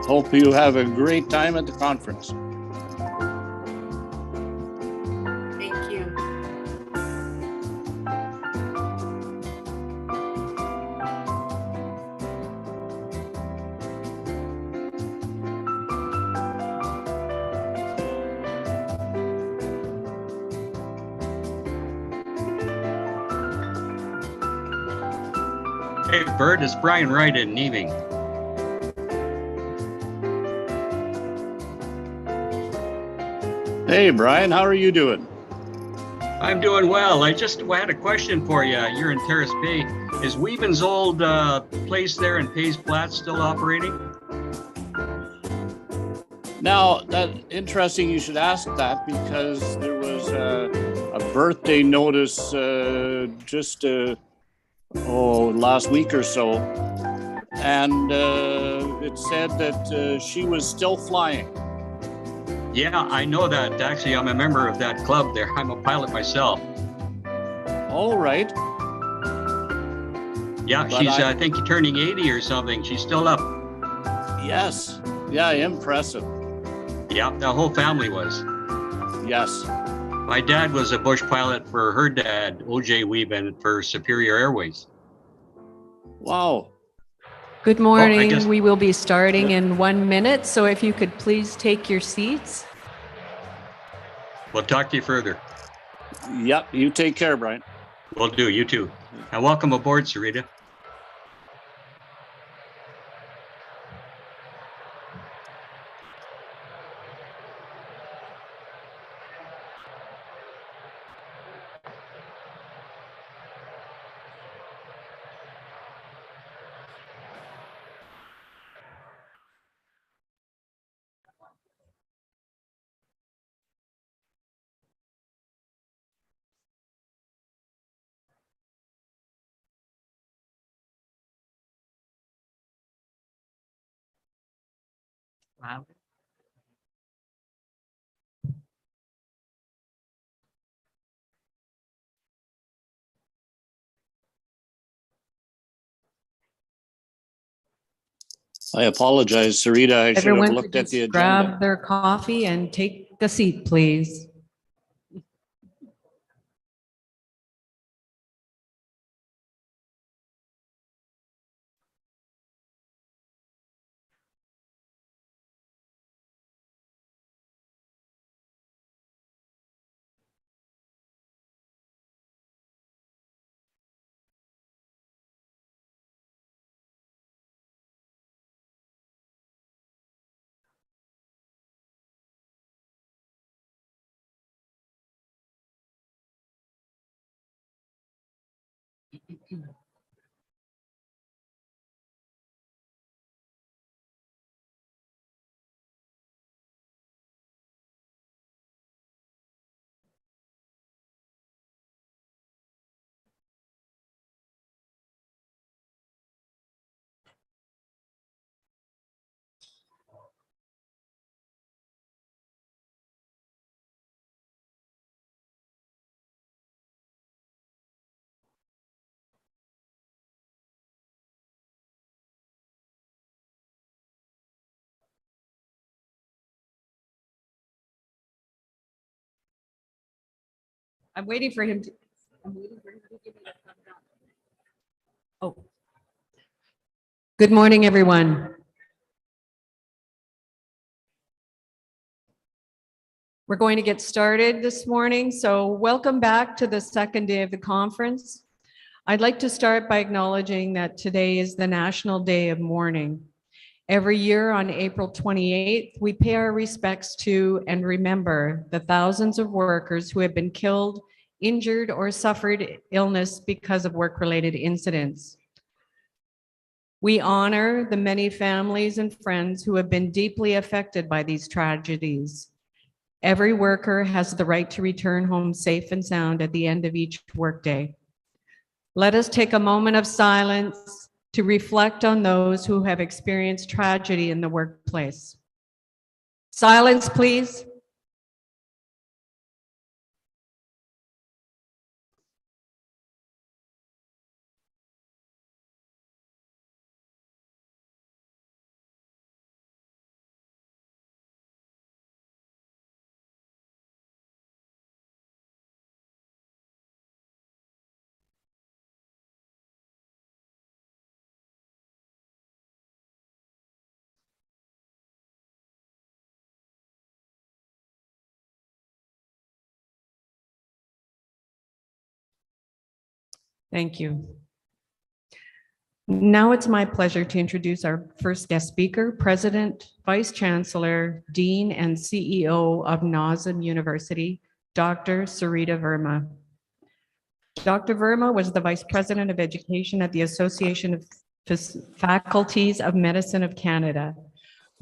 Hope you have a great time at the conference. Thank you. Hey, Bert, it's Brian Wright in Neving. Hey, Brian, how are you doing? I'm doing well. I just had a question for you. You're in Terrace Bay. Is Weeben's old place there in Pays Plat still operating? Now, that's interesting you should ask that, because there was a birthday notice just last week or so, and it said that she was still flying. Yeah, I know that. Actually, I'm a member of that club there. I'm a pilot myself. All right. Yeah, But she's, I think, turning 80 or something. She's still up. Yes. Yeah, impressive. Yeah, the whole family was. Yes. My dad was a bush pilot for her dad, O.J. Weeben, for Superior Airways. Wow. Good morning. guess- We will be starting in 1 minute, so if you could please take your seats. We'll talk to you further. Yep. You take care, Brian. Will do. You too. And welcome aboard, Sarita. Wow. I apologize, Sarita. I should Everyone have could looked at just the agenda. grab their coffee and take a seat, please. I'm waiting for him to give me the thumbs up. Oh. Good morning, everyone. We're going to get started this morning. So welcome back to the second day of the conference. I'd like to start by acknowledging that today is the National Day of Mourning. Every year on April 28th, we pay our respects to and remember the thousands of workers who have been killed, injured, or suffered illness because of work-related incidents. We honor the many families and friends who have been deeply affected by these tragedies. Every worker has the right to return home safe and sound at the end of each workday. Let us take a moment of silence to reflect on those who have experienced tragedy in the workplace. Silence, please. Thank you. Now it's my pleasure to introduce our first guest speaker, President, Vice Chancellor, Dean, and CEO of NOSM University, Dr. Sarita Verma. Dr. Verma was the Vice President of Education at the Association of Faculties of Medicine of Canada,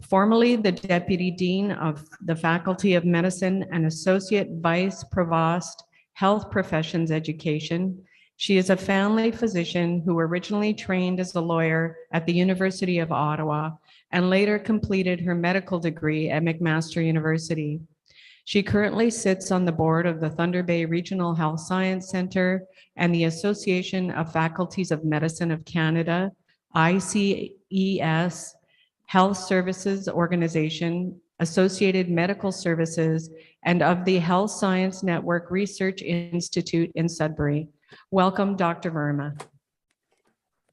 formerly the Deputy Dean of the Faculty of Medicine and Associate Vice Provost, Health Professions Education. She is a family physician who originally trained as a lawyer at the University of Ottawa and later completed her medical degree at McMaster University. She currently sits on the board of the Thunder Bay Regional Health Science Centre and the Association of Faculties of Medicine of Canada, ICES, Health Services Organization, Associated Medical Services, and of the Health Science Network Research Institute in Sudbury. Welcome, Dr. Verma.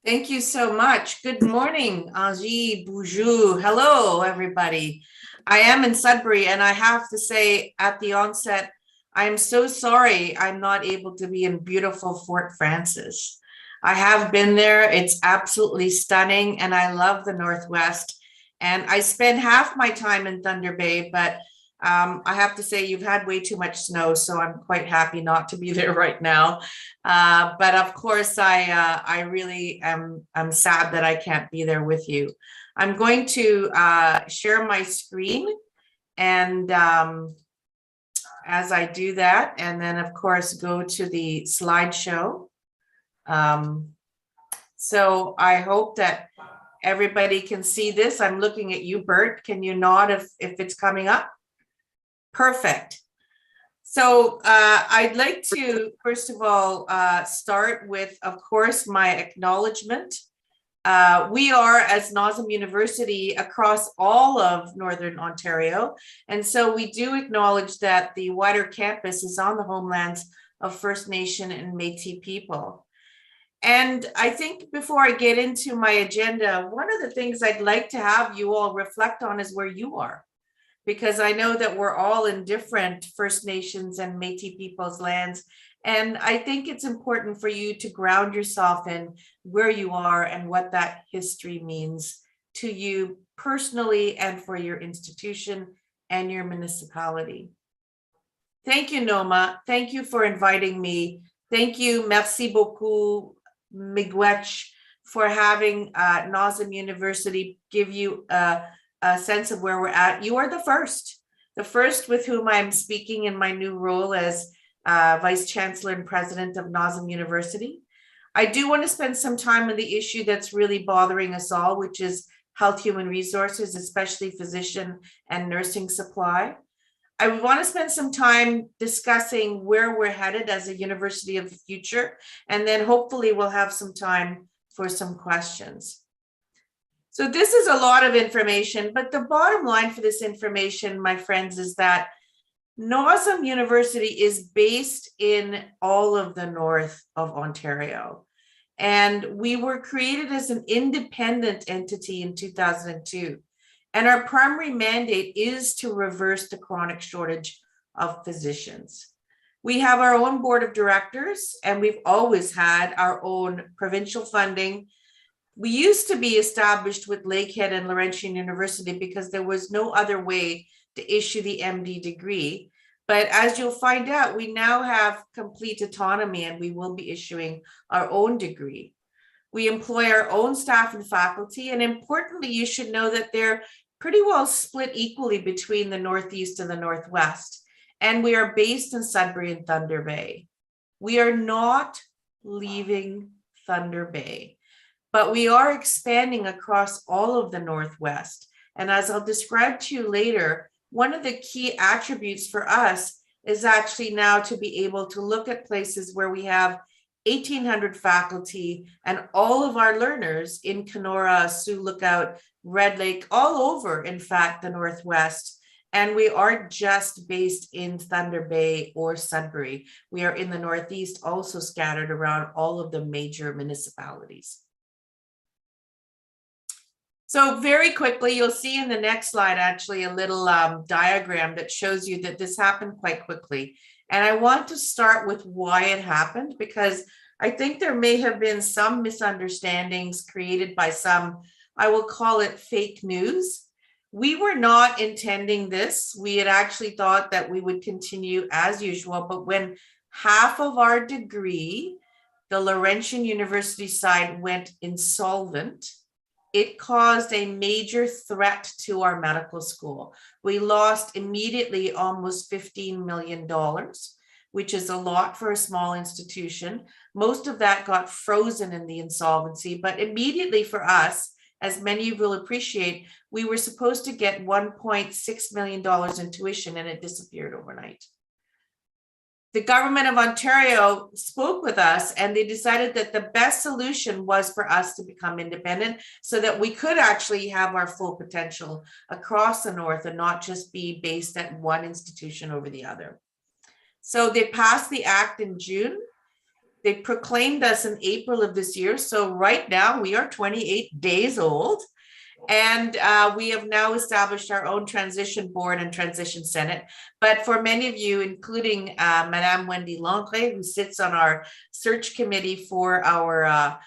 Thank you so much. Good morning, Angie, bonjour. Hello, everybody. I am in Sudbury, and I have to say at the onset, I'm so sorry I'm not able to be in beautiful Fort Frances. I have been there. It's absolutely stunning, and I love the Northwest. And I spend half my time in Thunder Bay, but I have to say you've had way too much snow, so I'm quite happy not to be there right now. But of course, I really I'm sad that I can't be there with you. I'm going to share my screen, and as I do that, and then of course go to the slideshow. So I hope that everybody can see this. I'm looking at you, Bert. Can you nod if it's coming up? Perfect. So I'd like to, first of all, start with, of course, my acknowledgement. We are, as NOSM University, across all of Northern Ontario. And so we do acknowledge that the wider campus is on the homelands of First Nation and Métis people. And I think before I get into my agenda, one of the things I'd like to have you all reflect on is where you are. Because I know that we're all in different First Nations and Métis people's lands. And I think it's important for you to ground yourself in where you are and what that history means to you personally and for your institution and your municipality. Thank you, NOMA. Thank you for inviting me. Thank you, merci beaucoup, Miigwech, for having NOSM University give you a sense of where we're at. You are the first with whom I'm speaking in my new role as Vice Chancellor and President of NOSM University. I do want to spend some time on the issue that's really bothering us all, which is health human resources, especially physician and nursing supply. I want to spend some time discussing where we're headed as a university of the future, and then hopefully we'll have some time for some questions. So this is a lot of information, but the bottom line for this information, my friends, is that NOSM University is based in all of the north of Ontario. And we were created as an independent entity in 2002. And our primary mandate is to reverse the chronic shortage of physicians. We have our own board of directors, and we've always had our own provincial funding. We used to be established with Lakehead and Laurentian University because there was no other way to issue the MD degree. But as you'll find out, we now have complete autonomy and we will be issuing our own degree. We employ our own staff and faculty, and importantly, you should know that they're pretty well split equally between the Northeast and the Northwest. And we are based in Sudbury and Thunder Bay. We are not leaving Thunder Bay, but we are expanding across all of the Northwest. And as I'll describe to you later, one of the key attributes for us is actually now to be able to look at places where we have 1,800 faculty and all of our learners in Kenora, Sioux Lookout, Red Lake, all over, in fact, the Northwest. And we aren't just based in Thunder Bay or Sudbury. We are in the Northeast, also scattered around all of the major municipalities. So very quickly, you'll see in the next slide, actually, a little diagram that shows you that this happened quite quickly. And I want to start with why it happened, because I think there may have been some misunderstandings created by some, I will call it fake news. We were not intending this. We had actually thought that we would continue as usual, but when half of our degree, the Laurentian University side, went insolvent, it caused a major threat to our medical school. We lost immediately almost $15 million, which is a lot for a small institution. Most of that got frozen in the insolvency, but immediately for us, as many of you will appreciate, we were supposed to get $1.6 million in tuition and it disappeared overnight. The government of Ontario spoke with us and they decided that the best solution was for us to become independent so that we could actually have our full potential across the north and not just be based at one institution over the other. So they passed the act in June. They proclaimed us in April of this year. So right now we are 28 days old. And we have now established our own transition board and transition senate. But for many of you, including Madame Wendy Lancre, who sits on our search committee for our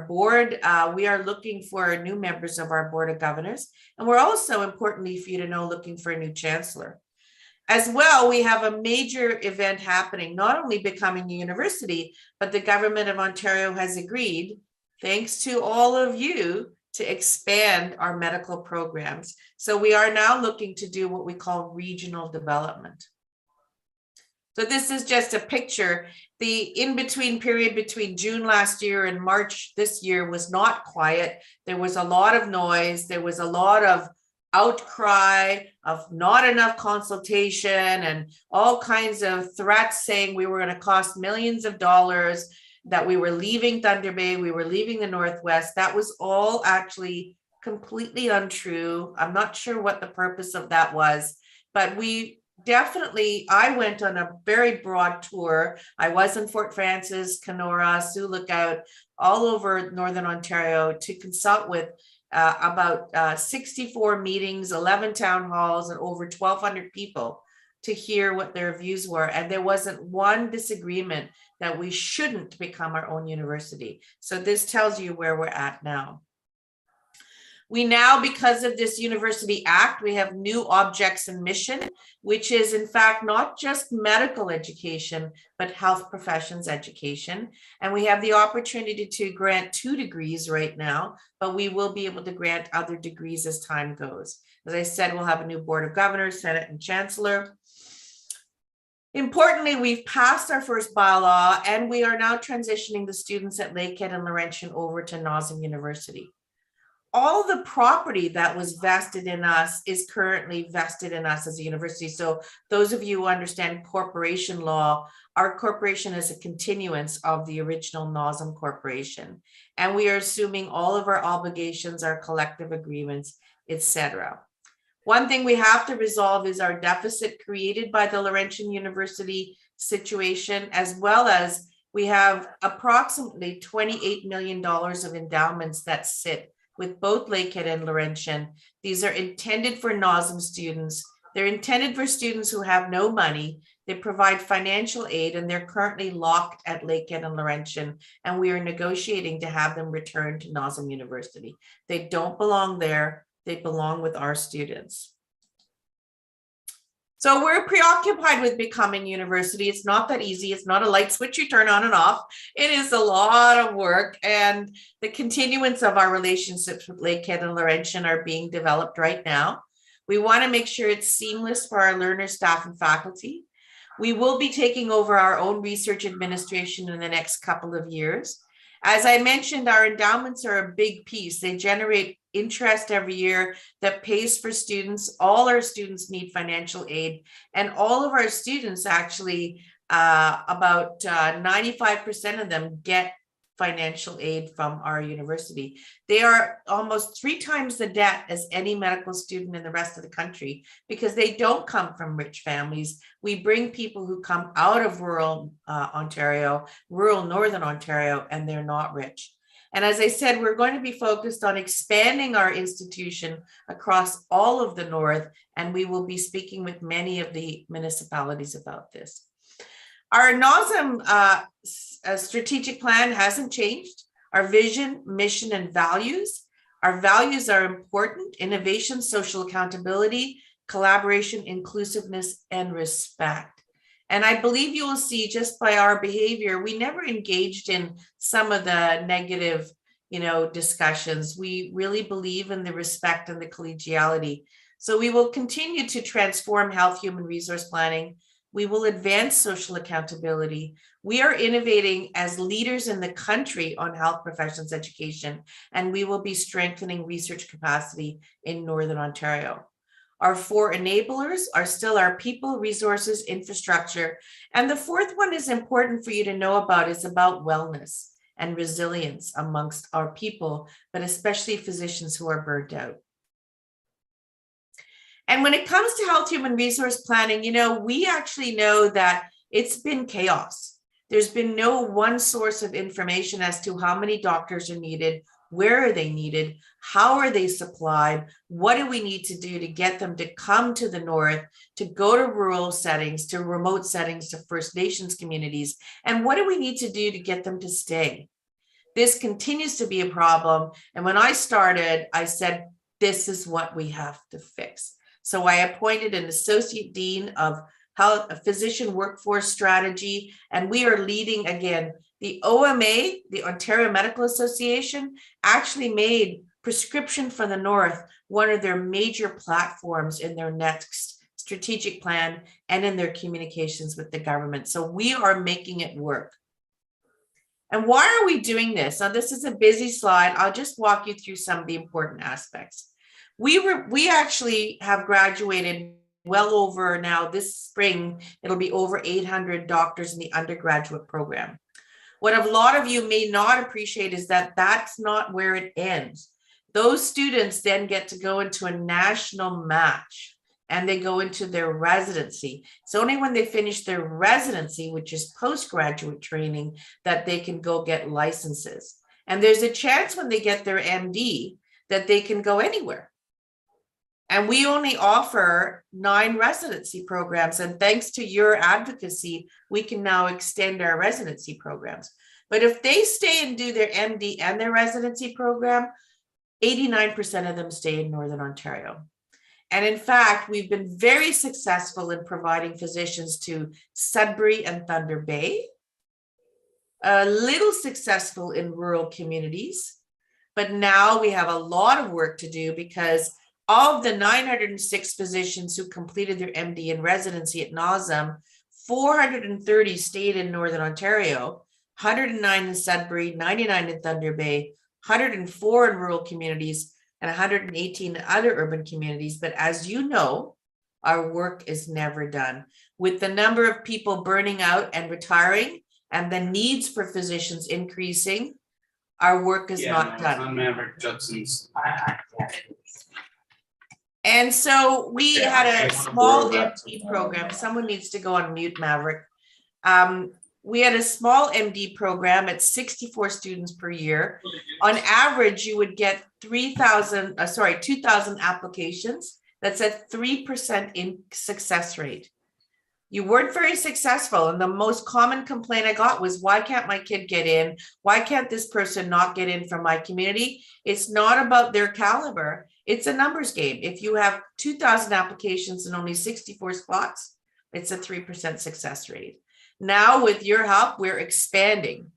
board, we are looking for new members of our board of governors. And we're also, importantly for you to know, looking for a new chancellor. As well, we have a major event happening, not only becoming a university, but the government of Ontario has agreed, thanks to all of you, to expand our medical programs. So we are now looking to do what we call regional development. So this is just a picture. The in-between period between June last year and March this year was not quiet. There was a lot of noise. There was a lot of outcry of not enough consultation and all kinds of threats saying we were going to cost millions of dollars, that we were leaving Thunder Bay, we were leaving the Northwest. That was all actually completely untrue. I'm not sure what the purpose of that was, but we definitely, I went on a very broad tour. I was in Fort Frances, Kenora, Sioux Lookout, all over Northern Ontario to consult with about 64 meetings, 11 town halls, and over 1,200 people to hear what their views were. And there wasn't one disagreement that we shouldn't become our own university. So this tells you where we're at now. We now, because of this University Act, we have new objects and mission, which is in fact not just medical education, but health professions education. And we have the opportunity to grant 2 degrees right now, but we will be able to grant other degrees as time goes. As I said, we'll have a new board of governors, senate, and chancellor. Importantly, we've passed our first bylaw and we are now transitioning the students at Lakehead and Laurentian over to NOSM University. All the property that was vested in us is currently vested in us as a university. So those of you who understand corporation law, our corporation is a continuance of the original NOSM corporation. And we are assuming all of our obligations, our collective agreements, etc. One thing we have to resolve is our deficit created by the Laurentian University situation, as well as we have approximately $28 million of endowments that sit with both Lakehead and Laurentian. These are intended for NOSM students. They're intended for students who have no money. They provide financial aid and they're currently locked at Lakehead and Laurentian, and we are negotiating to have them return to NOSM University. They don't belong there. They belong with our students. So we're preoccupied with becoming university. It's not that easy. It's not a light switch you turn on and off. It is a lot of work, and the continuance of our relationships with Lakehead and Laurentian are being developed right now. We want to make sure it's seamless for our learners, staff, and faculty. We will be taking over our own research administration in the next couple of years. As I mentioned, our endowments are a big piece. They generate interest every year that pays for students. All our students need financial aid, and all of our students actually, about 95% of them get financial aid from our university. They are almost 3 times the debt as any medical student in the rest of the country because they don't come from rich families. We bring people who come out of rural Ontario, rural Northern Ontario, and they're not rich. And as I said, we're going to be focused on expanding our institution across all of the North, and we will be speaking with many of the municipalities about this. Our NOSM strategic plan hasn't changed. Our vision, mission, and values. Our values are important: innovation, social accountability, collaboration, inclusiveness, and respect. And I believe you will see just by our behavior, we never engaged in some of the negative, discussions. We really believe in the respect and the collegiality. So we will continue to transform health human resource planning. We will advance social accountability. We are innovating as leaders in the country on health professions education, and we will be strengthening research capacity in Northern Ontario. Our 4 enablers are still our people, resources, infrastructure. And the 4th one is important for you to know about, is about wellness and resilience amongst our people, but especially physicians who are burnt out. And when it comes to health human resource planning, we actually know that it's been chaos. There's been no one source of information as to how many doctors are needed, where are they needed, how are they supplied, what do we need to do to get them to come to the north, to go to rural settings, to remote settings, to First Nations communities, and what do we need to do to get them to stay? This continues to be a problem. And when I started, I said, this is what we have to fix. So I appointed an associate dean of health, a physician workforce strategy, and we are leading again. The OMA, the Ontario Medical Association, actually made Prescription for the North one of their major platforms in their next strategic plan and in their communications with the government. So we are making it work. And why are we doing this? Now, this is a busy slide. I'll just walk you through some of the important aspects. We actually have graduated well over, now this spring, it'll be over 800 doctors in the undergraduate program. What a lot of you may not appreciate is that that's not where it ends. Those students then get to go into a national match and they go into their residency. It's only when they finish their residency, which is postgraduate training, that they can go get licenses. And there's a chance when they get their MD that they can go anywhere. And we only offer 9 residency programs. And thanks to your advocacy, we can now extend our residency programs. But if they stay and do their MD and their residency program, 89% of them stay in Northern Ontario. And in fact, we've been very successful in providing physicians to Sudbury and Thunder Bay, a little successful in rural communities. But now we have a lot of work to do, because of the 906 physicians who completed their MD and residency at NOSM, 430 stayed in Northern Ontario, 109 in Sudbury, 99 in Thunder Bay, 104 in rural communities, and 118 in other urban communities. But as you know, our work is never done. With the number of people burning out and retiring and the needs for physicians increasing, our work is not done. On Maverick Judson's. And so we had a small MD program. Someone needs to go on mute, Maverick. We had a small MD program at 64 students per year. On average, you would get 2,000 applications. That's a 3% in success rate. You weren't very successful. And the most common complaint I got was, why can't my kid get in? Why can't this person not get in from my community? It's not about their caliber. It's a numbers game. If you have 2,000 applications and only 64 spots, it's a 3% success rate. Now, with your help, we're expanding.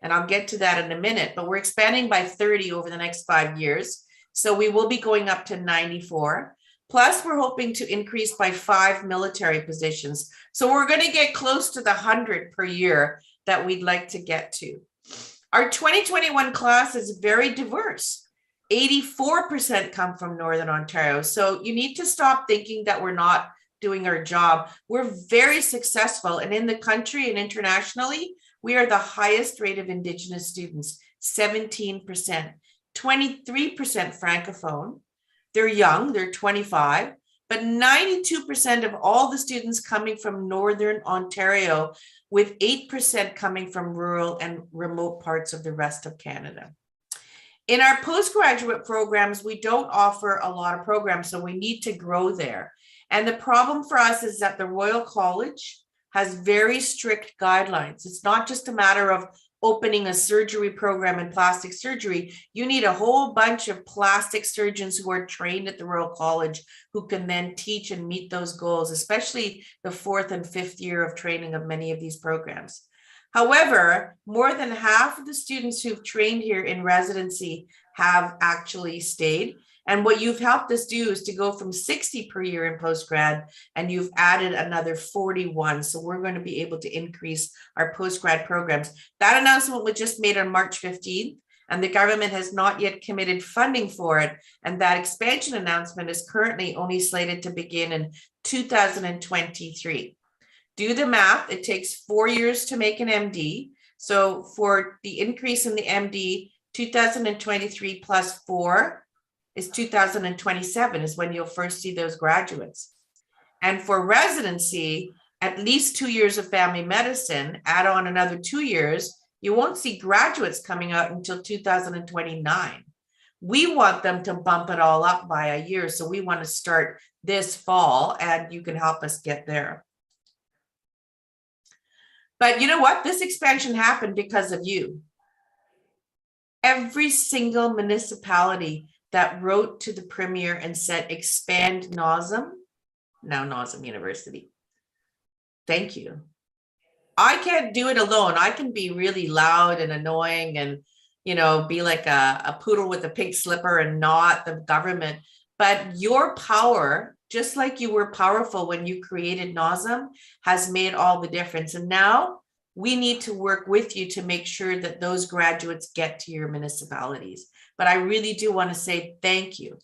And I'll get to that in a minute, but we're expanding by 30 over the next 5 years. So we will be going up to 94. Plus, we're hoping to increase by 5 military positions. So we're going to get close to the 100 per year that we'd like to get to. Our 2021 class is very diverse. 84% come from Northern Ontario. So you need to stop thinking that we're not doing our job. We're very successful. And in the country and internationally, we are the highest rate of Indigenous students, 17%, 23% Francophone. They're young, they're 25, but 92% of all the students coming from Northern Ontario, with 8% coming from rural and remote parts of the rest of Canada. In our postgraduate programs, we don't offer a lot of programs, so we need to grow there. And the problem for us is that the Royal College, has very strict guidelines. It's not just a matter of opening a surgery program in plastic surgery. You need a whole bunch of plastic surgeons who are trained at the Royal College who can then teach and meet those goals, especially the 4th and 5th year of training of many of these programs. However, more than half of the students who've trained here in residency have actually stayed. And what you've helped us do is to go from 60 per year in postgrad, and you've added another 41. So we're going to be able to increase our postgrad programs. That announcement was just made on March 15th, and the government has not yet committed funding for it. And that expansion announcement is currently only slated to begin in 2023. Do the math. It takes 4 years to make an MD. So for the increase in the MD, 2023 plus 4 is 2027 is when you'll first see those graduates. And for residency, at least 2 years of family medicine, add on another 2 years, you won't see graduates coming out until 2029. We want them to bump it all up by a year. So we want to start this fall, and you can help us get there. But you know what? This expansion happened because of you. Every single municipality that wrote to the Premier and said, expand NOSM, now NOSM University. Thank you. I can't do it alone. I can be really loud and annoying and, you know, be like a poodle with a pink slipper and not the government. But your power, just like you were powerful when you created NOSM, has made all the difference. And now we need to work with you to make sure that those graduates get to your municipalities. But I really do want to say thank you.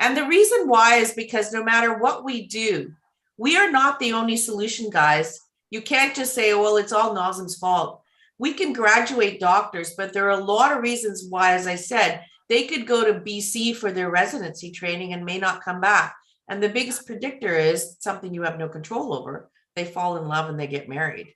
And the reason why is because no matter what we do, we are not the only solution, guys. You can't just say, well, it's all NOSM's fault. We can graduate doctors, but there are a lot of reasons why, as I said, they could go to BC for their residency training and may not come back. And the biggest predictor is something you have no control over. They fall in love and they get married.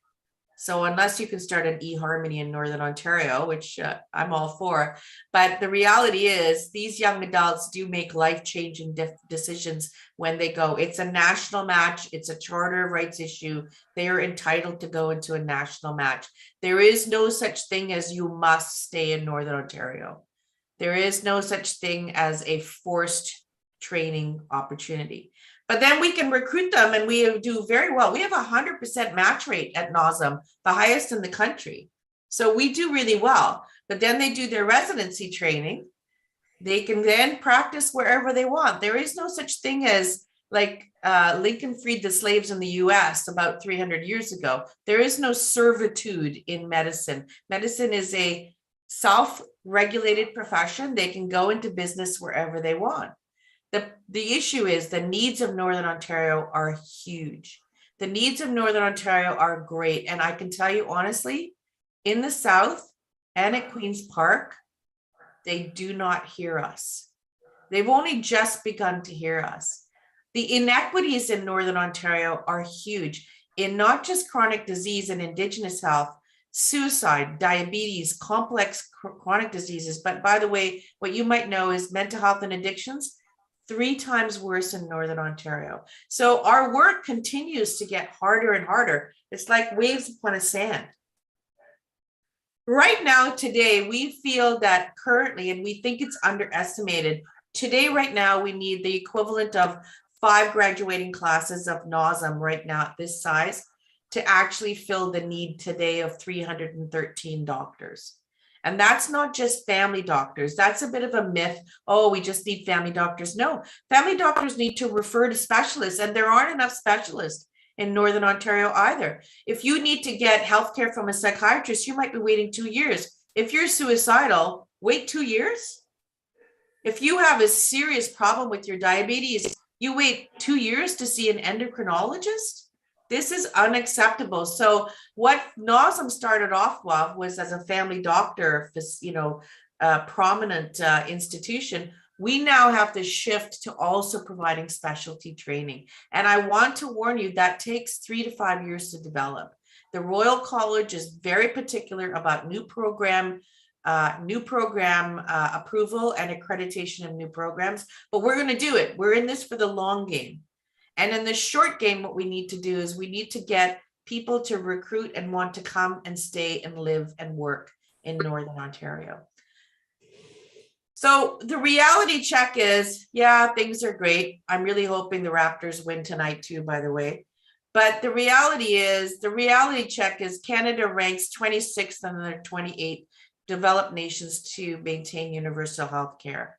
So unless you can start an eHarmony in Northern Ontario, which I'm all for, but the reality is these young adults do make life-changing decisions when they go. It's a national match. It's a charter of rights issue. They are entitled to go into a national match. There is no such thing as you must stay in Northern Ontario. There is no such thing as a forced training opportunity. But then we can recruit them, and we do very well. We have 100% match rate at NOSM, the highest in the country. So we do really well. But then they do their residency training. They can then practice wherever they want. There is no such thing as like Lincoln freed the slaves in the US about 300 years ago. There is no servitude in medicine. Medicine is a self-regulated profession. They can go into business wherever they want. The issue is the needs of Northern Ontario are huge. The needs of Northern Ontario are great. And I can tell you honestly, in the South and at Queen's Park, they do not hear us. They've only just begun to hear us. The inequities in Northern Ontario are huge in not just chronic disease and Indigenous health, suicide, diabetes, complex chronic diseases. But by the way, what you might know is mental health and addictions 3 times worse in Northern Ontario. So our work continues to get harder and harder. It's like waves upon a sand. Right now, today, we feel that currently, and we think it's underestimated, today, right now, we need the equivalent of 5 graduating classes of NOSM right now at this size to actually fill the need today of 313 doctors. And that's not just family doctors. That's a bit of a myth. Oh, we just need family doctors. No, family doctors need to refer to specialists, and there aren't enough specialists in Northern Ontario either. If you need to get healthcare from a psychiatrist, you might be waiting 2 years. If you're suicidal, wait 2 years. If you have a serious problem with your diabetes, you wait 2 years to see an endocrinologist. This is unacceptable. So what NOSM started off with was as a family doctor, prominent institution. We now have to shift to also providing specialty training. And I want to warn you that takes 3 to 5 years to develop. The Royal College is very particular about new program approval and accreditation of new programs, but we're going to do it. We're in this for the long game. And in the short game, what we need to do is we need to get people to recruit and want to come and stay and live and work in Northern Ontario. So the reality check is, yeah, things are great. I'm really hoping the Raptors win tonight too, by the way. But the reality check is Canada ranks 26th on the 28 developed nations to maintain universal health care.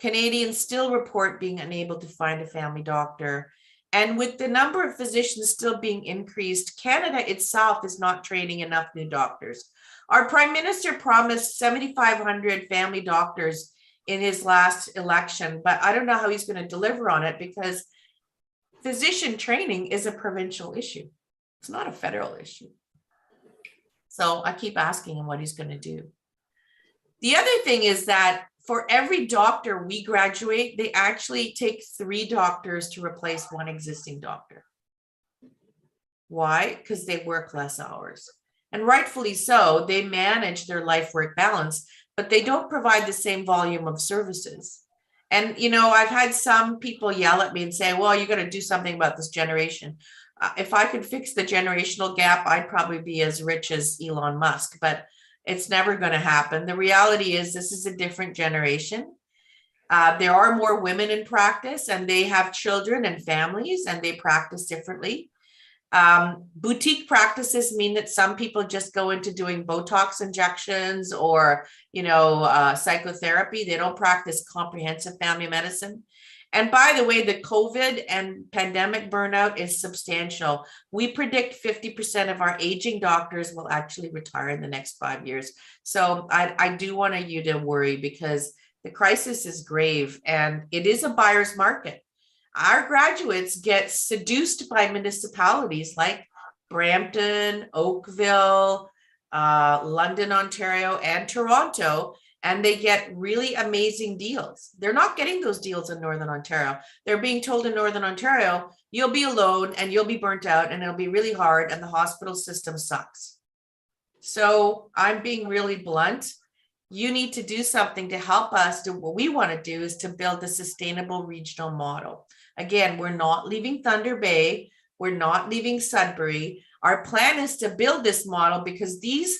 Canadians still report being unable to find a family doctor. And with the number of physicians still being increased, Canada itself is not training enough new doctors. Our Prime Minister promised 7,500 family doctors in his last election, but I don't know how he's going to deliver on it because physician training is a provincial issue. It's not a federal issue. So I keep asking him what he's going to do. The other thing is that for every doctor we graduate, they actually take 3 doctors to replace one existing doctor. Why? Because they work less hours. And rightfully so, they manage their life-work balance, but they don't provide the same volume of services. And, you know, I've had some people yell at me and say, well, you got to do something about this generation. If I could fix the generational gap, I'd probably be as rich as Elon Musk, but it's never going to happen. The reality is this is a different generation. There are more women in practice and they have children and families and they practice differently. Boutique practices mean that some people just go into doing Botox injections or, you know, psychotherapy. They don't practice comprehensive family medicine. And by the way, the COVID and pandemic burnout is substantial. We predict 50% of our aging doctors will actually retire in the next 5 years. So I do want you to worry because the crisis is grave and it is a buyer's market. Our graduates get seduced by municipalities like Brampton, Oakville, London, Ontario, and Toronto, and they get really amazing deals. They're not getting those deals in Northern Ontario. They're being told in Northern Ontario, you'll be alone and you'll be burnt out and it'll be really hard and the hospital system sucks. So I'm being really blunt. You need to do something to help us do what we want to do is to build a sustainable regional model. Again, we're not leaving Thunder Bay. We're not leaving Sudbury. Our plan is to build this model because these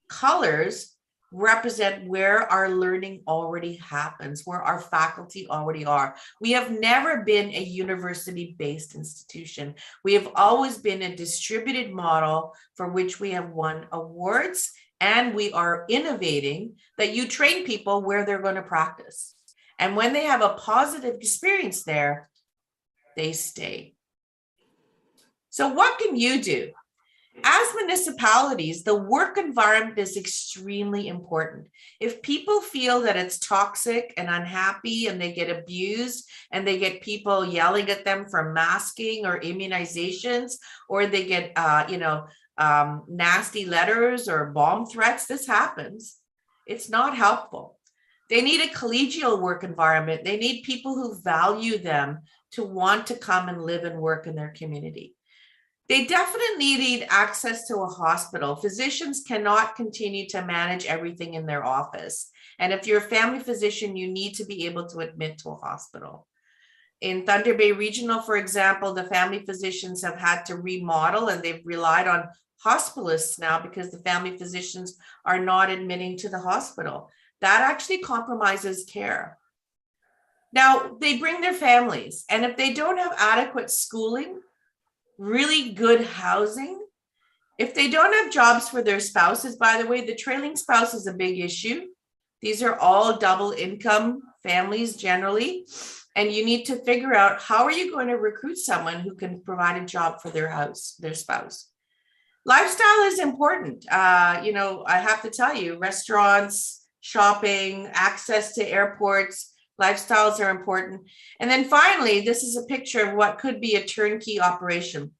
colors represent where our learning already happens, where our faculty already are. We have never been a university-based institution. We have always been a distributed model for which we have won awards, and we are innovating that you train people where they're going to practice. And when they have a positive experience there, they stay. So what can you do? As municipalities, the work environment is extremely important. If people feel that it's toxic and unhappy and they get abused and they get people yelling at them for masking or immunizations, or they get, nasty letters or bomb threats, this happens. It's not helpful. They need a collegial work environment. They need people who value them to want to come and live and work in their community. They definitely need access to a hospital. Physicians cannot continue to manage everything in their office. And if you're a family physician, you need to be able to admit to a hospital. In Thunder Bay Regional, for example, the family physicians have had to remodel and they've relied on hospitalists now because the family physicians are not admitting to the hospital. That actually compromises care. Now, they bring their families, and if they don't have adequate schooling, really good housing, if they don't have jobs for their spouses, by the way, the trailing spouse is a big issue. These are all double income families generally, and you need to figure out how are you going to recruit someone who can provide a job for their house, their spouse. Lifestyle is important. I have to tell you, restaurants, shopping, access to airports, lifestyles are important. And then finally, this is a picture of what could be a turnkey operation.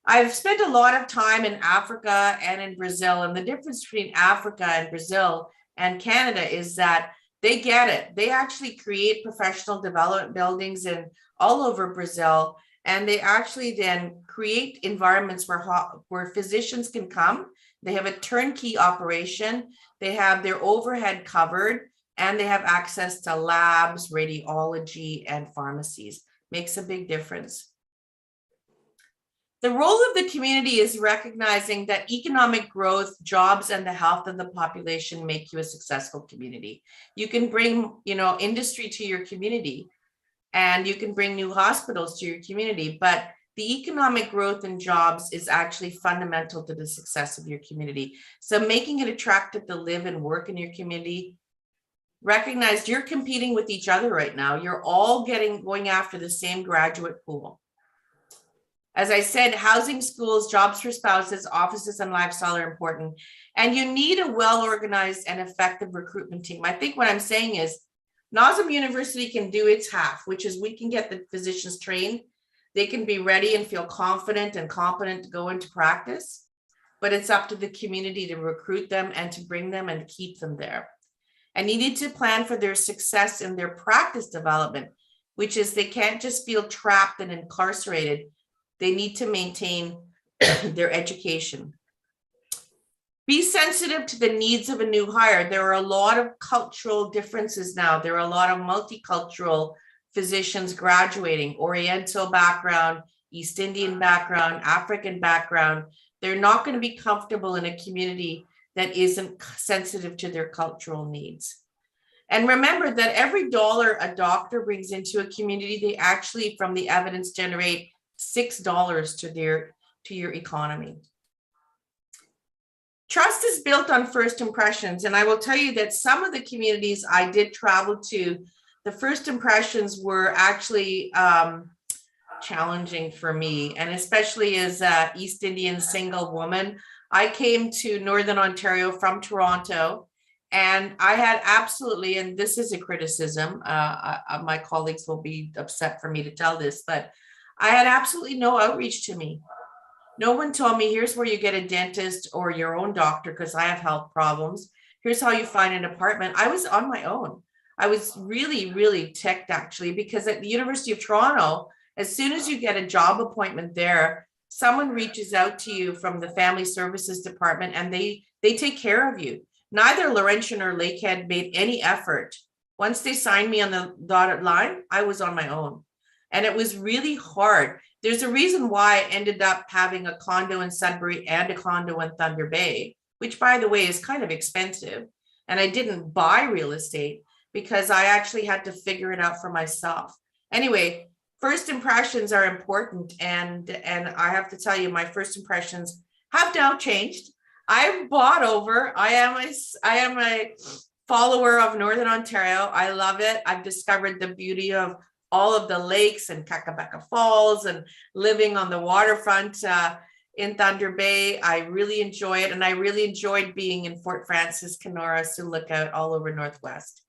I've spent a lot of time in Africa and in Brazil, and the difference between Africa and Brazil and Canada is that they get it. They actually create professional development buildings in all over Brazil, and they actually then create environments where physicians can come. They have a turnkey operation. They have their overhead covered, and they have access to labs, radiology, and pharmacies. Makes a big difference. The role of the community is recognizing that economic growth, jobs, and the health of the population make you a successful community. You can bring, industry to your community, and you can bring new hospitals to your community, but the economic growth and jobs is actually fundamental to the success of your community. So making it attractive to live and work in your community, recognize you're competing with each other right now. You're all going after the same graduate pool. As I said, housing, schools, jobs for spouses, offices, and lifestyle are important. And you need a well-organized and effective recruitment team. I think what I'm saying is NOSM University can do its half, which is we can get the physicians trained. They can be ready and feel confident and competent to go into practice. But it's up to the community to recruit them and to bring them and keep them there. And you need to plan for their success in their practice development, which is they can't just feel trapped and incarcerated. They need to maintain their education. Be sensitive to the needs of a new hire. There are a lot of cultural differences now. There are a lot of multicultural physicians graduating, Oriental background, East Indian background, African background. They're not going to be comfortable in a community that isn't sensitive to their cultural needs. And remember that every dollar a doctor brings into a community, they actually, from the evidence, generate $6 to your economy. Trust is built on first impressions. And I will tell you that some of the communities I did travel to, the first impressions were actually challenging for me. And especially as an East Indian single woman, I came to Northern Ontario from Toronto, and I had absolutely, and this is a criticism, my colleagues will be upset for me to tell this, but I had absolutely no outreach to me. No one told me, here's where you get a dentist or your own doctor because I have health problems. Here's how you find an apartment. I was on my own. I was really, really ticked actually, because at the University of Toronto, as soon as you get a job appointment there, someone reaches out to you from the Family Services Department and they take care of you. Neither Laurentian or Lakehead made any effort. Once they signed me on the dotted line, I was on my own. And it was really hard. There's a reason why I ended up having a condo in Sudbury and a condo in Thunder Bay, which by the way is kind of expensive. And I didn't buy real estate because I actually had to figure it out for myself. Anyway, first impressions are important. And I have to tell you, my first impressions have now changed. I'm bought over. I am a follower of Northern Ontario. I love it. I've discovered the beauty of all of the lakes and Kakabeka Falls and living on the waterfront in Thunder Bay. I really enjoy it. And I really enjoyed being in Fort Francis, Kenora, Sioux Lookout, all over Northwest.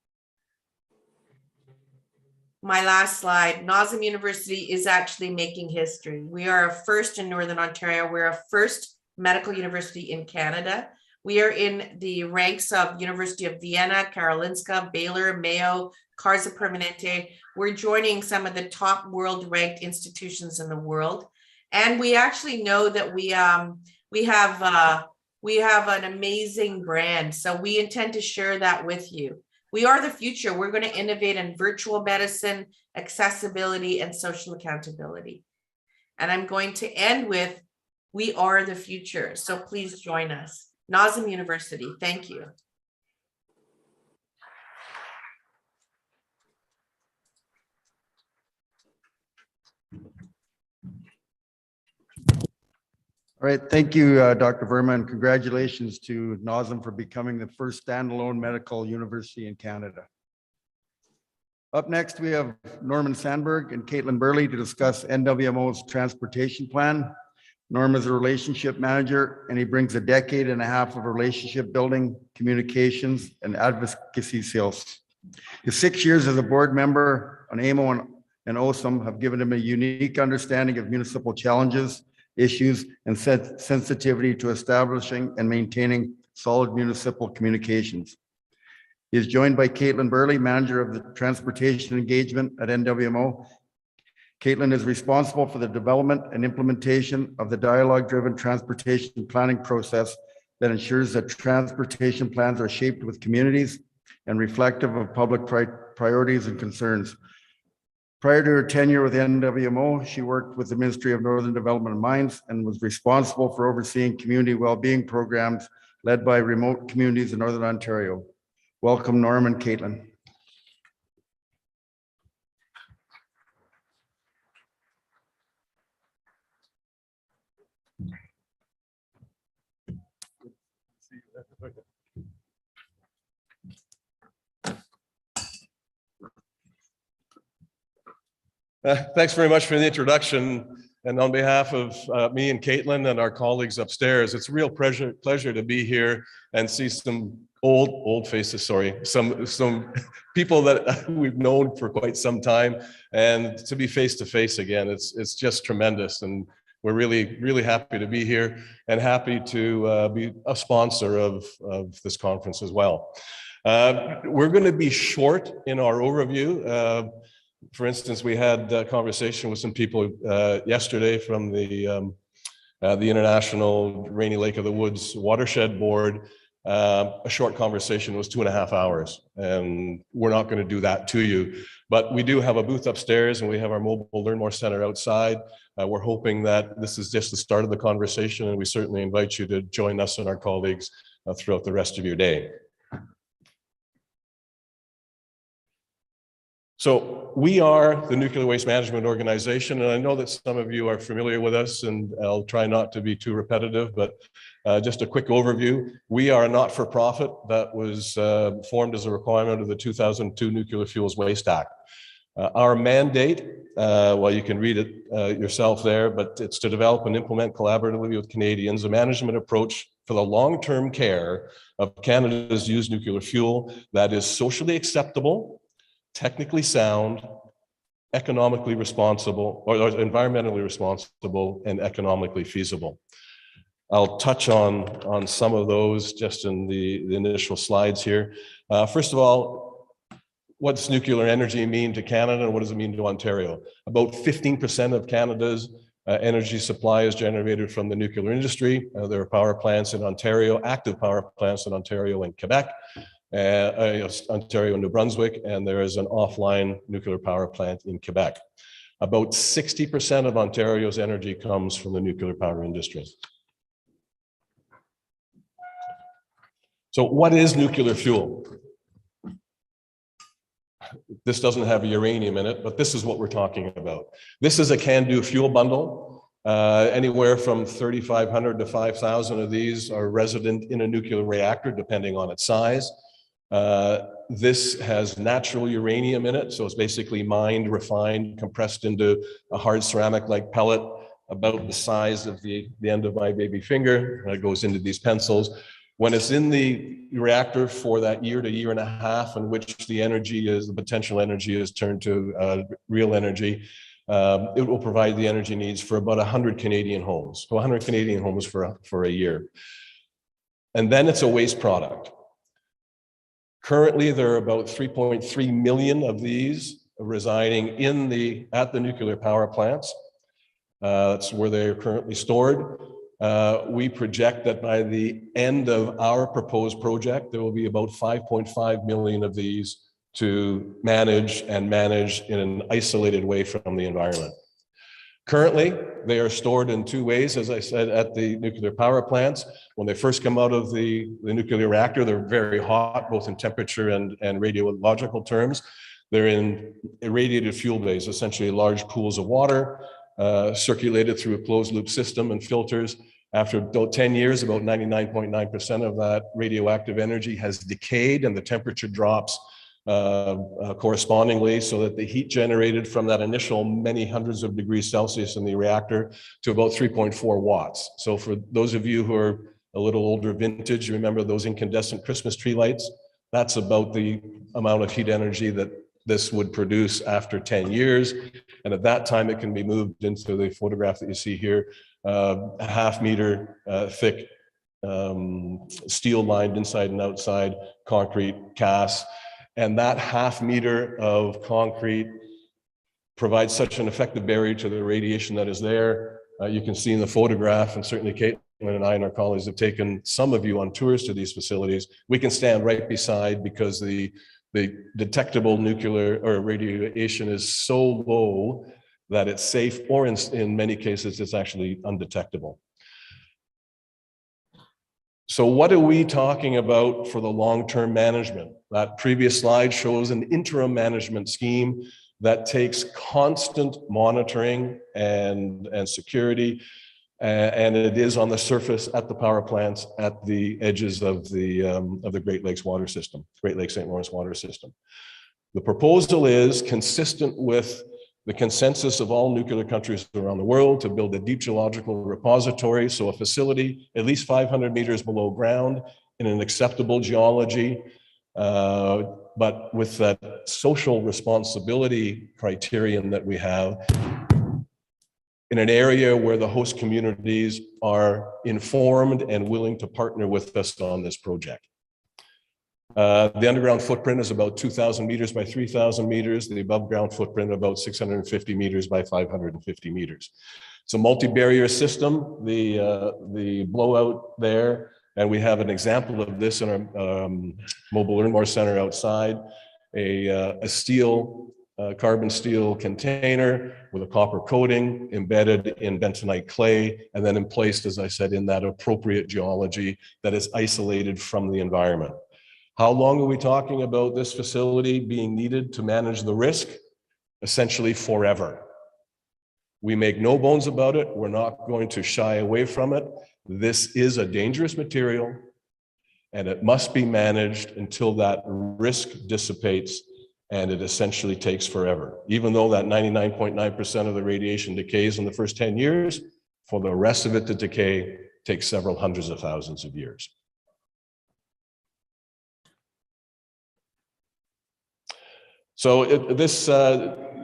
My last slide, NOSM University is actually making history. We are a first in Northern Ontario. We're a first medical university in Canada. We are in the ranks of University of Vienna, Karolinska, Baylor, Mayo, Kaiser Permanente. We're joining some of the top world ranked institutions in the world. And we actually know that we have an amazing brand. So we intend to share that with you. We are the future. We're going to innovate in virtual medicine, accessibility, and social accountability. And I'm going to end with, we are the future. So please join us. NOSM University, thank you. All right, thank you, Dr. Verma, and congratulations to NOSM for becoming the first standalone medical university in Canada. Up next, we have Norman Sandberg and Caitlin Burley to discuss NWMO's transportation plan. Norm is a relationship manager, and he brings a decade and a half of relationship building, communications, and advocacy skills. His 6 years as a board member on AMO and OSM have given him a unique understanding of municipal challenges, issues, and sensitivity to establishing and maintaining solid municipal communications. He is joined by Caitlin Burley, manager of the transportation engagement at NWMO. Caitlin is responsible for the development and implementation of the dialogue-driven transportation planning process that ensures that transportation plans are shaped with communities and reflective of public priorities and concerns. Prior to her tenure with NWMO, she worked with the Ministry of Northern Development and Mines and was responsible for overseeing community well-being programs led by remote communities in Northern Ontario. Welcome, Norm and Caitlin. Thanks very much for the introduction. And on behalf of me and Caitlin and our colleagues upstairs, it's a real pleasure to be here and see some old faces, some people that we've known for quite some time, and to be face to face again, it's just tremendous. And we're really happy to be here and happy to be a sponsor of this conference as well. We're going to be short in our overview. For instance, we had a conversation with some people yesterday from the International Rainy Lake of the Woods Watershed Board. A short conversation was 2.5 hours, and we're not going to do that to you. But we do have a booth upstairs, and we have our mobile Learn More Center outside. We're hoping that this is just the start of the conversation, and we certainly invite you to join us and our colleagues throughout the rest of your day. So we are the Nuclear Waste Management Organization, and I know that some of you are familiar with us, and I'll try not to be too repetitive, but just a quick overview. We are a not-for-profit that was formed as a requirement of the 2002 Nuclear Fuels Waste Act. Our mandate, well, you can read it yourself there, but it's to develop and implement collaboratively with Canadians a management approach for the long-term care of Canada's used nuclear fuel that is socially acceptable, technically sound, economically responsible, or environmentally responsible, and economically feasible. I'll touch on some of those just in the initial slides here. First of all, what does nuclear energy mean to Canada, and what does it mean to Ontario? About 15% of Canada's energy supply is generated from the nuclear industry. There are power plants in Ontario, active power plants in Ontario and Quebec. Ontario and New Brunswick, and there is an offline nuclear power plant in Quebec. About 60% of Ontario's energy comes from the nuclear power industry. So what is nuclear fuel? This doesn't have uranium in it, but this is what we're talking about. This is a can-do fuel bundle. Anywhere from 3,500 to 5,000 of these are resident in a nuclear reactor, depending on its size. This has natural uranium in it, so it's basically mined, refined, compressed into a hard ceramic-like pellet about the size of the end of my baby finger. It goes into these pencils. When it's in the reactor for that year to year and a half, in which the potential energy is turned to real energy, it will provide the energy needs for about 100 Canadian homes. So 100 Canadian homes for a year. And then it's a waste product. Currently, there are about 3.3 million of these residing at the nuclear power plants. That's where they're currently stored. We project that by the end of our proposed project, there will be about 5.5 million of these to manage in an isolated way from the environment. Currently, they are stored in two ways, as I said, at the nuclear power plants. When they first come out of the nuclear reactor, they're very hot, both in temperature and radiological terms. They're in irradiated fuel bays, essentially large pools of water, circulated through a closed loop system and filters. After about 10 years, about 99.9% of that radioactive energy has decayed, and the temperature drops correspondingly, so that the heat generated from that initial many hundreds of degrees Celsius in the reactor to about 3.4 watts. So for those of you who are a little older vintage, you remember those incandescent Christmas tree lights? That's about the amount of heat energy that this would produce after 10 years. And at that time, it can be moved into the photograph that you see here, a half-meter thick steel lined inside and outside concrete cast. And that half-meter of concrete provides such an effective barrier to the radiation that is there. You can see in the photograph, and certainly Caitlin and I and our colleagues have taken some of you on tours to these facilities. We can stand right beside, because the The detectable nuclear or radiation is so low that it's safe, or in many cases, it's actually undetectable. So what are we talking about for the long-term management? That previous slide shows an interim management scheme that takes constant monitoring and security, and it is on the surface at the power plants at the edges of the Great Lakes water system, Great Lakes St. Lawrence water system. The proposal is consistent with the consensus of all nuclear countries around the world to build a deep geological repository, so a facility at least 500 meters below ground in an acceptable geology, but with that social responsibility criterion that we have in an area where the host communities are informed and willing to partner with us on this project. The underground footprint is about 2,000 meters by 3,000 meters. The above ground footprint about 650 meters by 550 meters. It's a multi-barrier system, the blowout there, and we have an example of this in our Mobile Learnmore Center outside, a steel, carbon steel container with a copper coating embedded in bentonite clay, and then placed, as I said, in that appropriate geology that is isolated from the environment. How long are we talking about this facility being needed to manage the risk? Essentially forever. We make no bones about it. We're not going to shy away from it. This is a dangerous material, and it must be managed until that risk dissipates, and it essentially takes forever. Even though that 99.9% of the radiation decays in the first 10 years, for the rest of it to decay takes several hundreds of thousands of years. So this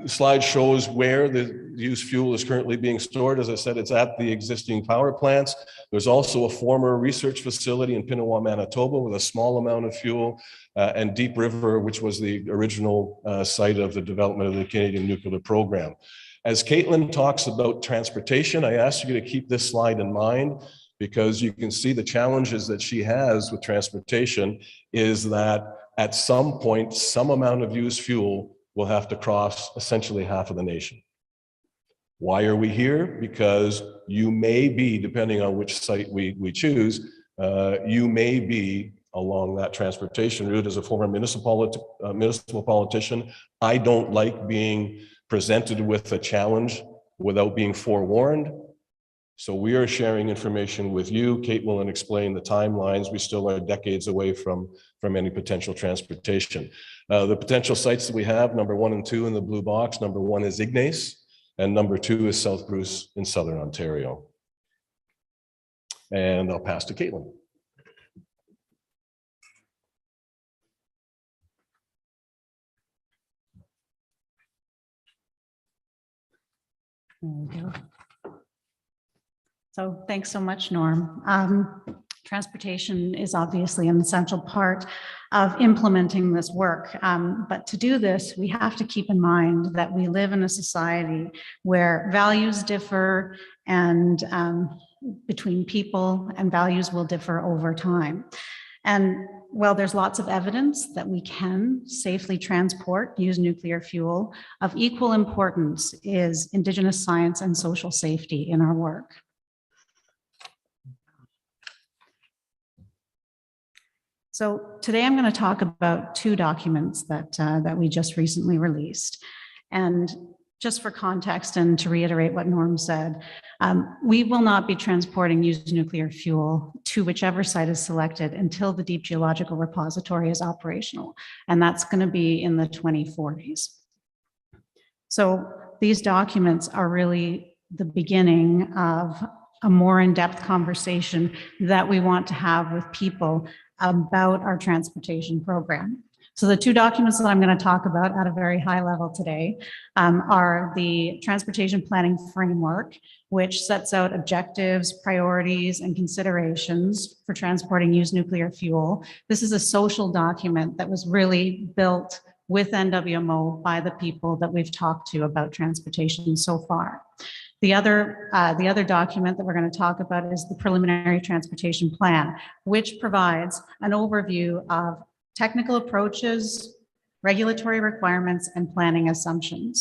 slide shows where the used fuel is currently being stored. As I said, it's at the existing power plants. There's also a former research facility in Pinawa, Manitoba, with a small amount of fuel, and Deep River, which was the original site of the development of the Canadian nuclear program. As Caitlin talks about transportation, I asked you to keep this slide in mind, because you can see the challenges that she has with transportation is that at some point, some amount of used fuel will have to cross essentially half of the nation. Why are we here? Because you may be, depending on which site we choose, you may be along that transportation route. As a former municipal politician, I don't like being presented with a challenge without being forewarned. So we are sharing information with you. Kate will explain the timelines. We still are decades away from any potential transportation. The potential sites that we have, number 1 and 2 in the blue box. Number 1 is Ignace, and number 2 is South Bruce in Southern Ontario. And I'll pass to Caitlin. There we go. So thanks so much, Norm. Transportation is obviously an essential part of implementing this work. But to do this, we have to keep in mind that we live in a society where values differ, and between people, and values will differ over time. And while there's lots of evidence that we can safely transport used nuclear fuel, of equal importance is Indigenous science and social safety in our work. So today I'm going to talk about 2 documents that we just recently released. And just for context and to reiterate what Norm said, we will not be transporting used nuclear fuel to whichever site is selected until the deep geological repository is operational. And that's going to be in the 2040s. So these documents are really the beginning of a more in-depth conversation that we want to have with people about our transportation program. So the 2 documents that I'm going to talk about at a very high level today are the Transportation Planning Framework, which sets out objectives, priorities, and considerations for transporting used nuclear fuel. This is a social document that was really built with NWMO by the people that we've talked to about transportation so far. The other document that we're going to talk about is the Preliminary Transportation Plan, which provides an overview of technical approaches, regulatory requirements, and planning assumptions.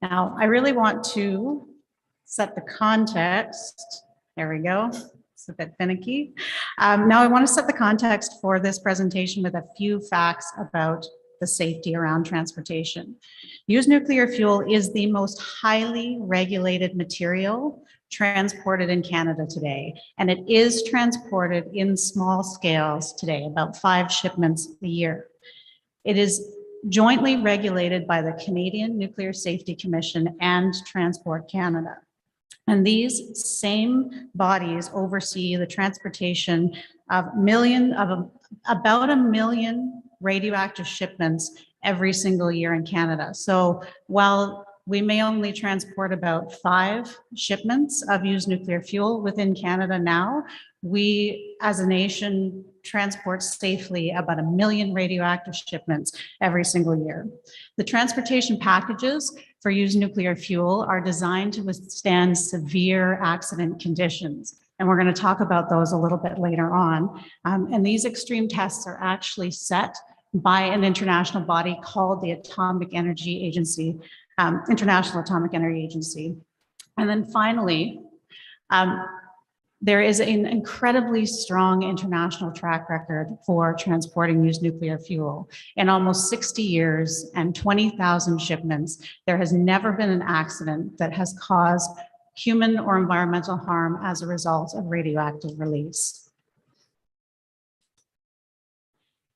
Now, I really want to set the context. There we go. It's a bit finicky. Now I want to set the context for this presentation with a few facts about the safety around transportation. Used nuclear fuel is the most highly regulated material transported in Canada today, and it is transported in small scales today, about 5 shipments a year. It is jointly regulated by the Canadian Nuclear Safety Commission and Transport Canada. And these same bodies oversee the transportation of about a million radioactive shipments every single year in Canada. So while we may only transport about 5 shipments of used nuclear fuel within Canada now, we as a nation transport safely about 1 million radioactive shipments every single year. The transportation packages for used nuclear fuel are designed to withstand severe accident conditions. And we're going to talk about those a little bit later on. And these extreme tests are actually set by an international body called the Atomic Energy Agency, International Atomic Energy Agency. And then finally, there is an incredibly strong international track record for transporting used nuclear fuel. In almost 60 years and 20,000 shipments, there has never been an accident that has caused human or environmental harm as a result of radioactive release.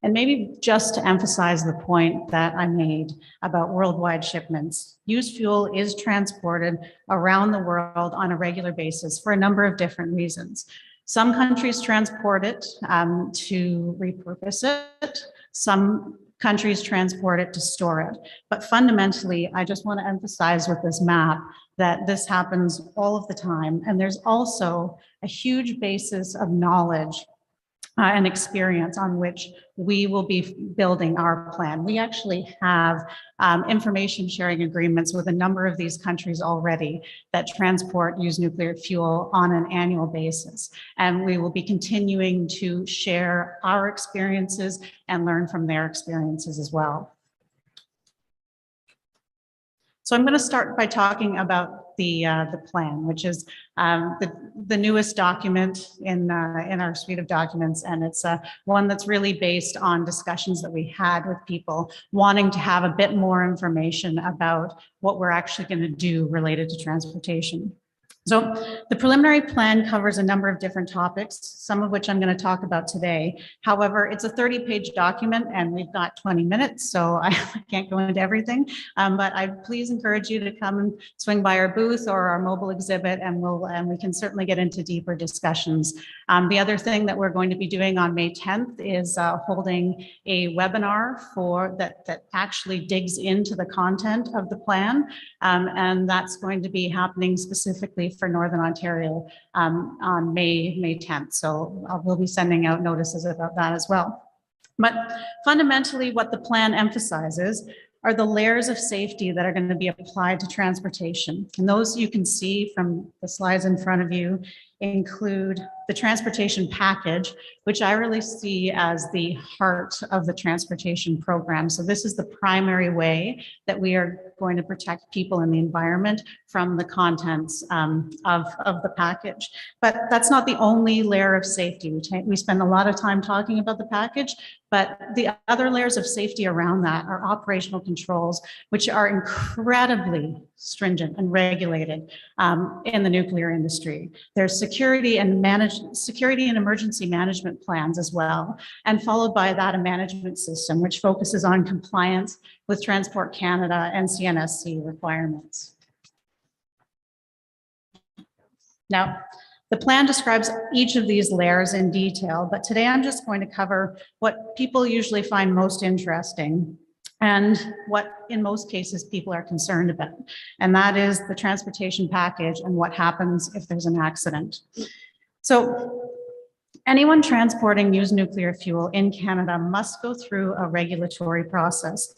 And maybe just to emphasize the point that I made about worldwide shipments, used fuel is transported around the world on a regular basis for a number of different reasons. Some countries transport it to repurpose it. Some countries transport it to store it. But fundamentally, I just want to emphasize with this map that this happens all of the time. And there's also a huge basis of knowledge and experience on which we will be building our plan. We actually have information sharing agreements with a number of these countries already that transport used nuclear fuel on an annual basis. And we will be continuing to share our experiences and learn from their experiences as well. So I'm going to start by talking about the plan, which is the newest document in our suite of documents, and it's one that's really based on discussions that we had with people wanting to have a bit more information about what we're actually going to do related to transportation. So the preliminary plan covers a number of different topics, some of which I'm going to talk about today. However, it's a 30-page document and we've got 20 minutes, so I can't go into everything. But I please encourage you to come and swing by our booth or our mobile exhibit, and we can certainly get into deeper discussions. The other thing that we're going to be doing on May 10th is holding a webinar that actually digs into the content of the plan, and that's going to be happening specifically for Northern Ontario on May 10th. So we'll be sending out notices about that as well. But fundamentally, what the plan emphasizes are the layers of safety that are going to be applied to transportation. And those you can see from the slides in front of you include the transportation package, which I really see as the heart of the transportation program. So this is the primary way that we are going to protect people and the environment from the contents of the package. But that's not the only layer of safety. We spend a lot of time talking about the package, but the other layers of safety around that are operational controls, which are incredibly stringent and regulated in the nuclear industry. There's security and emergency management plans as well, and followed by that a management system which focuses on compliance with Transport Canada and CNSC requirements. Now, the plan describes each of these layers in detail, but today I'm just going to cover what people usually find most interesting and what in most cases people are concerned about. And that is the transportation package and what happens if there's an accident. So anyone transporting used nuclear fuel in Canada must go through a regulatory process.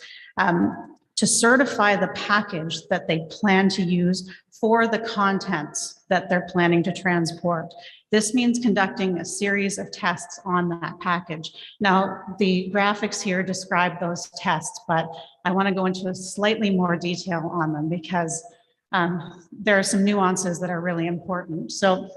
to certify the package that they plan to use for the contents that they're planning to transport. This means conducting a series of tests on that package. Now, the graphics here describe those tests, but I want to go into slightly more detail on them because there are some nuances that are really important. So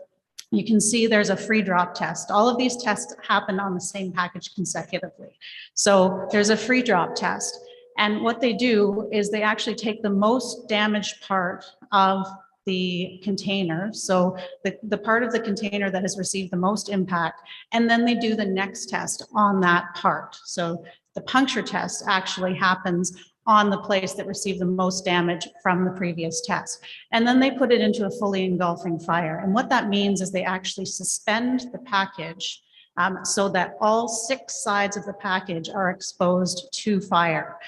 you can see there's a free drop test. All of these tests happen on the same package consecutively. So there's a free drop test. And what they do is they actually take the most damaged part of the container, so the part of the container that has received the most impact, and then they do the next test on that part. So the puncture test actually happens on the place that received the most damage from the previous test. And then they put it into a fully engulfing fire. And what that means is they actually suspend the package so that all 6 sides of the package are exposed to fire.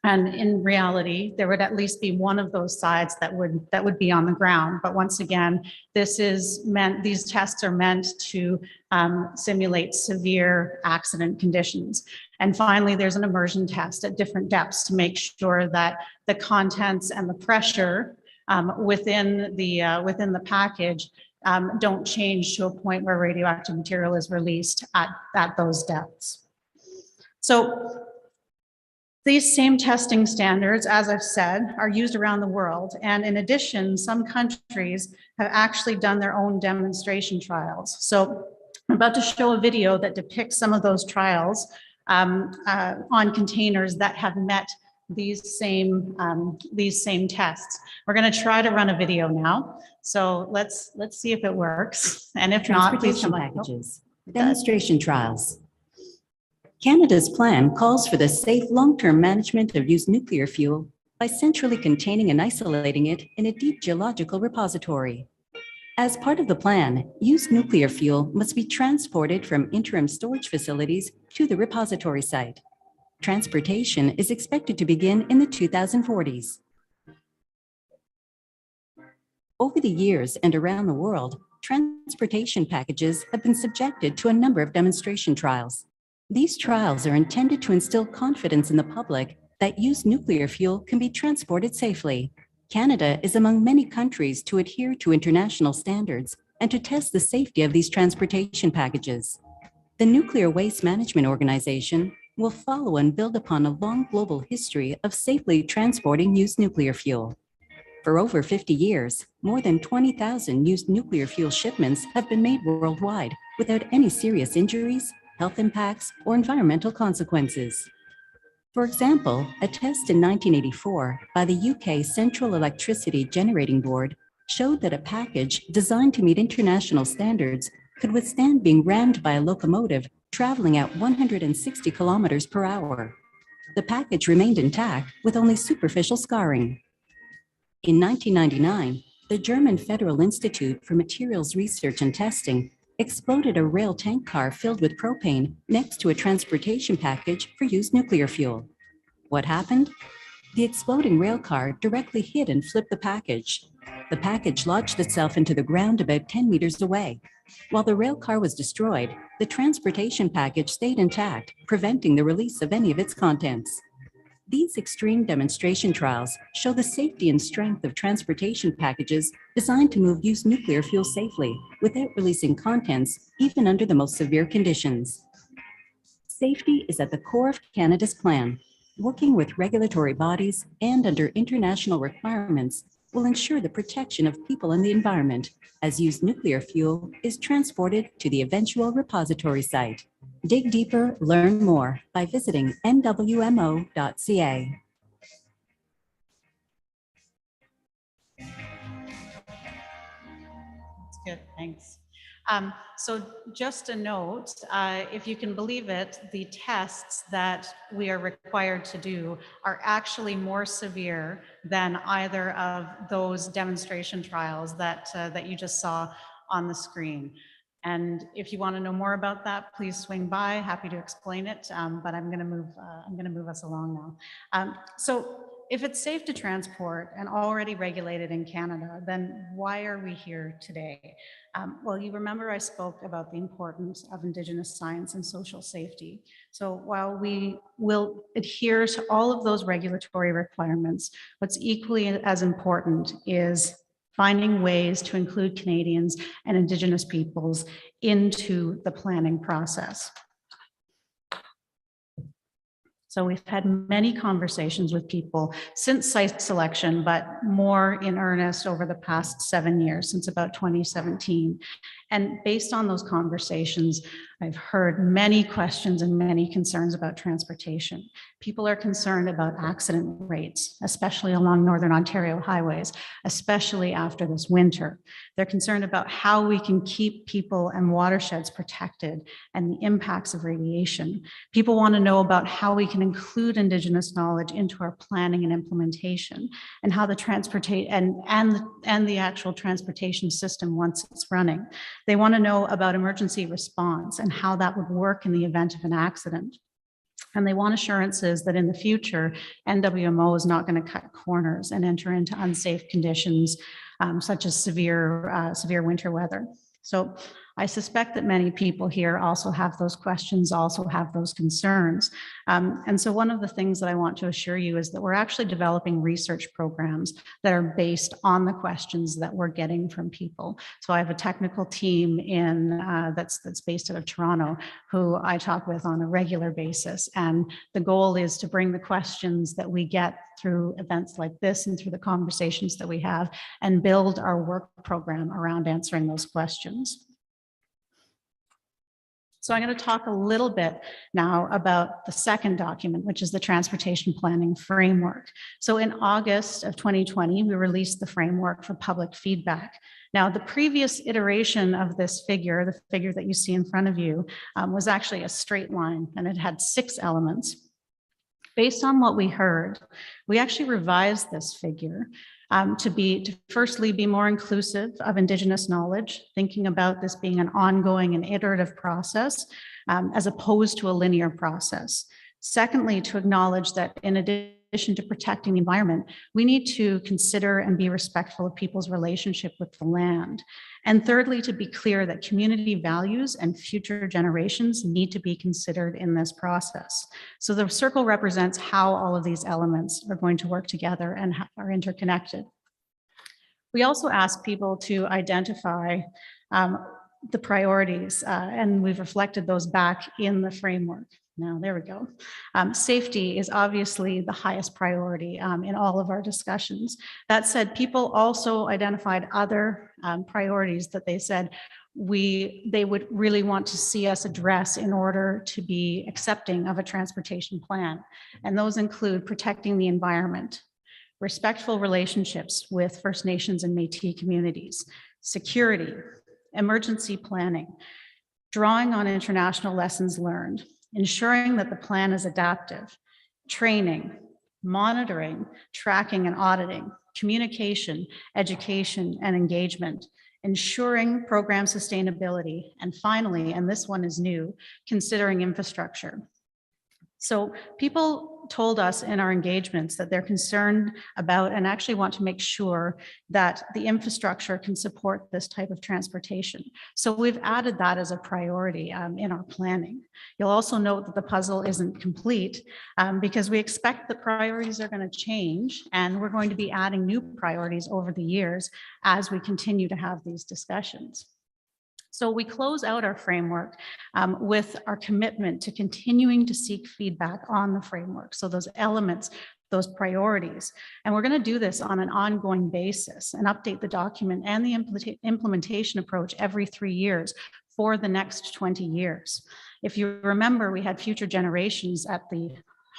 And in reality, there would at least be one of those sides that would be on the ground. But once again, these tests are meant to simulate severe accident conditions. And finally, there's an immersion test at different depths to make sure that the contents and the pressure within the package don't change to a point where radioactive material is released at those depths. So these same testing standards, as I've said, are used around the world. And in addition, some countries have actually done their own demonstration trials. So I'm about to show a video that depicts some of those trials on containers that have met these same tests. We're going to try to run a video now. So let's see if it works. And if not, please Transportation come back. packages, demonstration trials. Canada's plan calls for the safe long-term management of used nuclear fuel by centrally containing and isolating it in a deep geological repository. As part of the plan, used nuclear fuel must be transported from interim storage facilities to the repository site. Transportation is expected to begin in the 2040s. Over the years and around the world, transportation packages have been subjected to a number of demonstration trials. These trials are intended to instill confidence in the public that used nuclear fuel can be transported safely. Canada is among many countries to adhere to international standards and to test the safety of these transportation packages. The Nuclear Waste Management Organization will follow and build upon a long global history of safely transporting used nuclear fuel. For over 50 years, more than 20,000 used nuclear fuel shipments have been made worldwide without any serious injuries, health impacts, or environmental consequences. For example, a test in 1984 by the UK Central Electricity Generating Board showed that a package designed to meet international standards could withstand being rammed by a locomotive traveling at 160 kilometers per hour. The package remained intact with only superficial scarring. In 1999, the German Federal Institute for Materials Research and Testing exploded a rail tank car filled with propane next to a transportation package for used nuclear fuel. What happened? The exploding rail car directly hit and flipped the package. The package lodged itself into the ground about 10 meters away. While the rail car was destroyed, the transportation package stayed intact, preventing the release of any of its contents. These extreme demonstration trials show the safety and strength of transportation packages designed to move used nuclear fuel safely without releasing contents, even under the most severe conditions. Safety is at the core of Canada's plan. Working with regulatory bodies and under international requirements will ensure the protection of people and the environment as used nuclear fuel is transported to the eventual repository site. Dig deeper, learn more by visiting nwmo.ca. That's good, thanks. So just a note, if you can believe it, the tests that we are required to do are actually more severe than either of those demonstration trials that you just saw on the screen. And if you want to know more about that, please swing by. Happy to explain it. But I'm going to move us along now. So if it's safe to transport and already regulated in Canada, then why are we here today? Well, you remember I spoke about the importance of Indigenous science and social safety. So while we will adhere to all of those regulatory requirements, what's equally as important is finding ways to include Canadians and Indigenous peoples into the planning process. So we've had many conversations with people since site selection, but more in earnest over the past 7 years, since about 2017. And based on those conversations, I've heard many questions and many concerns about transportation. People are concerned about accident rates, especially along Northern Ontario highways, especially after this winter. They're concerned about how we can keep people and watersheds protected and the impacts of radiation. People want to know about how we can include Indigenous knowledge into our planning and implementation, and how the and the actual transportation system once it's running. They want to know about emergency response and how that would work in the event of an accident. And they want assurances that in the future, NWMO is not going to cut corners and enter into unsafe conditions, such as severe winter weather. So I suspect that many people here also have those questions, also have those concerns. And so one of the things that I want to assure you is that we're actually developing research programs that are based on the questions that we're getting from people. So I have a technical team that's based out of Toronto who I talk with on a regular basis. And the goal is to bring the questions that we get through events like this and through the conversations that we have and build our work program around answering those questions. So I'm going to talk a little bit now about the second document, which is the Transportation Planning Framework. So in August of 2020, we released the framework for public feedback. Now, the previous iteration of this figure, the figure that you see in front of you, was actually a straight line, and it had 6 elements. Based on what we heard, we actually revised this figure to firstly be more inclusive of Indigenous knowledge, thinking about this being an ongoing and iterative process, as opposed to a linear process. Secondly, to acknowledge that in addition to protecting the environment, we need to consider and be respectful of people's relationship with the land. And thirdly, to be clear that community values and future generations need to be considered in this process. So the circle represents how all of these elements are going to work together and are interconnected. We also ask people to identify the priorities, and we've reflected those back in the framework. Now, there we go. Safety is obviously the highest priority in all of our discussions. That said, people also identified other priorities that they said they would really want to see us address in order to be accepting of a transportation plan. And those include protecting the environment, respectful relationships with First Nations and Métis communities, security, emergency planning, drawing on international lessons learned, ensuring that the plan is adaptive, training, monitoring, tracking and auditing, communication, education, and engagement, ensuring program sustainability, and finally, and this one is new, considering infrastructure. So people told us in our engagements that they're concerned about and actually want to make sure that the infrastructure can support this type of transportation. So we've added that as a priority in our planning. You'll also note that the puzzle isn't complete because we expect the priorities are going to change, and we're going to be adding new priorities over the years as we continue to have these discussions. So we close out our framework with our commitment to continuing to seek feedback on the framework. So those elements, those priorities, and we're going to do this on an ongoing basis and update the document and the implementation approach every 3 years for the next 20 years. If you remember, we had future generations at the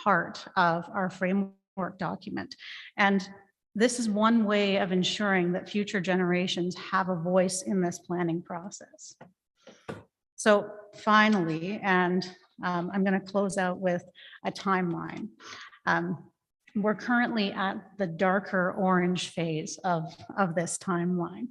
heart of our framework document. And this is one way of ensuring that future generations have a voice in this planning process. So finally, and I'm going to close out with a timeline. we're currently at the darker orange phase of this timeline.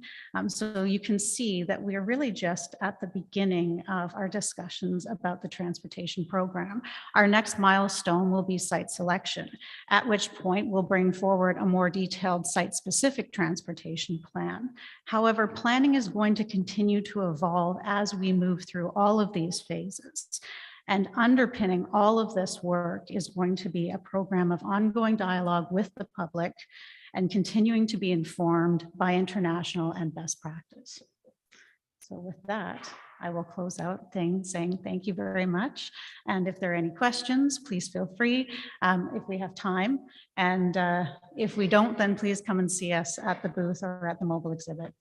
So you can see that we are really just at the beginning of our discussions about the transportation program. Our next milestone will be site selection, at which point we'll bring forward a more detailed site-specific transportation plan. However, planning is going to continue to evolve as we move through all of these phases. And underpinning all of this work is going to be a program of ongoing dialogue with the public and continuing to be informed by international and best practice. So with that, I will close out things saying thank you very much. And if there are any questions, please feel free if we have time. And if we don't, then please come and see us at the booth or at the mobile exhibit.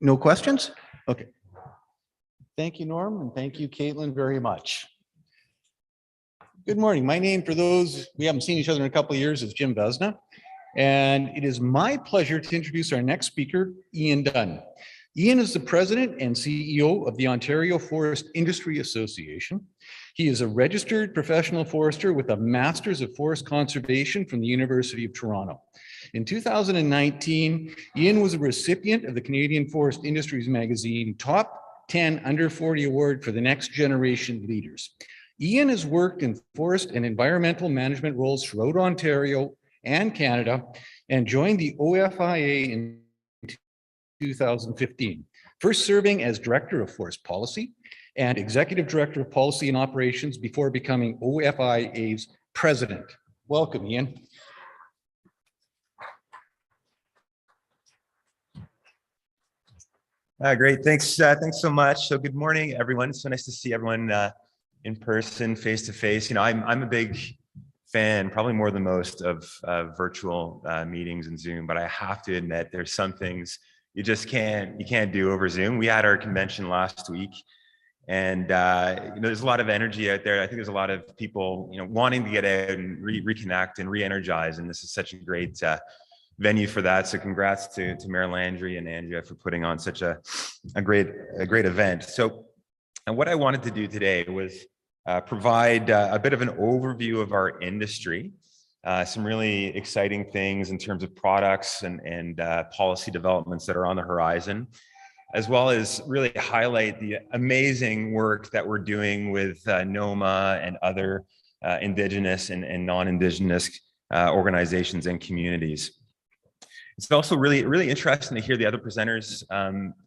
No questions? Okay. Thank you, Norm, and thank you, Caitlin, very much. Good morning. My name, for those we haven't seen each other in a couple of years, is Jim Vesna, and it is my pleasure to introduce our next speaker, Ian Dunn. Ian is the president and CEO of the Ontario Forest Industry Association. He is a registered professional forester with a Master's of Forest Conservation from the University of Toronto. In 2019, Ian was a recipient of the Canadian Forest Industries Magazine Top 10 Under 40 Award for the Next Generation Leaders. Ian has worked in forest and environmental management roles throughout Ontario and Canada and joined the OFIA in 2015, first serving as Director of Forest Policy and Executive Director of Policy and Operations before becoming OFIA's President. Welcome, Ian. Great, thanks so much. So good morning, everyone. It's so nice to see everyone in person, face to face. You know, I'm a big fan, probably more than most, of virtual meetings and Zoom, but I have to admit there's some things you just can't do over Zoom. We had our convention last week, and you know, there's a lot of energy out there. I think there's a lot of people, you know, wanting to get out and reconnect and re-energize, and this is such a great venue for that. So congrats to Mayor Landry and Andrea for putting on such a great event. So, and what I wanted to do today was provide a bit of an overview of our industry, some really exciting things in terms of products and policy developments that are on the horizon, as well as really highlight the amazing work that we're doing with NOMA and other Indigenous and non-Indigenous organizations and communities. It's also really interesting to hear the other presenters,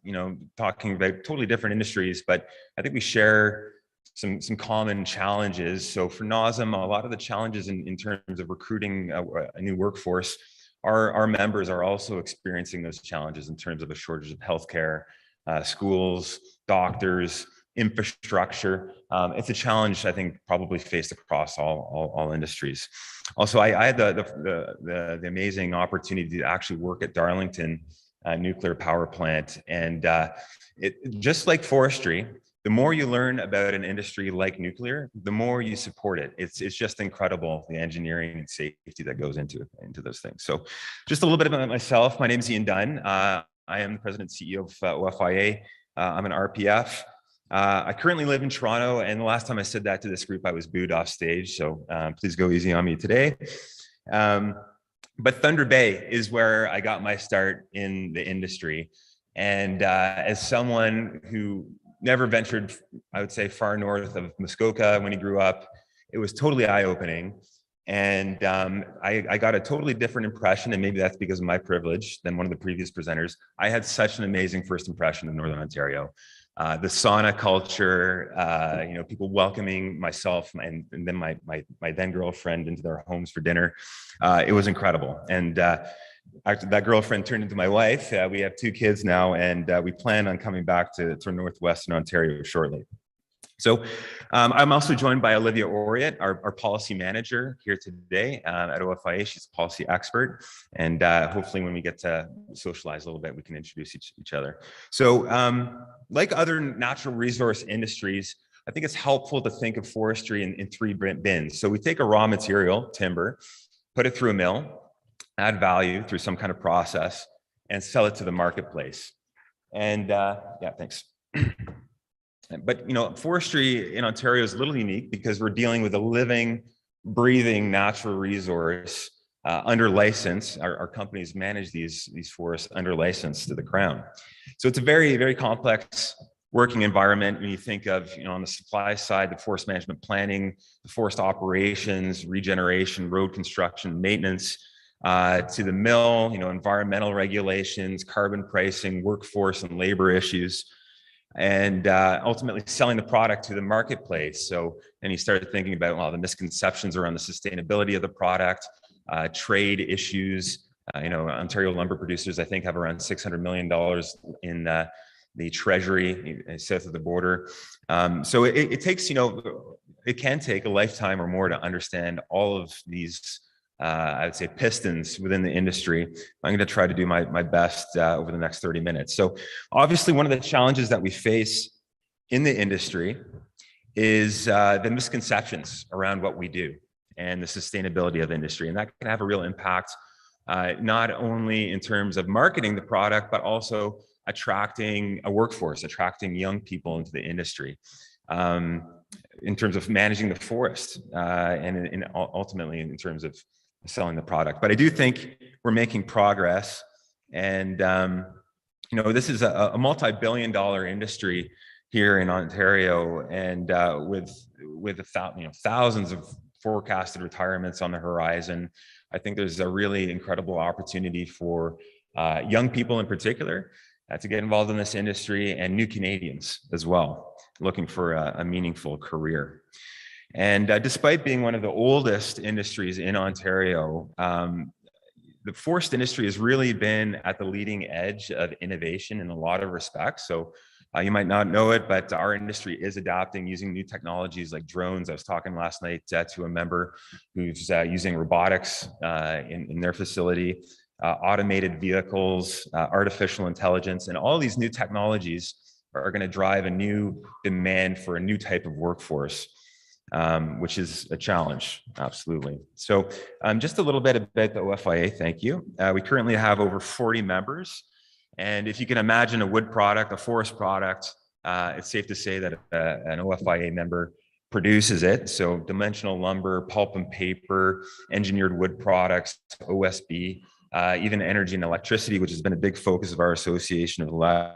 you know, talking about totally different industries, but I think we share some common challenges. So for NOSM, a lot of the challenges in terms of recruiting a new workforce, our members are also experiencing those challenges in terms of a shortage of healthcare, schools, doctors, infrastructure. It's a challenge, I think, probably faced across all industries. Also, I had the amazing opportunity to actually work at Darlington nuclear power plant, and it just like forestry, the more you learn about an industry like nuclear, the more you support it. It's just incredible, the engineering and safety that goes into those things. So just a little bit about myself. My name is Ian Dunn. I am the president and CEO of OFIA. I'm an RPF. I currently live in Toronto, and the last time I said that to this group, I was booed off stage. So please go easy on me today. But Thunder Bay is where I got my start in the industry. And as someone who never ventured, I would say, far north of Muskoka when he grew up, it was totally eye-opening. And I got a totally different impression, and maybe that's because of my privilege, than one of the previous presenters. I had such an amazing first impression of Northern Ontario. The sauna culture, you know, people welcoming myself and then my then girlfriend into their homes for dinner. It was incredible. And actually, that girlfriend turned into my wife. We have 2 kids now, and we plan on coming back to Northwestern Ontario shortly. So I'm also joined by Olivia Oriot, our policy manager here today at OFIA. She's a policy expert, and hopefully when we get to socialize a little bit, we can introduce each other. So like other natural resource industries, I think it's helpful to think of forestry in 3 bins. So we take a raw material, timber, put it through a mill, add value through some kind of process, and sell it to the marketplace. And yeah, thanks. But forestry in Ontario is a little unique because we're dealing with a living, breathing natural resource under license. Our companies manage these forests under license to the Crown. So it's a very, very complex working environment when you think of, on the supply side, the forest management planning, the forest operations, regeneration, road construction, maintenance, to the mill, environmental regulations, carbon pricing, workforce and labor issues, and ultimately selling the product to the marketplace. So then you started thinking about, well, the misconceptions around the sustainability of the product, trade issues. Ontario lumber producers, I think, have around $600 million in the treasury south of the border. So it takes, it can take a lifetime or more to understand all of these, I would say, pistons within the industry. I'm going to try to do my best over the next 30 minutes. So obviously, one of the challenges that we face in the industry is the misconceptions around what we do and the sustainability of the industry. And that can have a real impact, not only in terms of marketing the product, but also attracting a workforce, attracting young people into the industry, in terms of managing the forest, and ultimately in terms of selling the product. But I do think we're making progress. And, this is a multi-billion-dollar industry here in Ontario, and with thousands of forecasted retirements on the horizon. I think there's a really incredible opportunity for young people in particular to get involved in this industry, and new Canadians as well, looking for a meaningful career. And despite being one of the oldest industries in Ontario, the forest industry has really been at the leading edge of innovation in a lot of respects. So you might not know it, but our industry is adapting using new technologies like drones. I was talking last night to a member who's using robotics in their facility, automated vehicles, artificial intelligence, and all these new technologies are going to drive a new demand for a new type of workforce, which is a challenge, absolutely. So just a little bit about the OFIA, thank you. We currently have over 40 members. And if you can imagine a wood product, a forest product, it's safe to say that an OFIA member produces it. So dimensional lumber, pulp and paper, engineered wood products, OSB, even energy and electricity, which has been a big focus of our association over the last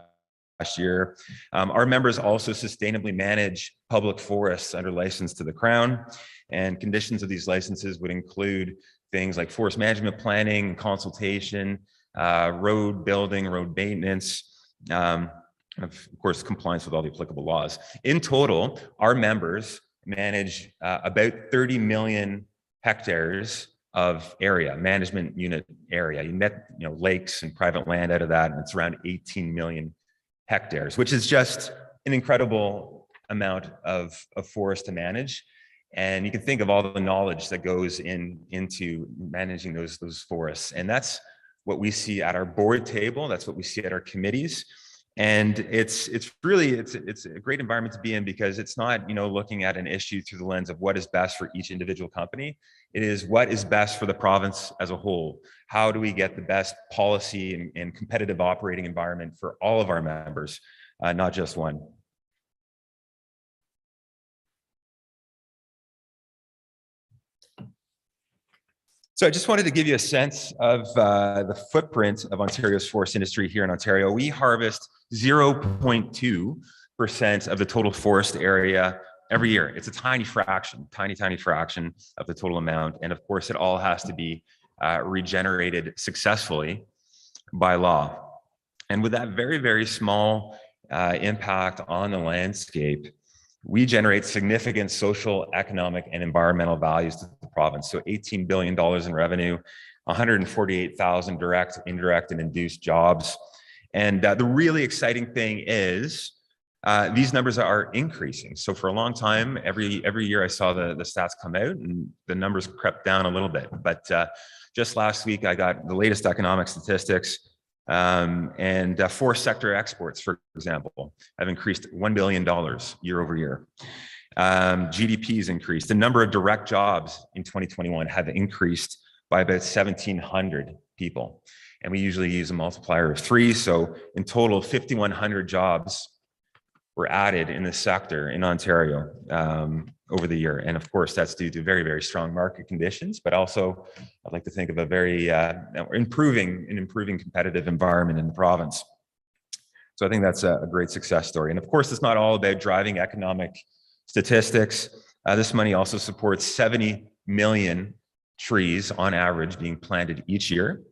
year. Our members also sustainably manage public forests under license to the Crown, and conditions of these licenses would include things like forest management planning, consultation, road building, road maintenance, of course, compliance with all the applicable laws. In total, our members manage about 30 million hectares of area, management unit area. You net, lakes and private land out of that, and it's around 18 million hectares, which is just an incredible amount of forest to manage. And you can think of all the knowledge that goes into managing those forests. And that's what we see at our board table. That's what we see at our committees. And it's really a great environment to be in, because it's not, looking at an issue through the lens of what is best for each individual company. It is what is best for the province as a whole. How do we get the best policy and competitive operating environment for all of our members, not just one? So I just wanted to give you a sense of the footprint of Ontario's forest industry here in Ontario. We harvest 0.2% of the total forest area every year. It's a tiny fraction, tiny fraction of the total amount. And of course, it all has to be regenerated successfully by law. And with that very, very small impact on the landscape, we generate significant social, economic, and environmental values to the province. So $18 billion in revenue, 148,000 direct, indirect, and induced jobs. And the really exciting thing is these numbers are increasing. So for a long time, every year I saw the stats come out, and the numbers crept down a little bit. But just last week, I got the latest economic statistics. And forest sector exports, for example, have increased $1 billion year over year. GDP has increased. The number of direct jobs in 2021 have increased by about 1,700 people. And we usually use a multiplier of 3. So in total, 5,100 jobs were added in this sector in Ontario over the year. And of course, that's due to very, very strong market conditions, but also I'd like to think of a very improving competitive environment in the province. So I think that's a great success story. And of course, it's not all about driving economic statistics. This money also supports 70 million trees on average being planted each year,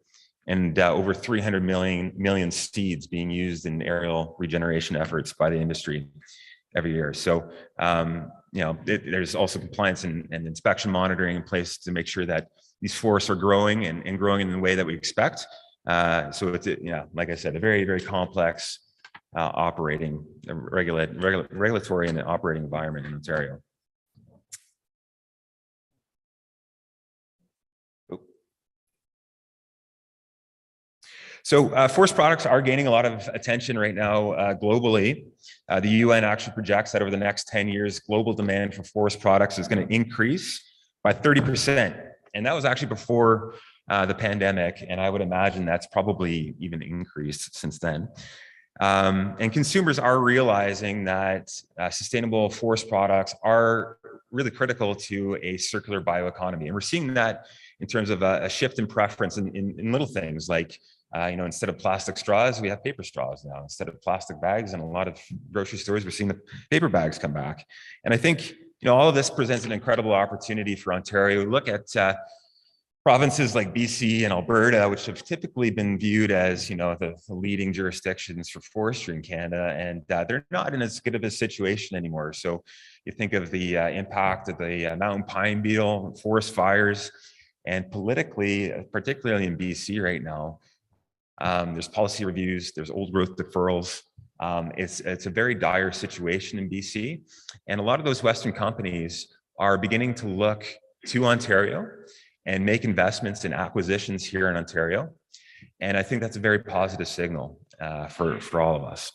and over 300 million seeds being used in aerial regeneration efforts by the industry every year. So, there's also compliance and inspection monitoring in place to make sure that these forests are growing and growing in the way that we expect. So it's, like I said, a very, very complex operating, regulatory and operating environment in Ontario. So forest products are gaining a lot of attention right now globally. The UN actually projects that over the next 10 years, global demand for forest products is going to increase by 30%. And that was actually before the pandemic. And I would imagine that's probably even increased since then. And consumers are realizing that sustainable forest products are really critical to a circular bioeconomy. And we're seeing that in terms of a shift in preference in little things like, instead of plastic straws, we have paper straws now. Instead of plastic bags, in a lot of grocery stores, we're seeing the paper bags come back. And I think, all of this presents an incredible opportunity for Ontario. Look at provinces like BC and Alberta, which have typically been viewed as, the leading jurisdictions for forestry in Canada, and they're not in as good of a situation anymore. So you think of the impact of the mountain pine beetle, forest fires, and politically, particularly in BC right now, there's policy reviews, there's old growth deferrals. It's a very dire situation in BC. And a lot of those Western companies are beginning to look to Ontario and make investments in acquisitions here in Ontario. And I think that's a very positive signal for all of us.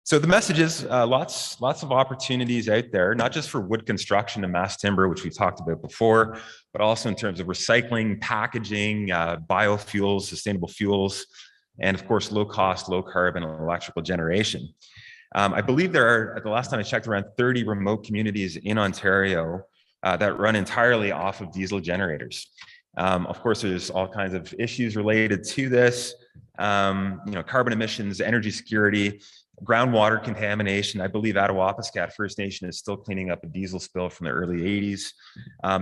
So the message is lots of opportunities out there, not just for wood construction and mass timber, which we've talked about before, but also in terms of recycling, packaging, biofuels, sustainable fuels, and of course, low cost, low carbon electrical generation. I believe there are, at the last time I checked, around 30 remote communities in Ontario that run entirely off of diesel generators. Of course, there's all kinds of issues related to this, carbon emissions, energy security, groundwater contamination. I believe Attawapiskat First Nation is still cleaning up a diesel spill from the early 80s.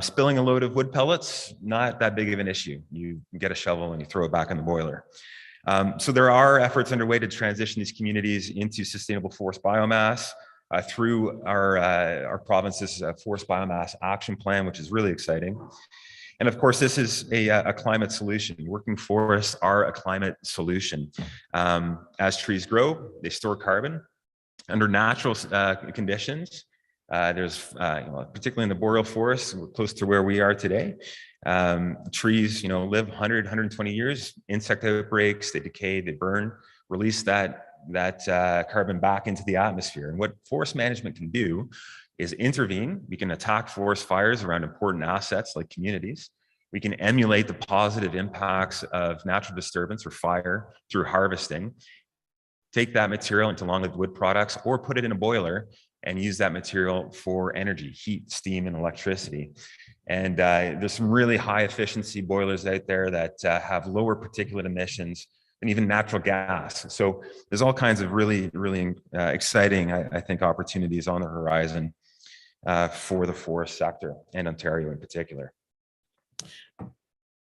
Spilling a load of wood pellets, not that big of an issue. You get a shovel and you throw it back in the boiler. So there are efforts underway to transition these communities into sustainable forest biomass through our province's forest biomass action plan, which is really exciting. And of course, this is a climate solution. Working forests are a climate solution. As trees grow, they store carbon under natural conditions. There's, particularly in the boreal forests, close to where we are today, trees, live 100, 120 years, insect outbreaks, they decay, they burn, release that carbon back into the atmosphere. And what forest management can do is intervene. We can attack forest fires around important assets like communities. We can emulate the positive impacts of natural disturbance or fire through harvesting, take that material into long-lived wood products, or put it in a boiler and use that material for energy, heat, steam, and electricity. And there's some really high efficiency boilers out there that have lower particulate emissions than even natural gas. So there's all kinds of really, really exciting, I think, opportunities on the horizon for the forest sector and Ontario in particular.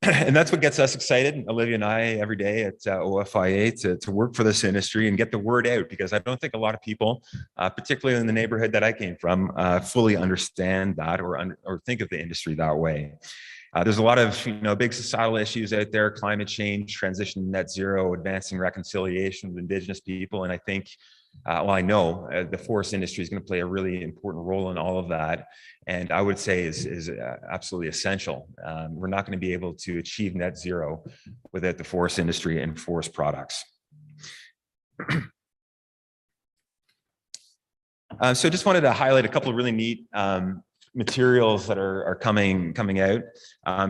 And that's what gets us excited, Olivia and I, every day at OFIA to work for this industry and get the word out, because I don't think a lot of people, particularly in the neighborhood that I came from, fully understand that or think of the industry that way. There's a lot of big societal issues out there: climate change, transition to net zero, advancing reconciliation with Indigenous people, and I think, I know the forest industry is going to play a really important role in all of that, and I would say is absolutely essential. We're not going to be able to achieve net zero without the forest industry and forest products. So just wanted to highlight a couple of really neat materials that are coming out.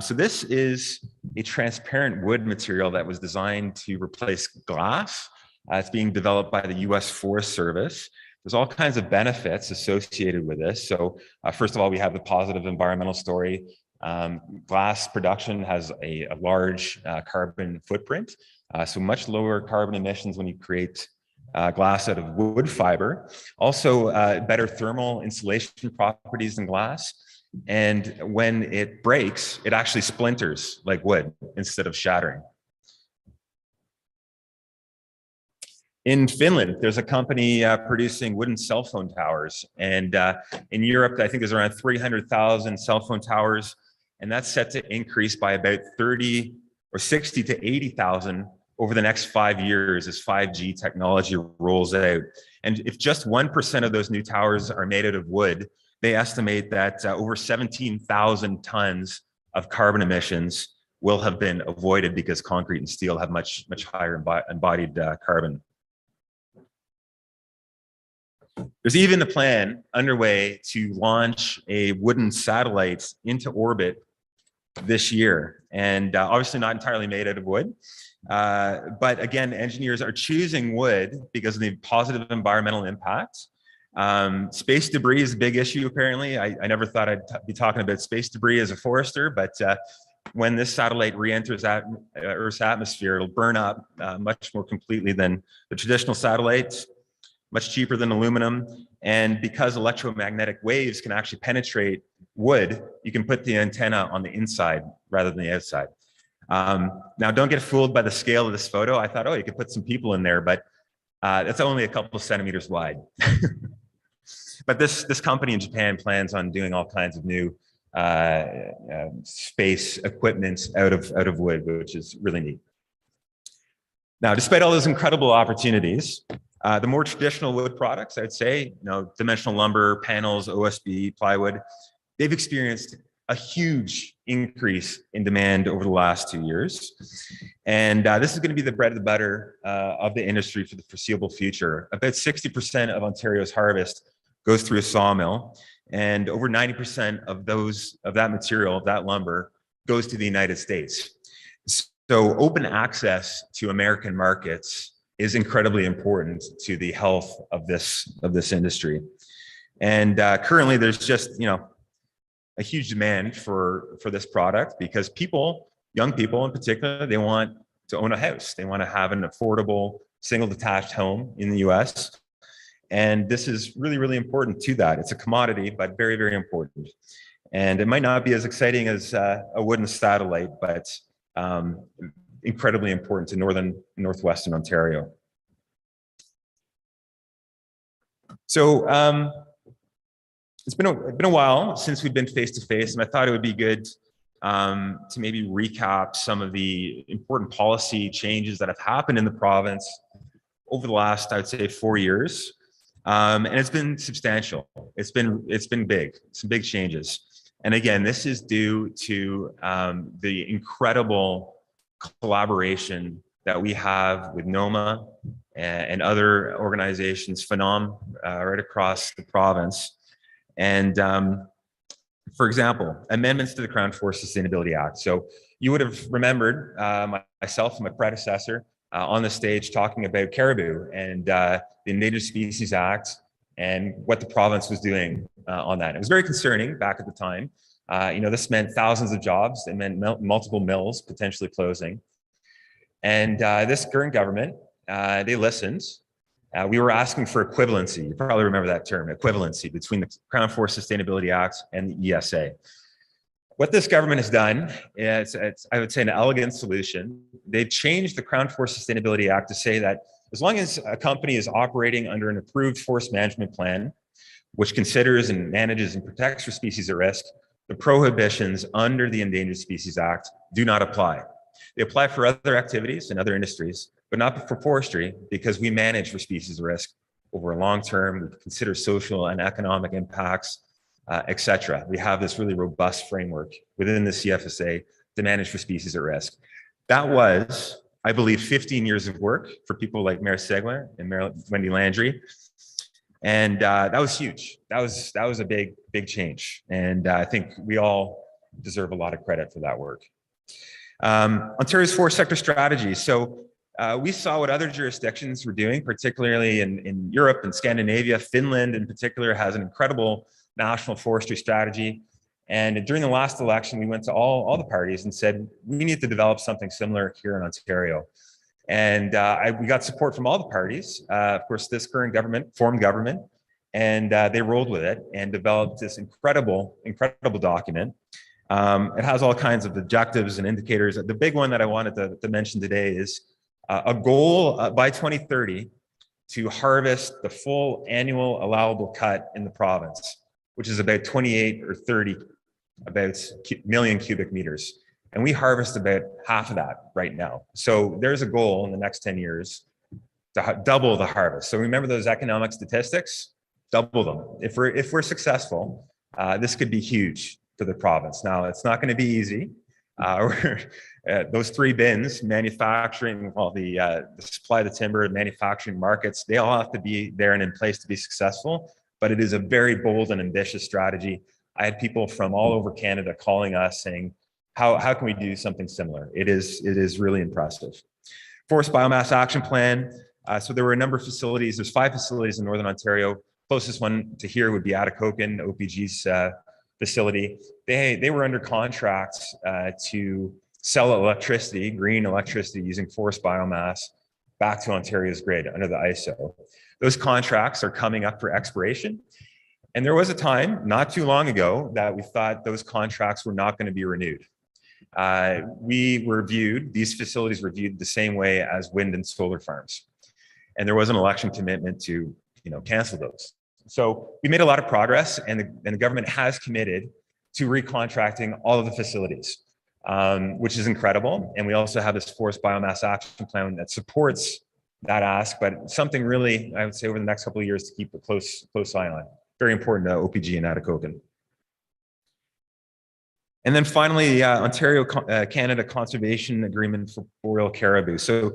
So this is a transparent wood material that was designed to replace glass. It's being developed by the U.S. Forest Service. There's all kinds of benefits associated with this. So first of all, we have the positive environmental story. Glass production has a large carbon footprint, so much lower carbon emissions when you create glass out of wood fiber. Also, better thermal insulation properties than glass. And when it breaks, it actually splinters like wood instead of shattering. In Finland, there's a company producing wooden cell phone towers. And in Europe, I think there's around 300,000 cell phone towers. And that's set to increase by about 30 or 60 to 80,000 over the next 5 years as 5G technology rolls out. And if just 1% of those new towers are made out of wood, they estimate that over 17,000 tons of carbon emissions will have been avoided because concrete and steel have much higher embodied carbon. There's even a plan underway to launch a wooden satellite into orbit this year, and obviously not entirely made out of wood. But again, engineers are choosing wood because of the positive environmental impact. Space debris is a big issue, apparently. I never thought I'd be talking about space debris as a forester, but when this satellite re-enters Earth's atmosphere, it'll burn up much more completely than the traditional satellites, much cheaper than aluminum. And because electromagnetic waves can actually penetrate wood, you can put the antenna on the inside rather than the outside. Now, don't get fooled by the scale of this photo. I thought, oh, you could put some people in there, but it's only a couple of centimeters wide. But this company in Japan plans on doing all kinds of new space equipment out of wood, which is really neat. Now, despite all those incredible opportunities, the more traditional wood products, I'd say, dimensional lumber, panels, OSB, plywood, they've experienced a huge increase in demand over the last 2 years. And this is going to be the bread and butter of the industry for the foreseeable future. About 60% of Ontario's harvest goes through a sawmill, and over 90% of that material, that lumber, goes to the United States. So open access to American markets is incredibly important to the health of this industry. And currently, there's just a huge demand for this product because young people in particular, they want to own a house. They want to have an affordable single detached home in the US. And this is really, really important to that. It's a commodity, but very, very important. And it might not be as exciting as a wooden satellite, but incredibly important to northwestern Ontario. So it's been a while since we've been face to face, and I thought it would be good to maybe recap some of the important policy changes that have happened in the province over the last, I would say, 4 years. And it's been substantial. It's been big, some big changes. And again, this is due to the incredible collaboration that we have with NOMA and other organizations, FNOM, right across the province. And for example, amendments to the Crown Forest Sustainability Act. So you would have remembered myself and my predecessor on the stage talking about caribou and the Endangered Species Act and what the province was doing on that. It was very concerning back at the time. This meant thousands of jobs. It meant multiple mills potentially closing. And this current government, they listened. We were asking for equivalency. You probably remember that term, equivalency, between the Crown Forest Sustainability Act and the ESA. What this government has done is, I would say, an elegant solution. They've changed the Crown Forest Sustainability Act to say that as long as a company is operating under an approved forest management plan, which considers and manages and protects for species at risk, the prohibitions under the Endangered Species Act do not apply. They apply for other activities and other industries, but not for forestry, because we manage for species at risk over a long term. We consider social and economic impacts, et cetera. We have this really robust framework within the CFSA to manage for species at risk. That was, I believe, 15 years of work for people like Mayor Segler and Mayor Wendy Landry. And that was huge. That was a big change. And I think we all deserve a lot of credit for that work. Ontario's forest sector strategy. So we saw what other jurisdictions were doing, particularly in Europe and Scandinavia. Finland in particular has an incredible national forestry strategy. And during the last election, we went to all the parties and said, we need to develop something similar here in Ontario. And we got support from all the parties. Of course, this current government formed government, and they rolled with it and developed this incredible document. It has all kinds of objectives and indicators. The big one that I wanted to mention today is a goal by 2030 to harvest the full annual allowable cut in the province, which is about 28 or 30 million cubic meters. And we harvest about half of that right now. So there's a goal in the next 10 years to double the harvest. So remember those economic statistics, double them. If we're successful, this could be huge to the province. Now, it's not going to be easy. Those three bins, manufacturing, well, the supply of the timber, manufacturing markets, they all have to be there and in place to be successful. But it is a very bold and ambitious strategy. I had people from all over Canada calling us saying, how can we do something similar? It is really impressive. Forest Biomass Action Plan. So there were a number of facilities. There's 5 facilities in Northern Ontario. Closest one to here would be Atikokan, OPG's facility. They were under contract to sell electricity, green electricity using forest biomass back to Ontario's grid under the ISO. Those contracts are coming up for expiration. And there was a time not too long ago that we thought those contracts were not going to be renewed. These facilities were viewed the same way as wind and solar farms. And there was an election commitment to cancel those. So we made a lot of progress, and the government has committed to recontracting all of the facilities, which is incredible. And we also have this Forest Biomass Action Plan that supports that ask, but something really, I would say, over the next couple of years to keep a close eye on. Very important to OPG and Atikokan. And then finally, the Ontario-Canada Conservation Agreement for Boreal Caribou. So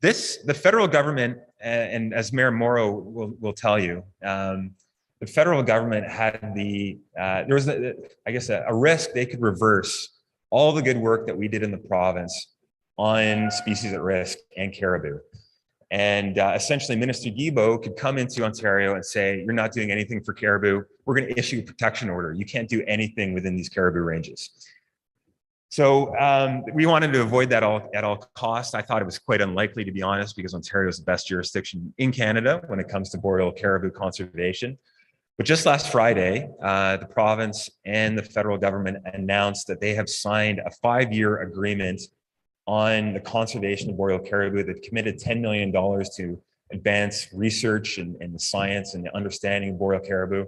the federal government, and as Mayor Morrow will tell you, the federal government had there was, I guess, a risk they could reverse all the good work that we did in the province on species at risk and caribou. And essentially, Minister Guilbeault could come into Ontario and say, you're not doing anything for caribou. We're going to issue a protection order. You can't do anything within these caribou ranges. So we wanted to avoid that at all costs. I thought it was quite unlikely, to be honest, because Ontario is the best jurisdiction in Canada when it comes to boreal caribou conservation. But just last Friday, the province and the federal government announced that they have signed a 5-year agreement on the conservation of boreal caribou. They've committed $10 million to advance research and the science and the understanding of boreal caribou.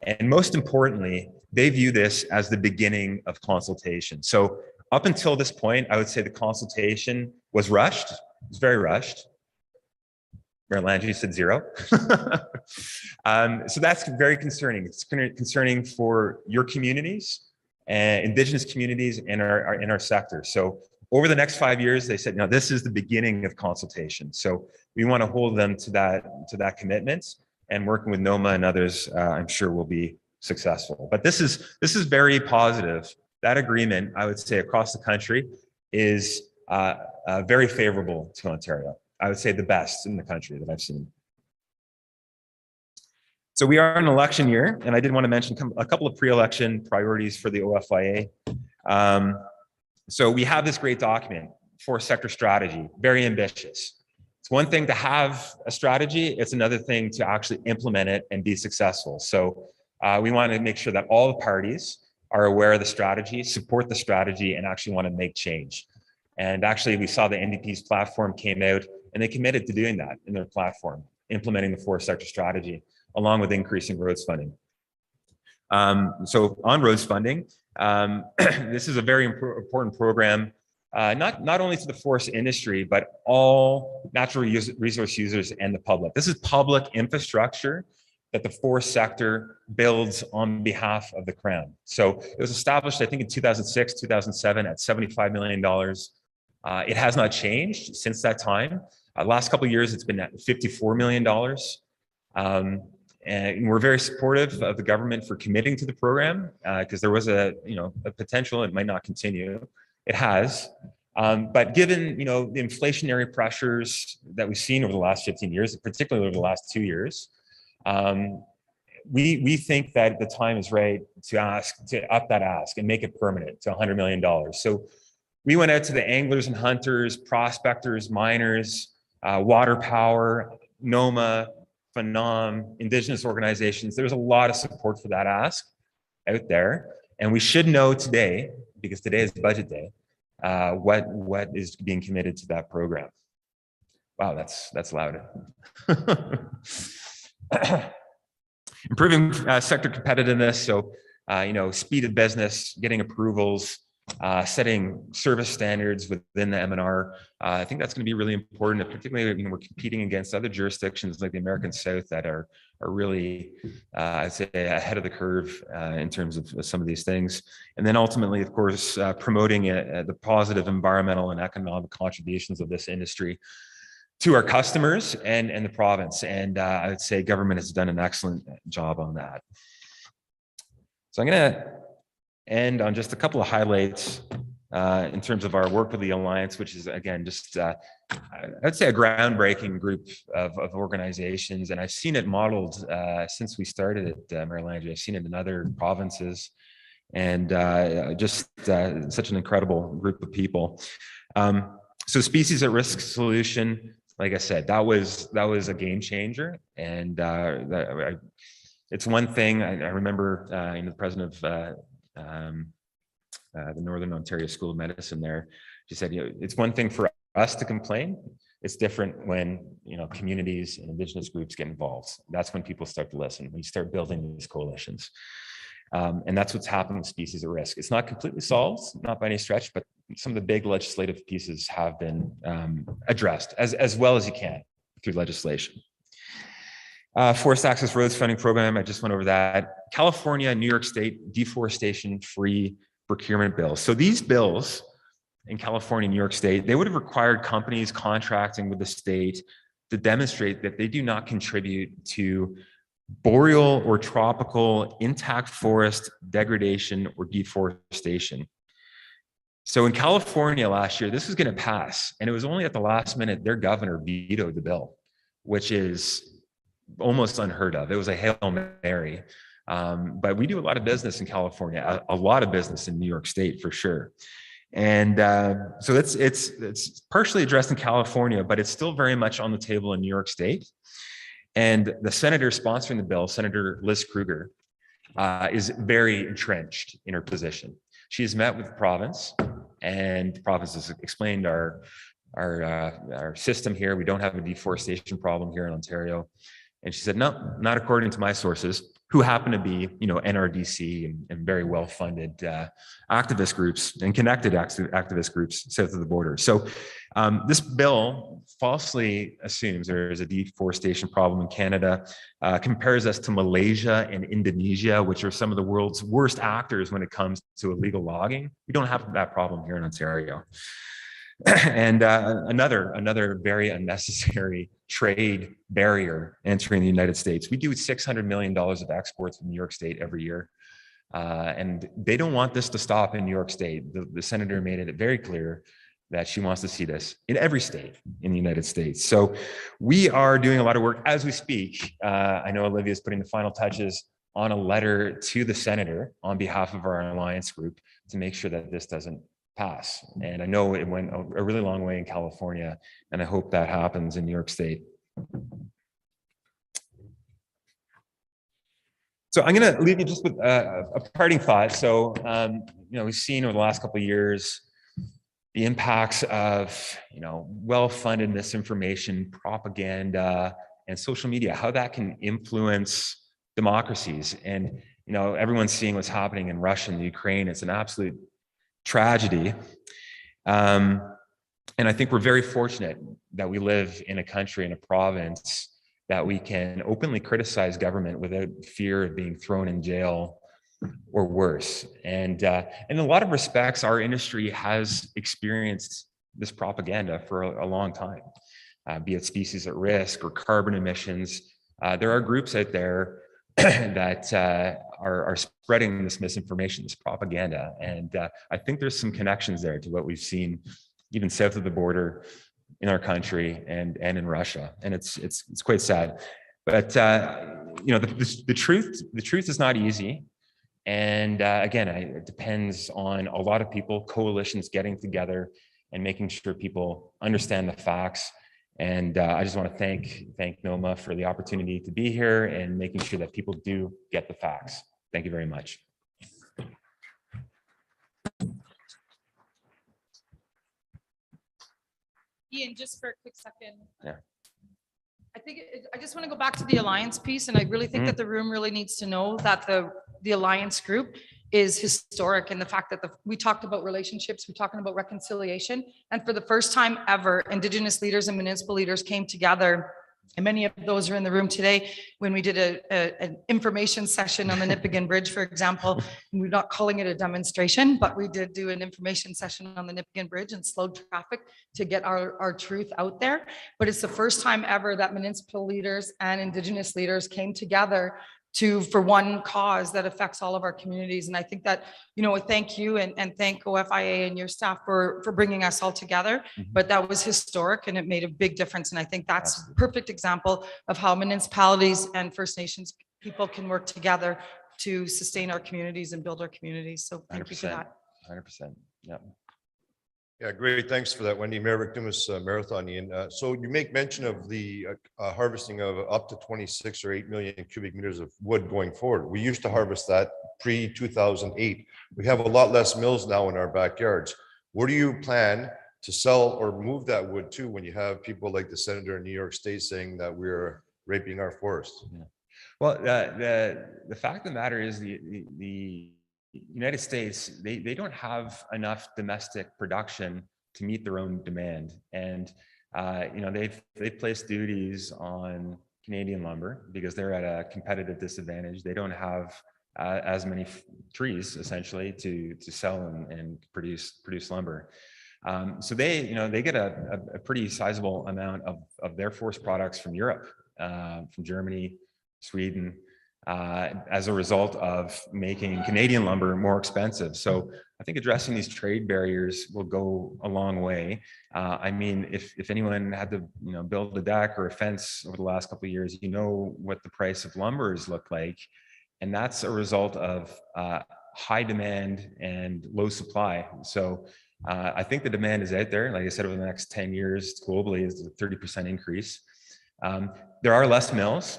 And most importantly, they view this as the beginning of consultation. So up until this point, I would say the consultation was rushed. It was very rushed. Mayor Landry said 0. So that's very concerning. It's concerning for your communities, Indigenous communities in our sector. So over the next 5 years, they said, no, this is the beginning of consultation. So we want to hold them to that commitment, and working with NOMA and others, I'm sure will be successful. But this is very positive. That agreement, I would say, across the country is very favorable to Ontario. I would say the best in the country that I've seen. So we are in an election year, and I did want to mention a couple of pre-election priorities for the OFIA. So we have this great document, Forest Sector Strategy, very ambitious. It's one thing to have a strategy, it's another thing to actually implement it and be successful. So we want to make sure that all the parties are aware of the strategy, support the strategy, and actually want to make change. And actually, we saw the NDP's platform came out, and they committed to doing that in their platform, implementing the Forest Sector Strategy, along with increasing roads funding. So on roads funding, this is a very important program, not only to the forest industry, but all natural resource users and the public. This is public infrastructure that the forest sector builds on behalf of the Crown. So it was established, I think, in 2006, 2007 at $75 million. It has not changed since that time. Last couple of years, it's been at $54 million. And we're very supportive of the government for committing to the program because there was a potential it might not continue. It has. But given, the inflationary pressures that we've seen over the last 15 years, particularly over the last 2 years, we think that the time is right to up that ask and make it permanent to $100 million. So we went out to the anglers and hunters, prospectors, miners, water power, NOMA, NOMA, Indigenous organizations. There's a lot of support for that ask out there. And we should know today, because today is budget day, what is being committed to that program. Wow, that's loud. Improving sector competitiveness. So, speed of business, getting approvals, setting service standards within the MNR. I think that's going to be really important, particularly we're competing against other jurisdictions like the American South that are really, I'd say, ahead of the curve in terms of some of these things. And then ultimately, of course, promoting the positive environmental and economic contributions of this industry to our customers and the province. And I would say government has done an excellent job on that. So I'm going to end on just a couple of highlights in terms of our work with the Alliance, which is, again, just, I'd say a groundbreaking group of organizations. And I've seen it modeled since we started at Maryland. I've seen it in other provinces, and just such an incredible group of people. So Species at Risk solution, like I said, that was a game changer. And it's one thing I remember, the president of the Northern Ontario School of Medicine there, she said, it's one thing for us to complain. It's different when, communities and Indigenous groups get involved. That's when people start to listen, when you start building these coalitions. And that's what's happening with Species at Risk. It's not completely solved, not by any stretch, but some of the big legislative pieces have been addressed as well as you can through legislation. Forest Access Roads Funding Program, I just went over that. California and New York State deforestation-free procurement bills. So these bills in California and New York State, they would have required companies contracting with the state to demonstrate that they do not contribute to boreal or tropical intact forest degradation or deforestation. So in California last year, this was going to pass, and it was only at the last minute their governor vetoed the bill, which is almost unheard of. It was a Hail Mary. But we do a lot of business in California, a lot of business in New York State for sure. And so it's partially addressed in California, but it's still very much on the table in New York State. And the senator sponsoring the bill, Senator Liz Kruger, is very entrenched in her position. She has met with the province, and the province has explained our system here. We don't have a deforestation problem here in Ontario. And she said, no, not according to my sources, who happen to be, NRDC and very well-funded activist groups and connected activist groups south of the border. So this bill falsely assumes there is a deforestation problem in Canada, compares us to Malaysia and Indonesia, which are some of the world's worst actors when it comes to illegal logging. We don't have that problem here in Ontario. And another very unnecessary trade barrier entering the United States. We do $600 million of exports from New York State every year. And they don't want this to stop in New York State. The senator made it very clear that she wants to see this in every state in the United States. So we are doing a lot of work as we speak. I know Olivia is putting the final touches on a letter to the senator on behalf of our alliance group to make sure that this doesn't pass. And I know it went a really long way in California, and I hope that happens in New York State. So I'm going to leave you just with a parting thought. So, we've seen over the last couple of years the impacts of, well-funded misinformation, propaganda, and social media, how that can influence democracies. And, everyone's seeing what's happening in Russia and Ukraine. It's an absolute tragedy. And I think we're very fortunate that we live in a country, in a province, that we can openly criticize government without fear of being thrown in jail or worse. And in a lot of respects, our industry has experienced this propaganda for a long time, be it Species at Risk or carbon emissions. There are groups out there that are spreading this misinformation, this propaganda. And I think there's some connections there to what we've seen even south of the border in our country and in Russia. And it's quite sad. But you know, the truth is not easy. And again, it depends on a lot of people, coalitions getting together and making sure people understand the facts. And I just want to thank NOMA for the opportunity to be here and making sure that people do get the facts. Thank you very much. Ian, just for a quick second. Yeah. I just want to go back to the alliance piece, and I really think that the room really needs to know that the alliance group is historic, and the fact that we talked about relationships, we're talking about reconciliation, and for the first time ever, Indigenous leaders and municipal leaders came together. And many of those are in the room today when we did an information session on the Nipigon Bridge, for example. We're not calling it a demonstration, but we did do an information session on the Nipigon Bridge and slowed traffic to get our truth out there. But it's the first time ever that municipal leaders and Indigenous leaders came together for one cause that affects all of our communities. And I think that, you know, thank you and thank OFIA and your staff for bringing us all together. But that was historic and it made a big difference. And I think that's a perfect example of how municipalities and First Nations people can work together to sustain our communities and build our communities. So thank you for that. 100%. Yeah. Yeah, great. Thanks for that, Wendy. Mayor McNimus, Marathonian. So you make mention of the harvesting of up to 26 or 8 million cubic meters of wood going forward. We used to harvest that pre-2008. We have a lot less mills now in our backyards. Where do you plan to sell or move that wood to when you have people like the senator in New York State saying that we're raping our forests? Yeah. Well, the fact of the matter is the United States, they don't have enough domestic production to meet their own demand. And, you know, they've placed duties on Canadian lumber because they're at a competitive disadvantage. They don't have as many trees essentially to sell and produce lumber. So they get a pretty sizable amount of their forest products from Europe, from Germany, Sweden, as a result of making Canadian lumber more expensive. So I think addressing these trade barriers will go a long way. I mean, if anyone had to, you know, build a deck or a fence over the last couple of years, you know what the price of lumber has looked like. And that's a result of high demand and low supply. So I think the demand is out there. Like I said, over the next 10 years globally is a 30% increase. There are less mills.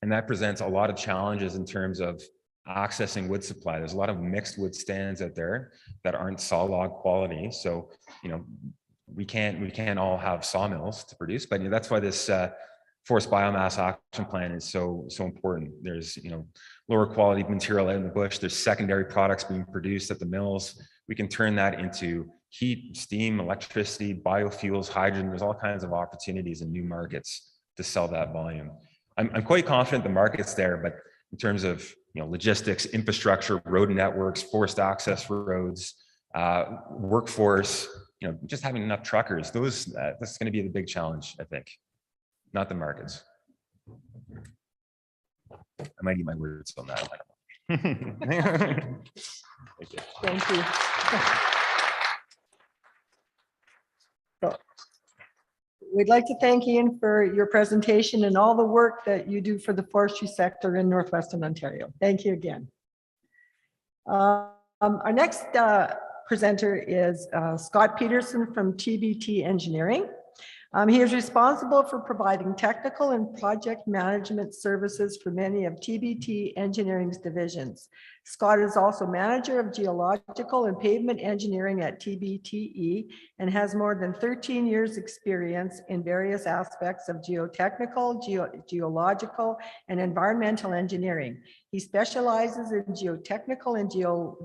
And that presents a lot of challenges in terms of accessing wood supply. There's a lot of mixed wood stands out there that aren't saw log quality. So, you know, we can't all have sawmills to produce, but you know, that's why this forest biomass action plan is so important. There's, you know, lower quality material out in the bush. There's secondary products being produced at the mills. We can turn that into heat, steam, electricity, biofuels, hydrogen. There's all kinds of opportunities in new markets to sell that volume. I'm quite confident the market's there, but in terms of, you know, logistics, infrastructure, road networks, forest access roads, workforce, you know, just having enough truckers, that's going to be the big challenge, I think, not the markets. I might eat my words on that. Thank you. Thank you. So, we'd like to thank Ian for your presentation and all the work that you do for the forestry sector in Northwestern Ontario. Thank you again. Our next presenter is Scott Peterson from TBT Engineering. He is responsible for providing technical and project management services for many of TBT Engineering's divisions. Scott is also manager of geological and pavement engineering at TBTE and has more than 13 years experience in various aspects of geotechnical, geological, and environmental engineering. He specializes in geotechnical and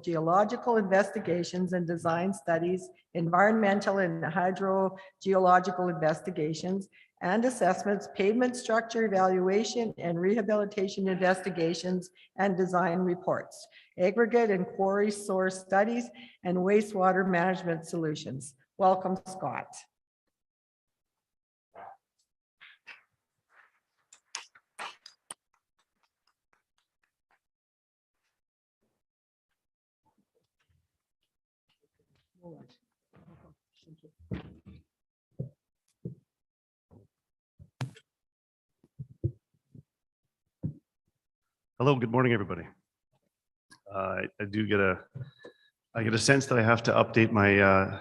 geological investigations and design studies, environmental and hydrogeological investigations and assessments, pavement structure evaluation and rehabilitation investigations and design reports, aggregate and quarry source studies, and wastewater management solutions. Welcome, Scott. Hello, good morning, everybody. I get a sense that I have to update my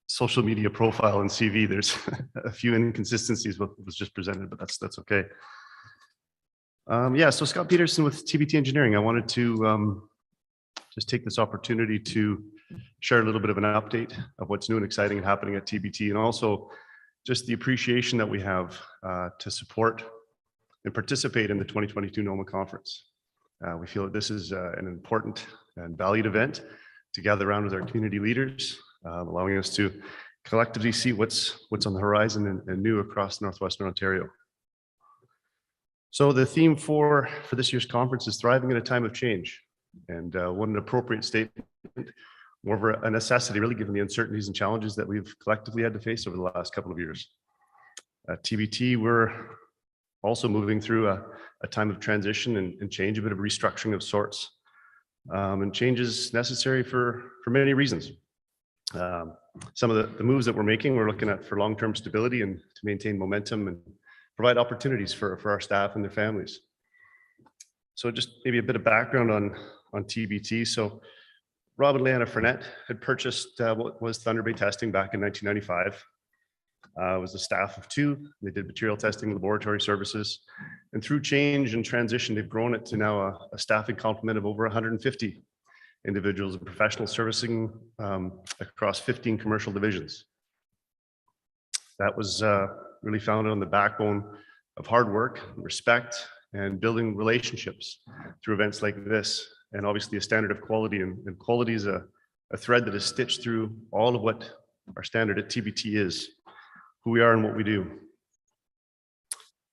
social media profile and CV. There's a few inconsistencies with what was just presented, but that's okay. Yeah, so Scott Peterson with TBT Engineering. I wanted to just take this opportunity to share a little bit of an update of what's new and exciting and happening at TBT, and also just the appreciation that we have to support and participate in the 2022 NOMA conference. We feel that this is an important and valued event to gather around with our community leaders, allowing us to collectively see what's on the horizon and new across Northwestern Ontario. So the theme for this year's conference is thriving in a time of change. And what an appropriate statement, more of a necessity, really, given the uncertainties and challenges that we've collectively had to face over the last couple of years. At TBT, we're also moving through a time of transition and change, a bit of restructuring of sorts, and changes necessary for many reasons. Some of the moves that we're making, we're looking at for long-term stability and to maintain momentum and provide opportunities for our staff and their families. So just maybe a bit of background on TBT. So Rob and Leanna Frenette had purchased what was Thunder Bay Testing back in 1995. It was a staff of 2. They did material testing, laboratory services, and through change and transition, they've grown it to now a staffing complement of over 150 individuals and professionals servicing across 15 commercial divisions. That was really founded on the backbone of hard work, respect, and building relationships through events like this, and obviously a standard of quality. And quality is a thread that is stitched through all of what our standard at TBT is, who we are and what we do.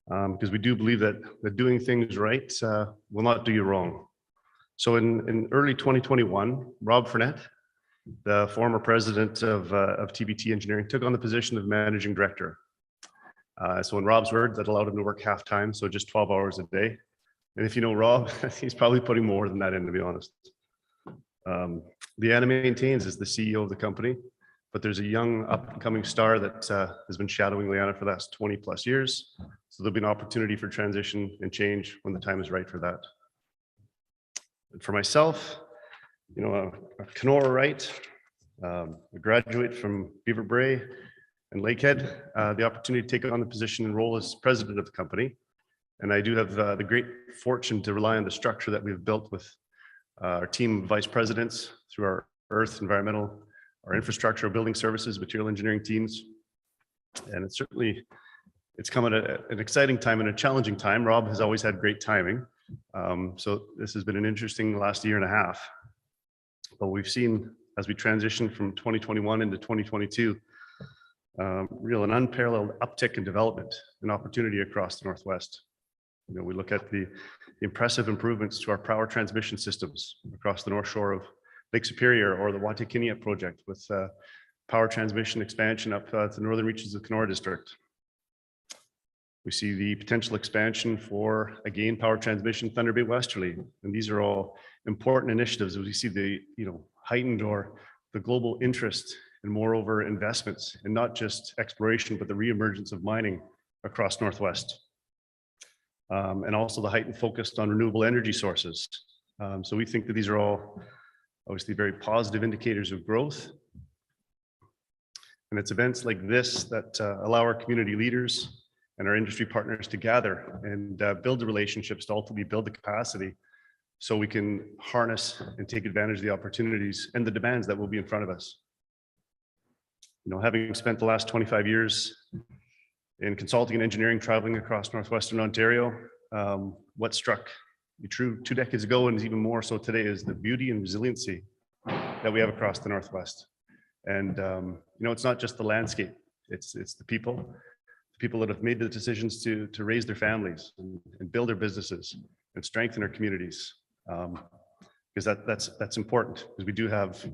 Because we do believe that doing things right will not do you wrong. So in early 2021, Rob Frenette, the former president of TBT Engineering, took on the position of managing director. So in Rob's words, that allowed him to work half time, so just 12 hours a day. And if you know Rob, he's probably putting more than that in, to be honest. Leanna maintains as the CEO of the company, but there's a young up-and-coming star that has been shadowing Leanna for the last 20 plus years. So there'll be an opportunity for transition and change when the time is right for that. And for myself, you know, a Kenora Wright, a graduate from Beaver Bray and Lakehead, the opportunity to take on the position and role as president of the company. And I do have the great fortune to rely on the structure that we've built with our team of vice presidents through our earth, environmental, our infrastructure, building services, material engineering teams. And it's come at an exciting time and a challenging time. Rob has always had great timing. So this has been an interesting last year and a half. But we've seen, as we transition from 2021 into 2022, real and unparalleled uptick in development and opportunity across the Northwest. You know, we look at the impressive improvements to our power transmission systems across the North Shore of Lake Superior, or the Wataynikaneyap project with power transmission expansion up to the northern reaches of the Kenora District. We see the potential expansion for, again, power transmission Thunder Bay Westerly, and these are all important initiatives as we see the heightened or the global interest and moreover investments in not just exploration but the reemergence of mining across Northwest, and also the heightened focus on renewable energy sources. So we think that these are all obviously very positive indicators of growth. And it's events like this that allow our community leaders and our industry partners to gather and build the relationships to ultimately build the capacity so we can harness and take advantage of the opportunities and the demands that will be in front of us. You know, having spent the last 25 years in consulting and engineering, traveling across Northwestern Ontario, what struck me true 2 decades ago and is even more so today is the beauty and resiliency that we have across the Northwest. And you know, it's not just the landscape, it's the people that have made the decisions to raise their families and build their businesses and strengthen our communities. Because that's important, because we do have,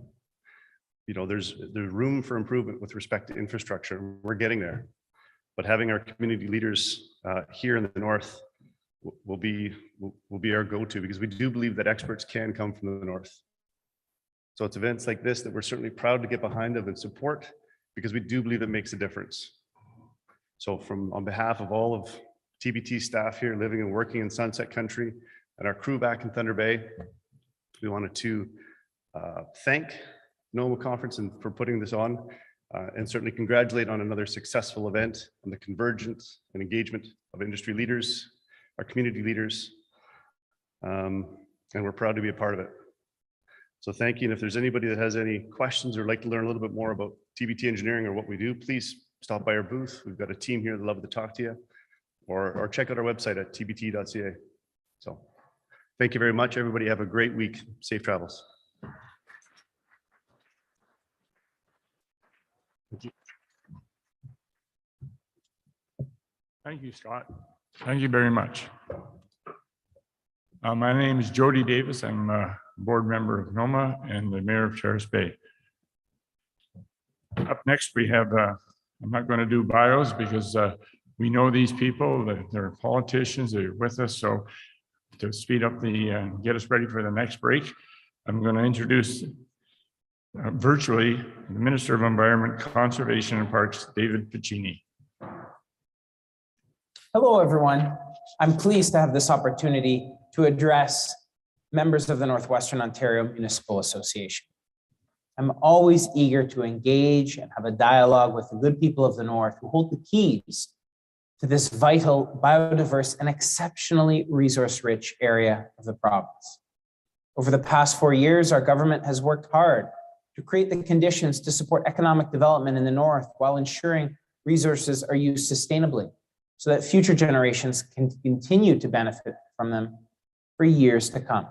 you know, there's room for improvement with respect to infrastructure. We're getting there, but having our community leaders here in the North will be our go-to, because we do believe that experts can come from the North. So it's events like this that we're certainly proud to get behind of and support because we do believe it makes a difference. So on behalf of all of TBT staff here living and working in Sunset Country and our crew back in Thunder Bay, we wanted to thank NOMA Conference and for putting this on and certainly congratulate on another successful event and the convergence and engagement of industry leaders, our community leaders, and we're proud to be a part of it. So thank you. And if there's anybody that has any questions or would like to learn a little bit more about TBT engineering or what we do, please stop by our booth. We've got a team here that love to talk to you, or check out our website at tbt.ca. So thank you very much, everybody. Have a great week. Safe travels. Thank you, Scott. Thank you very much. My name is Jody Davis. I'm a board member of NOMA and the mayor of Terrace Bay. Up next, we have, I'm not going to do bios because we know these people, they're politicians, they're with us. So to speed up get us ready for the next break, I'm going to introduce virtually the Minister of Environment, Conservation and Parks, David Piccini. Hello, everyone. I'm pleased to have this opportunity to address members of the Northwestern Ontario Municipal Association. I'm always eager to engage and have a dialogue with the good people of the North who hold the keys to this vital, biodiverse, and exceptionally resource-rich area of the province. Over the past 4 years, our government has worked hard to create the conditions to support economic development in the North while ensuring resources are used sustainably so that future generations can continue to benefit from them for years to come.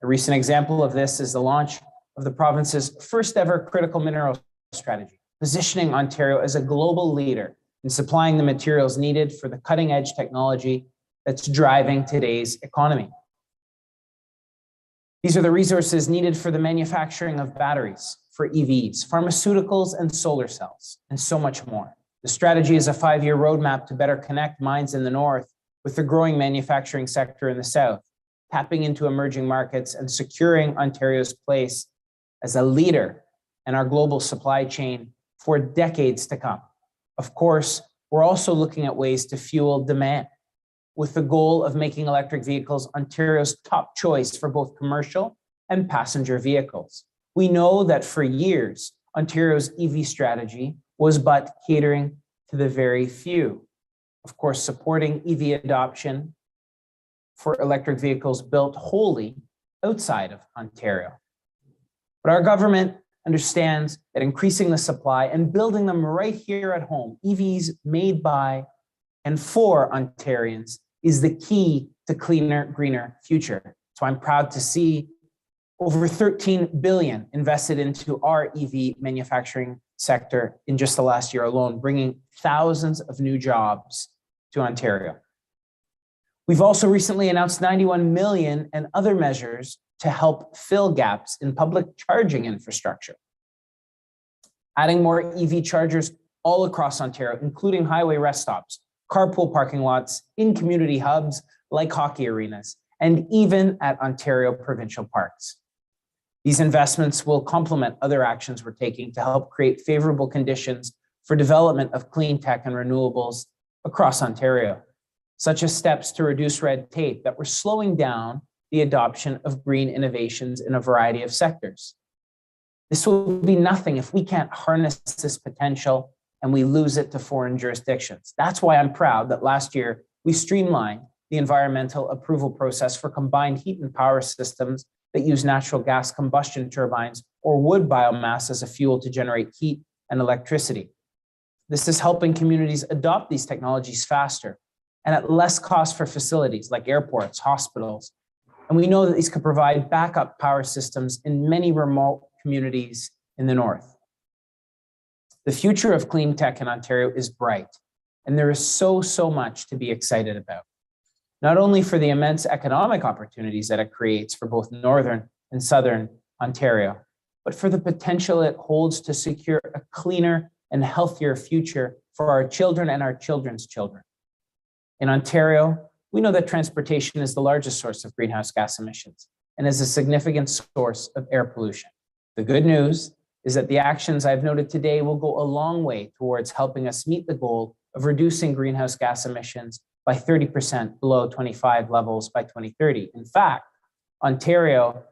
A recent example of this is the launch of the province's first ever critical mineral strategy, positioning Ontario as a global leader in supplying the materials needed for the cutting edge technology that's driving today's economy. These are the resources needed for the manufacturing of batteries, for EVs, pharmaceuticals, and solar cells, and so much more. The strategy is a 5-year roadmap to better connect mines in the North with the growing manufacturing sector in the South, tapping into emerging markets and securing Ontario's place as a leader in our global supply chain for decades to come. Of course, we're also looking at ways to fuel demand with the goal of making electric vehicles Ontario's top choice for both commercial and passenger vehicles. We know that for years, Ontario's EV strategy was but catering to the very few. Of course, supporting EV adoption for electric vehicles built wholly outside of Ontario. But our government understands that increasing the supply and building them right here at home, EVs made by and for Ontarians, is the key to cleaner, greener future. So I'm proud to see over 13 billion invested into our EV manufacturing sector in just the last year alone, bringing thousands of new jobs to Ontario. We've also recently announced 91 million and other measures to help fill gaps in public charging infrastructure. Adding more EV chargers all across Ontario, including highway rest stops, carpool parking lots, in community hubs like hockey arenas, and even at Ontario provincial parks. These investments will complement other actions we're taking to help create favorable conditions for development of clean tech and renewables across Ontario, such as steps to reduce red tape that were slowing down the adoption of green innovations in a variety of sectors. This will be nothing if we can't harness this potential and we lose it to foreign jurisdictions. That's why I'm proud that last year we streamlined the environmental approval process for combined heat and power systems that use natural gas combustion turbines or wood biomass as a fuel to generate heat and electricity. This is helping communities adopt these technologies faster and at less cost for facilities like airports, hospitals. And we know that these could provide backup power systems in many remote communities in the North. The future of clean tech in Ontario is bright, and there is so much to be excited about. Not only for the immense economic opportunities that it creates for both Northern and Southern Ontario, but for the potential it holds to secure a cleaner and healthier future for our children and our children's children. In Ontario, we know that transportation is the largest source of greenhouse gas emissions and is a significant source of air pollution. The good news is that the actions I've noted today will go a long way towards helping us meet the goal of reducing greenhouse gas emissions by 30% below 25 levels by 2030. In fact, Ontario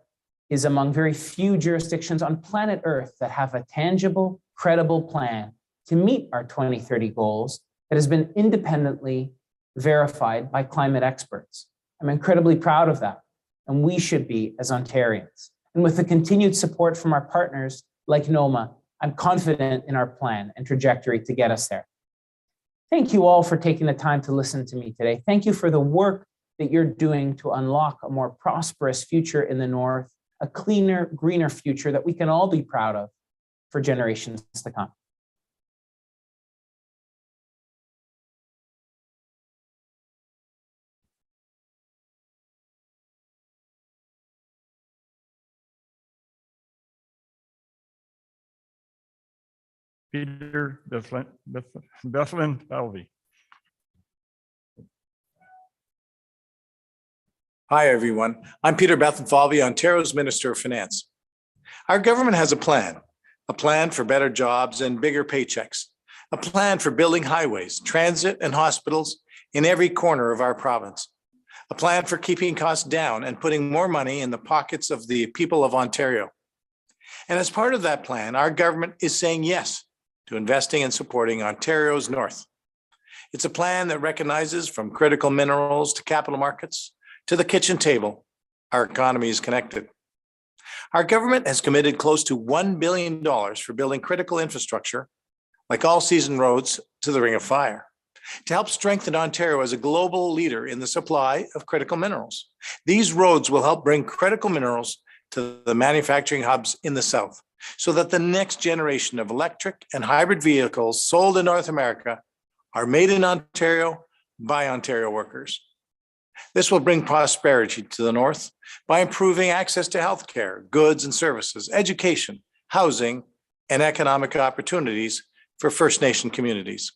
is among very few jurisdictions on planet Earth that have a tangible, credible plan to meet our 2030 goals that has been independently verified by climate experts. I'm incredibly proud of that, and we should be as Ontarians. And with the continued support from our partners like NOMA, I'm confident in our plan and trajectory to get us there. Thank you all for taking the time to listen to me today. Thank you for the work that you're doing to unlock a more prosperous future in the North, a cleaner, greener future that we can all be proud of for generations to come. Peter Bethlin Falvey. Hi, everyone. I'm Peter Bethlin-Falvey, Ontario's Minister of Finance. Our government has a plan for better jobs and bigger paychecks, a plan for building highways, transit, and hospitals in every corner of our province, a plan for keeping costs down and putting more money in the pockets of the people of Ontario. And as part of that plan, our government is saying yes to investing and supporting Ontario's North. It's a plan that recognizes from critical minerals to capital markets, to the kitchen table, our economy is connected. Our government has committed close to $1 billion for building critical infrastructure, like all-season roads to the Ring of Fire, to help strengthen Ontario as a global leader in the supply of critical minerals. These roads will help bring critical minerals to the manufacturing hubs in the South, so that the next generation of electric and hybrid vehicles sold in North America are made in Ontario by Ontario workers. This will bring prosperity to the North by improving access to healthcare, goods and services, education, housing, and economic opportunities for First Nation communities.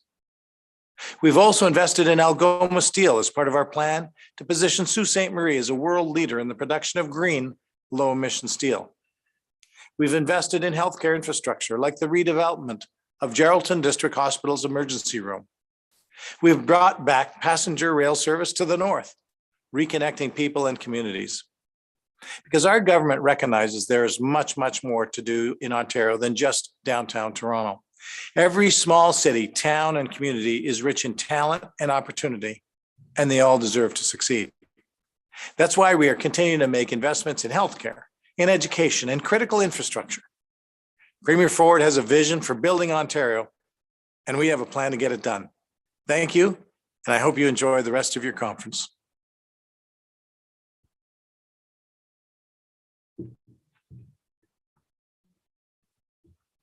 We've also invested in Algoma Steel as part of our plan to position Sault Ste. Marie as a world leader in the production of green, low-emission steel. We've invested in healthcare infrastructure like the redevelopment of Geraldton District Hospital's emergency room. We've brought back passenger rail service to the North, reconnecting people and communities. Because our government recognizes there is much, much more to do in Ontario than just downtown Toronto. Every small city, town, and community is rich in talent and opportunity, and they all deserve to succeed. That's why we are continuing to make investments in healthcare, in education, and critical infrastructure. Premier Ford has a vision for building Ontario, and we have a plan to get it done. Thank you, and I hope you enjoy the rest of your conference.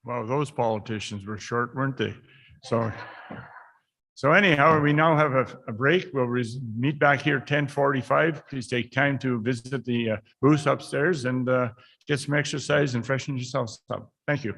Wow, those politicians were short, weren't they? So anyhow, we now have a break. We'll meet back here 10:45. Please take time to visit the booth upstairs and get some exercise and freshen yourselves up. Thank you.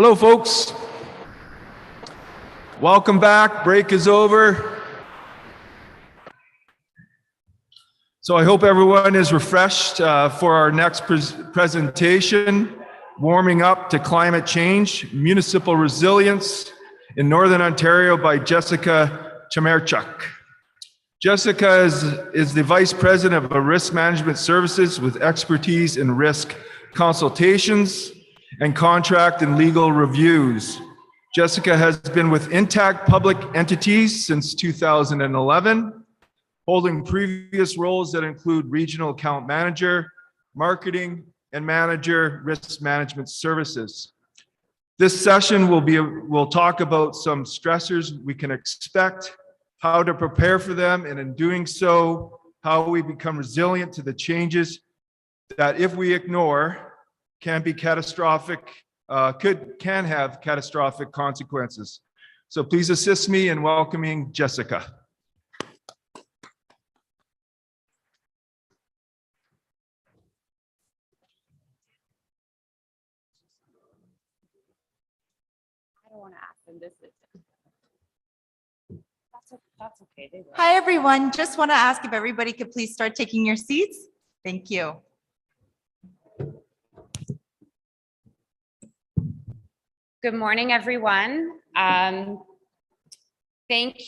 Hello, folks. Welcome back. Break is over. So I hope everyone is refreshed for our next presentation, Warming Up to Climate Change, Municipal Resilience in Northern Ontario by Jessica Chamerchuk. Jessica is the Vice President of Risk Management Services with expertise in risk consultations and contract and legal reviews. Jessica has been with Intact Public Entities since 2011, holding previous roles that include Regional Account Manager, Marketing, and Manager Risk Management Services. This session we'll talk about some stressors we can expect, how to prepare for them, and in doing so, how we become resilient to the changes that, if we ignore, can be catastrophic, can have catastrophic consequences. So please assist me in welcoming Jessica. I don't want to ask them this. That's okay. They will. Hi, everyone. Just want to ask if everybody could please start taking your seats. Thank you. Good morning, everyone. Thank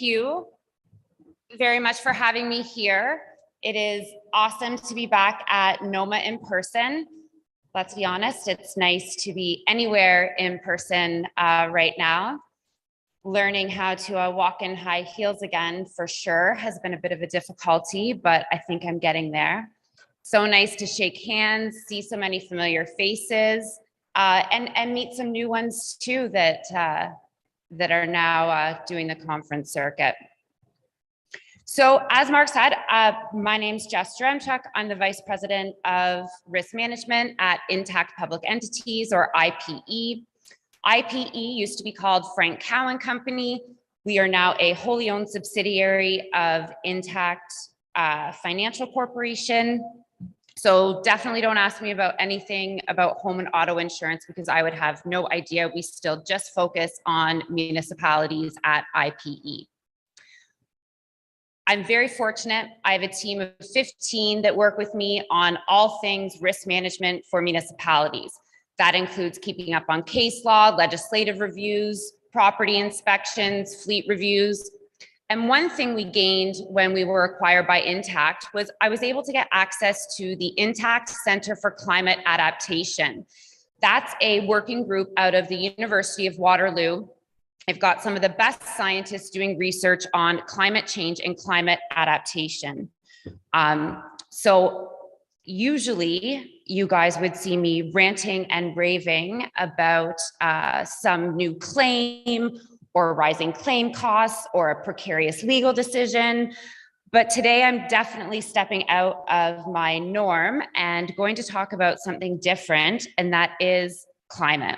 you very much for having me here. It is awesome to be back at NOMA in person. Let's be honest, it's nice to be anywhere in person right now. Learning how to walk in high heels again for sure has been a bit of a difficulty, but I think I'm getting there. So nice to shake hands, see so many familiar faces, and meet some new ones too that are now doing the conference circuit. So as Mark said, my name's Jess Chamerchuk. I'm the Vice President of Risk Management at Intact Public Entities, or IPE. IPE used to be called Frank Cowan Company. We are now a wholly owned subsidiary of Intact Financial Corporation. So definitely don't ask me about anything about home and auto insurance because I would have no idea. We still just focus on municipalities at IPE. I'm very fortunate. I have a team of 15 that work with me on all things risk management for municipalities. That includes keeping up on case law, legislative reviews, property inspections, fleet reviews. And one thing we gained when we were acquired by Intact was I was able to get access to the Intact Center for Climate Adaptation. That's a working group out of the University of Waterloo. I've got some of the best scientists doing research on climate change and climate adaptation. So usually you guys would see me ranting and raving about some new claim or rising claim costs or a precarious legal decision. But today I'm definitely stepping out of my norm and going to talk about something different, and that is climate.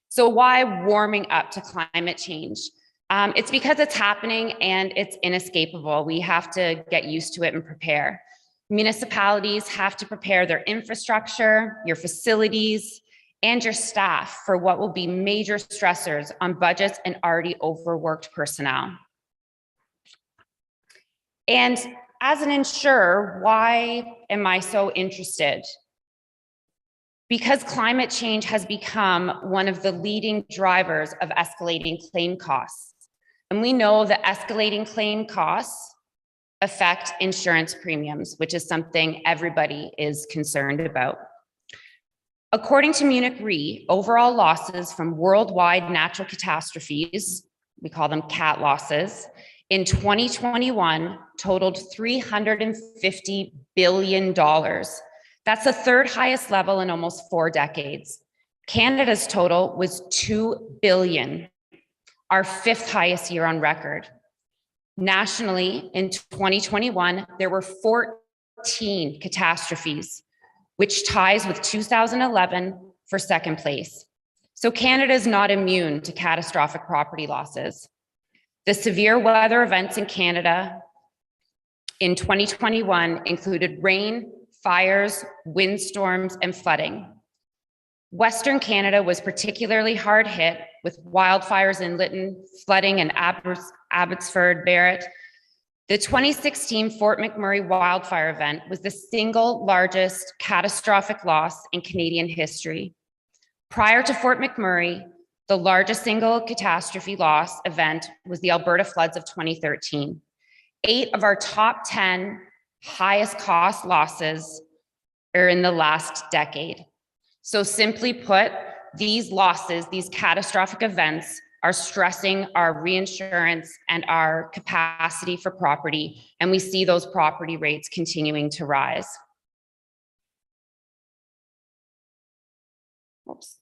So why warming up to climate change? It's because it's happening and it's inescapable. We have to get used to it and prepare. Municipalities have to prepare their infrastructure, your facilities, and your staff for what will be major stressors on budgets and already overworked personnel. And as an insurer, why am I so interested? Because climate change has become one of the leading drivers of escalating claim costs. And we know that escalating claim costs affect insurance premiums, which is something everybody is concerned about. According to Munich Re, overall losses from worldwide natural catastrophes, we call them CAT losses, in 2021 totaled $350 billion. That's the third highest level in almost 4 decades. Canada's total was $2 billion, our 5th highest year on record. Nationally, in 2021, there were 14 catastrophes, which ties with 2011 for 2nd place. So Canada is not immune to catastrophic property losses. The severe weather events in Canada in 2021 included rain, fires, windstorms, and flooding. Western Canada was particularly hard hit with wildfires in Lytton, flooding in Abbotsford, Barrett. The 2016 Fort McMurray wildfire event was the single largest catastrophic loss in Canadian history. Prior to Fort McMurray, the largest single catastrophe loss event was the Alberta floods of 2013. 8 of our top 10 highest cost losses are in the last decade. So simply put, these losses, these catastrophic events are stressing our reinsurance and our capacity for property, and we see those property rates continuing to rise. Oops.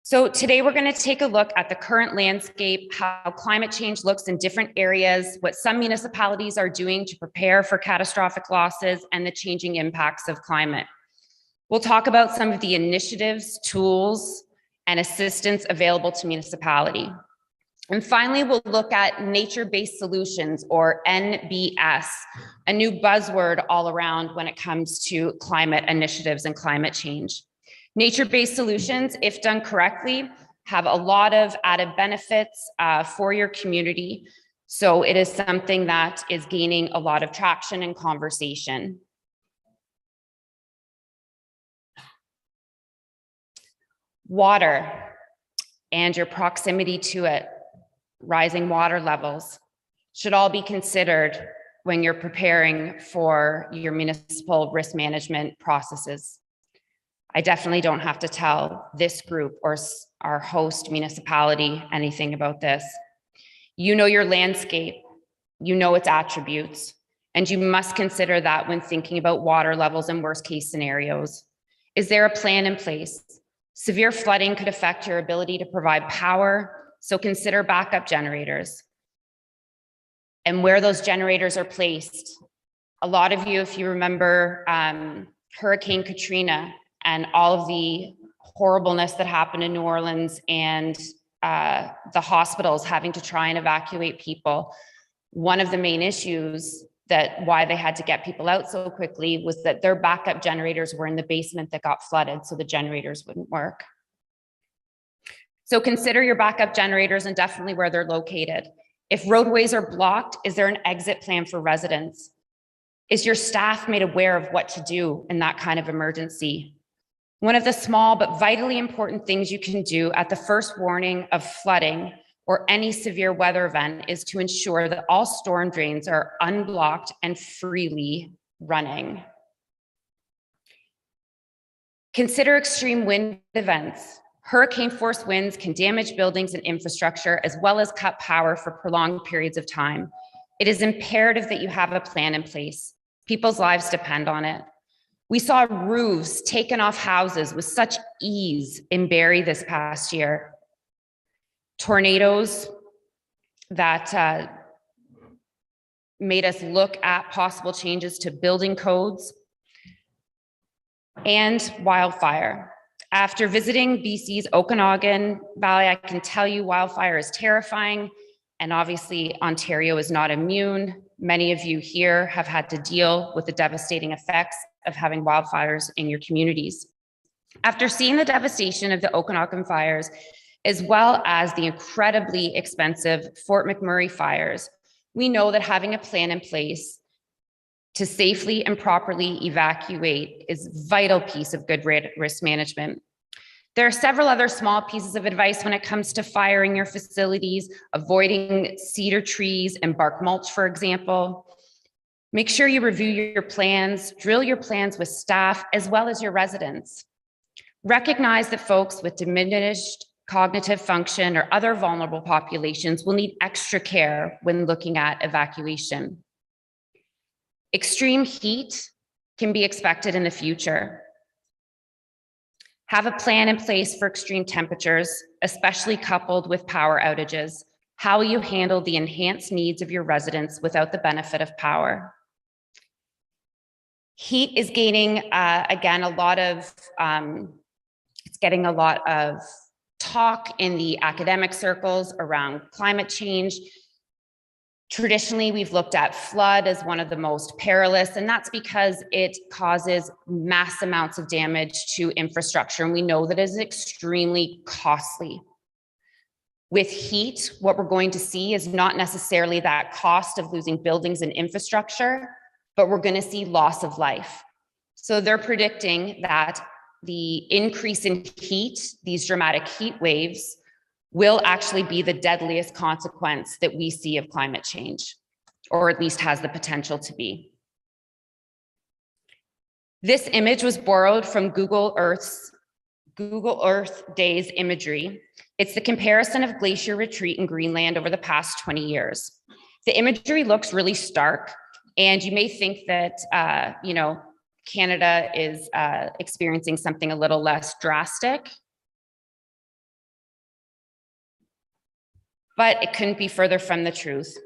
So today we're going to take a look at the current landscape, how climate change looks in different areas, what some municipalities are doing to prepare for catastrophic losses, and the changing impacts of climate. We'll talk about some of the initiatives, tools, and assistance available to municipality. And finally, we'll look at nature-based solutions, or NBS, a new buzzword all around when it comes to climate initiatives and climate change. Nature-based solutions, if done correctly, have a lot of added benefits for your community. So it is something that is gaining a lot of traction and conversation. Water and your proximity to it, rising water levels, should all be considered when you're preparing for your municipal risk management processes. I definitely don't have to tell this group or our host municipality anything about this. You know your landscape, you know its attributes, and you must consider that when thinking about water levels and worst case scenarios. Is there a plan in place? Severe flooding could affect your ability to provide power, so consider backup generators. And where those generators are placed. A lot of you, if you remember Hurricane Katrina, and all of the horribleness that happened in New Orleans and the hospitals having to try and evacuate people. One of the main issues that why they had to get people out so quickly was that their backup generators were in the basement that got flooded, so the generators wouldn't work. So consider your backup generators and definitely where they're located. If roadways are blocked, is there an exit plan for residents? Is your staff made aware of what to do in that kind of emergency? One of the small but vitally important things you can do at the first warning of flooding or any severe weather event is to ensure that all storm drains are unblocked and freely running. Consider extreme wind events. Hurricane force winds can damage buildings and infrastructure as well as cut power for prolonged periods of time. It is imperative that you have a plan in place. People's lives depend on it. We saw roofs taken off houses with such ease in Barrie this past year. Tornadoes that made us look at possible changes to building codes, and wildfire. After visiting BC's Okanagan Valley, I can tell you wildfire is terrifying, and obviously Ontario is not immune. Many of you here have had to deal with the devastating effects of having wildfires in your communities. After seeing the devastation of the Okanagan fires, as well as the incredibly expensive Fort McMurray fires, we know that having a plan in place to safely and properly evacuate is a vital piece of good risk management. There are several other small pieces of advice when it comes to firing your facilities, avoiding cedar trees and bark mulch, for example. Make sure you review your plans, drill your plans with staff as well as your residents. Recognize that folks with diminished cognitive function or other vulnerable populations will need extra care when looking at evacuation. Extreme heat can be expected in the future. Have a plan in place for extreme temperatures, especially coupled with power outages. How will you handle the enhanced needs of your residents without the benefit of power? Heat is gaining, again, it's getting a lot of talk in the academic circles around climate change. Traditionally, we've looked at flood as one of the most perilous, and that's because it causes mass amounts of damage to infrastructure, and we know that it is extremely costly. With heat, what we're going to see is not necessarily that cost of losing buildings and infrastructure, but we're going to see loss of life. So they're predicting that the increase in heat, these dramatic heat waves, will actually be the deadliest consequence that we see of climate change, or at least has the potential to be. This image was borrowed from Google Earth Days imagery. It's the comparison of glacier retreat in Greenland over the past 20 years. The imagery looks really stark, and you may think that, Canada is experiencing something a little less drastic, but it couldn't be further from the truth.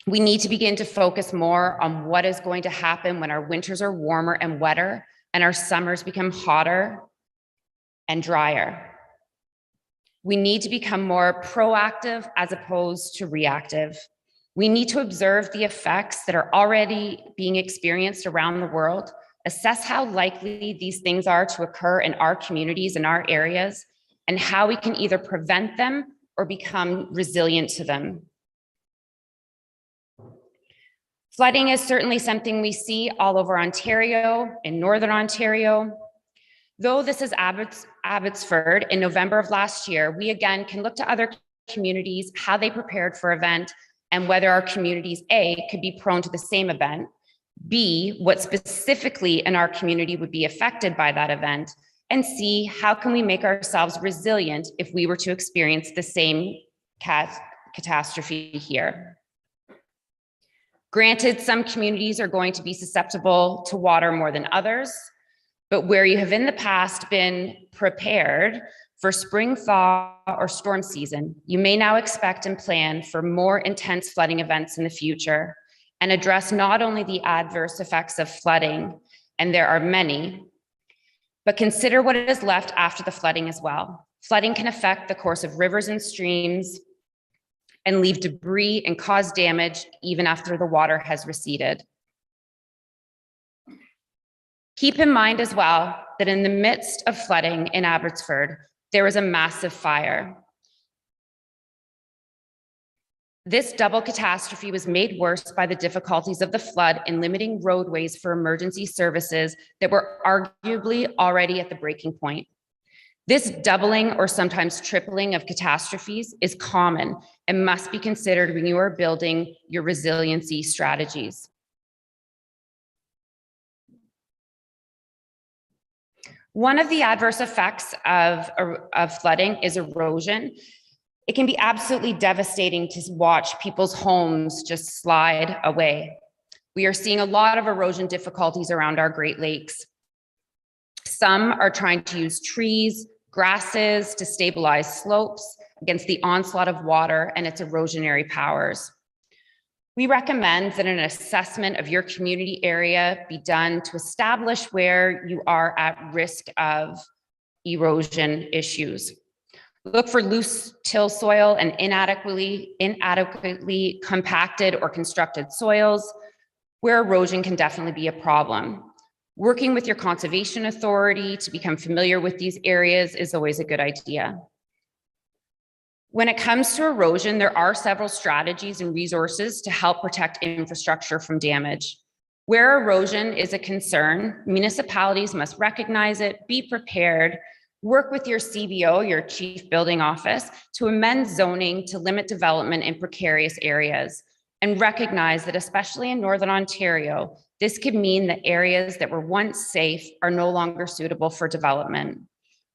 We need to begin to focus more on what is going to happen when our winters are warmer and wetter and our summers become hotter and drier. We need to become more proactive as opposed to reactive. We need to observe the effects that are already being experienced around the world, assess how likely these things are to occur in our communities and our areas, and how we can either prevent them or become resilient to them. Flooding is certainly something we see all over Ontario, in Northern Ontario. Though this is Abbotsford in November of last year, we again can look to other communities, how they prepared for event, and whether our communities, A, could be prone to the same event, B, what specifically in our community would be affected by that event, and C, how can we make ourselves resilient if we were to experience the same catastrophe here. Granted, some communities are going to be susceptible to water more than others, but where you have in the past been prepared for spring thaw or storm season, you may now expect and plan for more intense flooding events in the future and address not only the adverse effects of flooding, and there are many, but consider what is left after the flooding as well. Flooding can affect the course of rivers and streams and leave debris and cause damage even after the water has receded. Keep in mind as well that in the midst of flooding in Abbotsford, there was a massive fire. This double catastrophe was made worse by the difficulties of the flood in limiting roadways for emergency services that were arguably already at the breaking point. This doubling or sometimes tripling of catastrophes is common and must be considered when you are building your resiliency strategies. One of the adverse effects of flooding is erosion. It can be absolutely devastating to watch people's homes just slide away. We are seeing a lot of erosion difficulties around our Great Lakes. Some are trying to use trees, grasses to stabilize slopes against the onslaught of water and its erosionary powers. We recommend that an assessment of your community area be done to establish where you are at risk of erosion issues. Look for loose till soil and inadequately compacted or constructed soils where erosion can definitely be a problem. Working with your conservation authority to become familiar with these areas is always a good idea. When it comes to erosion, there are several strategies and resources to help protect infrastructure from damage. Where erosion is a concern, municipalities must recognize it, be prepared, work with your CBO, your Chief Building Office, to amend zoning to limit development in precarious areas, and recognize that especially in Northern Ontario, this could mean that areas that were once safe are no longer suitable for development.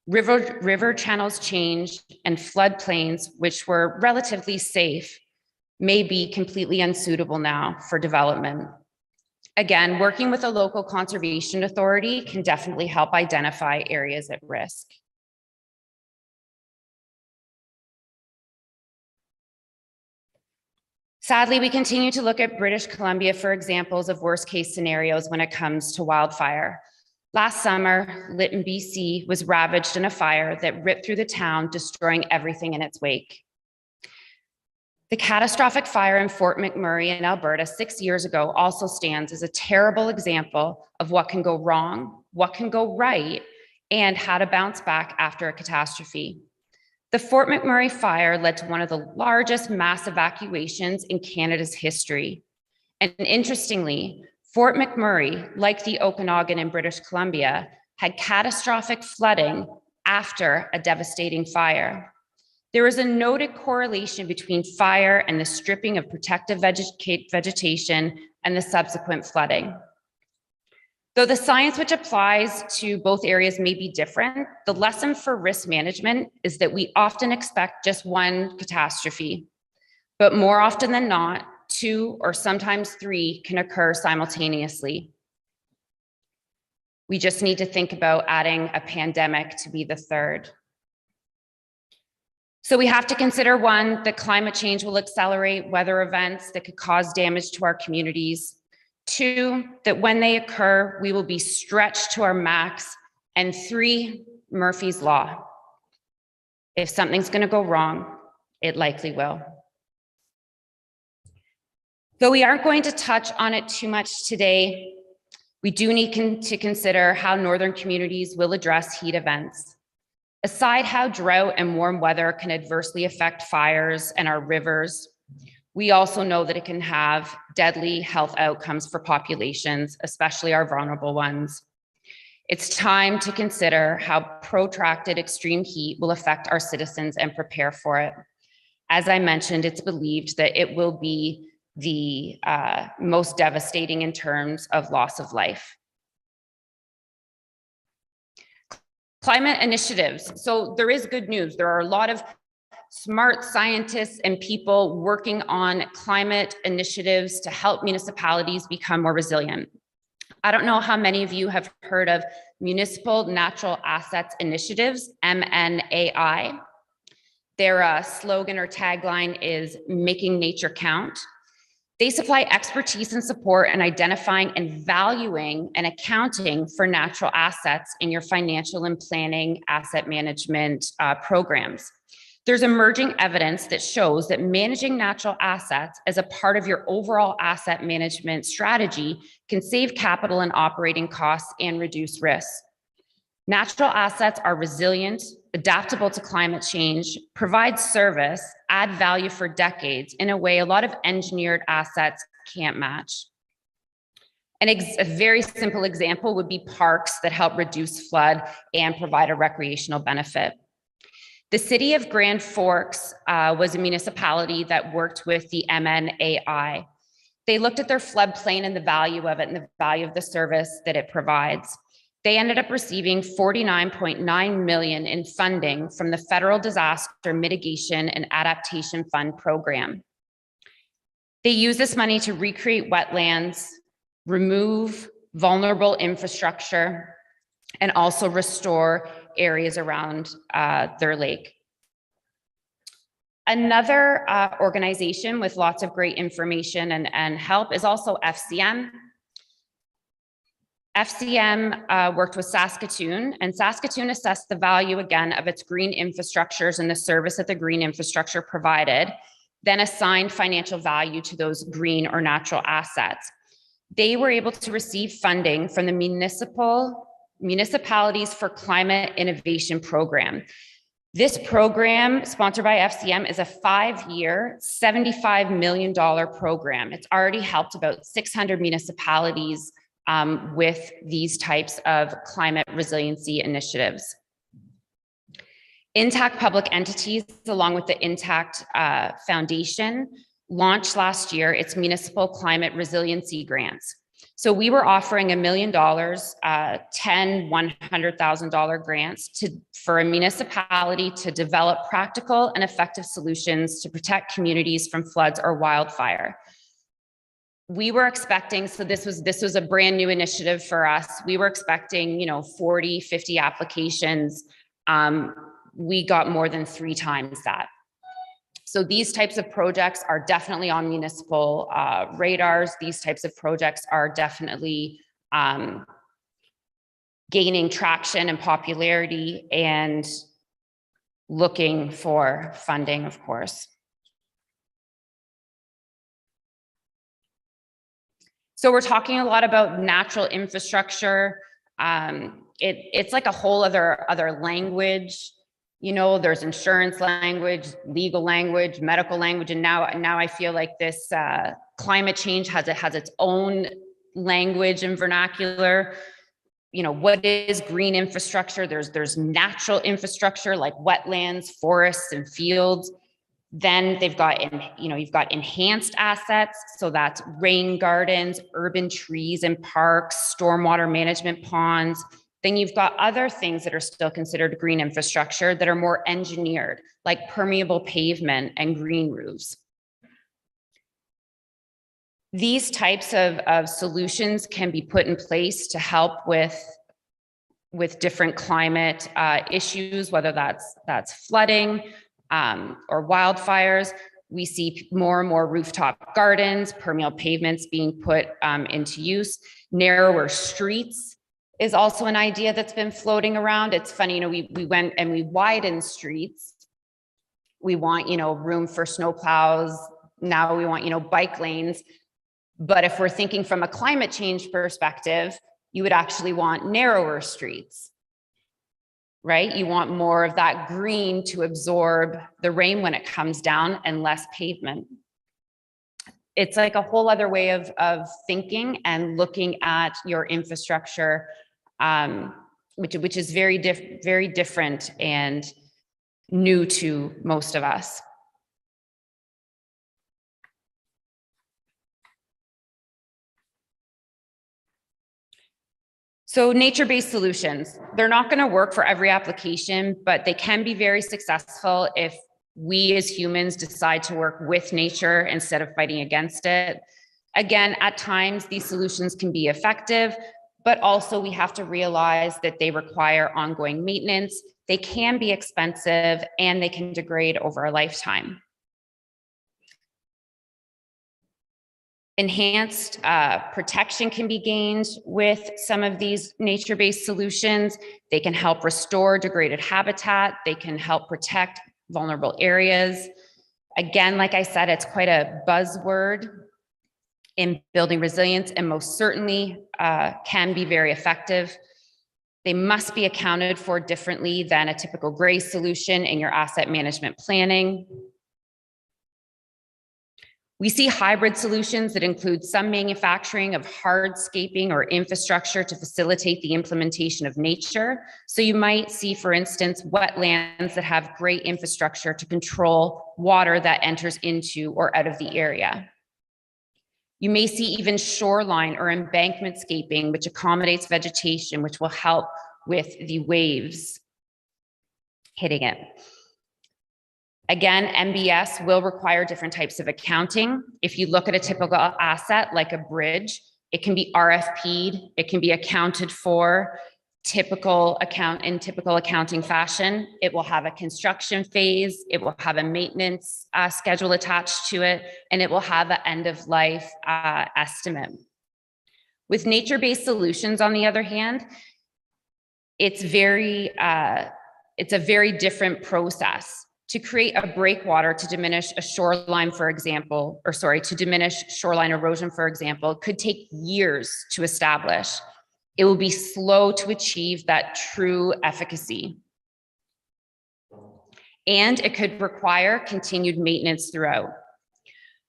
River channels change and floodplains, which were relatively safe, may be completely unsuitable now for development. Again, working with a local conservation authority can definitely help identify areas at risk. Sadly, we continue to look at British Columbia for examples of worst case scenarios when it comes to wildfire. Last summer, Lytton, BC was ravaged in a fire that ripped through the town, destroying everything in its wake. The catastrophic fire in Fort McMurray in Alberta 6 years ago also stands as a terrible example of what can go wrong, what can go right, and how to bounce back after a catastrophe. The Fort McMurray fire led to one of the largest mass evacuations in Canada's history. And interestingly, Fort McMurray, like the Okanagan in British Columbia, had catastrophic flooding after a devastating fire. There is a noted correlation between fire and the stripping of protective vegetation and the subsequent flooding. Though the science which applies to both areas may be different, the lesson for risk management is that we often expect just one catastrophe, but more often than not, 2 or sometimes 3 can occur simultaneously. We just need to think about adding a pandemic to be the third. So we have to consider, 1, that climate change will accelerate weather events that could cause damage to our communities. 2, that when they occur, we will be stretched to our max. And 3, Murphy's Law. If something's going to go wrong, it likely will. Though we aren't going to touch on it too much today, we do need to consider how northern communities will address heat events. Aside how drought and warm weather can adversely affect fires and our rivers, we also know that it can have deadly health outcomes for populations, especially our vulnerable ones. It's time to consider how protracted extreme heat will affect our citizens and prepare for it. As I mentioned, it's believed that it will be the most devastating in terms of loss of life. Climate initiatives. So there is good news. There are a lot of smart scientists and people working on climate initiatives to help municipalities become more resilient. I don't know how many of you have heard of Municipal Natural Assets Initiatives, MNAI. Their slogan or tagline is "Making Nature Count." They supply expertise and support in identifying and valuing and accounting for natural assets in your financial and planning asset management programs. There's emerging evidence that shows that managing natural assets as a part of your overall asset management strategy can save capital and operating costs and reduce risks. Natural assets are resilient, adaptable to climate change, provide service, add value for decades in a way a lot of engineered assets can't match. A very simple example would be parks that help reduce flood and provide a recreational benefit. The city of Grand Forks was a municipality that worked with the MNAI. They looked at their floodplain and the value of it and the value of the service that it provides. They ended up receiving $49.9 million in funding from the Federal Disaster Mitigation and Adaptation Fund program. They used this money to recreate wetlands, remove vulnerable infrastructure, and also restore areas around their lake. Another organization with lots of great information and help is also FCM. FCM worked with Saskatoon, and Saskatoon assessed the value again of its green infrastructures and the service that the green infrastructure provided, then assigned financial value to those green or natural assets. They were able to receive funding from the Municipalities for Climate Innovation Program. This program, sponsored by FCM, is a 5-year, $75 million program. It's already helped about 600 municipalities with these types of climate resiliency initiatives. Intact Public Entities, along with the Intact Foundation, launched last year its municipal climate resiliency grants. So we were offering $1 million, 10, $100,000 grants for a municipality to develop practical and effective solutions to protect communities from floods or wildfire. We were expecting, so this was a brand new initiative for us. We were expecting, 40, 50 applications. We got more than 3 times that. So these types of projects are definitely on municipal radars. These types of projects are definitely gaining traction and popularity and looking for funding, of course. So we're talking a lot about natural infrastructure. It's like a whole other language. You know, there's insurance language, legal language, medical language, and now I feel like this climate change has its own language and vernacular. You know, what is green infrastructure? There's natural infrastructure like wetlands, forests, and fields. Then they've got, you've got enhanced assets. So that's rain gardens, urban trees and parks, stormwater management ponds. Then you've got other things that are still considered green infrastructure that are more engineered, like permeable pavement and green roofs. These types of solutions can be put in place to help with different climate issues, whether that's flooding, or wildfires. We see more and more rooftop gardens, permeable pavements being put into use. Narrower streets is also an idea that's been floating around. It's funny, you know, we went and we widened streets. We want, room for snowplows. Now we want, bike lanes. But if we're thinking from a climate change perspective, you would actually want narrower streets, right? You want more of that green to absorb the rain when it comes down and less pavement. It's like a whole other way of thinking and looking at your infrastructure, which is very different and new to most of us. So nature-based solutions, they're not going to work for every application, but they can be very successful if we as humans decide to work with nature instead of fighting against it. Again, at times these solutions can be effective, but also we have to realize that they require ongoing maintenance. They can be expensive and they can degrade over a lifetime. Enhanced protection can be gained with some of these nature-based solutions. They can help restore degraded habitat. They can help protect vulnerable areas. Again, like I said, it's quite a buzzword in building resilience and most certainly can be very effective. They must be accounted for differently than a typical gray solution in your asset management planning. We see hybrid solutions that include some manufacturing of hardscaping or infrastructure to facilitate the implementation of nature. So you might see, for instance, wetlands that have great infrastructure to control water that enters into or out of the area. You may see even shoreline or embankment scaping, which accommodates vegetation, which will help with the waves hitting it. Again, MBS will require different types of accounting. If you look at a typical asset like a bridge, it can be RFP'd, it can be accounted for in typical accounting fashion. It will have a construction phase, it will have a maintenance schedule attached to it, and it will have an end of life estimate. With nature-based solutions, on the other hand, it's a very different process. To create a breakwater to diminish a shoreline, for example, to diminish shoreline erosion, for example, could take years to establish. It will be slow to achieve that true efficacy. And it could require continued maintenance throughout.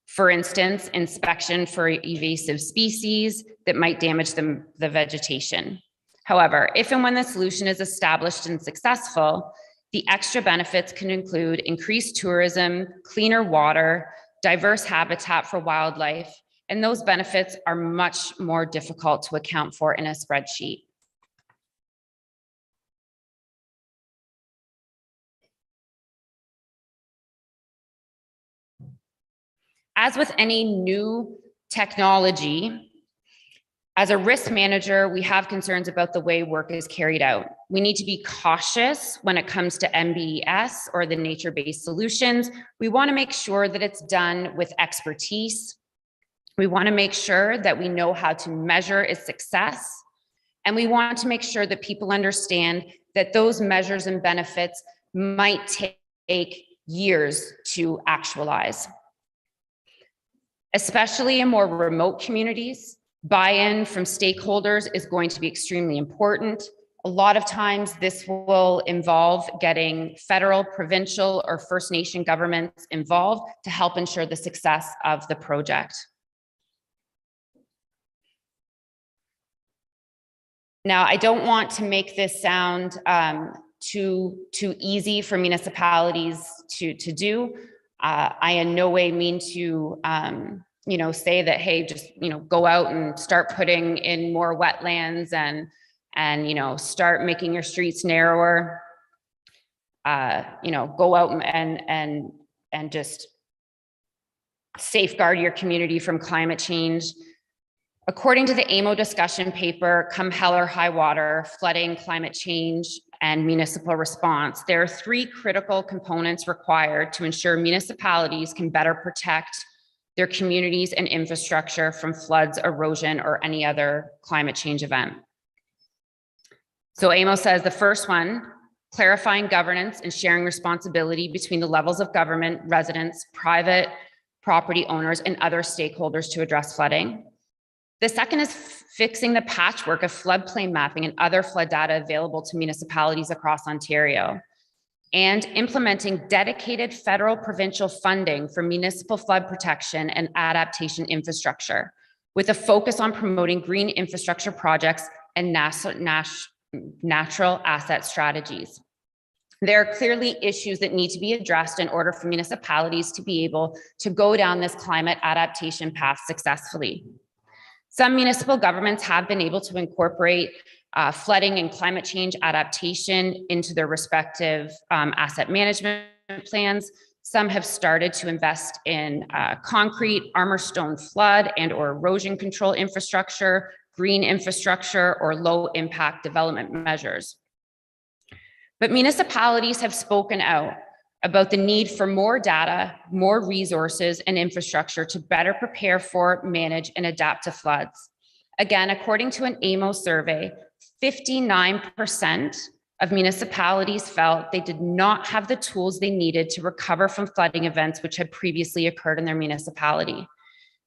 For instance, inspection for invasive species that might damage the vegetation. However, if and when the solution is established and successful, the extra benefits can include increased tourism, cleaner water, diverse habitat for wildlife, and those benefits are much more difficult to account for in a spreadsheet. As with any new technology, as a risk manager, we have concerns about the way work is carried out. We need to be cautious when it comes to MBS or the nature-based solutions. We want to make sure that it's done with expertise. We want to make sure that we know how to measure its success. And we want to make sure that people understand that those measures and benefits might take years to actualize. Especially in more remote communities, Buy-in from stakeholders is going to be extremely important. A lot of times this will involve getting federal, provincial, or First Nation governments involved to help ensure the success of the project. Now, I don't want to make this sound too easy for municipalities to do. I in no way mean to say that, hey, just go out and start putting in more wetlands and start making your streets narrower. Go out and just safeguard your community from climate change. According to the AMO discussion paper, Come Hell or High Water, Flooding, Climate Change, and Municipal Response, there are 3 critical components required to ensure municipalities can better protect their communities and infrastructure from floods, erosion, or any other climate change event. So AMO says the first one, clarifying governance and sharing responsibility between the levels of government, residents, private property owners, and other stakeholders to address flooding. The second is fixing the patchwork of floodplain mapping and other flood data available to municipalities across Ontario, and implementing dedicated federal provincial funding for municipal flood protection and adaptation infrastructure, with a focus on promoting green infrastructure projects and natural asset strategies. There are clearly issues that need to be addressed in order for municipalities to be able to go down this climate adaptation path successfully. Some municipal governments have been able to incorporate flooding and climate change adaptation into their respective asset management plans. Some have started to invest in concrete, armor stone flood and or erosion control infrastructure, green infrastructure, or low impact development measures. But municipalities have spoken out about the need for more data, more resources, and infrastructure to better prepare for, manage, and adapt to floods. Again, according to an AMO survey, 59% of municipalities felt they did not have the tools they needed to recover from flooding events which had previously occurred in their municipality.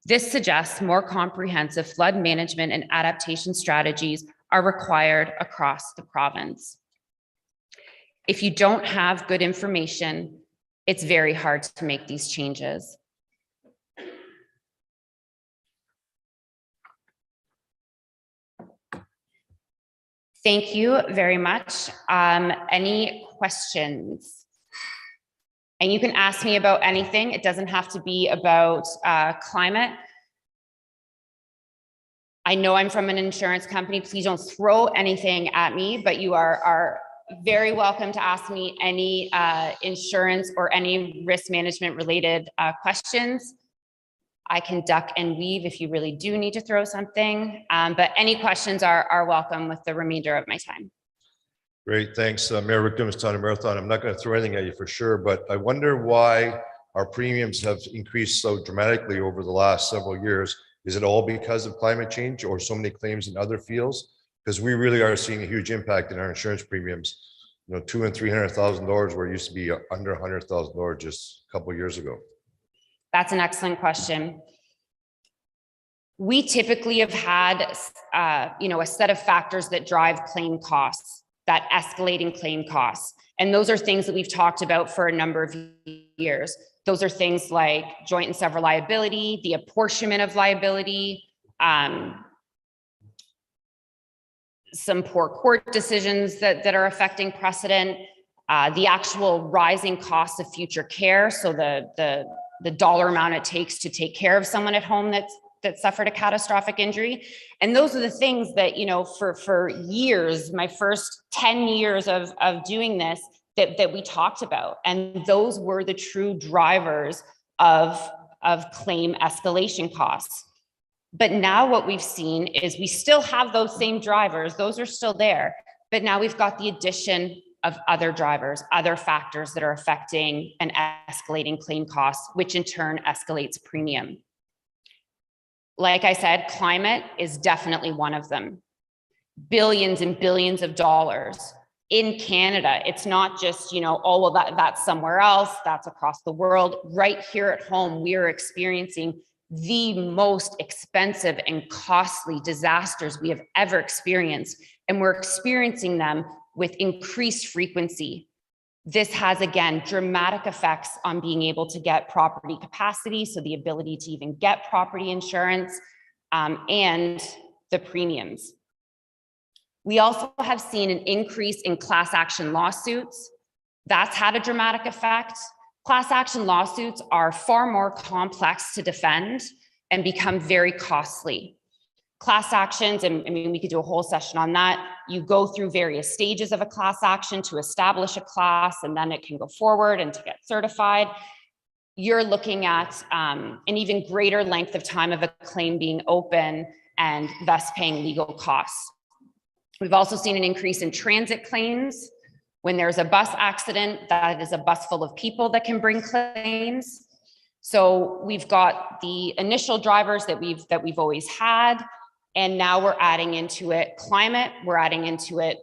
This suggests more comprehensive flood management and adaptation strategies are required across the province. If you don't have good information, it's very hard to make these changes. Thank you very much. Any questions? And you can ask me about anything. It doesn't have to be about climate. I know I'm from an insurance company. Please don't throw anything at me, but you are very welcome to ask me any insurance or any risk management related questions. I can duck and weave if you really do need to throw something, but any questions are welcome with the remainder of my time. Great, thanks. Mayor Rick Dumas, Town of Marathon. I'm not going to throw anything at you for sure, but I wonder why our premiums have increased so dramatically over the last several years. Is it all because of climate change or so many claims in other fields? Because we really are seeing a huge impact in our insurance premiums. You know, $200,000 and $300,000 where it used to be under $100,000 just a couple of years ago. That's an excellent question. We typically have had, a set of factors that drive claim costs, that escalating claim costs. And those are things that we've talked about for a number of years. Those are things like joint and several liability, the apportionment of liability, some poor court decisions that are affecting precedent, the actual rising costs of future care. So the dollar amount it takes to take care of someone at home that suffered a catastrophic injury. And those are the things that, for years, my first 10 years of doing this, that we talked about. And those were the true drivers of claim escalation costs. But now what we've seen is we still have those same drivers. Those are still there. But now we've got the addition of other drivers, other factors that are affecting and escalating claim costs, which in turn escalates premium. Like I said, climate is definitely one of them. Billions and billions of dollars in Canada. It's not just, oh, well, that's somewhere else, that's across the world. Right here at home, we are experiencing the most expensive and costly disasters we have ever experienced, and we're experiencing them with increased frequency. This has, again, dramatic effects on being able to get property capacity, so the ability to even get property insurance, and the premiums. We also have seen an increase in class action lawsuits. That's had a dramatic effect. Class action lawsuits are far more complex to defend and become very costly. Class actions, and I mean, we could do a whole session on that. You go through various stages of a class action to establish a class, and then it can go forward and to get certified. You're looking at an even greater length of time of a claim being open and thus paying legal costs. We've also seen an increase in transit claims. When there's a bus accident, that is a bus full of people that can bring claims. So we've got the initial drivers that we've always had, and now we're adding into it climate, we're adding into it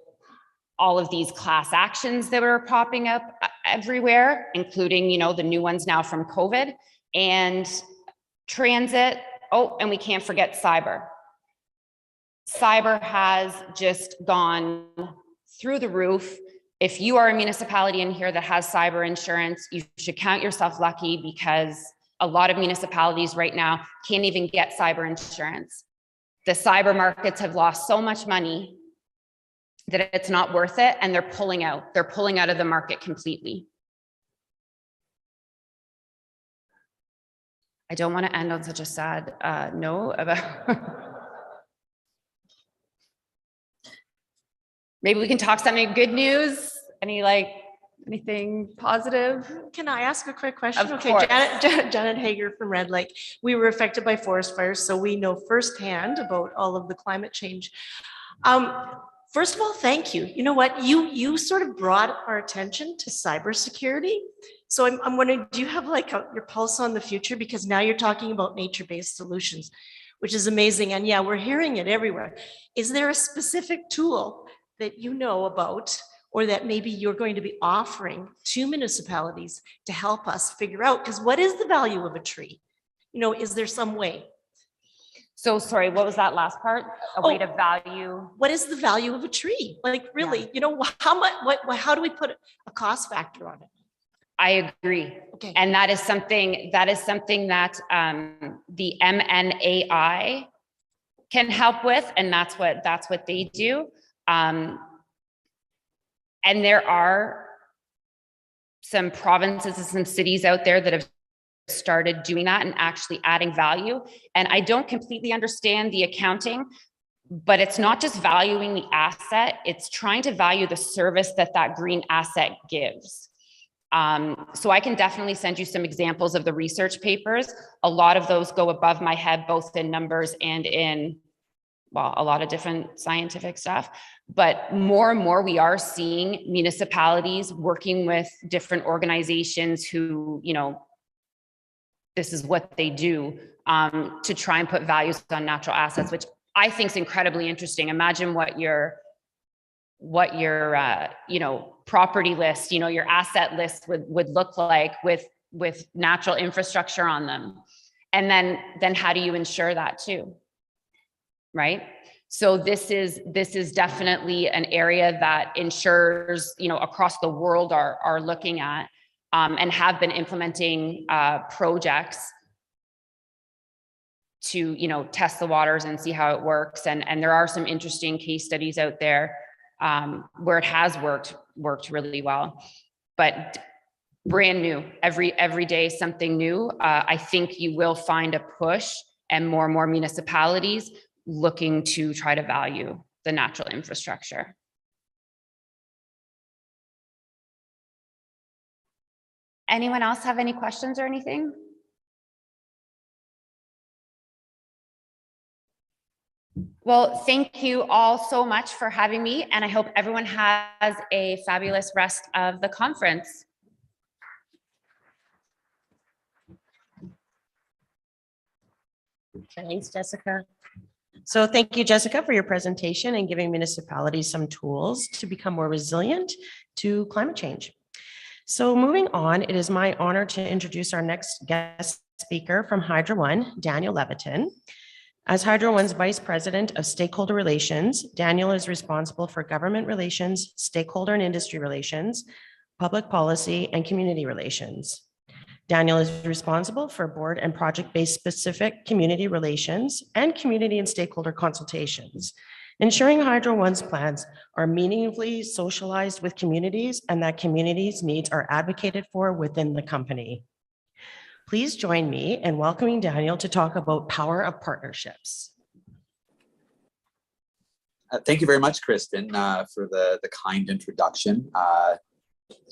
all of these class actions that are popping up everywhere, including, you know, the new ones now from COVID and transit. Oh, and we can't forget cyber. Cyber has just gone through the roof. If you are a municipality in here that has cyber insurance, you should count yourself lucky, because a lot of municipalities right now can't even get cyber insurance. The cyber markets have lost so much money that it's not worth it, and they're pulling out. They're pulling out of the market completely. I don't want to end on such a sad note about maybe we can talk something good news. Anything positive? Can I ask a quick question? Of Okay, course. Janet Hager from Red Lake. We were affected by forest fires, so we know firsthand about all of the climate change. First of all, thank you. You know what? You sort of brought our attention to cybersecurity. So I'm wondering, do you have like your pulse on the future? Because now you're talking about nature-based solutions, which is amazing. And yeah, we're hearing it everywhere. Is there a specific tool that you know about, or that maybe you're going to be offering to municipalities to help us figure out? Because what is the value of a tree? You know, is there some way? So sorry, what was that last part? A way to value? What is the value of a tree? Like really, you know, how much, how do we put a cost factor on it? I agree. Okay. And that is something that the MNAI can help with, and that's what they do. And there are some provinces and some cities out there that have started doing that and actually adding value. And I don't completely understand the accounting, but it's not just valuing the asset, it's trying to value the service that that green asset gives. So I can definitely send you some examples of the research papers. A lot of those go above my head, both in numbers and in, well, a lot of different scientific stuff. But more and more we are seeing municipalities working with different organizations who, you know, this is what they do, to try and put values on natural assets, which I think is incredibly interesting. Imagine what your you know, property list, you know, your asset list would look like with natural infrastructure on them. And then how do you ensure that too? Right? So this is definitely an area that insurers, you know, across the world are looking at, and have been implementing projects to, you know, test the waters and see how it works. And there are some interesting case studies out there where it has worked really well, but brand new, every day something new. I think you will find a push and more municipalities looking to try to value the natural infrastructure. Anyone else have any questions or anything? Well, thank you all so much for having me, and I hope everyone has a fabulous rest of the conference. Thanks, Jessica. So thank you, Jessica, for your presentation and giving municipalities some tools to become more resilient to climate change. So moving on, it is my honor to introduce our next guest speaker from Hydro One, Daniel Levitin. As Hydro One's Vice President of Stakeholder Relations, Daniel is responsible for government relations, stakeholder and industry relations, public policy, and community relations. Daniel is responsible for board and project-based specific community relations and community and stakeholder consultations, ensuring Hydro One's plans are meaningfully socialized with communities and that communities' needs are advocated for within the company. Please join me in welcoming Daniel to talk about power of partnerships. Thank you very much, Kristen, for the kind introduction. As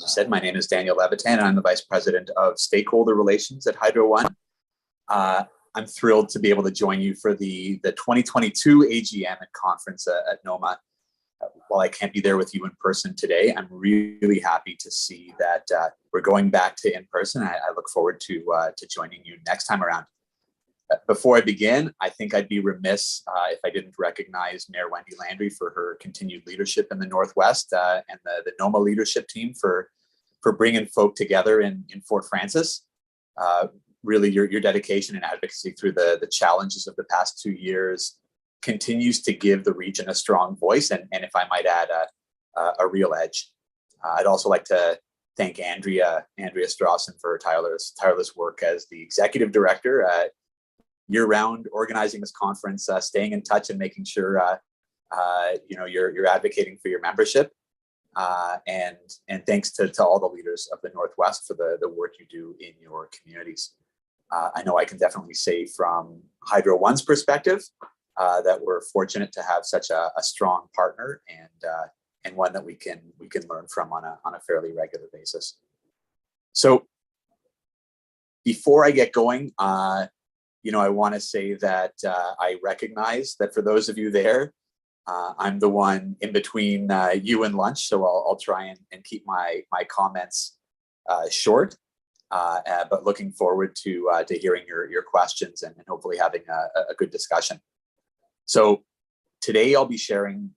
you said, my name is Daniel Levitin, and I'm the Vice President of Stakeholder Relations at Hydro One. I'm thrilled to be able to join you for the 2022 AGM and conference at NOMA. While I can't be there with you in person today, I'm really happy to see that we're going back to in person. I look forward to joining you next time around. Before I begin, I think I'd be remiss if I didn't recognize Mayor Wendy Landry for her continued leadership in the Northwest and the NOMA leadership team for bringing folk together in Fort Francis. Really, your dedication and advocacy through the challenges of the past 2 years continues to give the region a strong voice, and if I might add, a real edge. I'd also like to thank Andrea Strawson for her tireless work as the executive director, year-round organizing this conference, staying in touch and making sure you're advocating for your membership. And thanks to all the leaders of the Northwest for the work you do in your communities. I know I can definitely say from Hydro One's perspective that we're fortunate to have such a strong partner and one that we can learn from on a fairly regular basis. So before I get going, I want to say that I recognize that for those of you there, I'm the one in between you and lunch, so I'll try and keep my comments short. But looking forward to hearing your questions and hopefully having a good discussion. So today I'll be sharing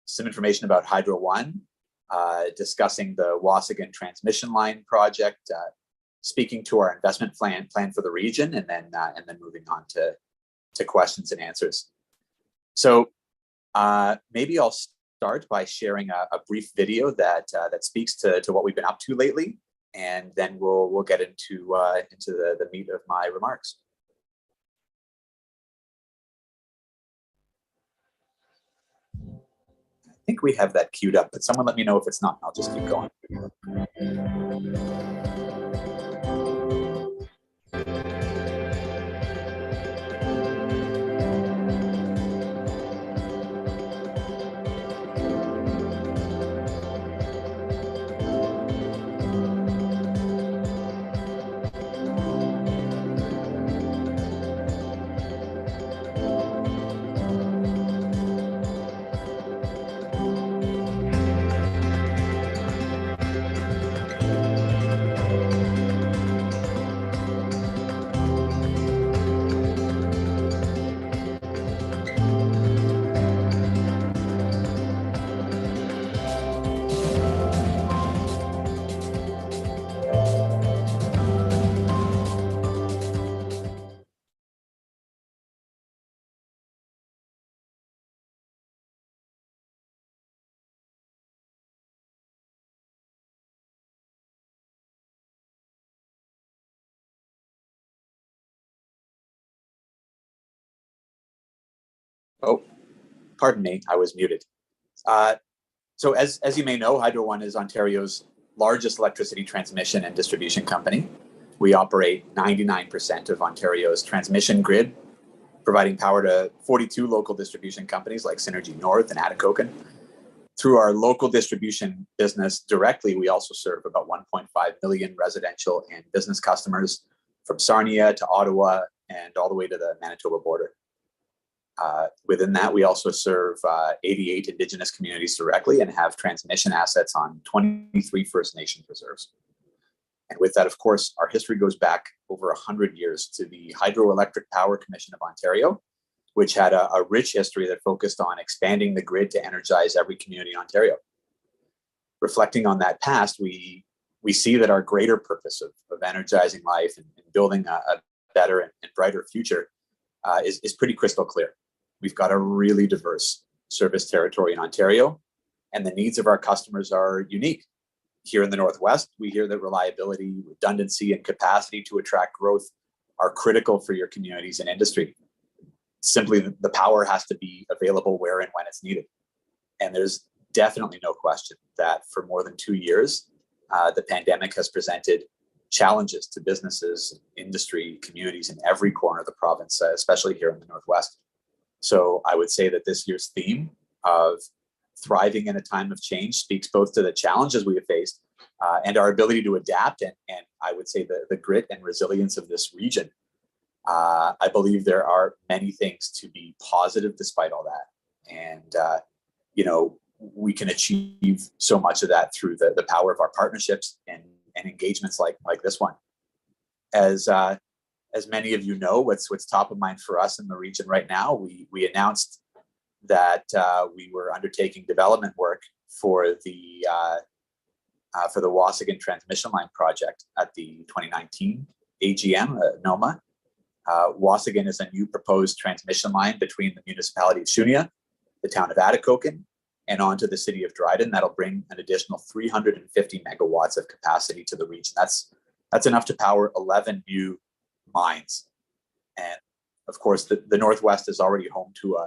some information about Hydro One, discussing the Waasigan transmission line project, speaking to our investment plan for the region, and then moving on to questions and answers. So maybe I'll start by sharing a brief video that speaks to what we've been up to lately, and then we'll get into the meat of my remarks. I think we have that queued up, but someone let me know if it's not, and I'll just keep going. Oh, pardon me, I was muted. So as you may know, Hydro One is Ontario's largest electricity transmission and distribution company. We operate 99% of Ontario's transmission grid, providing power to 42 local distribution companies like Synergy North and Atikokan. Through our local distribution business directly, we also serve about 1.5 million residential and business customers from Sarnia to Ottawa and all the way to the Manitoba border. Within that, we also serve 88 Indigenous communities directly and have transmission assets on 23 First Nation reserves. And with that, of course, our history goes back over 100 years to the Hydroelectric Power Commission of Ontario, which had a rich history that focused on expanding the grid to energize every community in Ontario. reflecting on that past, we see that our greater purpose of energizing life and building a better and brighter future is pretty crystal clear. We've got a really diverse service territory in Ontario, and the needs of our customers are unique. Here in the Northwest, we hear that reliability, redundancy, and capacity to attract growth are critical for your communities and industry. Simply, the power has to be available where and when it's needed. And there's definitely no question that for more than 2 years, the pandemic has presented challenges to businesses, industry, communities in every corner of the province, especially here in the Northwest. So I would say that this year's theme of thriving in a time of change speaks both to the challenges we have faced and our ability to adapt, and I would say the grit and resilience of this region. I believe there are many things to be positive despite all that. And, we can achieve so much of that through the power of our partnerships and engagements like this one. As many of you know, what's top of mind for us in the region right now, we announced that we were undertaking development work for the Waasigan transmission line project at the 2019 AGM, NOMA. Waasigan is a new proposed transmission line between the municipality of Shunia, the town of Atikokan, and onto the city of Dryden. That'll bring an additional 350 megawatts of capacity to the region. That's enough to power 11 new mines. And of course, the Northwest is already home to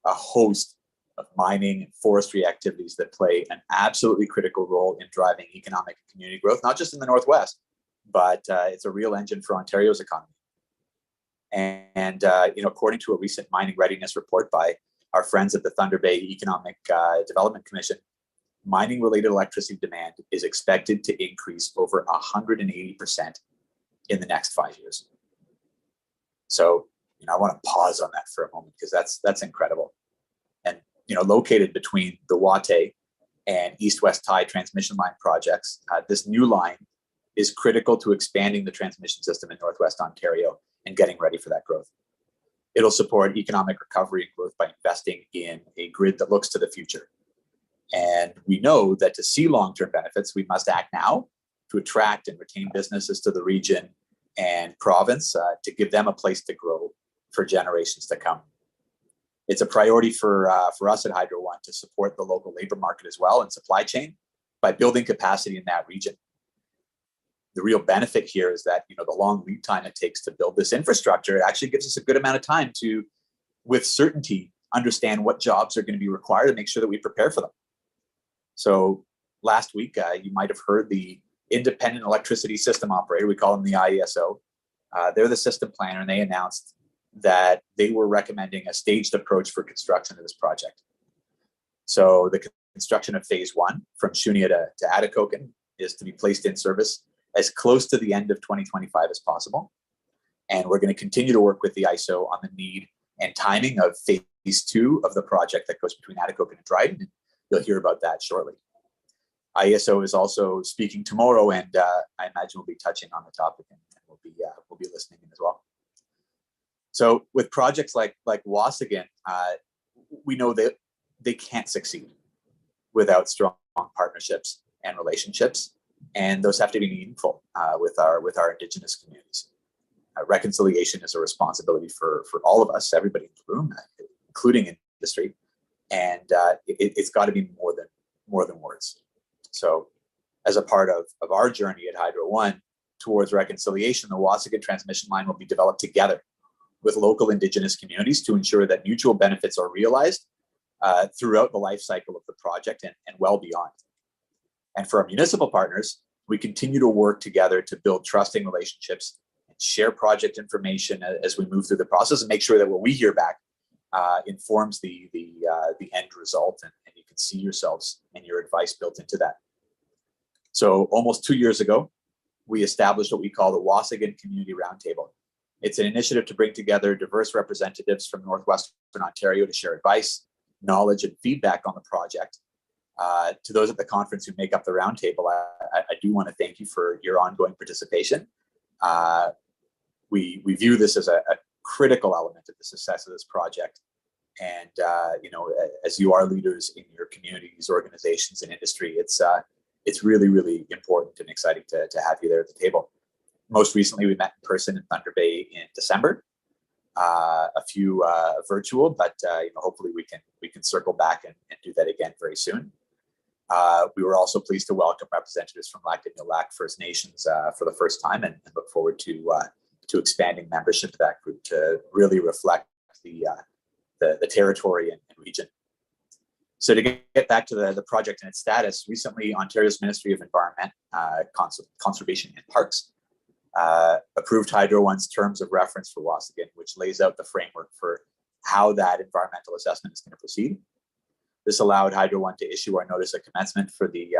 a host of mining and forestry activities that play an absolutely critical role in driving economic and community growth, not just in the Northwest, but it's a real engine for Ontario's economy. And according to a recent mining readiness report by our friends at the Thunder Bay Economic Development Commission, mining-related electricity demand is expected to increase over 180% in the next 5 years. So, I want to pause on that for a moment because that's incredible. And located between the Wate and East-West Tie transmission line projects, this new line is critical to expanding the transmission system in Northwest Ontario and getting ready for that growth. It'll support economic recovery and growth by investing in a grid that looks to the future. And we know that to see long-term benefits, we must act now to attract and retain businesses to the region and province to give them a place to grow for generations to come. It's a priority for us at Hydro One to support the local labor market as well and supply chain by building capacity in that region. The real benefit here is that the long lead time it takes to build this infrastructure, it actually gives us a good amount of time to, with certainty, understand what jobs are going to be required and make sure that we prepare for them. So last week, you might have heard the Independent Electricity System Operator, we call them the IESO. They're the system planner, and they announced that they were recommending a staged approach for construction of this project. So the construction of phase 1 from Shunia to Atikokan is to be placed in service as close to the end of 2025 as possible. And we're going to continue to work with the ISO on the need and timing of phase 2 of the project that goes between Atikokan and Dryden. You'll hear about that shortly. ISO is also speaking tomorrow, and I imagine we'll be touching on the topic, and we'll be listening in as well. So with projects like Waasigan, we know that they can't succeed without strong partnerships and relationships, and those have to be meaningful with our Indigenous communities. Reconciliation is a responsibility for all of us, everybody in the room, including industry, and it's got to be more than words. So, as a part of our journey at Hydro One towards reconciliation, the Waasigan transmission line will be developed together with local Indigenous communities to ensure that mutual benefits are realized throughout the life cycle of the project and well beyond. And for our municipal partners, we continue to work together to build trusting relationships and share project information as we move through the process and make sure that what we hear back informs the end result, and you can see yourselves and your advice built into that. So almost 2 years ago, we established what we call the Waasigan Community Roundtable. It's an initiative to bring together diverse representatives from Northwestern Ontario to share advice, knowledge, and feedback on the project. To those at the conference who make up the roundtable, I do want to thank you for your ongoing participation. We view this as a critical element of the success of this project. And as you are leaders in your communities, organizations, and industry, it's it's really, really important and exciting to have you there at the table. Most recently, we met in person in Thunder Bay in December. A few virtual, but hopefully we can circle back and do that again very soon. We were also pleased to welcome representatives from Lac des Mille Lac First Nations for the first time, and look forward to expanding membership to that group to really reflect the territory and region. So to get back to the project and its status, recently Ontario's Ministry of Environment, Conservation and Parks approved Hydro One's terms of reference for Waasigan, which lays out the framework for how that environmental assessment is going to proceed. This allowed Hydro One to issue our notice of commencement for the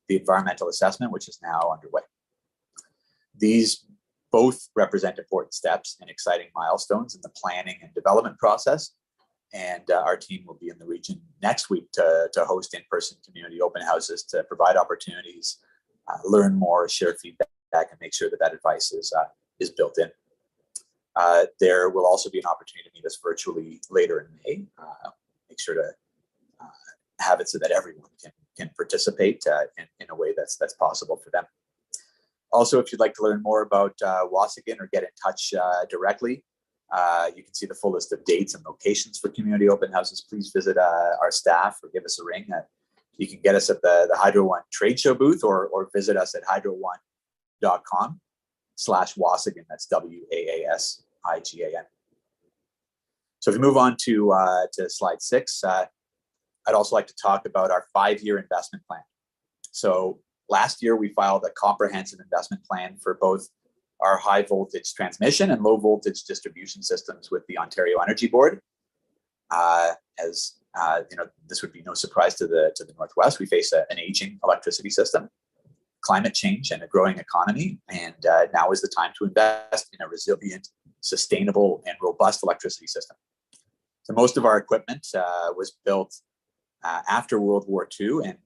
environmental assessment, which is now underway. These both represent important steps and exciting milestones in the planning and development process. And our team will be in the region next week to host in-person community open houses to provide opportunities, learn more, share feedback, and make sure that advice is built in. There will also be an opportunity to meet us virtually later in May. Make sure to have it so that everyone can participate in a way that's possible for them. Also, if you'd like to learn more about Waasigan or get in touch directly, you can see the full list of dates and locations for community open houses. Please visit our staff or give us a ring. You can get us at the Hydro One trade show booth or visit us at hydro1.com/Waasigan. That's WAASIGAN. So if we move on to slide 6, I'd also like to talk about our 5-year investment plan. So last year, we filed a comprehensive investment plan for both our high voltage transmission and low voltage distribution systems with the Ontario Energy Board. As this would be no surprise to the Northwest. We face an aging electricity system, climate change, and a growing economy. And now is the time to invest in a resilient, sustainable, and robust electricity system. So most of our equipment was built after World War II, and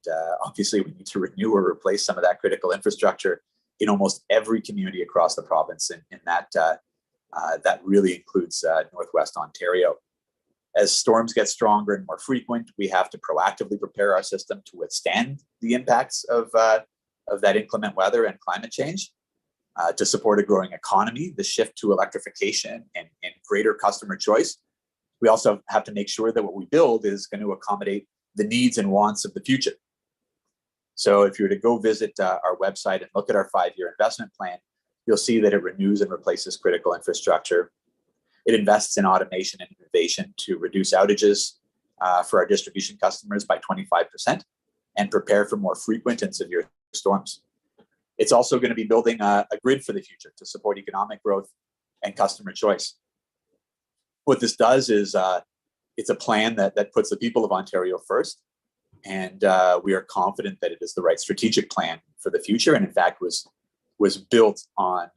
obviously we need to renew or replace some of that critical infrastructure in almost every community across the province, and that really includes Northwest Ontario. As storms get stronger and more frequent, we have to proactively prepare our system to withstand the impacts of that inclement weather and climate change. To support a growing economy, the shift to electrification and greater customer choice, we also have to make sure that what we build is going to accommodate the needs and wants of the future. So if you were to go visit our website and look at our 5-year investment plan, you'll see that it renews and replaces critical infrastructure. It invests in automation and innovation to reduce outages for our distribution customers by 25% and prepare for more frequent and severe storms. It's also going to be building a grid for the future to support economic growth and customer choice. What this does is it's a plan that puts the people of Ontario first, and we are confident that it is the right strategic plan for the future, and in fact was built on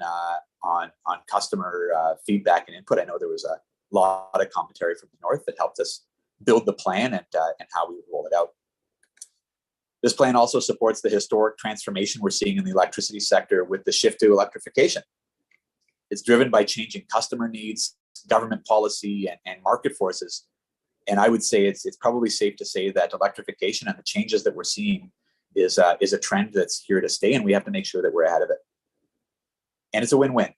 customer feedback and input. I know there was a lot of commentary from the North that helped us build the plan and how we would roll it out. This plan also supports the historic transformation we're seeing in the electricity sector with the shift to electrification. It's driven by changing customer needs, government policy, and market forces. And I would say it's probably safe to say that electrification and the changes that we're seeing is a trend that's here to stay, and we have to make sure that we're ahead of it. And it's a win-win.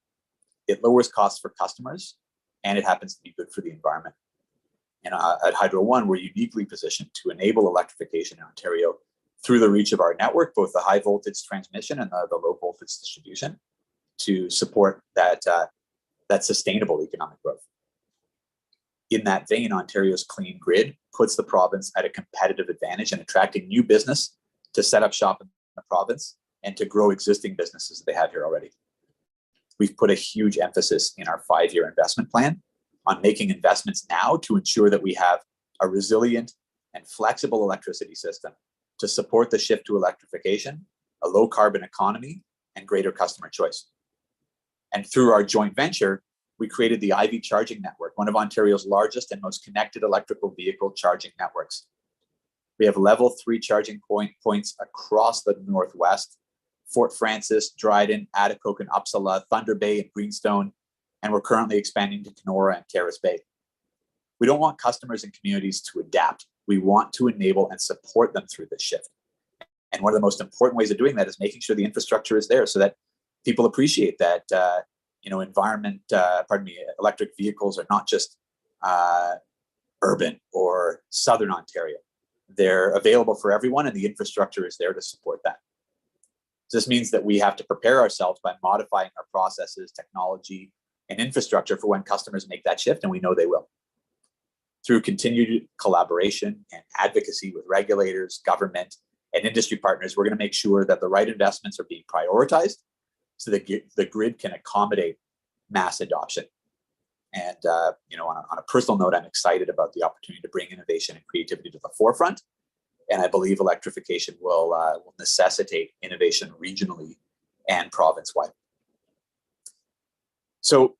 It lowers costs for customers, and it happens to be good for the environment. And at Hydro One, we're uniquely positioned to enable electrification in Ontario through the reach of our network, both the high voltage transmission and the low voltage distribution, to support that sustainable economic growth. In that vein, Ontario's clean grid puts the province at a competitive advantage in attracting new business to set up shop in the province and to grow existing businesses that they have here already. We've put a huge emphasis in our 5-year investment plan on making investments now to ensure that we have a resilient and flexible electricity system to support the shift to electrification, a low carbon economy, and greater customer choice. And through our joint venture, we created the IV Charging Network, one of Ontario's largest and most connected electrical vehicle charging networks. We have level 3 charging points across the Northwest: Fort Francis, Dryden, Atikokan, Uppsala, Thunder Bay, and Greenstone, and we're currently expanding to Kenora and Terrace Bay. We don't want customers and communities to adapt. We want to enable and support them through this shift. And one of the most important ways of doing that is making sure the infrastructure is there so that people appreciate that, electric vehicles are not just urban or Southern Ontario. They're available for everyone and the infrastructure is there to support that. So this means that we have to prepare ourselves by modifying our processes, technology, and infrastructure for when customers make that shift, and we know they will. Through continued collaboration and advocacy with regulators, government, and industry partners, we're going to make sure that the right investments are being prioritized so that the grid can accommodate mass adoption. And on a personal note, I'm excited about the opportunity to bring innovation and creativity to the forefront. And I believe electrification will necessitate innovation regionally and province-wide. So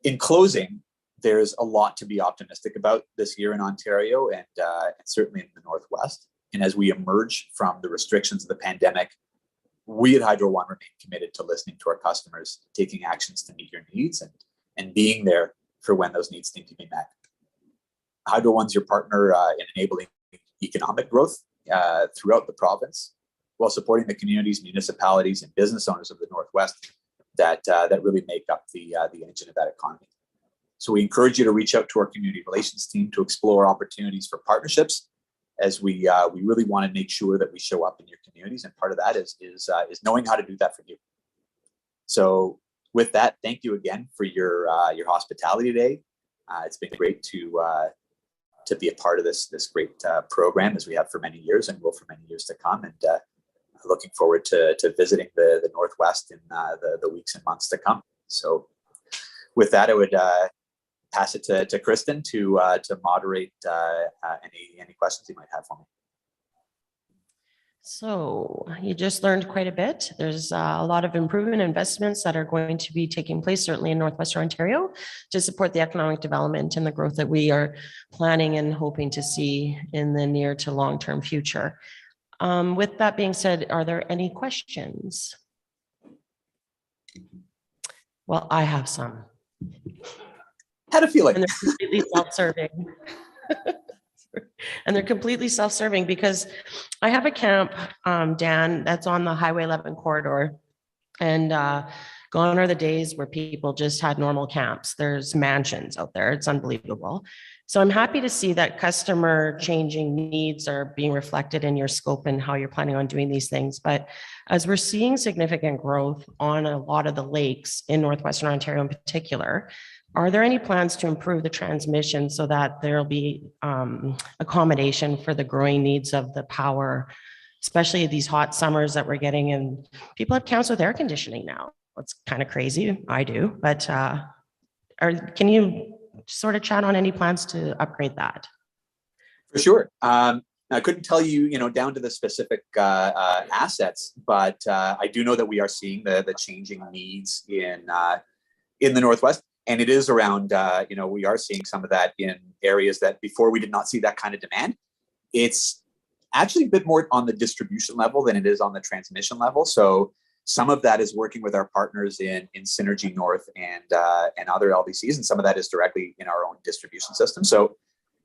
in closing, there's a lot to be optimistic about this year in Ontario and certainly in the Northwest. And as we emerge from the restrictions of the pandemic, we at Hydro One remain committed to listening to our customers, taking actions to meet your needs and being there for when those needs need to be met. Hydro One's your partner in enabling economic growth throughout the province while supporting the communities, municipalities, and business owners of the Northwest that really make up the engine of that economy. So we encourage you to reach out to our community relations team to explore opportunities for partnerships, as we really want to make sure that we show up in your communities, and part of that is knowing how to do that for you. So with that, thank you again for your hospitality today. It's been great to be a part of this great program, as we have for many years and will for many years to come. And looking forward to visiting the Northwest in the weeks and months to come. with that, I would pass it to Kristen to moderate any questions you might have for me. So you just learned quite a bit. There's a lot of improvement investments that are going to be taking place, certainly in Northwestern Ontario, to support the economic development and the growth that we are planning and hoping to see in the near to long-term future. With that being said, are there any questions? Well, I have some. Had a feeling. And they're completely self-serving. And they're completely self-serving because I have a camp, Dan, that's on the Highway 11 corridor. And gone are the days where people just had normal camps. There's mansions out there. It's unbelievable. So I'm happy to see that customer changing needs are being reflected in your scope and how you're planning on doing these things. But as we're seeing significant growth on a lot of the lakes in Northwestern Ontario in particular, are there any plans to improve the transmission so that there'll be accommodation for the growing needs of the power, especially these hot summers that we're getting? And people have counts with air conditioning now. It's kind of crazy. I do, but can you sort of chat on any plans to upgrade that? For sure. I couldn't tell you, down to the specific assets, but I do know that we are seeing the changing needs in the Northwest. And it is around, we are seeing some of that in areas that before we did not see that kind of demand. It's actually a bit more on the distribution level than it is on the transmission level. So some of that is working with our partners in Synergy North and other LDCs, and some of that is directly in our own distribution system. So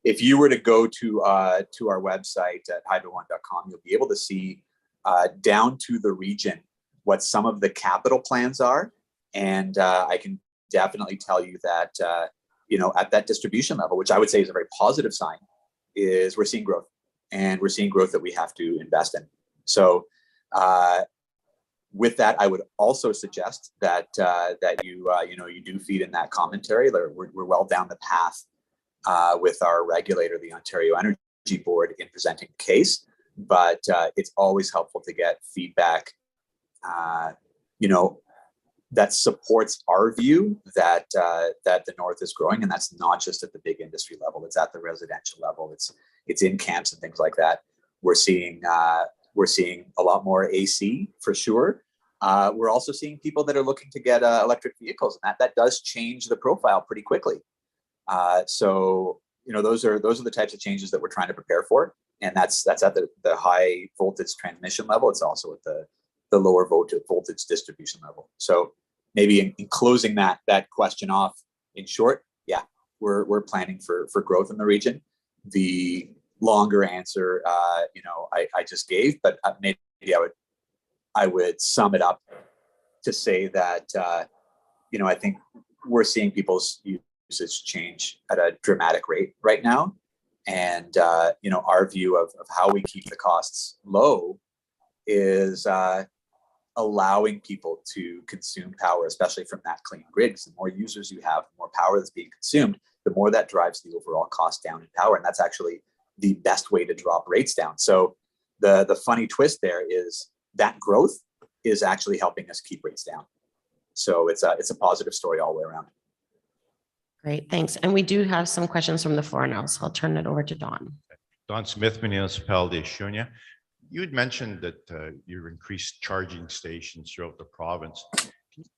if you were to go to our website at hydro1.com, you'll be able to see down to the region what some of the capital plans are. And I can definitely tell you that, at that distribution level, which I would say is a very positive sign, is we're seeing growth, and we're seeing growth that we have to invest in. So with that, I would also suggest that you do feed in that commentary. We're well down the path with our regulator, the Ontario Energy Board, in presenting the case, but it's always helpful to get feedback, that supports our view that the North is growing, and that's not just at the big industry level. It's at the residential level. It's in camps and things like that. We're seeing a lot more AC for sure. We're also seeing people that are looking to get electric vehicles, and that does change the profile pretty quickly. So those are the types of changes that we're trying to prepare for, and that's at the high voltage transmission level. It's also at the lower voltage distribution level. So maybe in closing that question off, in short, yeah, we're planning for growth in the region. The longer answer, I just gave, but maybe I would sum it up to say that, I think we're seeing people's usage change at a dramatic rate right now. And, our view of how we keep the costs low is allowing people to consume power, especially from that clean grid. Because the more users you have, the more power that's being consumed, the more that drives the overall cost down in power. And that's actually the best way to drop rates down. So the funny twist there is that growth is actually helping us keep rates down. So it's a positive story all the way around. Great, thanks. And we do have some questions from the floor now, so I'll turn it over to Don. Don Smith, Municipality of Shunya. You had mentioned that you increased charging stations throughout the province.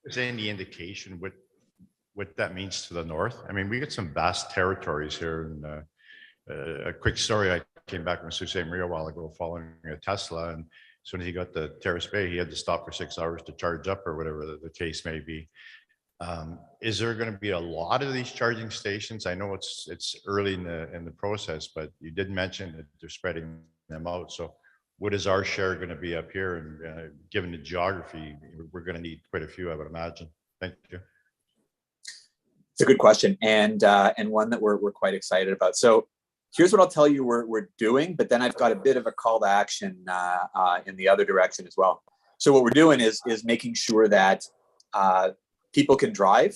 Is there any indication what that means to the north? I mean, we get some vast territories here. And a quick story, I came back from Sault Ste. Marie a while ago following a Tesla, and as soon as he got to Terrace Bay, he had to stop for 6 hours to charge up or whatever the case may be. Is there going to be a lot of these charging stations? I know it's early in the process, but you did mention that they're spreading them out. So what is our share going to be up here? And given the geography, we're going to need quite a few, I would imagine. Thank you. It's a good question, and one that we're quite excited about. So here's what I'll tell you we're doing, but then I've got a bit of a call to action in the other direction as well. So what we're doing is making sure that people can drive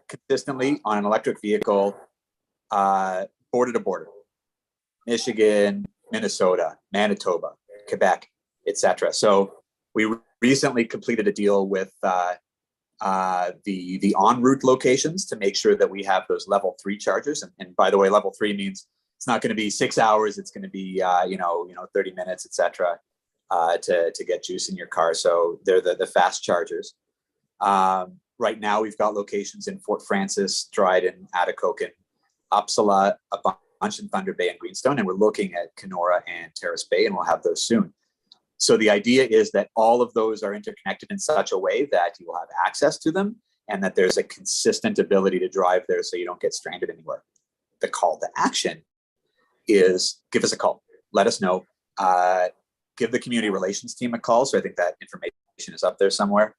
consistently on an electric vehicle border to border. Michigan, Minnesota, Manitoba, Quebec, etc. So we recently completed a deal with the en route locations to make sure that we have those level 3 chargers. And by the way, level 3 means it's not going to be 6 hours. It's going to be 30 minutes, etc. To get juice in your car. So they're the fast chargers. Right now, we've got locations in Fort Francis, Dryden, Atikokan, Uppsala, a bunch in Thunder Bay and Greenstone, and we're looking at Kenora and Terrace Bay, and we'll have those soon. So the idea is that all of those are interconnected in such a way that you will have access to them and that there's a consistent ability to drive there so you don't get stranded anywhere. The call to action is give us a call. Let us know. Give the community relations team a call. So I think that information is up there somewhere.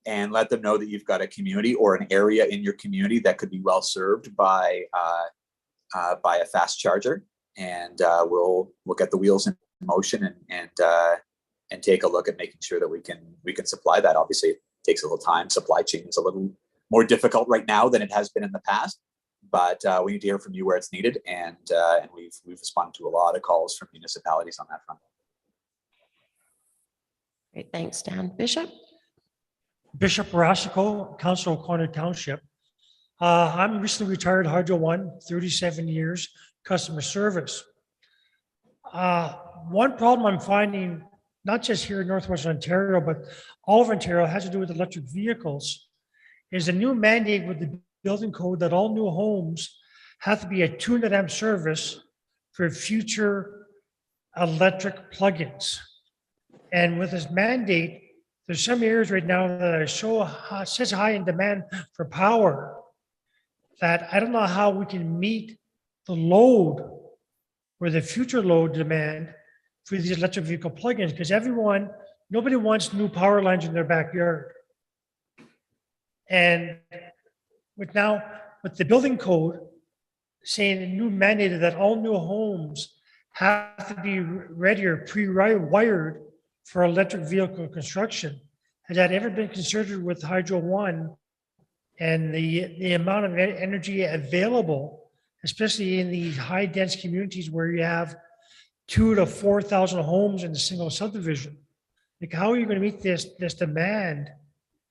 And let them know that you've got a community or an area in your community that could be well served by a fast charger, and we'll get the wheels in motion and take a look at making sure that we can supply that. Obviously, it takes a little time. Supply chain is a little more difficult right now than it has been in the past, but we need to hear from you where it's needed, and we've responded to a lot of calls from municipalities on that front. Great, thanks, Dan. Bishop? Bishop Rasico, Council of Corner Township. I'm recently retired Hydro One, 37 years customer service. One problem I'm finding, not just here in Northwestern Ontario, but all of Ontario, has to do with electric vehicles, is a new mandate with the building code that all new homes have to be a 200 amp service for future electric plugins. And with this mandate, there's some areas right now that are such high in demand for power that I don't know how we can meet the load or the future load demand for these electric vehicle plugins, because nobody wants new power lines in their backyard. And with the building code saying a new mandate that all new homes have to be ready or pre-wired for electric vehicle construction. Has that ever been considered with Hydro One and the amount of energy available, especially in the high dense communities where you have 2,000 to 4,000 homes in a single subdivision? Like, how are you going to meet this demand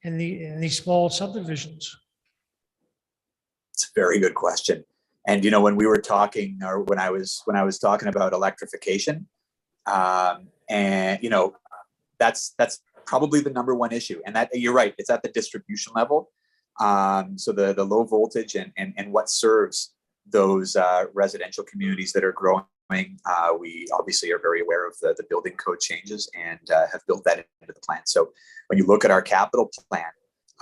in these small subdivisions? It's a very good question. And when we were talking, or when I was talking about electrification, and that's probably the number one issue. And that, you're right, it's at the distribution level. So the low voltage and what serves those residential communities that are growing. We obviously are very aware of the building code changes and have built that into the plan. So when you look at our capital plan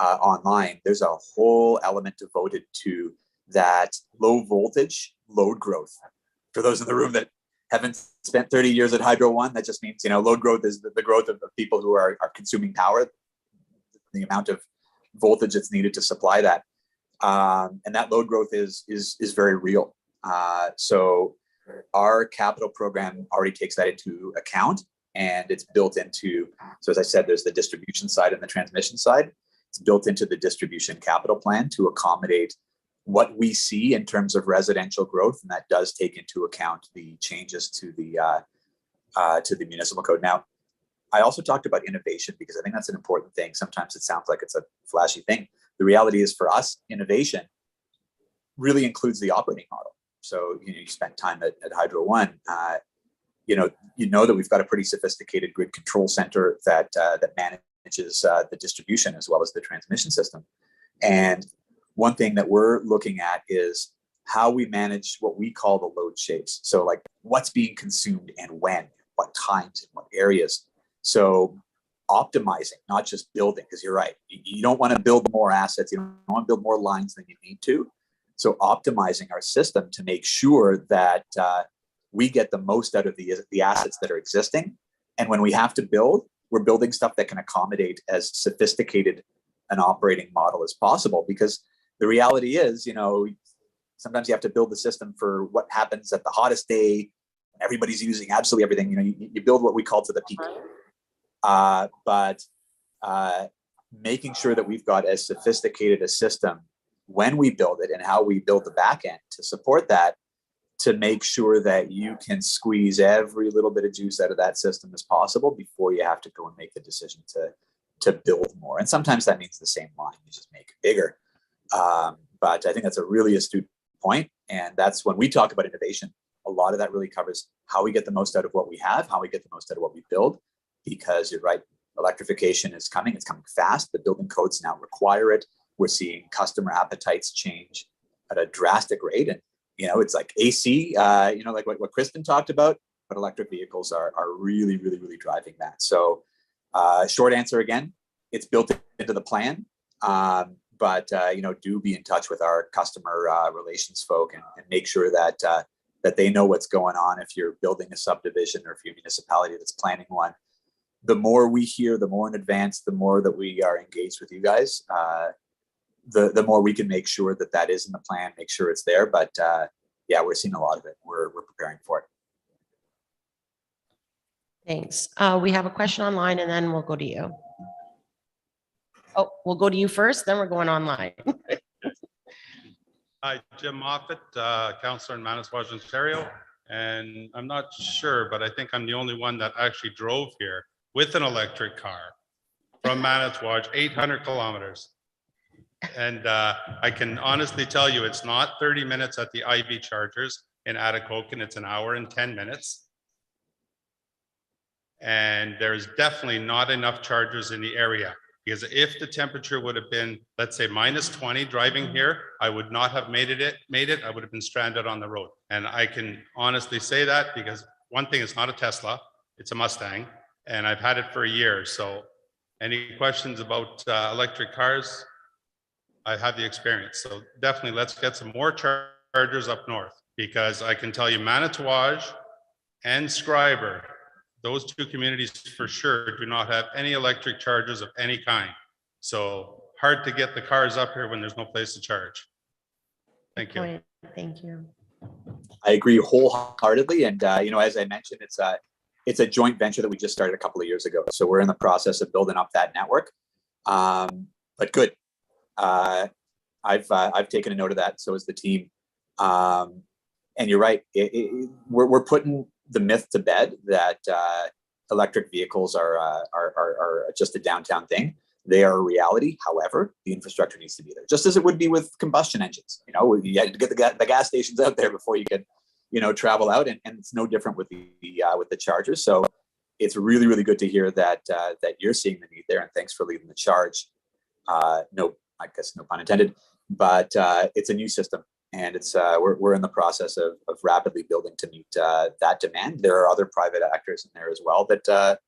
online, there's a whole element devoted to that low voltage load growth. For those in the room that haven't spent 30 years at Hydro One. That just means, load growth is the growth of people who are consuming power, the amount of voltage that's needed to supply that. And that load growth is very real. So our capital program already takes that into account, and it's built into, so as I said, there's the distribution side and the transmission side. It's built into the distribution capital plan to accommodate what we see in terms of residential growth, and that does take into account the changes to the municipal code. Now, I also talked about innovation because I think that's an important thing. Sometimes it sounds like it's a flashy thing. The reality is, for us, innovation really includes the operating model. So you spent time at Hydro One. You know that we've got a pretty sophisticated grid control center that manages the distribution as well as the transmission system. And one thing that we're looking at is how we manage what we call the load shapes. So like what's being consumed and when, what times, in what areas. So optimizing, not just building, because you're right. You don't want to build more assets. You don't want to build more lines than you need to. So optimizing our system to make sure that we get the most out of the assets that are existing. And when we have to build, we're building stuff that can accommodate as sophisticated an operating model as possible. Because the reality is, sometimes you have to build the system for what happens at the hottest day. Everybody's using absolutely everything. You build what we call to the peak. But making sure that we've got as sophisticated a system when we build it and how we build the back end to support that, to make sure that you can squeeze every little bit of juice out of that system as possible before you have to go and make the decision to build more. And sometimes that means the same line, you just make it bigger. But I think that's a really astute point. And that's when we talk about innovation, a lot of that really covers how we get the most out of what we have, how we get the most out of what we build, because you're right, electrification is coming, it's coming fast. The building codes now require it. We're seeing customer appetites change at a drastic rate. And, it's like AC, like what Kristen talked about, but electric vehicles are really, really, really driving that. So short answer again, it's built into the plan. But do be in touch with our customer relations folk and make sure that that they know what's going on if you're building a subdivision or if you're a municipality that's planning one. The more we hear, the more in advance, the more that we are engaged with you guys, the more we can make sure that that is in the plan, make sure it's there. But yeah, we're seeing a lot of it. We're preparing for it. Thanks. We have a question online and then we'll go to you. Oh, we'll go to you first, then we're going online. Hi, Jim Moffat, counselor in Manitowoc, Ontario. And I'm not sure, but I think I'm the only one that actually drove here with an electric car from Manitowoc, 800 kilometers. And I can honestly tell you, it's not 30 minutes at the IV chargers in Atikokan, it's an hour and 10 minutes. And there's definitely not enough chargers in the area. Because if the temperature would have been, let's say, -20 driving here, I would not have made it. I would have been stranded on the road. And I can honestly say that because one thing, it's not a Tesla, it's a Mustang, and I've had it for a year. So any questions about electric cars? I have the experience. So definitely let's get some more chargers up north, because I can tell you Manitowoc and Scriber, those two communities for sure do not have any electric chargers of any kind. So hard to get the cars up here when there's no place to charge. Thank you. Thank you. I agree wholeheartedly. And, as I mentioned, it's a joint venture that we just started a couple of years ago. So we're in the process of building up that network. But good. I've taken a note of that. So is the team. And you're right. We're putting the myth to bed that electric vehicles are just a downtown thing. They are a reality. However, the infrastructure needs to be there, just as it would be with combustion engines. You had to get the gas stations out there before you could, travel out, and it's no different with the chargers. So it's really, really good to hear that you're seeing the need there, and thanks for leading the charge. No, I guess no pun intended, but it's a new system. And it's we're in the process of rapidly building to meet that demand. There are other private actors in there as well that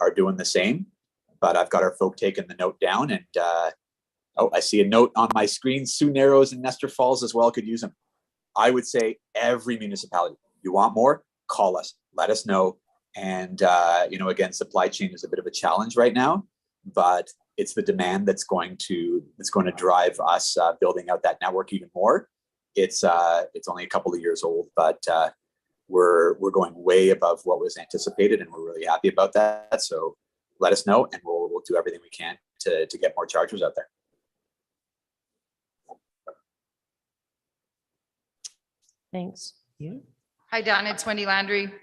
are doing the same. But I've got our folk taking the note down. And I see a note on my screen. Sioux Narrows and Nestor Falls as well could use them. I would say every municipality. You want more? call us, let us know. And, again, supply chain is a bit of a challenge right now, but it's the demand that's going to drive us building out that network even more. It's only a couple of years old, but we're going way above what was anticipated, and we're really happy about that. So let us know, and we'll do everything we can to get more chargers out there. Thanks. You? Hi, Dan, it's Wendy Landry.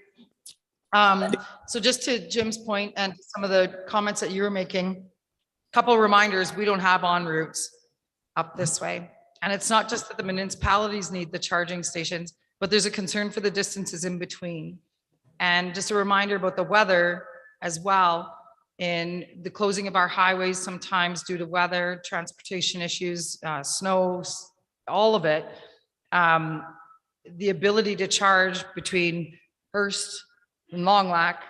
So just to Jim's point and some of the comments that you were making, a couple of reminders, we don't have en routes up this way. And it's not just that the municipalities need the charging stations, but there's a concern for the distances in between. And just a reminder about the weather as well, in the closing of our highways, sometimes due to weather, transportation issues, snow, all of it. The ability to charge between Hearst and Long Lac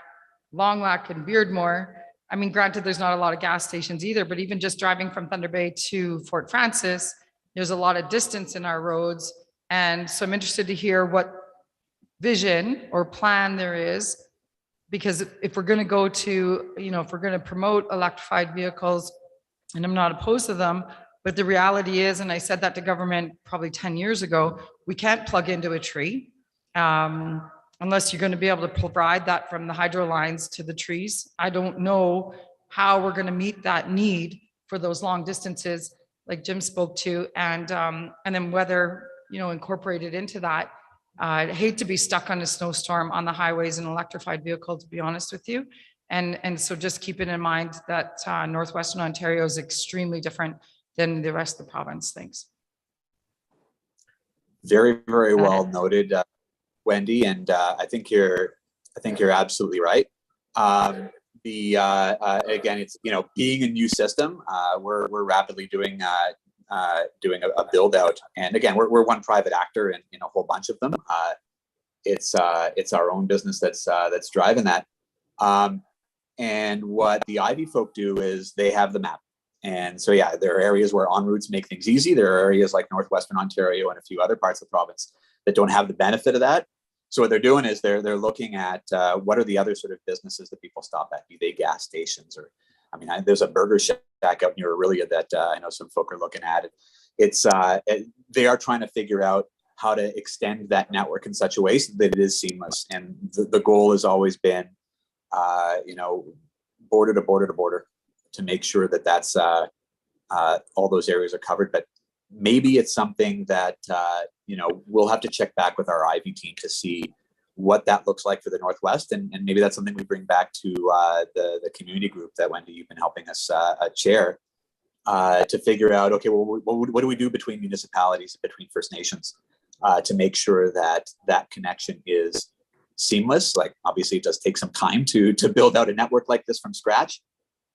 and Beardmore. I mean, granted, there's not a lot of gas stations either, but even just driving from Thunder Bay to Fort Francis, there's a lot of distance in our roads. And so I'm interested to hear what vision or plan there is, because if we're going to go to, if we're going to promote electrified vehicles, and I'm not opposed to them, but the reality is, and I said that to government probably 10 years ago, we can't plug into a tree unless you're going to be able to provide that from the hydro lines to the trees. I don't know how we're going to meet that need for those long distances, like Jim spoke to, and then weather, incorporated into that. I'd hate to be stuck on a snowstorm on the highways in an electrified vehicle, to be honest with you. And so just keeping in mind that Northwestern Ontario is extremely different than the rest of the province. Thanks. Very, very well noted, Wendy, and I think you're absolutely right. Again, it's being a new system, we're rapidly doing a build out, and again, we're one private actor in a whole bunch of them. It's our own business that's driving that. And what the Ivy folk do is they have the map. And so, yeah, there are areas where en routes make things easy. There are areas like Northwestern Ontario and a few other parts of the province that don't have the benefit of that. So what they're doing is they're looking at what are the other sort of businesses that people stop at, be they gas stations or, there's a burger shack out near Aurelia that I know some folk are looking at. They are trying to figure out how to extend that network in such a way so that it is seamless. And the goal has always been, border to border to border, to make sure that that's all those areas are covered. But maybe it's something that we'll have to check back with our Ivy team to see what that looks like for the Northwest, and maybe that's something we bring back to the community group that, Wendy, you've been helping us chair, to figure out, okay, well, what do we do between municipalities, between First Nations, to make sure that that connection is seamless. Like, obviously it does take some time to build out a network like this from scratch.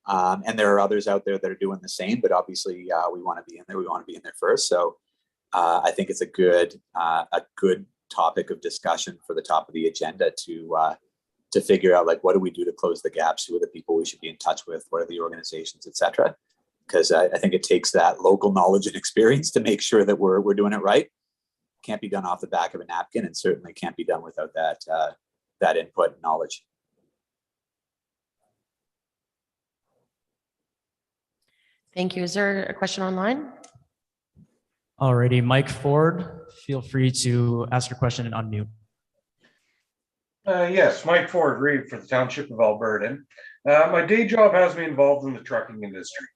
And there are others out there that are doing the same, but obviously we want to be in there. We want to be in there first. So I think it's a good topic of discussion for the top of the agenda to figure out, like, what do we do to close the gaps? Who are the people we should be in touch with? What are the organizations, et cetera? Because I think it takes that local knowledge and experience to make sure that we're doing it right. Can't be done off the back of a napkin, and certainly can't be done without that input and knowledge. Thank you. Is there a question online? Alrighty, Mike Ford, feel free to ask your question and unmute. Yes, Mike Ford, Reed for the Township of Alberta. My day job has me involved in the trucking industry.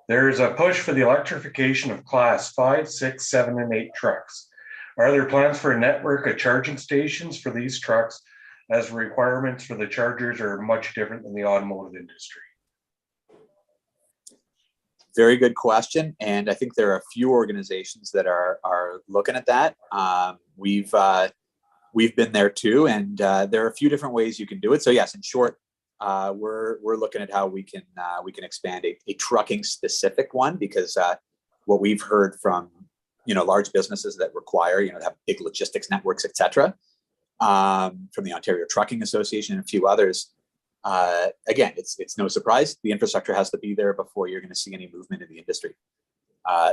There's a push for the electrification of class 5, 6, 7, and 8 trucks. Are there plans for a network of charging stations for these trucks, as requirements for the chargers are much different than the automotive industry? Very good question. And I think there are a few organizations that are looking at that. We've been there too, and there are a few different ways you can do it. So yes, in short, we're looking at how we can expand a trucking specific one, because what we've heard from large businesses that require to have big logistics networks, et cetera, from the Ontario Trucking Association and a few others. Again, it's no surprise. The infrastructure has to be there before you're going to see any movement in the industry.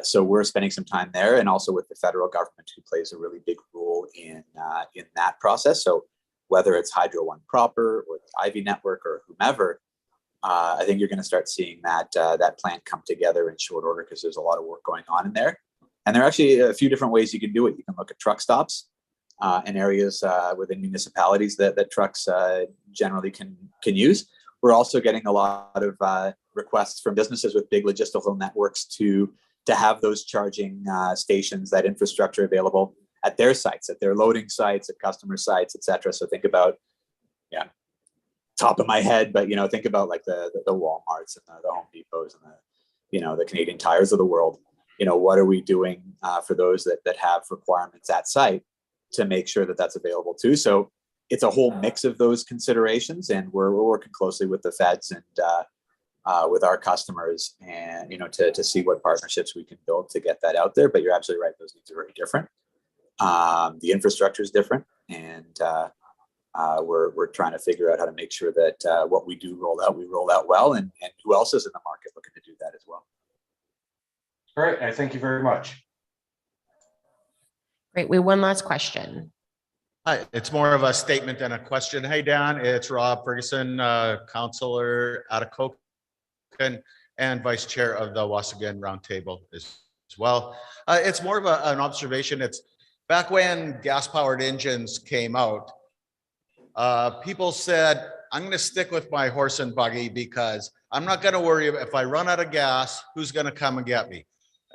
So we're spending some time there, and also with the federal government, who plays a really big role in that process. So whether it's Hydro One proper or the Ivy Network or whomever, I think you're going to start seeing that that plan come together in short order because there's a lot of work going on in there. And there are actually a few different ways you can do it. You can look at truck stops in areas within municipalities that trucks generally can use. We're also getting a lot of requests from businesses with big logistical networks to have those charging stations, that infrastructure available at their sites, at their loading sites, at customer sites, et cetera. So think about, top of my head, but think about like the Walmarts and the Home Depots and the the Canadian Tires of the world. What are we doing for those that have requirements at site to make sure that that's available too? So it's a whole mix of those considerations, and we're working closely with the feds and with our customers, and to see what partnerships we can build to get that out there. But you're absolutely right; those needs are very different. The infrastructure is different, and we're trying to figure out how to make sure that what we do roll out, we roll out well, and who else is in the market looking to do that as well. All right, I thank you very much. Great. We have one last question. Hi, it's more of a statement than a question. Hey, Dan, it's Rob Ferguson, Councillor out of Koken and Vice Chair of the Waasigan Roundtable as well. It's more of an observation. It's back when gas-powered engines came out, people said, I'm going to stick with my horse and buggy because I'm not going to worry if I run out of gas, who's going to come and get me?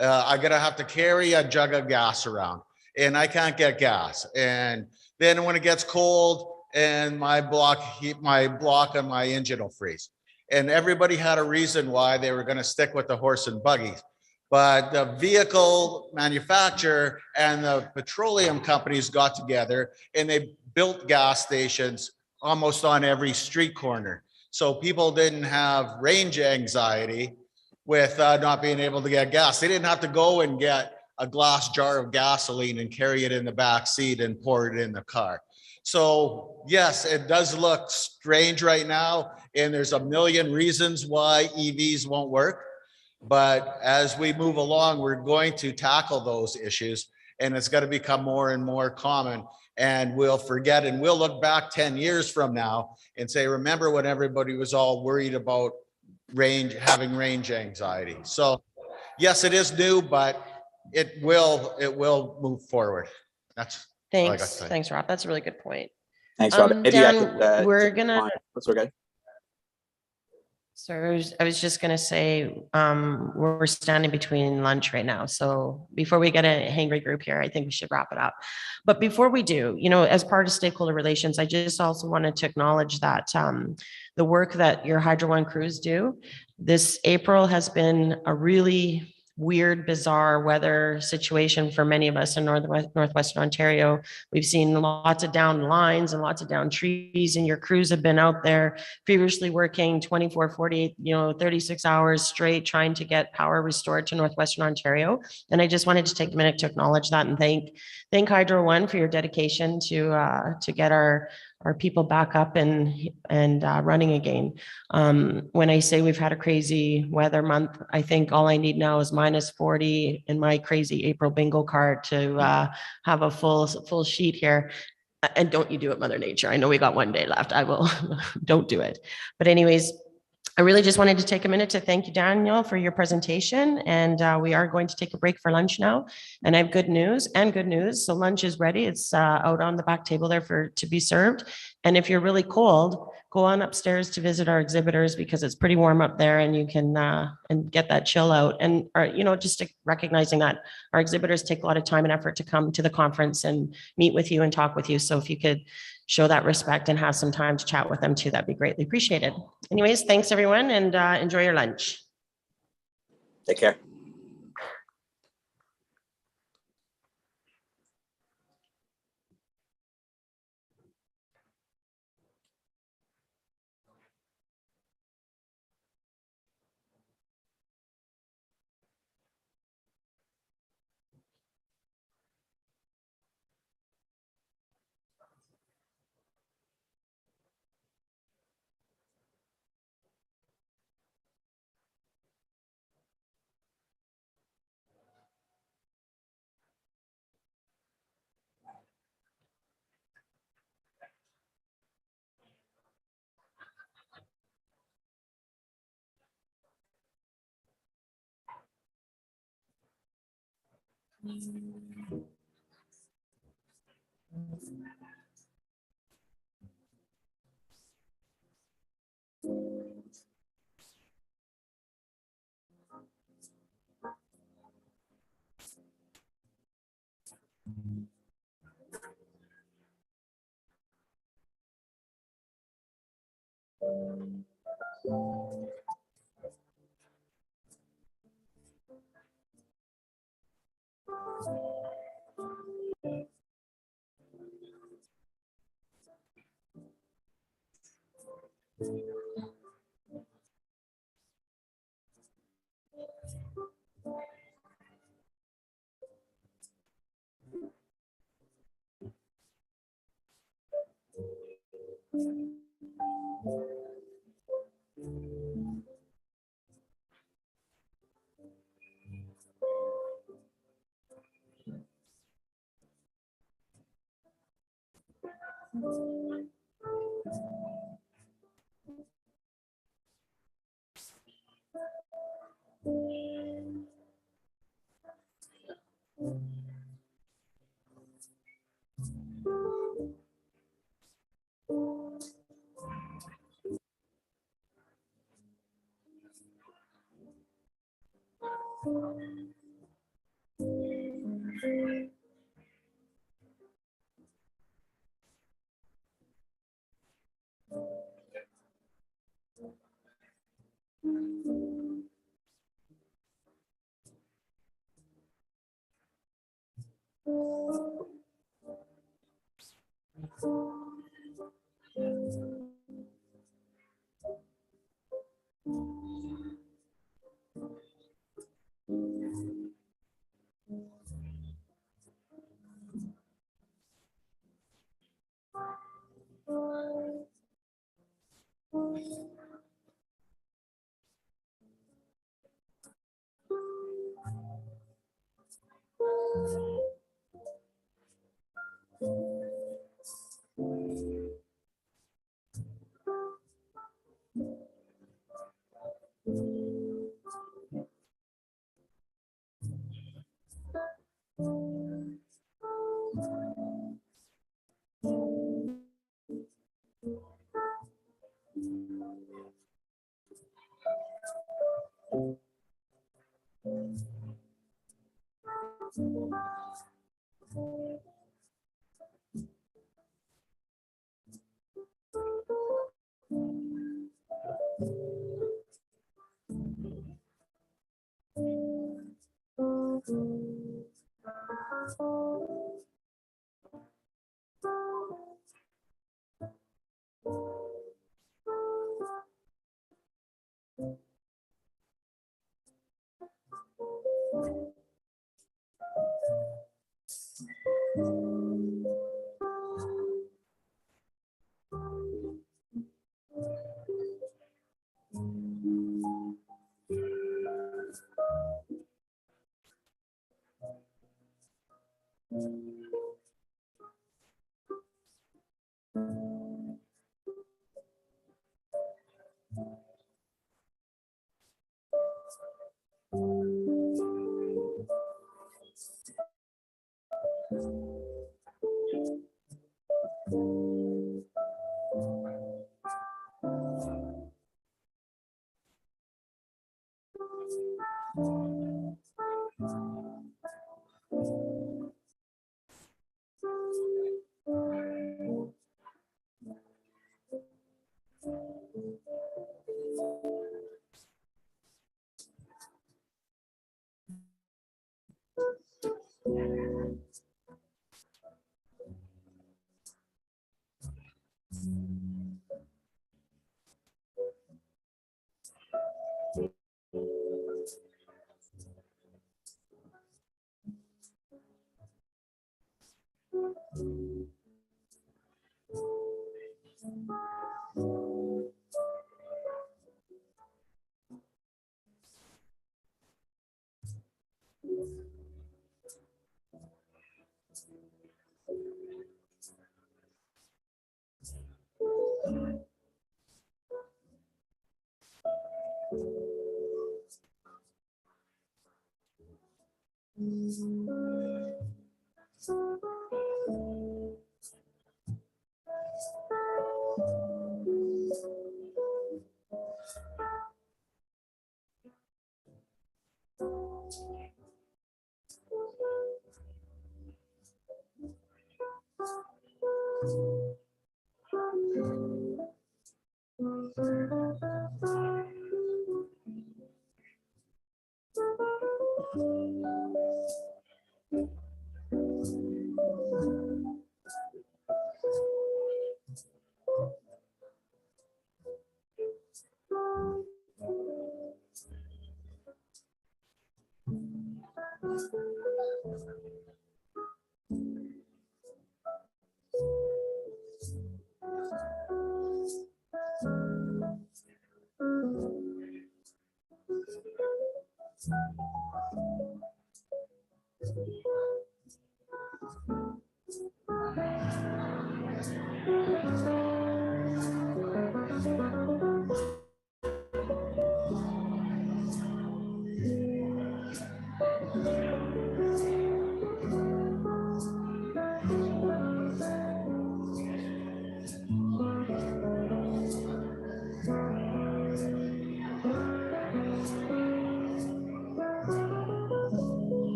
I'm going to have to carry a jug of gas around and I can't get gas. And then when it gets cold and my block on my engine will freeze. And everybody had a reason why they were going to stick with the horse and buggies. But the vehicle manufacturer and the petroleum companies got together and they built gas stations almost on every street corner. So people didn't have range anxiety with not being able to get gas. They didn't have to go and get a glass jar of gasoline and carry it in the back seat and pour it in the car. So yes, it does look strange right now. And there's a million reasons why EVs won't work. But as we move along, we're going to tackle those issues and it's going to become more and more common. And we'll forget and we'll look back 10 years from now and say, remember when everybody was all worried about having range anxiety. So yes, it is new, but it will move forward. That's all I got to Thanks. say. Thanks, Rob. That's a really good point. Thanks, Rob. Maybe I Dan, could, we're gonna. That's okay. So I was just gonna say, we're standing between lunch right now. So before we get a hangry group here, I think we should wrap it up. But before we do, as part of stakeholder relations, I just also wanted to acknowledge that the work that your Hydro One crews do. This April has been a really weird, bizarre weather situation for many of us in Northwestern Ontario. We've seen lots of down lines and lots of down trees, and your crews have been out there feverishly working 24, 48, 36 hours straight trying to get power restored to Northwestern Ontario. And I just wanted to take a minute to acknowledge that and thank Hydro One for your dedication to get our people back up and running again. When I say we've had a crazy weather month, I think all I need now is -40 in my crazy April bingo card to have a full sheet here. And don't you do it, Mother Nature. I know we got one day left. I will, don't do it. But anyways, I really just wanted to take a minute to thank you, Daniel, for your presentation. And we are going to take a break for lunch now. And I have good news. So lunch is ready. It's out on the back table there to be served. And if you're really cold, go on upstairs to visit our exhibitors because it's pretty warm up there and you can and get that chill out. And just recognizing that our exhibitors take a lot of time and effort to come to the conference and meet with you and talk with you. So if you could show that respect and have some time to chat with them too, that'd be greatly appreciated. Anyways, thanks everyone and enjoy your lunch. Take care.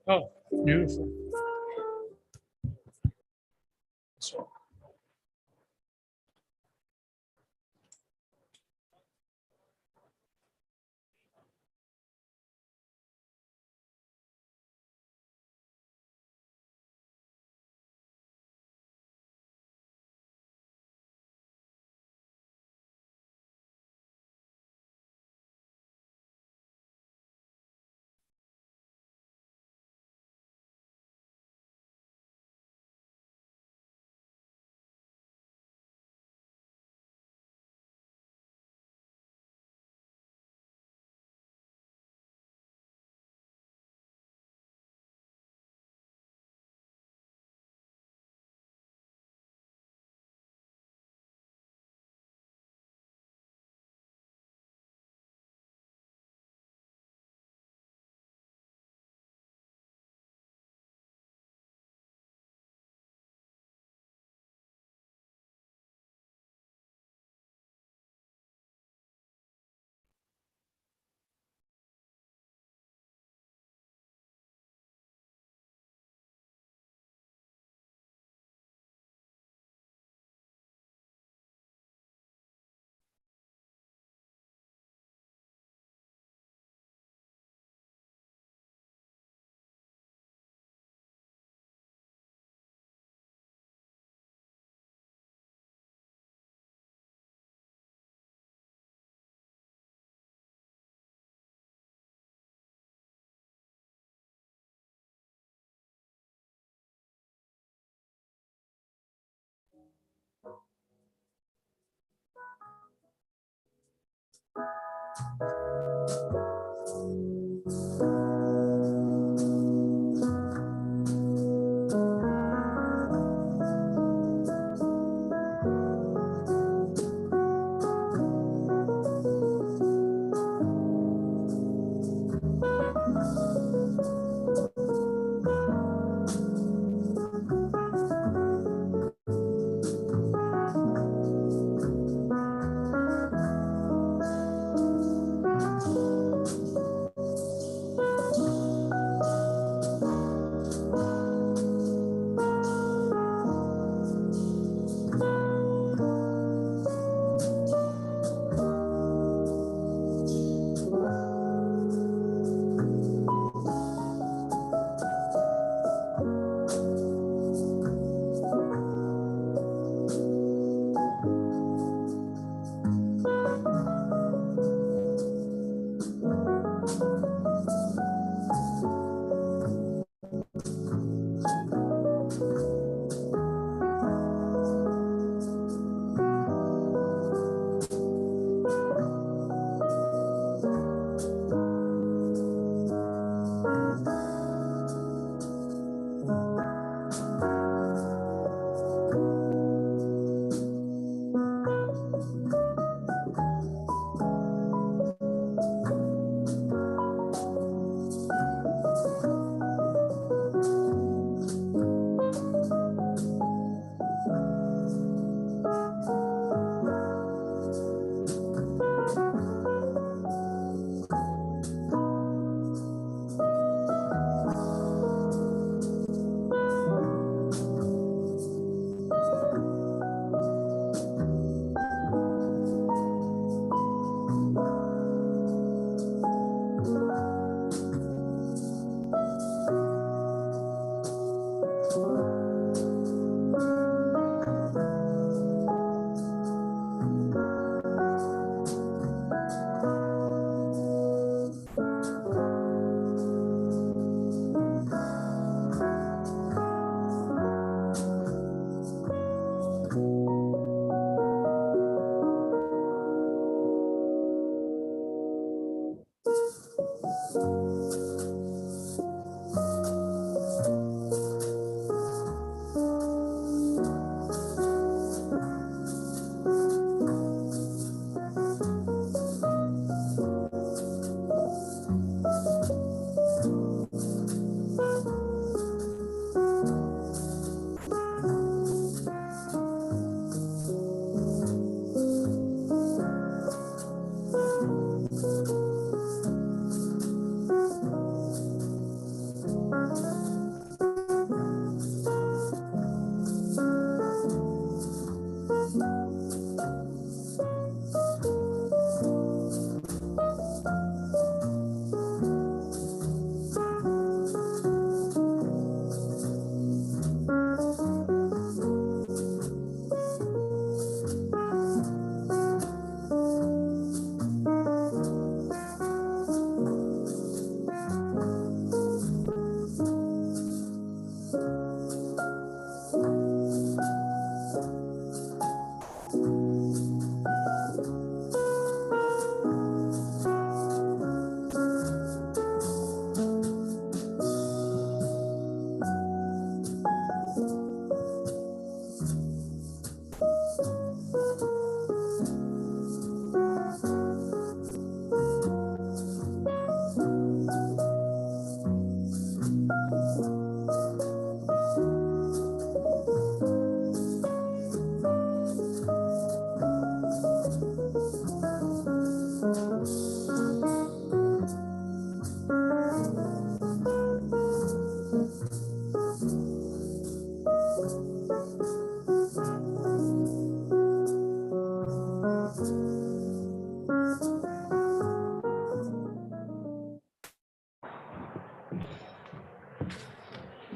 Oh, beautiful.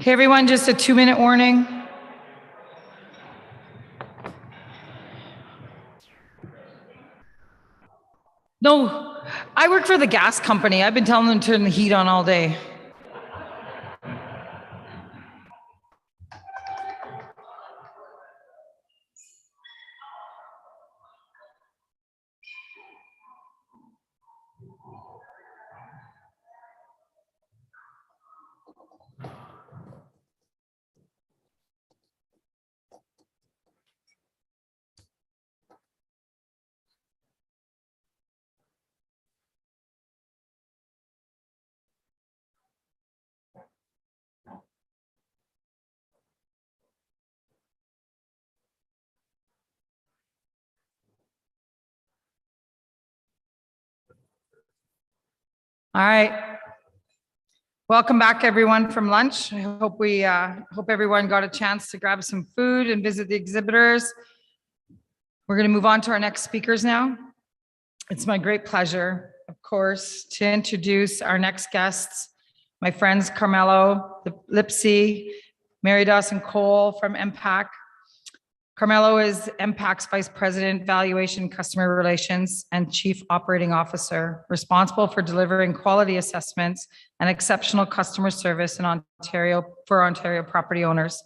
Okay, everyone, just a 2-minute warning. No, I work for the gas company. I've been telling them to turn the heat on all day. All right. Welcome back, everyone, from lunch. I hope hope everyone got a chance to grab some food and visit the exhibitors. We're going to move on to our next speakers now. It's my great pleasure, of course, to introduce our next guests, my friends Carmelo Lipsy, Mary Dawson Cole from MPAC. Carmelo is MPAC's Vice President, Valuation, Customer Relations, and Chief Operating Officer, responsible for delivering quality assessments and exceptional customer service in Ontario for Ontario property owners.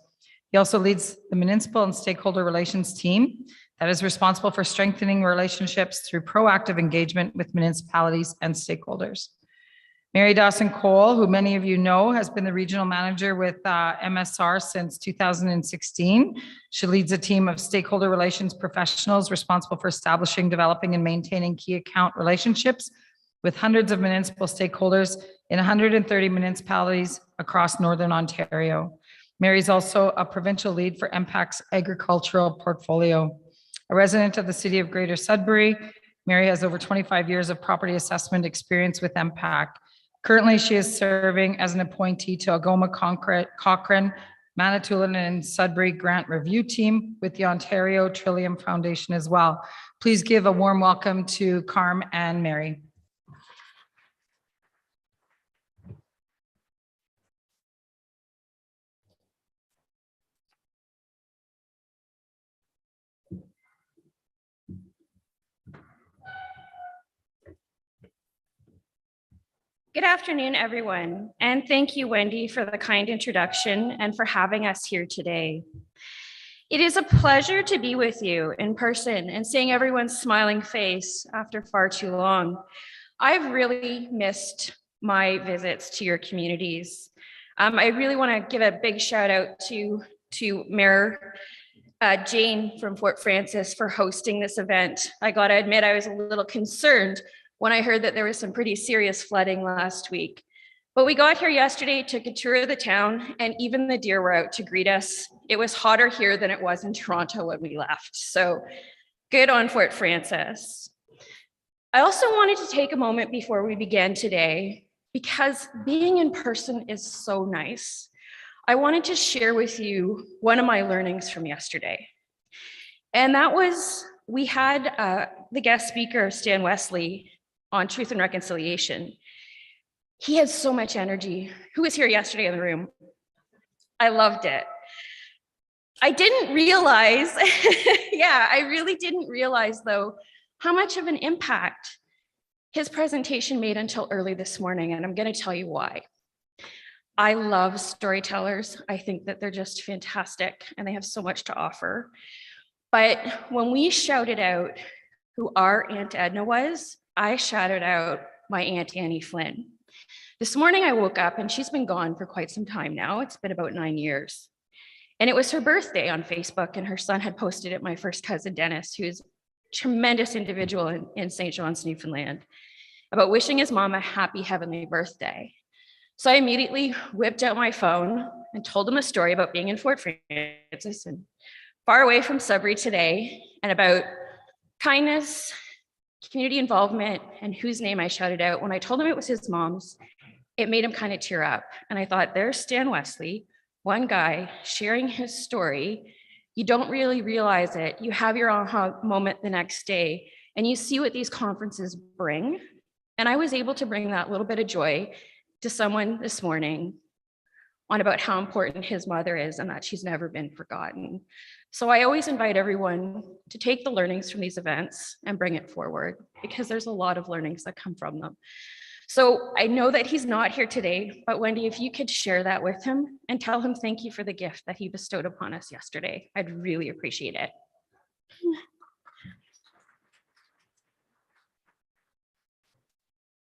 He also leads the municipal and stakeholder relations team that is responsible for strengthening relationships through proactive engagement with municipalities and stakeholders. Mary Dawson Cole, who many of you know, has been the regional manager with MSR since 2016. She leads a team of stakeholder relations professionals responsible for establishing, developing, and maintaining key account relationships with hundreds of municipal stakeholders in 130 municipalities across Northern Ontario. Mary is also a provincial lead for MPAC's agricultural portfolio. A resident of the city of Greater Sudbury, Mary has over 25 years of property assessment experience with MPAC. Currently, she is serving as an appointee to Algoma Cochrane, Manitoulin, and Sudbury Grant Review Team with the Ontario Trillium Foundation as well. Please give a warm welcome to Carm and Mary. Good afternoon, everyone, and thank you, Wendy, for the kind introduction and for having us here today. It is a pleasure to be with you in person and seeing everyone's smiling face after far too long. I've really missed my visits to your communities. I really want to give a big shout out to Mayor Jane from Fort Frances for hosting this event. I got to admit, I was a little concerned when I heard that there was some pretty serious flooding last week. But we got here yesterday, took a tour of the town, and even the deer were out to greet us. It was hotter here than it was in Toronto when we left. So good on Fort Frances. I also wanted to take a moment before we began today, because being in person is so nice. I wanted to share with you one of my learnings from yesterday. And that was, we had the guest speaker, Stan Wesley, on Truth and Reconciliation. He has so much energy. Who was here yesterday in the room? I loved it. I didn't realize, yeah, I really didn't realize though, how much of an impact his presentation made until early this morning, and I'm going to tell you why. I love storytellers. I think that they're just fantastic and they have so much to offer. But when we shouted out who our Aunt Edna was, I shouted out my Aunt Annie Flynn. This morning I woke up and she's been gone for quite some time now. It's been about 9 years. And it was her birthday on Facebook, and her son had posted it, my first cousin Dennis, who's a tremendous individual in St. John's, Newfoundland, about wishing his mom a happy heavenly birthday. So I immediately whipped out my phone and told him a story about being in Fort Frances and far away from Sudbury today, and about kindness, community involvement, and whose name I shouted out. When I told him it was his mom's, it made him kind of tear up. And I thought, there's Stan Wesley, one guy sharing his story. You don't really realize it. You have your aha moment the next day, and you see what these conferences bring. And I was able to bring that little bit of joy to someone this morning on about how important his mother is and that she's never been forgotten. So I always invite everyone to take the learnings from these events and bring it forward, because there's a lot of learnings that come from them. So I know that he's not here today, but Wendy, if you could share that with him and tell him thank you for the gift that he bestowed upon us yesterday, I'd really appreciate it.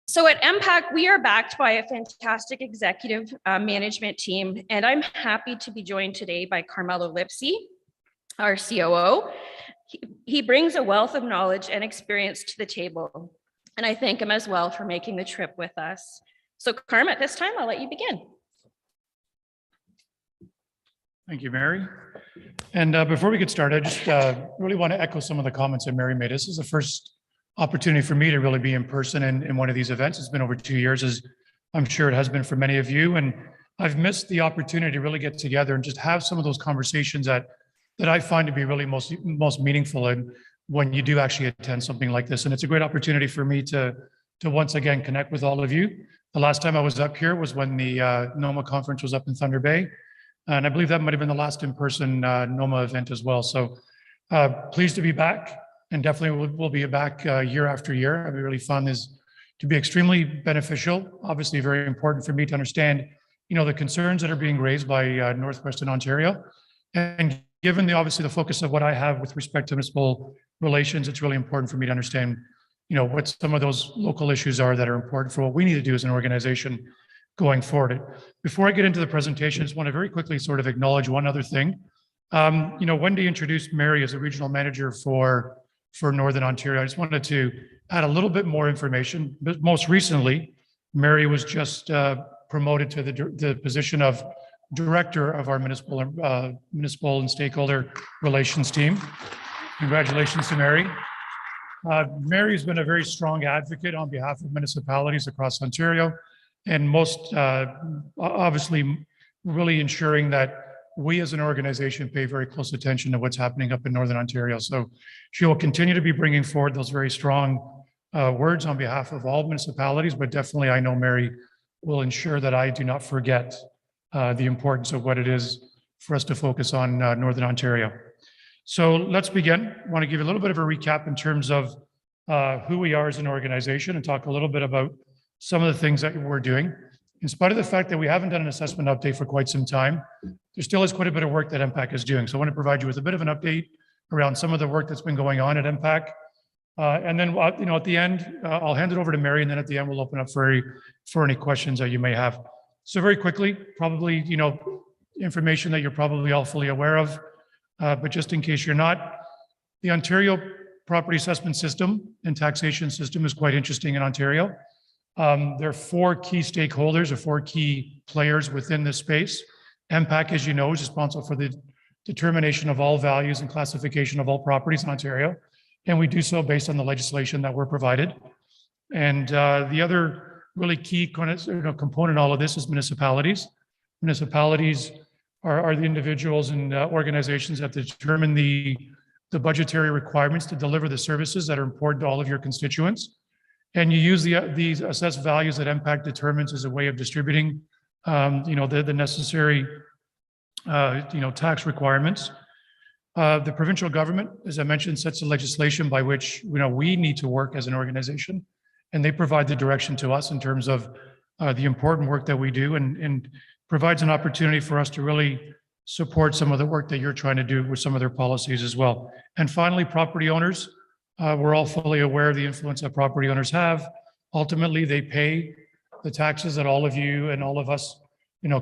So at MPAC, we are backed by a fantastic executive management team, and I'm happy to be joined today by Carmelo Lipsy, our COO. He brings a wealth of knowledge and experience to the table, and I thank him as well for making the trip with us. So Carm, at this time, I'll let you begin. Thank you, Mary. And before we get started, I just really want to echo some of the comments that Mary made. This is the first opportunity for me to really be in person in one of these events. It's been over 2 years, as I'm sure it has been for many of you. And I've missed the opportunity to really get together and just have some of those conversations that I find to be really most meaningful and when you do actually attend something like this. And it's a great opportunity for me to once again connect with all of you. The last time I was up here was when the NOMA conference was up in Thunder Bay. And I believe that might have been the last in-person NOMA event as well. So pleased to be back, and definitely we'll be back year after year. It'll be really fun is to be extremely beneficial, obviously very important for me to understand, the concerns that are being raised by Northwestern Ontario. And given obviously the focus of what I have with respect to municipal relations, it's really important for me to understand, what some of those local issues are that are important for what we need to do as an organization going forward. Before I get into the presentation, I just want to very quickly sort of acknowledge one other thing. Wendy introduced Mary as a regional manager for Northern Ontario. I just wanted to add a little bit more information. But most recently, Mary was just promoted to the position of director of our municipal and stakeholder relations team. Congratulations to Mary. Mary's been a very strong advocate on behalf of municipalities across Ontario, and most obviously really ensuring that we as an organization pay very close attention to what's happening up in Northern Ontario. So she will continue to be bringing forward those very strong words on behalf of all municipalities, but definitely I know Mary will ensure that I do not forget the importance of what it is for us to focus on Northern Ontario. So let's begin. I want to give you a little bit of a recap in terms of who we are as an organization and talk a little bit about some of the things that we're doing. In spite of the fact that we haven't done an assessment update for quite some time, there still is quite a bit of work that MPAC is doing. So I want to provide you with a bit of an update around some of the work that's been going on at MPAC. And then, at the end, I'll hand it over to Mary, and then at the end, we'll open up for any questions that you may have. So very quickly, probably, information that you're probably all fully aware of, but just in case you're not, the Ontario property assessment system and taxation system is quite interesting in Ontario. There are 4 key stakeholders or 4 key players within this space. MPAC, as you know, is responsible for the determination of all values and classification of all properties in Ontario. And we do so based on the legislation that we're provided. And the other really key component in all of this is municipalities. Municipalities are the individuals and organizations that determine the budgetary requirements to deliver the services that are important to all of your constituents. And you use these assessed values that MPAC determines as a way of distributing, the necessary, tax requirements. The provincial government, as I mentioned, sets the legislation by which, we need to work as an organization, and they provide the direction to us in terms of the important work that we do, and provides an opportunity for us to really support some of the work that you're trying to do with some of their policies as well. And finally, property owners. We're all fully aware of the influence that property owners have. Ultimately, they pay the taxes that all of you and all of us,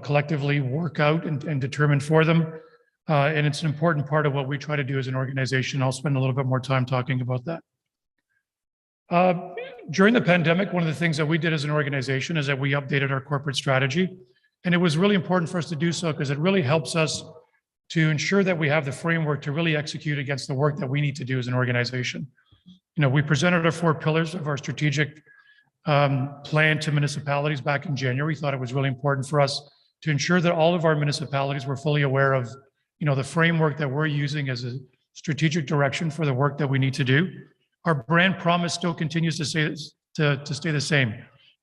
collectively work out and determine for them. And it's an important part of what we try to do as an organization. I'll spend a little bit more time talking about that. During the pandemic, one of the things that we did as an organization is that we updated our corporate strategy. And it was really important for us to do so because it really helps us to ensure that we have the framework to really execute against the work that we need to do as an organization. We presented our 4 pillars of our strategic plan to municipalities back in January. We thought it was really important for us to ensure that all of our municipalities were fully aware of, the framework that we're using as a strategic direction for the work that we need to do. Our brand promise still continues to stay the same.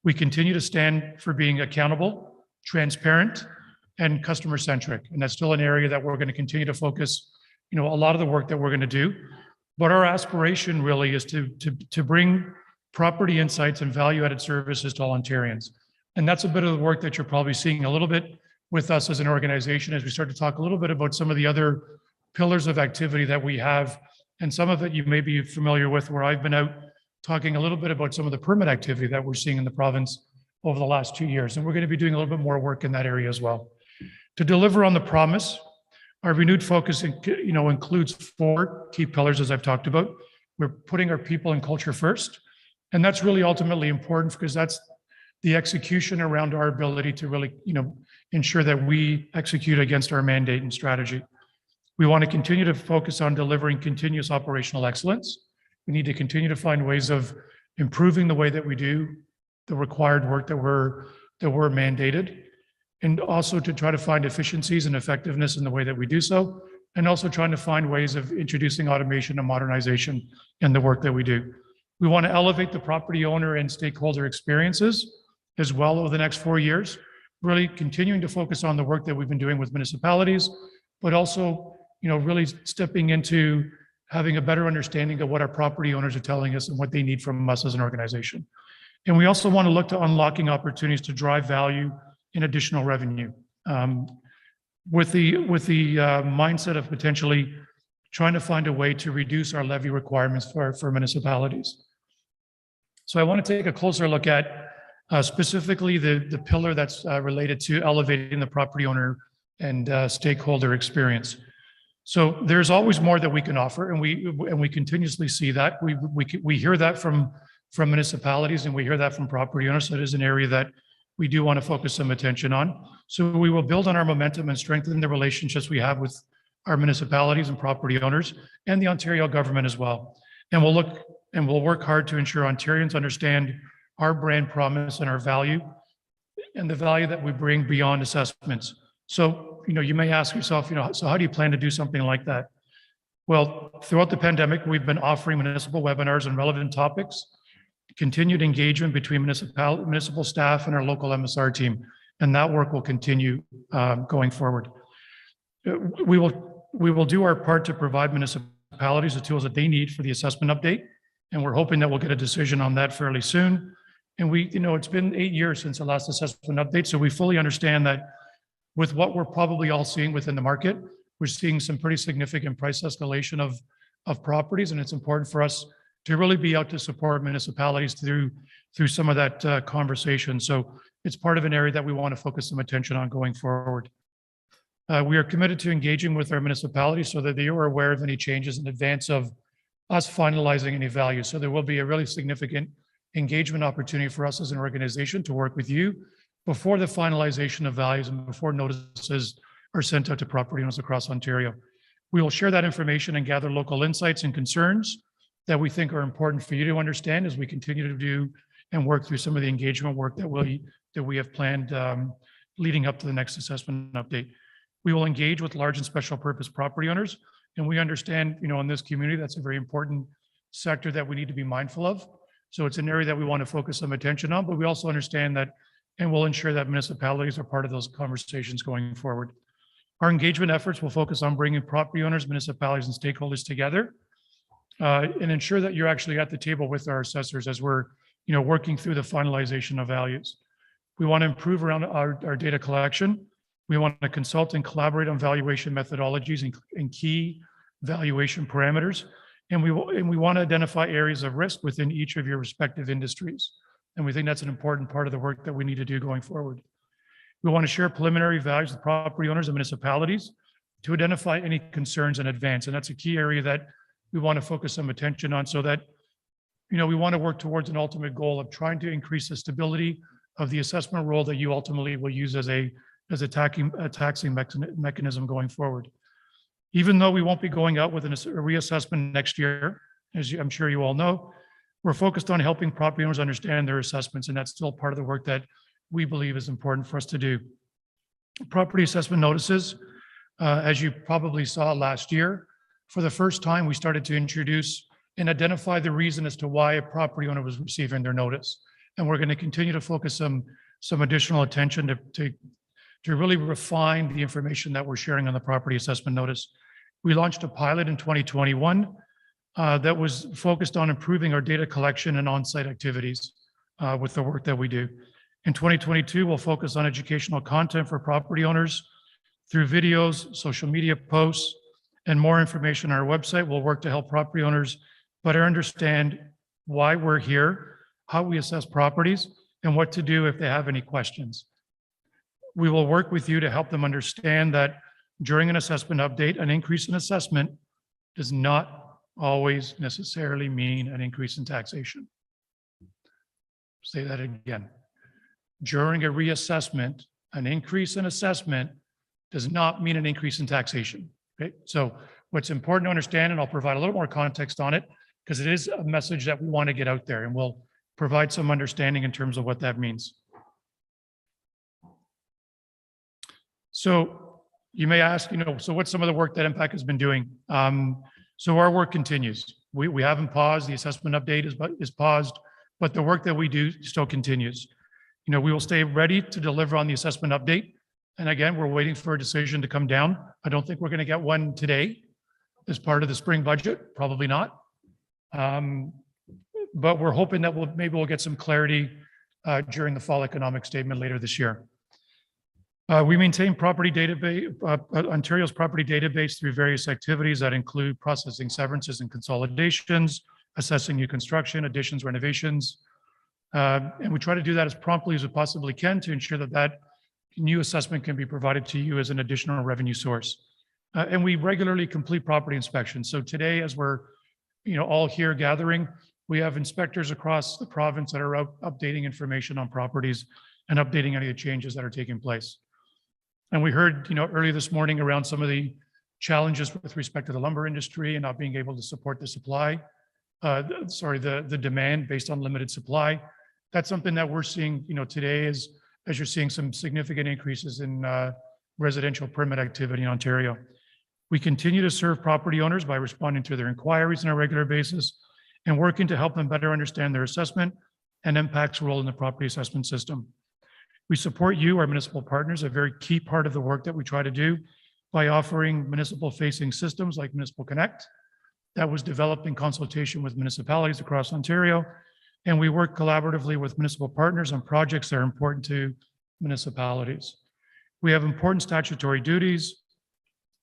We continue to stand for being accountable, transparent, and customer-centric. And that's still an area that we're going to continue to focus, a lot of the work that we're going to do. But our aspiration really is to bring property insights and value-added services to all Ontarians. And that's a bit of the work that you're probably seeing a little bit with us as an organization as we start to talk a little bit about some of the other pillars of activity that we have. And some of it you may be familiar with, where I've been out talking a little bit about some of the permit activity that we're seeing in the province over the last 2 years. And we're going to be doing a little bit more work in that area as well. To deliver on the promise, our renewed focus, includes 4 key pillars, as I've talked about. We're putting our people and culture first. And that's really ultimately important because that's the execution around our ability to really, ensure that we execute against our mandate and strategy. We want to continue to focus on delivering continuous operational excellence We need to continue to find ways of improving the way that we do the required work that we're mandated, and also to try to find efficiencies and effectiveness in the way that we do so, and also trying to find ways of introducing automation and modernization in the work that we do. We want to elevate the property owner and stakeholder experiences as well over the next 4 years, really continuing to focus on the work that we've been doing with municipalities, but also, really stepping into having a better understanding of what our property owners are telling us and what they need from us as an organization. And we also want to look to unlocking opportunities to drive value in additional revenue, with the mindset of potentially trying to find a way to reduce our levy requirements for municipalities. So I want to take a closer look at specifically the pillar that's related to elevating the property owner and stakeholder experience. So there's always more that we can offer, and we continuously see that. We hear that from municipalities, and we hear that from property owners. So it is an area that we do want to focus some attention on. So we will build on our momentum and strengthen the relationships we have with our municipalities and property owners and the Ontario government as well. And we'll work hard to ensure Ontarians understand our brand promise and our value and the value that we bring beyond assessments. So, you may ask yourself, so how do you plan to do something like that? Well, throughout the pandemic, we've been offering municipal webinars on relevant topics, continued engagement between municipal staff and our local MSR team, and that work will continue going forward. We will do our part to provide municipalities the tools that they need for the assessment update, and we're hoping that we'll get a decision on that fairly soon. And it's been 8 years since the last assessment update, so we fully understand that with what we're probably all seeing within the market, we're seeing some pretty significant price escalation of properties, and it's important for us to really be out to support municipalities through some of that conversation. So it's part of an area that we want to focus some attention on going forward. We are committed to engaging with our municipalities so that they are aware of any changes in advance of us finalizing any value. So there will be a really significant engagement opportunity for us as an organization to work with you before the finalization of values and before notices are sent out to property owners across Ontario. We will share that information and gather local insights and concerns that we think are important for you to understand as we continue to do and work through some of the engagement work that we have planned leading up to the next assessment update. We will engage with large and special purpose property owners, and we understand, in this community, that's a very important sector that we need to be mindful of. So it's an area that we want to focus some attention on, but we also understand that, and we'll ensure that municipalities are part of those conversations going forward. Our engagement efforts will focus on bringing property owners, municipalities, and stakeholders together and ensure that you're actually at the table with our assessors as we're, working through the finalization of values. We want to improve around our data collection. We want to consult and collaborate on valuation methodologies and key valuation parameters. And we want to identify areas of risk within each of your respective industries. And we think that's an important part of the work that we need to do going forward. We want to share preliminary values with property owners and municipalities to identify any concerns in advance. And that's a key area that we want to focus some attention on so that, we want to work towards an ultimate goal of trying to increase the stability of the assessment role that you ultimately will use as a taxing mechanism going forward. Even though we won't be going out with a reassessment next year, as I'm sure you all know, we're focused on helping property owners understand their assessments, and that's still part of the work that we believe is important for us to do. Property assessment notices, as you probably saw last year, for the first time, we started to introduce and identify the reason as to why a property owner was receiving their notice. And we're going to continue to focus some additional attention to really refine the information that we're sharing on the property assessment notice. We launched a pilot in 2021 that was focused on improving our data collection and on-site activities with the work that we do. In 2022, we'll focus on educational content for property owners through videos, social media posts, and more information on our website. We'll work to help property owners better understand why we're here, how we assess properties, and what to do if they have any questions. We will work with you to help them understand that during an assessment update, an increase in assessment does not always necessarily mean an increase in taxation. Say that again. During a reassessment, an increase in assessment does not mean an increase in taxation. Okay, so what's important to understand, and I'll provide a little more context on it, because it is a message that we want to get out there, and we'll provide some understanding in terms of what that means. So you may ask, so what's some of the work that MPAC has been doing? So our work continues. We haven't paused. The assessment update is paused, but the work that we do still continues. We will stay ready to deliver on the assessment update. And again, we're waiting for a decision to come down. I don't think we're going to get one today as part of the spring budget, probably not. But we're hoping that maybe we'll get some clarity during the fall economic statement later this year. We maintain property database, Ontario's property database through various activities that include processing severances and consolidations, assessing new construction, additions, renovations. And we try to do that as promptly as we possibly can to ensure that that new assessment can be provided to you as an additional revenue source. And we regularly complete property inspections. So today, as we're all here gathering, we have inspectors across the province that are updating information on properties and updating any of the changes that are taking place. And we heard, earlier this morning around some of the challenges with respect to the lumber industry and not being able to support the supply, the demand based on limited supply. That's something that we're seeing, today as you're seeing some significant increases in residential permit activity in Ontario. We continue to serve property owners by responding to their inquiries on a regular basis and working to help them better understand their assessment and MPAC's role in the property assessment system. We support you, our municipal partners, a very key part of the work that we try to do by offering municipal-facing systems like Municipal Connect that was developed in consultation with municipalities across Ontario. And we work collaboratively with municipal partners on projects that are important to municipalities. We have important statutory duties,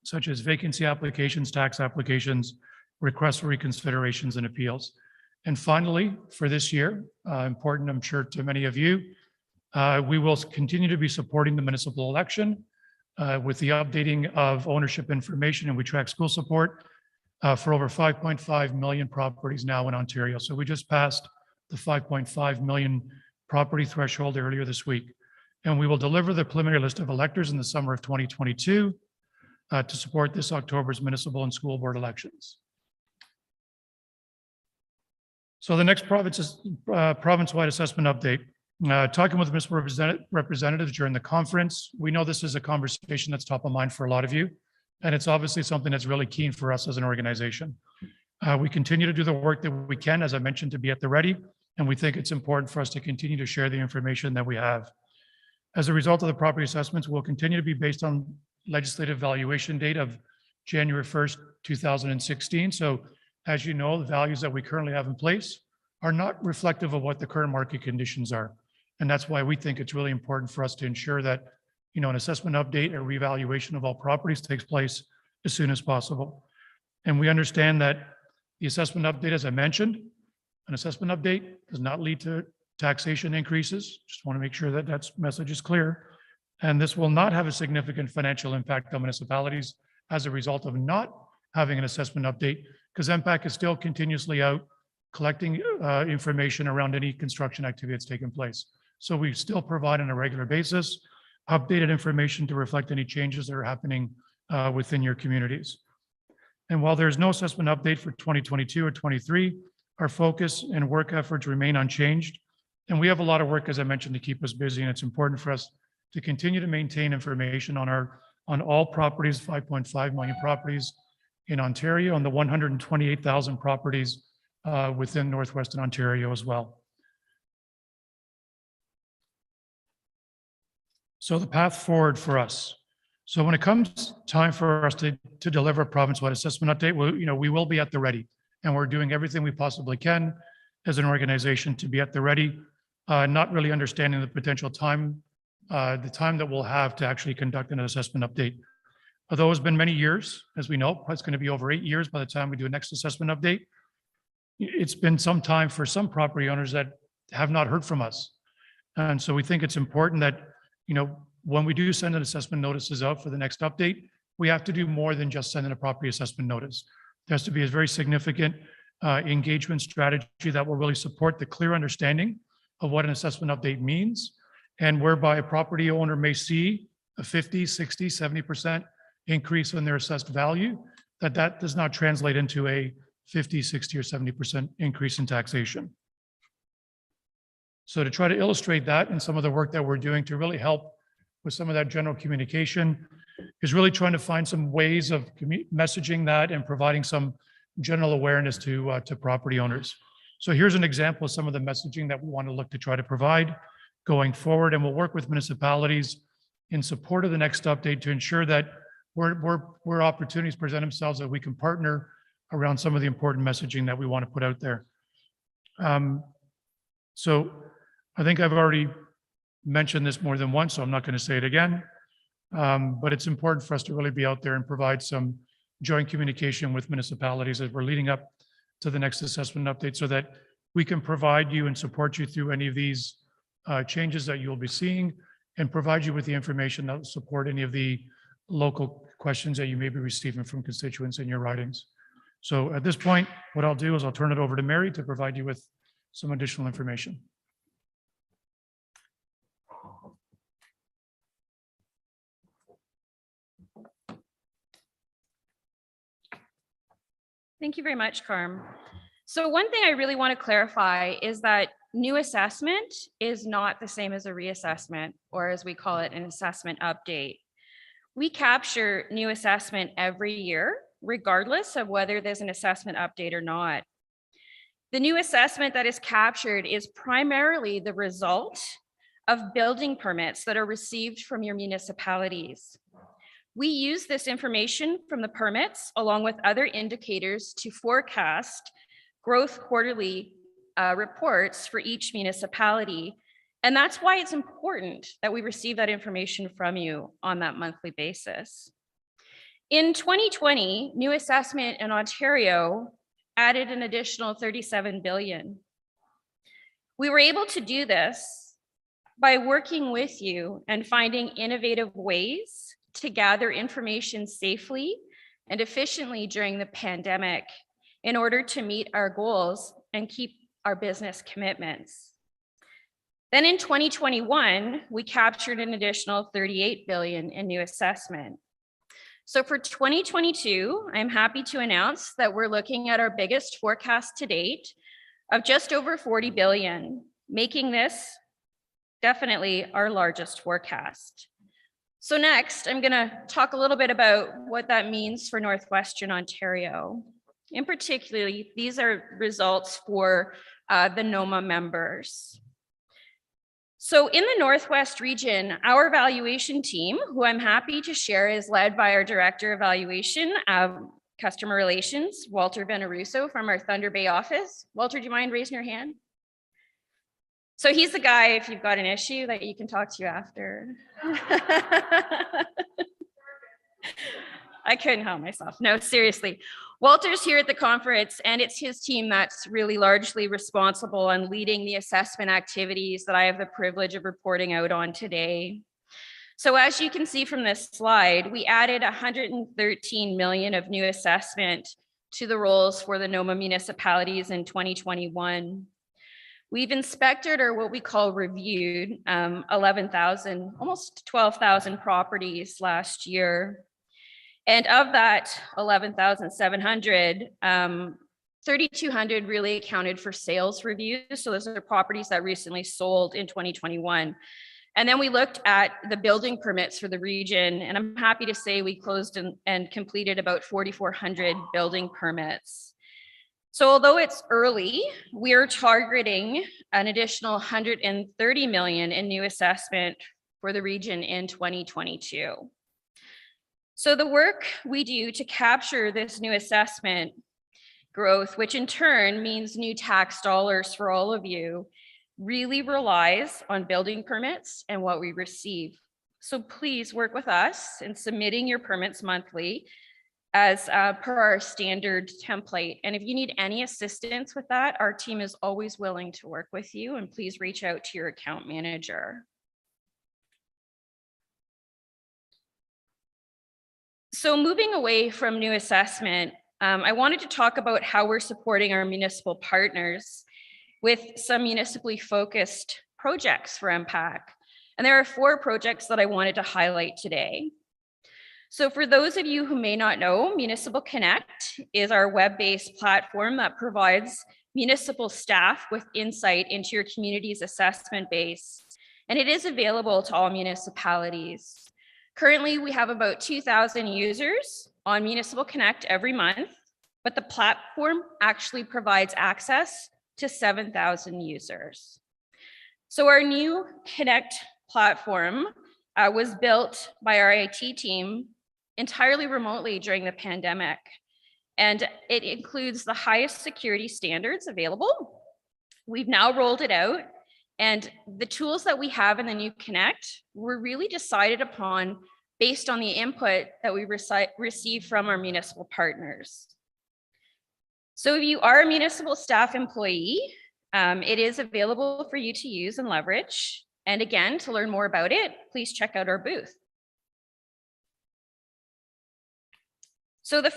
such as vacancy applications, tax applications, requests for reconsiderations and appeals. And finally, for this year, important, I'm sure, to many of you, we will continue to be supporting the municipal election with the updating of ownership information, and we track school support for over 5.5 million properties now in Ontario. So we just passed the 5.5 million property threshold earlier this week. And we will deliver the preliminary list of electors in the summer of 2022 to support this October's municipal and school board elections. So the next province-wide assessment update. Talking with municipal representatives during the conference, we know this is a conversation that's top of mind for a lot of you, and it's obviously something that's really keen for us as an organization. We continue to do the work that we can, as I mentioned, to be at the ready, and we think it's important for us to continue to share the information that we have. As a result of the property assessments, will continue to be based on legislative valuation date of January 1st, 2016. So as you know, the values that we currently have in place are not reflective of what the current market conditions are. And that's why we think it's really important for us to ensure that, an assessment update or revaluation of all properties takes place as soon as possible. And we understand that the assessment update, as I mentioned, an assessment update does not lead to taxation increases. Just want to make sure that that message is clear. And this will not have a significant financial impact on municipalities as a result of not having an assessment update, because MPAC is still continuously out collecting information around any construction activity that's taken place. So we still provide on a regular basis updated information to reflect any changes that are happening within your communities. And while there's no assessment update for 2022 or 23, our focus and work efforts remain unchanged. And we have a lot of work, as I mentioned, to keep us busy. And it's important for us to continue to maintain information on all properties, 5.5 million properties in Ontario, and the 128,000 properties within Northwestern Ontario as well. So the path forward for us. So when it comes time for us to deliver a province-wide assessment update, we will be at the ready, and we're doing everything we possibly can as an organization to be at the ready, not really understanding the potential time, the time that we'll have to actually conduct an assessment update. Although it's been many years, as we know, it's going to be over 8 years by the time we do a next assessment update. It's been some time for some property owners that have not heard from us. And so we think it's important that, when we do send an assessment notices out for the next update, we have to do more than just send in a property assessment notice. There has to be a very significant engagement strategy that will really support the clear understanding of what an assessment update means, and whereby a property owner may see a 50, 60, 70% increase in their assessed value, that does not translate into a 50, 60, or 70% increase in taxation. So to try to illustrate that and some of the work that we're doing to really help with some of that general communication is really trying to find some ways of messaging that and providing some general awareness to property owners. So here's an example of some of the messaging that we want to look to try to provide going forward, and we'll work with municipalities in support of the next update to ensure that where opportunities present themselves, that we can partner around some of the important messaging that we want to put out there. So I think I've already mentioned this more than once, so I'm not going to say it again. But it's important for us to really be out there and provide some joint communication with municipalities as we're leading up to the next assessment update so that we can provide you and support you through any of these changes that you'll be seeing and provide you with the information that will support any of the local questions that you may be receiving from constituents in your ridings. So at this point, what I'll do is I'll turn it over to Mary to provide you with some additional information. Thank you very much, Carm. So one thing I really want to clarify is that new assessment is not the same as a reassessment, or as we call it, an assessment update. We capture new assessment every year, regardless of whether there's an assessment update or not. The new assessment that is captured is primarily the result of building permits that are received from your municipalities. We use this information from the permits along with other indicators to forecast growth quarterly reports for each municipality. And that's why it's important that we receive that information from you on that monthly basis. In 2020, new assessment in Ontario added an additional 37 billion. We were able to do this by working with you and finding innovative ways to gather information safely and efficiently during the pandemic in order to meet our goals and keep our business commitments. Then in 2021, we captured an additional 38 billion in new assessment. So for 2022, I'm happy to announce that we're looking at our biggest forecast to date of just over 40 billion, making this definitely our largest forecast. So next, I'm going to talk a little bit about what that means for Northwestern Ontario. In particular, these are results for the NOMA members. So in the Northwest region, our evaluation team, who I'm happy to share, is led by our Director of Evaluation, Customer Relations, Walter Venaruso from our Thunder Bay office. Walter, do you mind raising your hand? So he's the guy, if you've got an issue, that you can talk to you after. I couldn't help myself. No, seriously. Walter's here at the conference, and it's his team that's really largely responsible and leading the assessment activities that I have the privilege of reporting out on today. So as you can see from this slide, we added 113 million of new assessment to the rolls for the NOMA municipalities in 2021. We've inspected, or what we call reviewed, 11,000, almost 12,000 properties last year. And of that 11,700, 3,200 really accounted for sales reviews. So those are properties that recently sold in 2021. And then we looked at the building permits for the region, and I'm happy to say we closed and completed about 4,400 building permits. So although it's early, we're targeting an additional 130 million in new assessment for the region in 2022. So the work we do to capture this new assessment growth, which in turn means new tax dollars for all of you, really relies on building permits and what we receive. So please work with us in submitting your permits monthly as per our standard template. And if you need any assistance with that, our team is always willing to work with you, and please reach out to your account manager. So moving away from new assessment, I wanted to talk about how we're supporting our municipal partners with some municipally focused projects for MPAC. And there are 4 projects that I wanted to highlight today. So for those of you who may not know, Municipal Connect is our web-based platform that provides municipal staff with insight into your community's assessment base, and it is available to all municipalities. Currently, we have about 2,000 users on Municipal Connect every month, but the platform actually provides access to 7,000 users. So our new Connect platform was built by our IT team entirely remotely during the pandemic. And it includes the highest security standards available. We've now rolled it out, and the tools that we have in the new Connect were really decided upon based on the input that we receive from our municipal partners. So if you are a municipal staff employee, it is available for you to use and leverage. And again, to learn more about it, please check out our booth. So the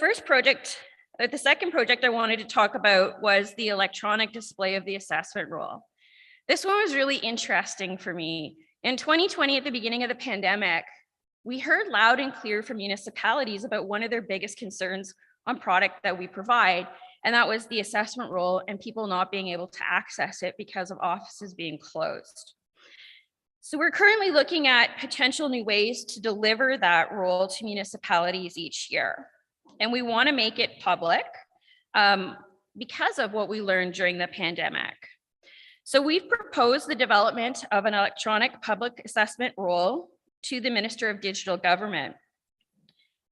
second project I wanted to talk about was the electronic display of the assessment roll. This one was really interesting for me. In 2020, at the beginning of the pandemic, we heard loud and clear from municipalities about one of their biggest concerns on product that we provide, and that was the assessment roll and people not being able to access it because of offices being closed. So we're currently looking at potential new ways to deliver that roll to municipalities each year. And we want to make it public because of what we learned during the pandemic. So we've proposed the development of an electronic public assessment roll to the Minister of Digital Government.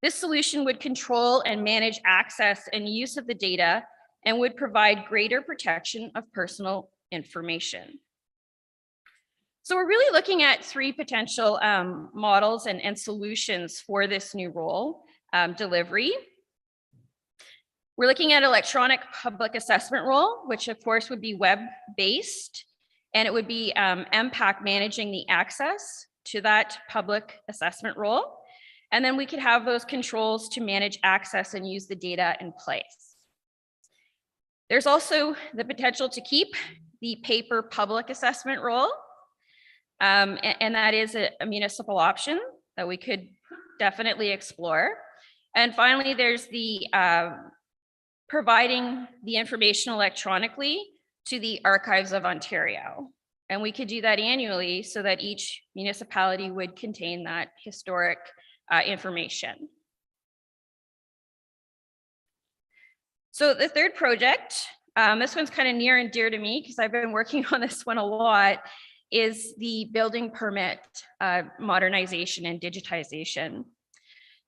This solution would control and manage access and use of the data and would provide greater protection of personal information. So we're really looking at three potential models and solutions for this new roll delivery. We're looking at electronic public assessment roll, which of course would be web-based, and it would be MPAC managing the access to that public assessment roll. And then we could have those controls to manage access and use the data in place. There's also the potential to keep the paper public assessment roll, and that is a municipal option that we could definitely explore. And finally, there's the providing the information electronically to the Archives of Ontario. And we could do that annually so that each municipality would contain that historic information. So the third project, this one's kind of near and dear to me because I've been working on this one a lot, is the building permit modernization and digitization.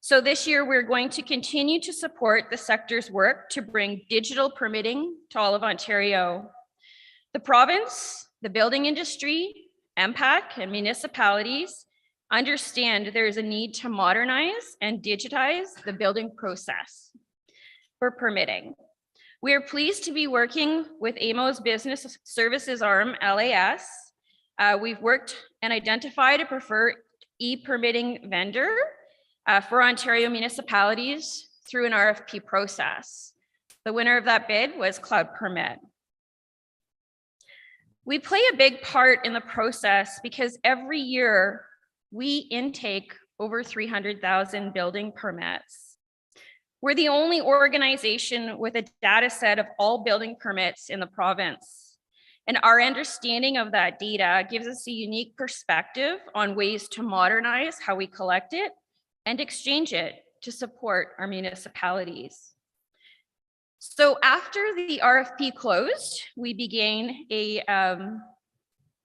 So this year, we're going to continue to support the sector's work to bring digital permitting to all of Ontario. The province, the building industry, MPAC, and municipalities understand there is a need to modernize and digitize the building process for permitting. We are pleased to be working with AMO's business services arm, LAS. We've worked and identified a preferred e-permitting vendor for Ontario municipalities through an RFP process. The winner of that bid was Cloud Permit. We play a big part in the process because every year we intake over 300,000 building permits. We're the only organization with a data set of all building permits in the province. And our understanding of that data gives us a unique perspective on ways to modernize how we collect it and exchange it to support our municipalities. So after the RFP closed, we began a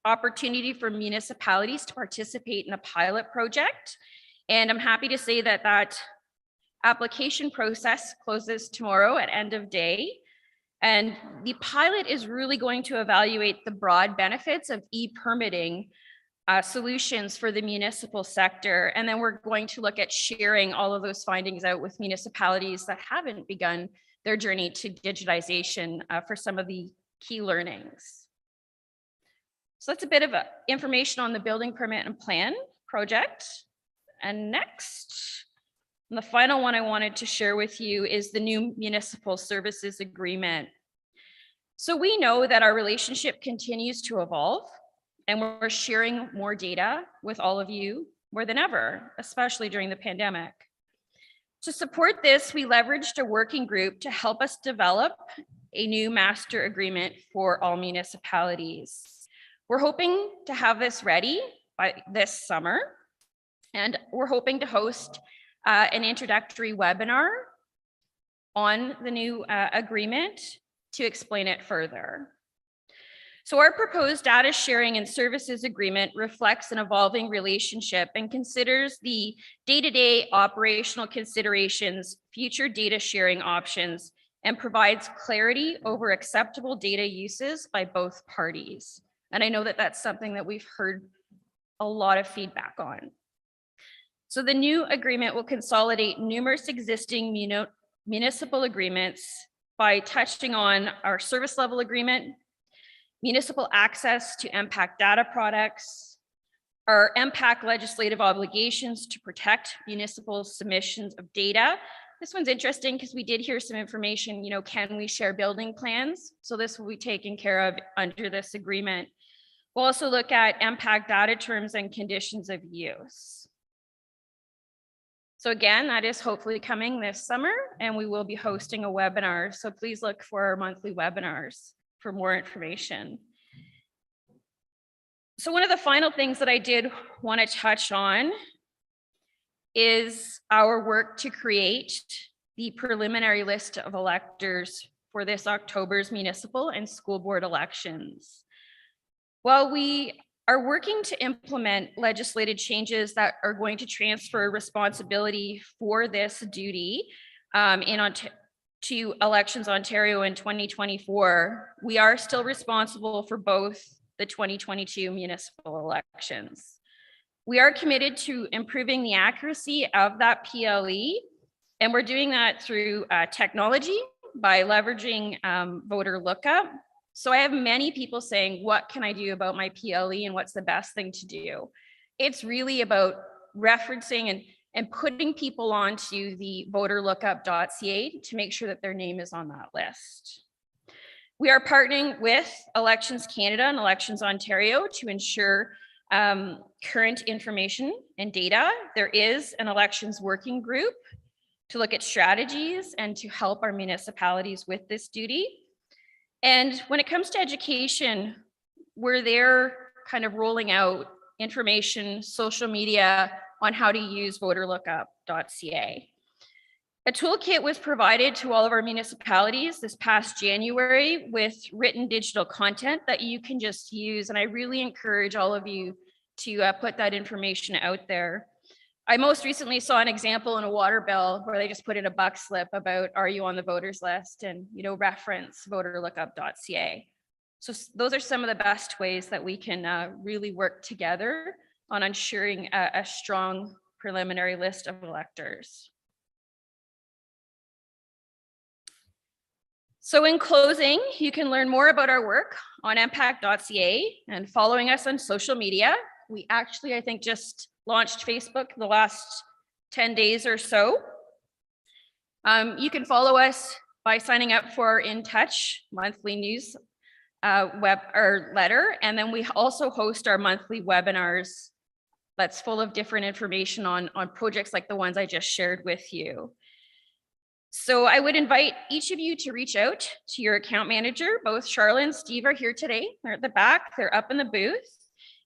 opportunity for municipalities to participate in a pilot project. And I'm happy to say that that application process closes tomorrow at end of day. And the pilot is really going to evaluate the broad benefits of e-permitting solutions for the municipal sector. And then we're going to look at sharing all of those findings out with municipalities that haven't begun their journey to digitization for some of the key learnings. So that's a bit of information on the building permit and plan project. And next, and the final one I wanted to share with you is the new municipal services agreement. So we know that our relationship continues to evolve, and we're sharing more data with all of you more than ever, especially during the pandemic. To support this, we leveraged a working group to help us develop a new master agreement for all municipalities. We're hoping to have this ready by this summer, and we're hoping to host an introductory webinar on the new agreement to explain it further. So our proposed data sharing and services agreement reflects an evolving relationship and considers the day-to-day operational considerations, future data sharing options, and provides clarity over acceptable data uses by both parties. And I know that that's something that we've heard a lot of feedback on. So the new agreement will consolidate numerous existing municipal agreements by touching on our service level agreement, municipal access to MPAC data products, our MPAC legislative obligations to protect municipal submissions of data. This one's interesting because we did hear some information, can we share building plans? So this will be taken care of under this agreement. We'll also look at MPAC data terms and conditions of use. So again, that is hopefully coming this summer, and we will be hosting a webinar. So please look for our monthly webinars for more information. So one of the final things that I did want to touch on is our work to create the preliminary list of electors for this October's municipal and school board elections. While we are working to implement legislative changes that are going to transfer responsibility for this duty to Elections Ontario in 2024, we are still responsible for both the 2022 municipal elections. We are committed to improving the accuracy of that PLE, and we're doing that through technology by leveraging voter lookup. So I have many people saying, what can I do about my PLE and what's the best thing to do? It's really about referencing and putting people onto the voterlookup.ca to make sure that their name is on that list. We are partnering with Elections Canada and Elections Ontario to ensure current information and data. There is an elections working group to look at strategies and to help our municipalities with this duty. And when it comes to education, we're there kind of rolling out information, social media on how to use voterlookup.ca. A toolkit was provided to all of our municipalities this past January with written digital content that you can just use. And I really encourage all of you to put that information out there. I most recently saw an example in a water bill where they just put in a buck slip about, are you on the voters list, and reference voterlookup.ca. So those are some of the best ways that we can really work together on ensuring a strong preliminary list of electors. So in closing, you can learn more about our work on mpac.ca and following us on social media. We actually, I think, just launched Facebook the last 10 days or so. You can follow us by signing up for our In Touch monthly news letter. And then we also host our monthly webinars that's full of different information on projects like the ones I just shared with you. So I would invite each of you to reach out to your account manager. Both Charlotte and Steve are here today. They're at the back, they're up in the booth.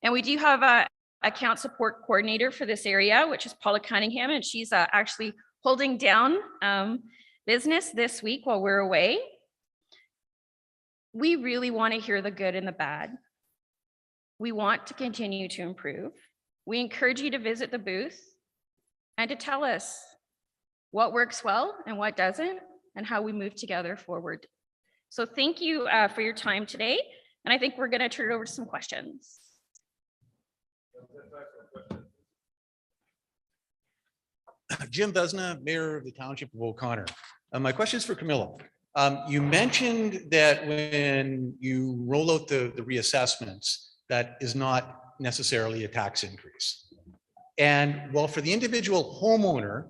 And we do have a account support coordinator for this area, which is Paula Cunningham, and she's actually holding down business this week while we're away. We really want to hear the good and the bad. We want to continue to improve. We encourage you to visit the booth and to tell us what works well and what doesn't, and how we move together forward. So thank you for your time today. And I think we're going to turn it over to some questions. Jim Vesna, Mayor of the Township of O'Connor. My question is for Camilla. You mentioned that when you roll out the reassessments, that is not necessarily a tax increase. And while for the individual homeowner,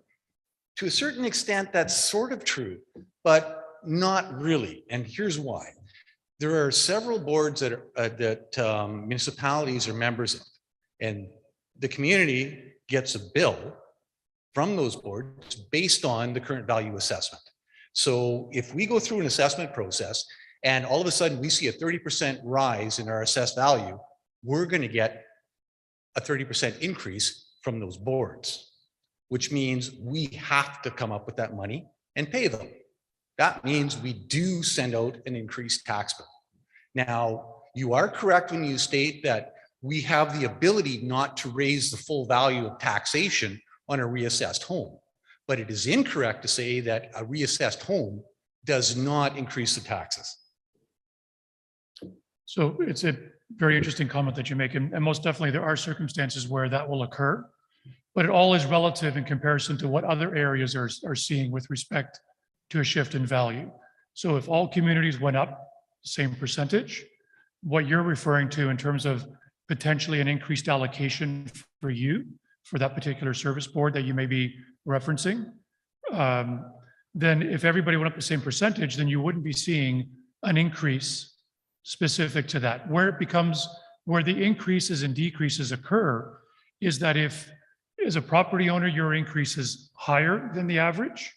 to a certain extent, that's sort of true, but not really. And here's why. There are several boards that municipalities are members of, and the community gets a bill from those boards based on the current value assessment. So if we go through an assessment process and all of a sudden we see a 30% rise in our assessed value, we're going to get a 30% increase from those boards, which means we have to come up with that money and pay them. That means we do send out an increased tax bill. Now, you are correct when you state that we have the ability not to raise the full value of taxation on a reassessed home. But it is incorrect to say that a reassessed home does not increase the taxes. So it's a very interesting comment that you make, and most definitely there are circumstances where that will occur, but it all is relative in comparison to what other areas are seeing with respect to a shift in value. So if all communities went up the same percentage, what you're referring to in terms of potentially an increased allocation for you, for that particular service board that you may be referencing, then if everybody went up the same percentage, then you wouldn't be seeing an increase specific to that. Where it becomes, where the increases and decreases occur is that if, as a property owner, your increase is higher than the average,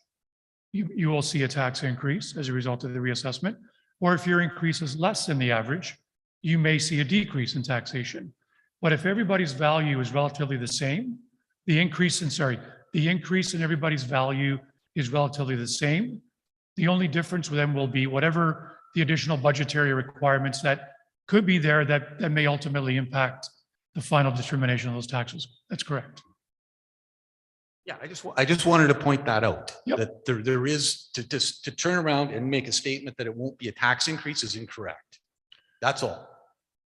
you will see a tax increase as a result of the reassessment. Or if your increase is less than the average, you may see a decrease in taxation. But if everybody's value is relatively the same, the increase in everybody's value is relatively the same. The only difference with them will be whatever the additional budgetary requirements that could be there that may ultimately impact the final determination of those taxes. That's correct. Yeah, I just wanted to point that out. Yep. That there is to turn around and make a statement that it won't be a tax increase is incorrect. That's all.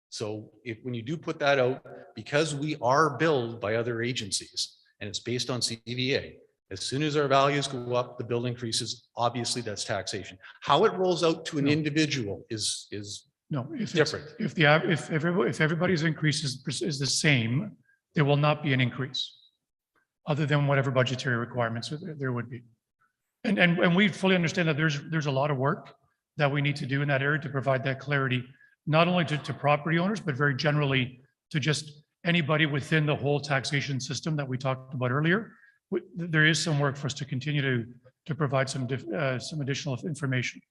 So when you do put that out, because we are billed by other agencies and it's based on CVA, as soon as our values go up, the bill increases. Obviously, that's taxation. How it rolls out to an individual is different. If everybody's increase is the same, there will not be an increase, other than whatever budgetary requirements there would be. And we fully understand that there's a lot of work that we need to do in that area to provide that clarity, not only to property owners, but very generally to just anybody within the whole taxation system that we talked about earlier. There is some work for us to continue to provide some additional information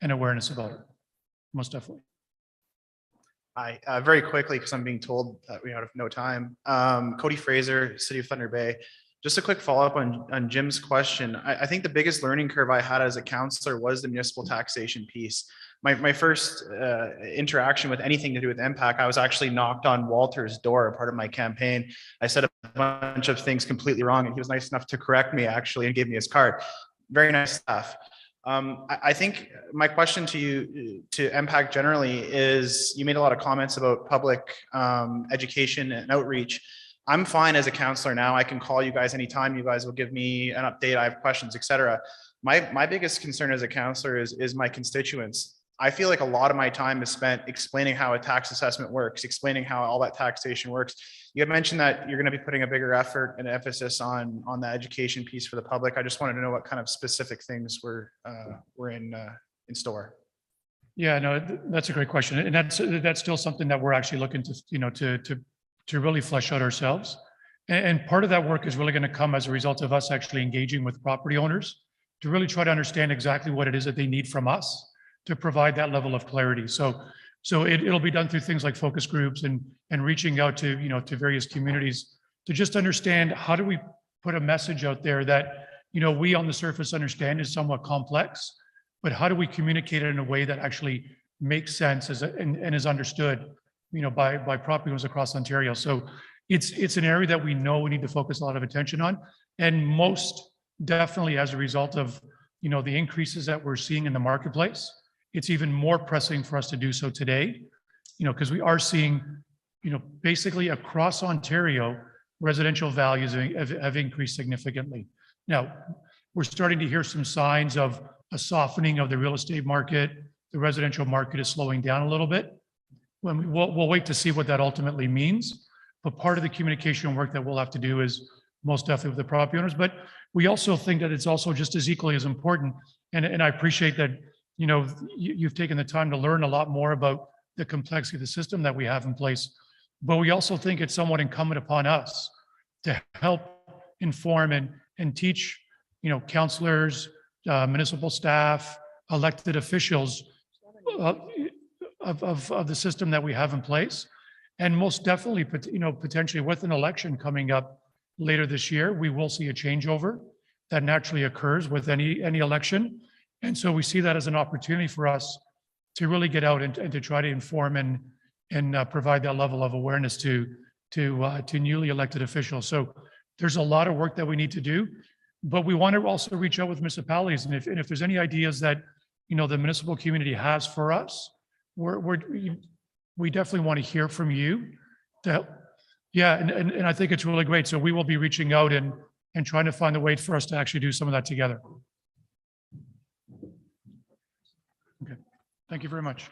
and awareness about it, most definitely. Hi, very quickly, because I'm being told that we have no time. Cody Fraser, City of Thunder Bay. Just a quick follow-up on Jim's question. I think the biggest learning curve I had as a councillor was the municipal taxation piece. My first interaction with anything to do with impact, I was actually knocked on Walter's door, part of my campaign. I said a bunch of things completely wrong, and he was nice enough to correct me actually and gave me his card. Very nice stuff. I think my question to you, to impact generally, is you made a lot of comments about public education and outreach. I'm fine as a counselor now. I can call you guys anytime. You guys will give me an update. I have questions, etc. My biggest concern as a counselor is my constituents. I feel like a lot of my time is spent explaining how a tax assessment works, explaining how all that taxation works. You had mentioned that you're going to be putting a bigger effort and emphasis on the education piece for the public. I just wanted to know what kind of specific things were in store. Yeah, no, that's a great question, and that's still something that we're actually looking to really flesh out ourselves. And part of that work is really going to come as a result of us actually engaging with property owners to really try to understand exactly what it is that they need from us to provide that level of clarity. So it'll be done through things like focus groups and reaching out to various communities to just understand how do we put a message out there that we on the surface understand is somewhat complex, but how do we communicate it in a way that actually makes sense and is understood by property owners across Ontario. So it's an area that we know we need to focus a lot of attention on, and most definitely as a result of the increases that we're seeing in the marketplace. It's even more pressing for us to do so today, because we are seeing, basically across Ontario, residential values have increased significantly. Now, we're starting to hear some signs of a softening of the real estate market. The residential market is slowing down a little bit. We'll wait to see what that ultimately means. But part of the communication work that we'll have to do is most definitely with the property owners. But we also think that it's also just as equally as important. And I appreciate that you've taken the time to learn a lot more about the complexity of the system that we have in place. But we also think it's somewhat incumbent upon us to help inform and and teach, counselors, municipal staff, elected officials of the system that we have in place. And most definitely, potentially with an election coming up later this year, we will see a changeover that naturally occurs with any election. And so we see that as an opportunity for us to really get out and to try to inform and provide that level of awareness to newly elected officials. So there's a lot of work that we need to do, but we want to also reach out with municipalities. And if there's any ideas that, the municipal community has for us, we definitely want to hear from you. And I think it's really great. So we will be reaching out and trying to find a way for us to actually do some of that together. Okay, thank you very much.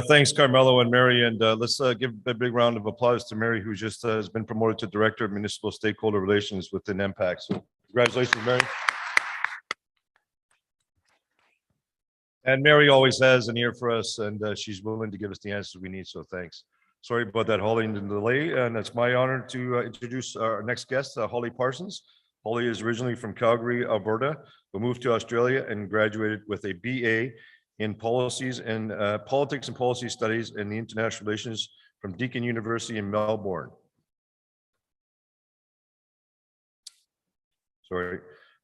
Thanks, Carmelo and Mary, and let's give a big round of applause to Mary, who just has been promoted to Director of Municipal Stakeholder Relations within MPAC. So congratulations, Mary. And Mary always has an ear for us, and she's willing to give us the answers we need, so thanks. Sorry about that, Holly, and the delay, and it's my honor to introduce our next guest, Holly Parsons. Holly is originally from Calgary, Alberta, but moved to Australia and graduated with a BA in policies and politics and policy studies in the international relations from Deakin University in Melbourne.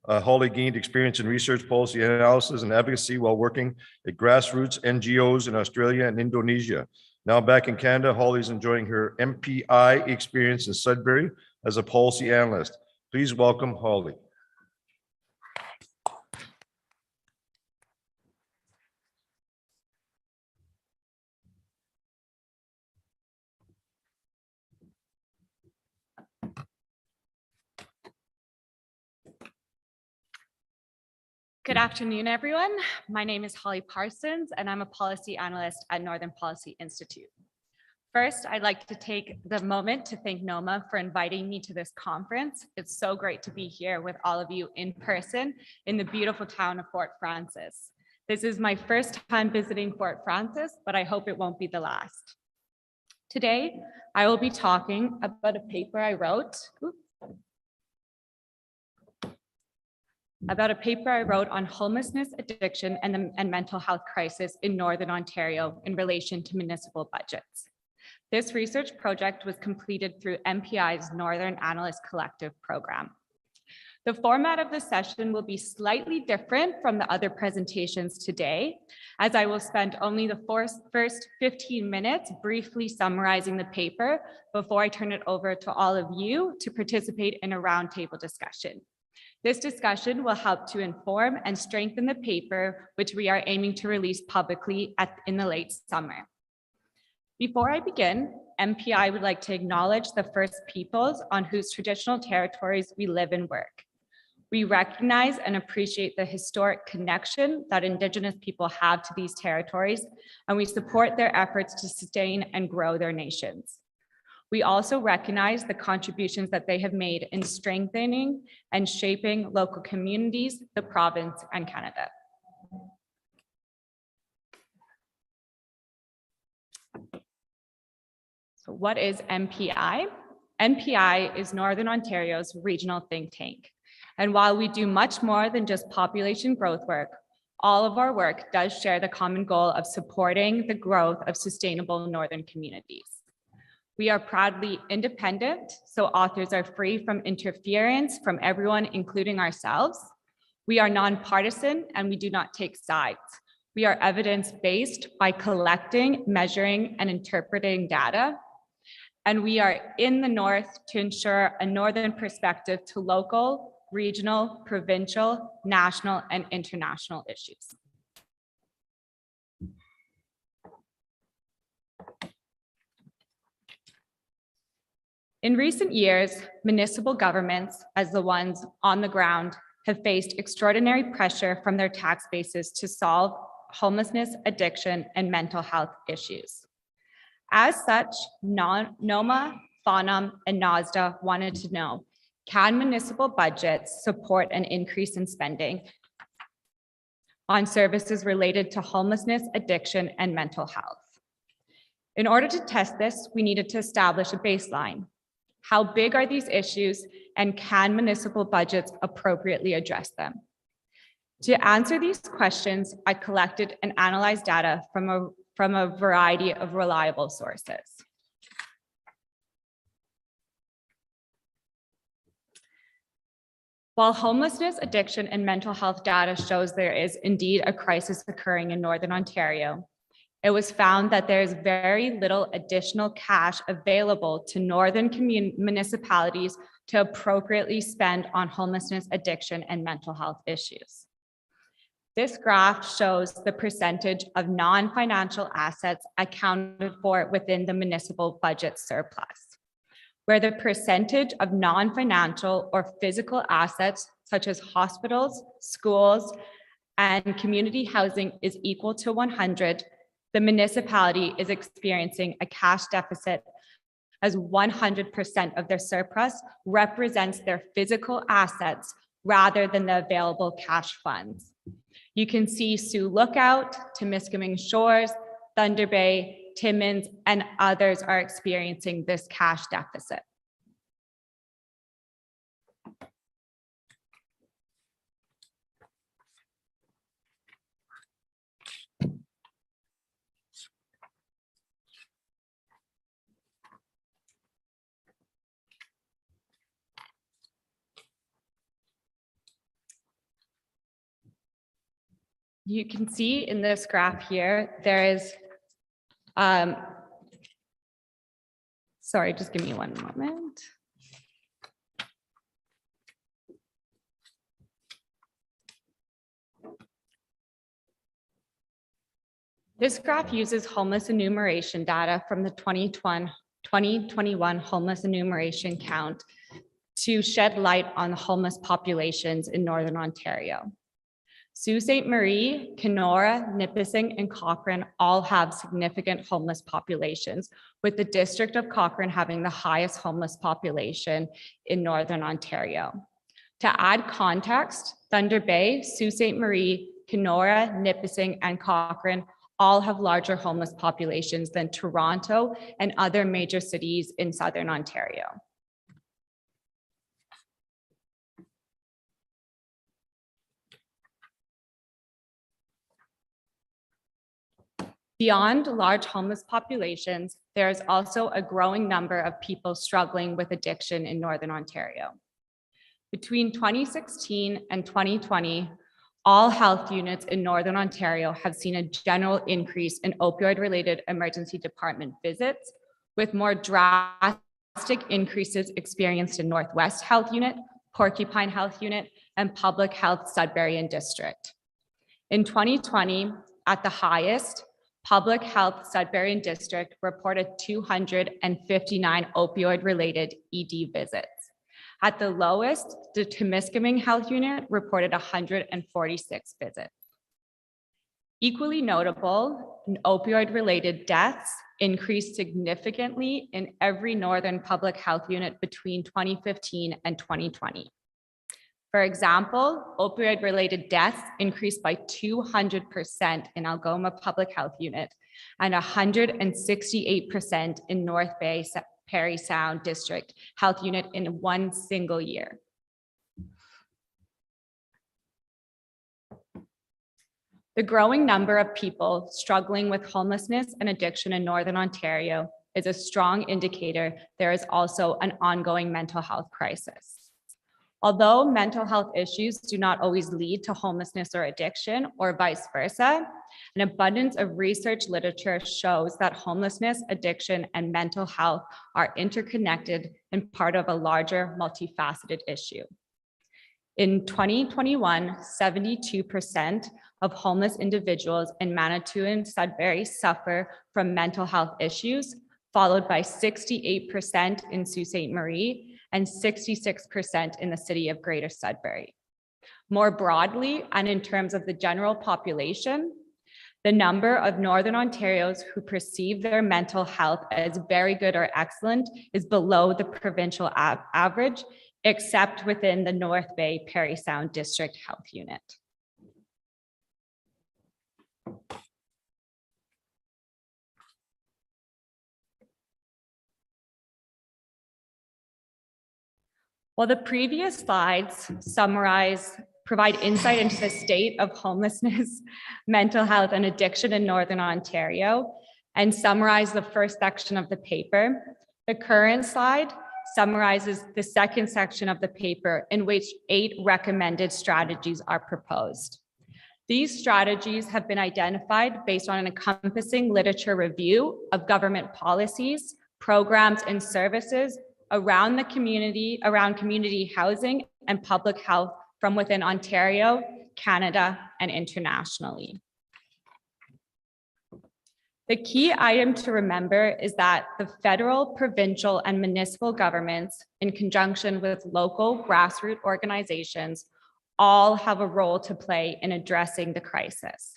Holly gained experience in research, policy analysis, and advocacy while working at grassroots NGOs in Australia and Indonesia. Now back in Canada, Holly is enjoying her MPI experience in Sudbury as a policy analyst. Please welcome Holly. Good afternoon, everyone. My name is Holly Parsons, and I'm a policy analyst at Northern Policy Institute. First, I'd like to take the moment to thank NOMA for inviting me to this conference. It's so great to be here with all of you in person in the beautiful town of Fort Frances. This is my first time visiting Fort Frances, but I hope it won't be the last. Today, I will be talking about a paper I wrote. On homelessness, addiction, and mental health crisis in Northern Ontario in relation to municipal budgets. This research project was completed through MPI's Northern Analyst Collective program. The format of the session will be slightly different from the other presentations today, as I will spend only the first 15 minutes briefly summarizing the paper before I turn it over to all of you to participate in a roundtable discussion. This discussion will help to inform and strengthen the paper, which we are aiming to release publicly in the late summer. Before I begin, MPI would like to acknowledge the First Peoples on whose traditional territories we live and work. We recognize and appreciate the historic connection that Indigenous people have to these territories, and we support their efforts to sustain and grow their nations. We also recognize the contributions that they have made in strengthening and shaping local communities, the province, and Canada. So what is MPI? MPI is Northern Ontario's regional think tank. And while we do much more than just population growth work, all of our work does share the common goal of supporting the growth of sustainable Northern communities. We are proudly independent, so authors are free from interference from everyone, including ourselves. We are nonpartisan and we do not take sides. We are evidence-based by collecting, measuring, and interpreting data. And we are in the North to ensure a Northern perspective to local, regional, provincial, national, and international issues. In recent years, municipal governments, as the ones on the ground, have faced extraordinary pressure from their tax bases to solve homelessness, addiction, and mental health issues. As such, NOMA, FONUM, and NASDA wanted to know, can municipal budgets support an increase in spending on services related to homelessness, addiction, and mental health? In order to test this, we needed to establish a baseline. How big are these issues, and can municipal budgets appropriately address them? To answer these questions, I collected and analyzed data from a variety of reliable sources. While homelessness, addiction, and mental health data shows there is indeed a crisis occurring in Northern Ontario, it was found that there is very little additional cash available to Northern municipalities to appropriately spend on homelessness, addiction, and mental health issues. This graph shows the percentage of non-financial assets accounted for within the municipal budget surplus, where the percentage of non-financial or physical assets such as hospitals, schools, and community housing is equal to 100, the municipality is experiencing a cash deficit as 100% of their surplus represents their physical assets rather than the available cash funds. You can see Sioux Lookout, Temiskaming Shores, Thunder Bay, Timmins, and others are experiencing this cash deficit. You can see in this graph here, there is, sorry, just give me one moment. This graph uses homeless enumeration data from the 2021 homeless enumeration count to shed light on the homeless populations in Northern Ontario. Sault Ste. Marie, Kenora, Nipissing, and Cochrane all have significant homeless populations, with the district of Cochrane having the highest homeless population in Northern Ontario. To add context, Thunder Bay, Sault Ste. Marie, Kenora, Nipissing, and Cochrane all have larger homeless populations than Toronto and other major cities in Southern Ontario. Beyond large homeless populations, there is also a growing number of people struggling with addiction in Northern Ontario. Between 2016 and 2020, all health units in Northern Ontario have seen a general increase in opioid-related emergency department visits, with more drastic increases experienced in Northwest Health Unit, Porcupine Health Unit, and Public Health Sudbury and District. In 2020, at the highest, Public Health Sudbury and District reported 259 opioid-related ED visits. At the lowest, the Temiskaming Health Unit reported 146 visits. Equally notable, opioid-related deaths increased significantly in every Northern Public Health Unit between 2015 and 2020. For example, opioid-related deaths increased by 200% in Algoma Public Health Unit and 168% in North Bay Parry Sound District Health Unit in one single year. The growing number of people struggling with homelessness and addiction in Northern Ontario is a strong indicator there is also an ongoing mental health crisis. Although mental health issues do not always lead to homelessness or addiction, or vice versa, an abundance of research literature shows that homelessness, addiction, and mental health are interconnected and part of a larger multifaceted issue. In 2021, 72% of homeless individuals in Manitou and Sudbury suffer from mental health issues, followed by 68% in Sault Ste. Marie and 66% in the city of Greater Sudbury. More broadly, and in terms of the general population, the number of Northern Ontarians who perceive their mental health as very good or excellent is below the provincial average, except within the North Bay Parry Sound District Health Unit. While the previous slides provide insight into the state of homelessness, mental health, and addiction in Northern Ontario, and summarize the first section of the paper, the current slide summarizes the second section of the paper, in which 8 recommended strategies are proposed. These strategies have been identified based on an encompassing literature review of government policies, programs, and services around community housing and public health from within Ontario, Canada, and internationally. The key item to remember is that the federal, provincial, and municipal governments, in conjunction with local grassroots organizations, all have a role to play in addressing the crisis.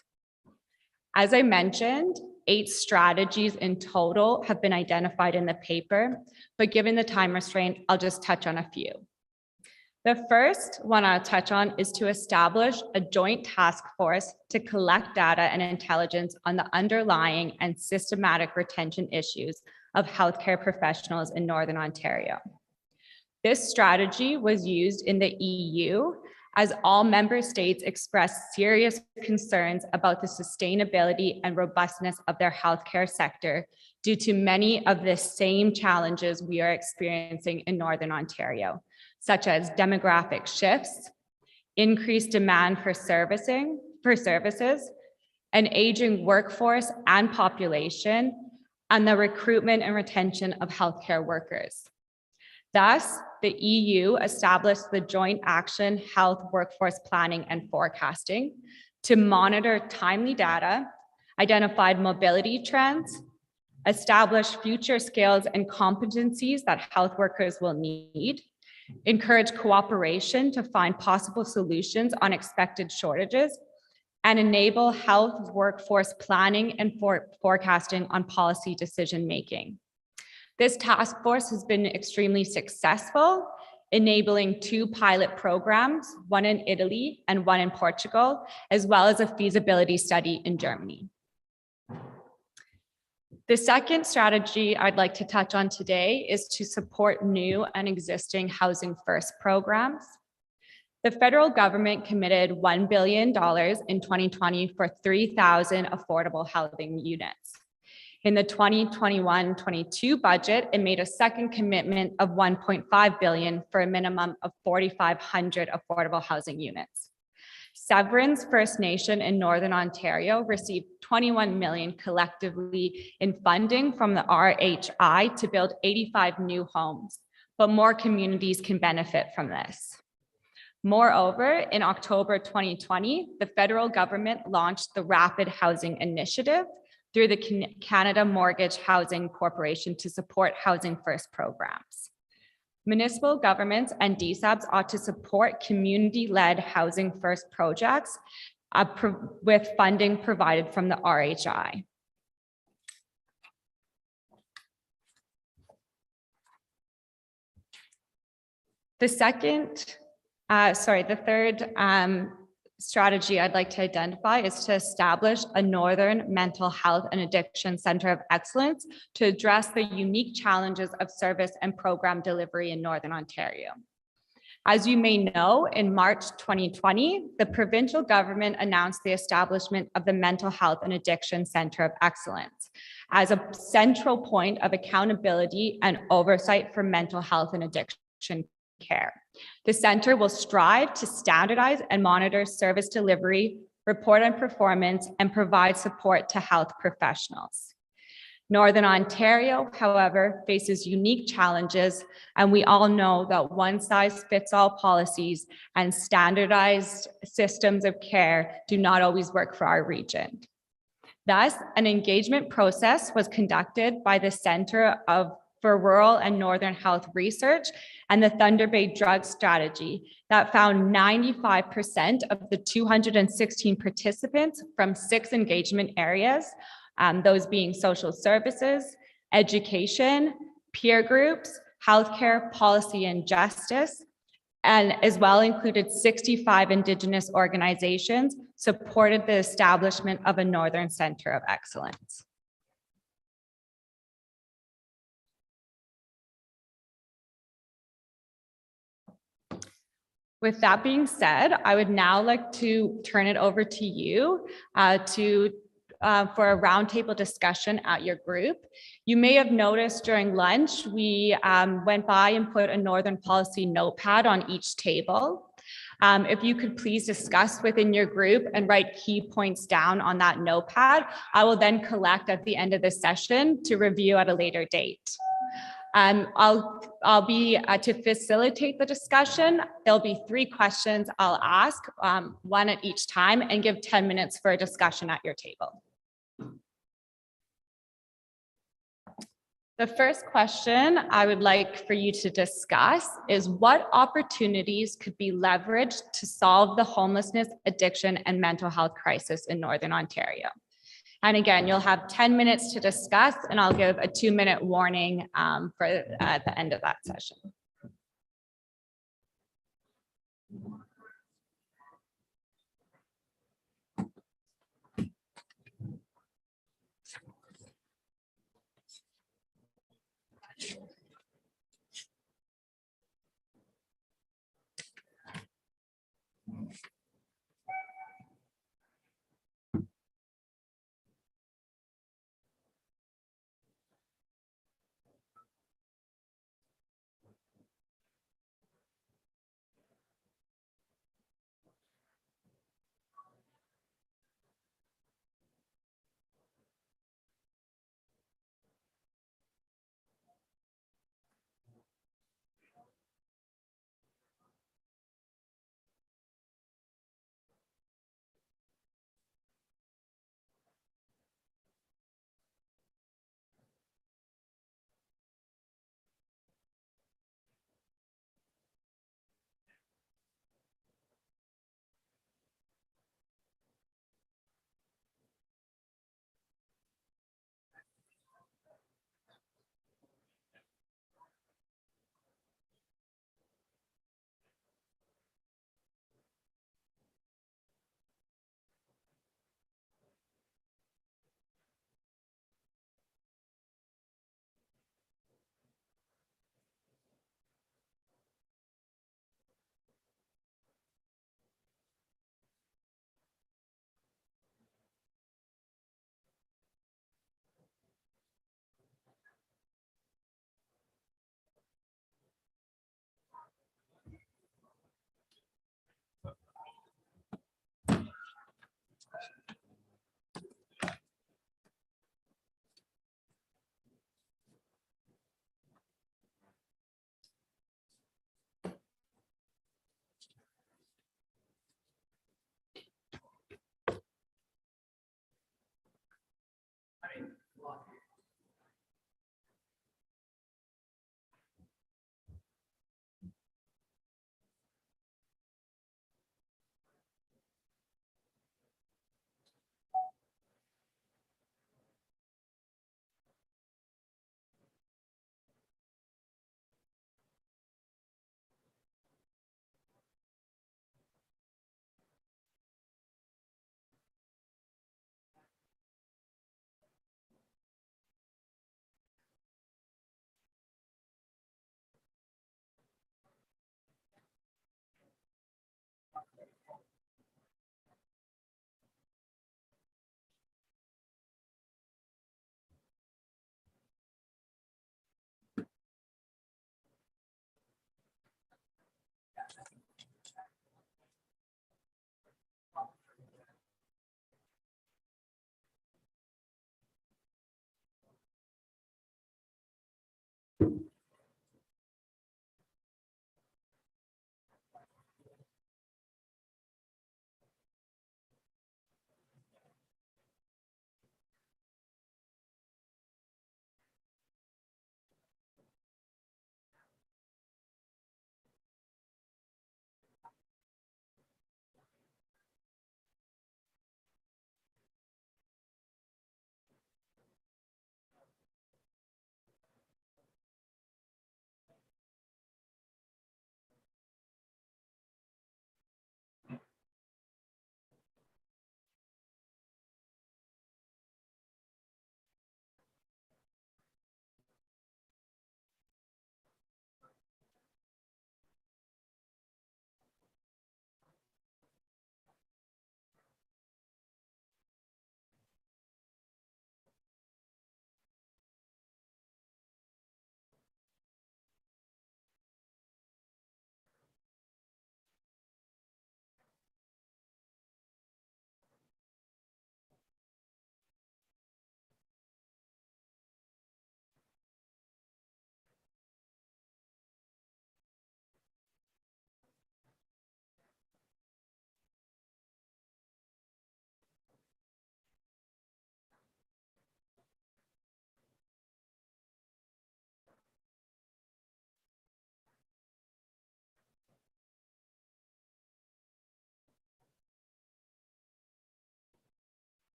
As I mentioned, 8 strategies in total have been identified in the paper, but given the time restraint, I'll just touch on a few. The first one I'll touch on is to establish a joint task force to collect data and intelligence on the underlying and systematic retention issues of healthcare professionals in Northern Ontario. This strategy was used in the EU as all member states expressed serious concerns about the sustainability and robustness of their healthcare sector due to many of the same challenges we are experiencing in Northern Ontario, such as demographic shifts, increased demand for services, an aging workforce and population, and the recruitment and retention of healthcare workers. Thus, the EU established the Joint Action Health Workforce Planning and Forecasting to monitor timely data, identify mobility trends, establish future skills and competencies that health workers will need, encourage cooperation to find possible solutions on expected shortages, and enable health workforce planning and forecasting on policy decision-making. This task force has been extremely successful, enabling 2 pilot programs, one in Italy and one in Portugal, as well as a feasibility study in Germany. The second strategy I'd like to touch on today is to support new and existing Housing First programs. The federal government committed $1 billion in 2020 for 3,000 affordable housing units. In the 2021-22 budget, it made a second commitment of $1.5 billion for a minimum of 4,500 affordable housing units. Severance First Nation in Northern Ontario received $21 million collectively in funding from the RHI to build 85 new homes, but more communities can benefit from this. Moreover, in October 2020, the federal government launched the Rapid Housing Initiative through the Canada Mortgage Housing Corporation to support Housing First programs. Municipal governments and DSABs ought to support community-led Housing First projects with funding provided from the RHI. The third strategy I'd like to identify is to establish a Northern Mental Health and Addiction Center of Excellence to address the unique challenges of service and program delivery in Northern Ontario. As you may know, in March 2020, the provincial government announced the establishment of the Mental Health and Addiction Center of Excellence as a central point of accountability and oversight for mental health and addiction care. The center will strive to standardize and monitor service delivery, report on performance, and provide support to health professionals. Northern Ontario, however, faces unique challenges, and we all know that one-size-fits-all policies and standardized systems of care do not always work for our region. Thus, an engagement process was conducted by the Centre for Rural and Northern Health Research and the Thunder Bay Drug Strategy that found 95% of the 216 participants from 6 engagement areas, those being social services, education, peer groups, healthcare, policy, and justice, and as well included 65 Indigenous organizations, supported the establishment of a Northern Center of Excellence. With that being said, I would now like to turn it over to you for a roundtable discussion at your group. You may have noticed during lunch, we went by and put a Northern Policy notepad on each table. If you could please discuss within your group and write key points down on that notepad, I will then collect at the end of the session to review at a later date. I'll be to facilitate the discussion. There'll be 3 questions I'll ask, one at each time, and give 10 minutes for a discussion at your table. The first question I would like for you to discuss is what opportunities could be leveraged to solve the homelessness, addiction, and mental health crisis in Northern Ontario? And again, you'll have 10 minutes to discuss, and I'll give a 2-minute warning at the end of that session.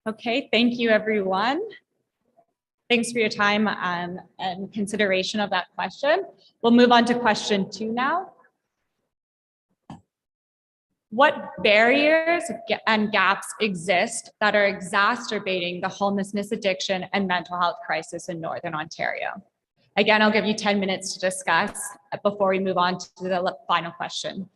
Okay, thank you, everyone. Thanks for your time and consideration of that question. We'll move on to question 2 now. What barriers and gaps exist that are exacerbating the homelessness, addiction, and mental health crisis in Northern Ontario? Again, I'll give you 10 minutes to discuss before we move on to the final question.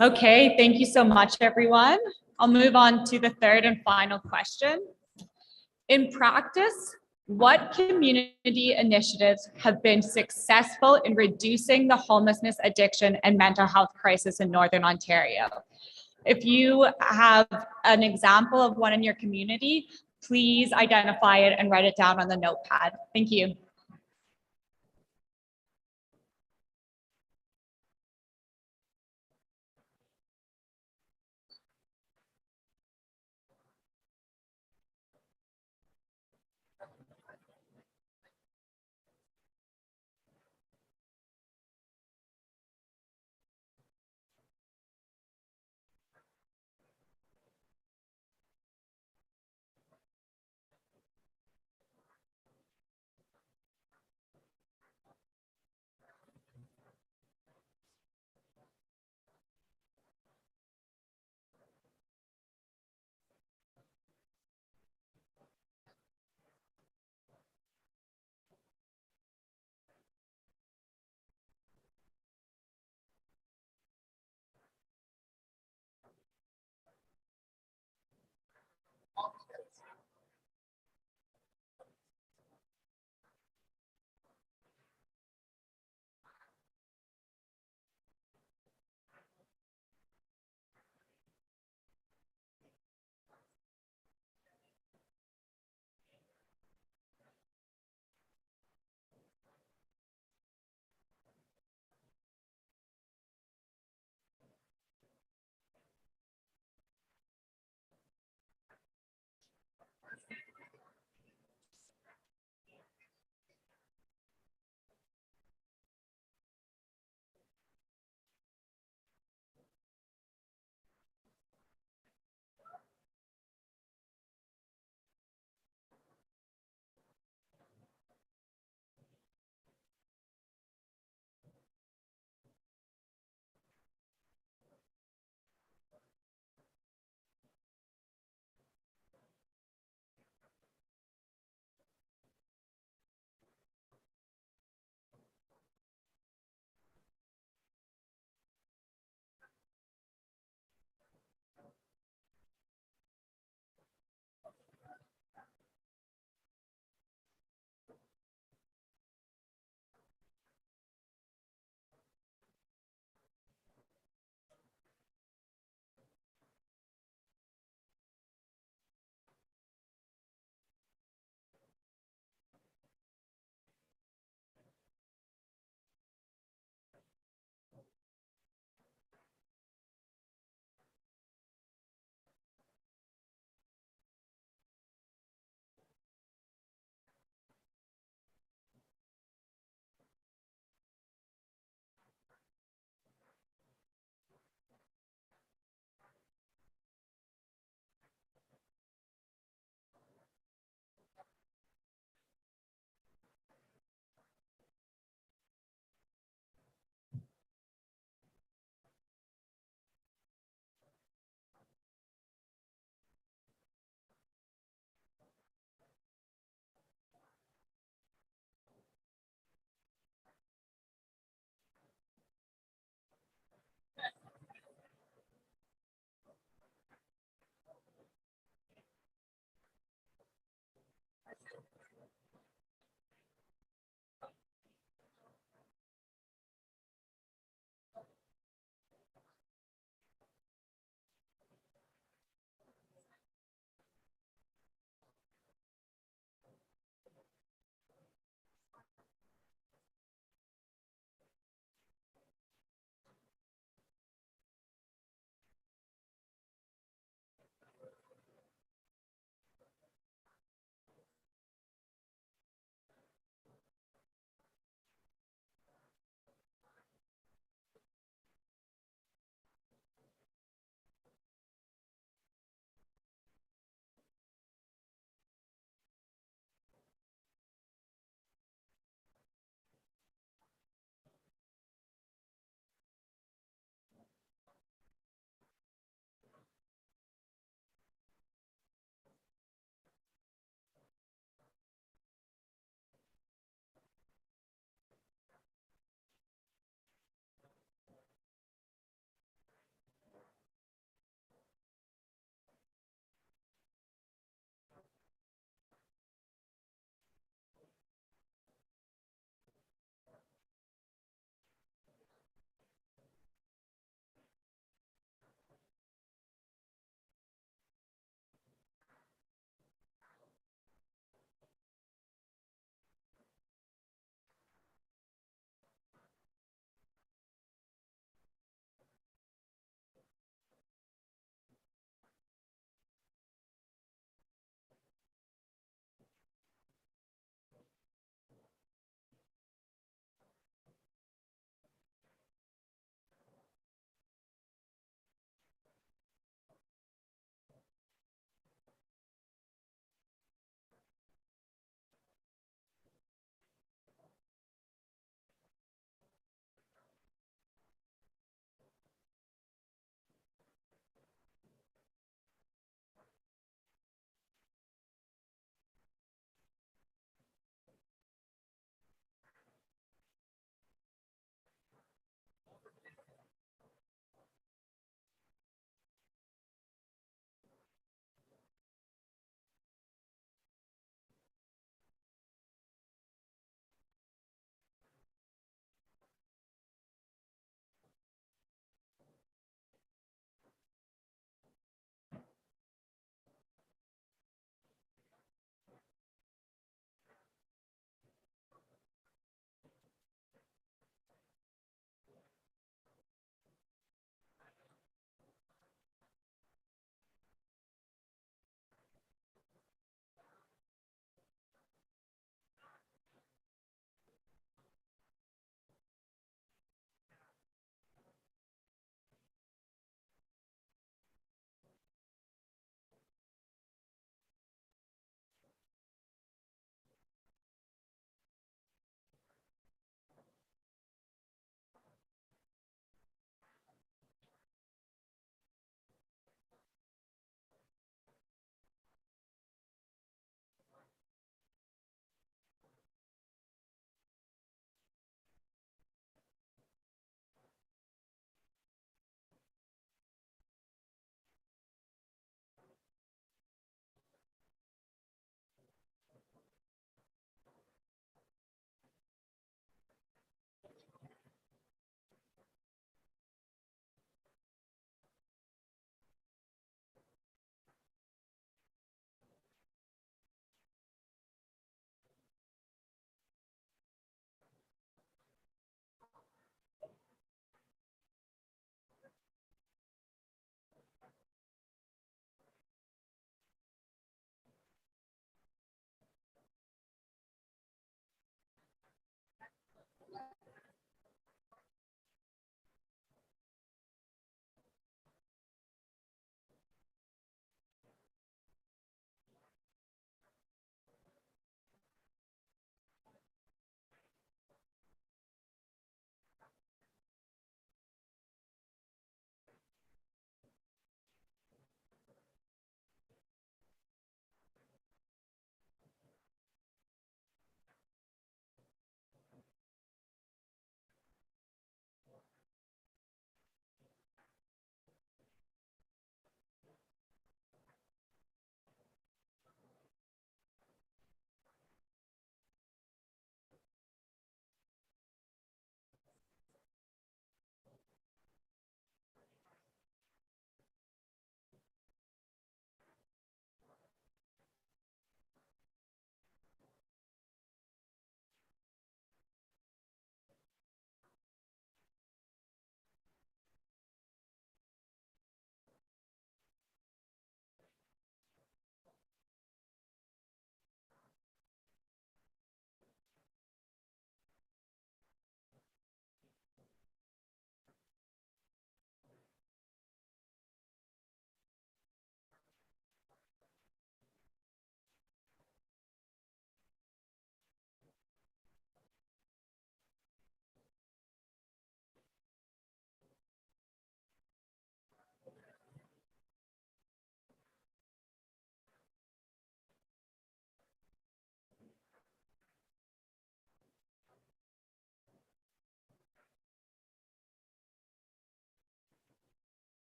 Okay, thank you so much, everyone. I'll move on to the third and final question. In practice, what community initiatives have been successful in reducing the homelessness, addiction, and mental health crisis in Northern Ontario? If you have an example of one in your community, please identify it and write it down on the notepad. Thank you.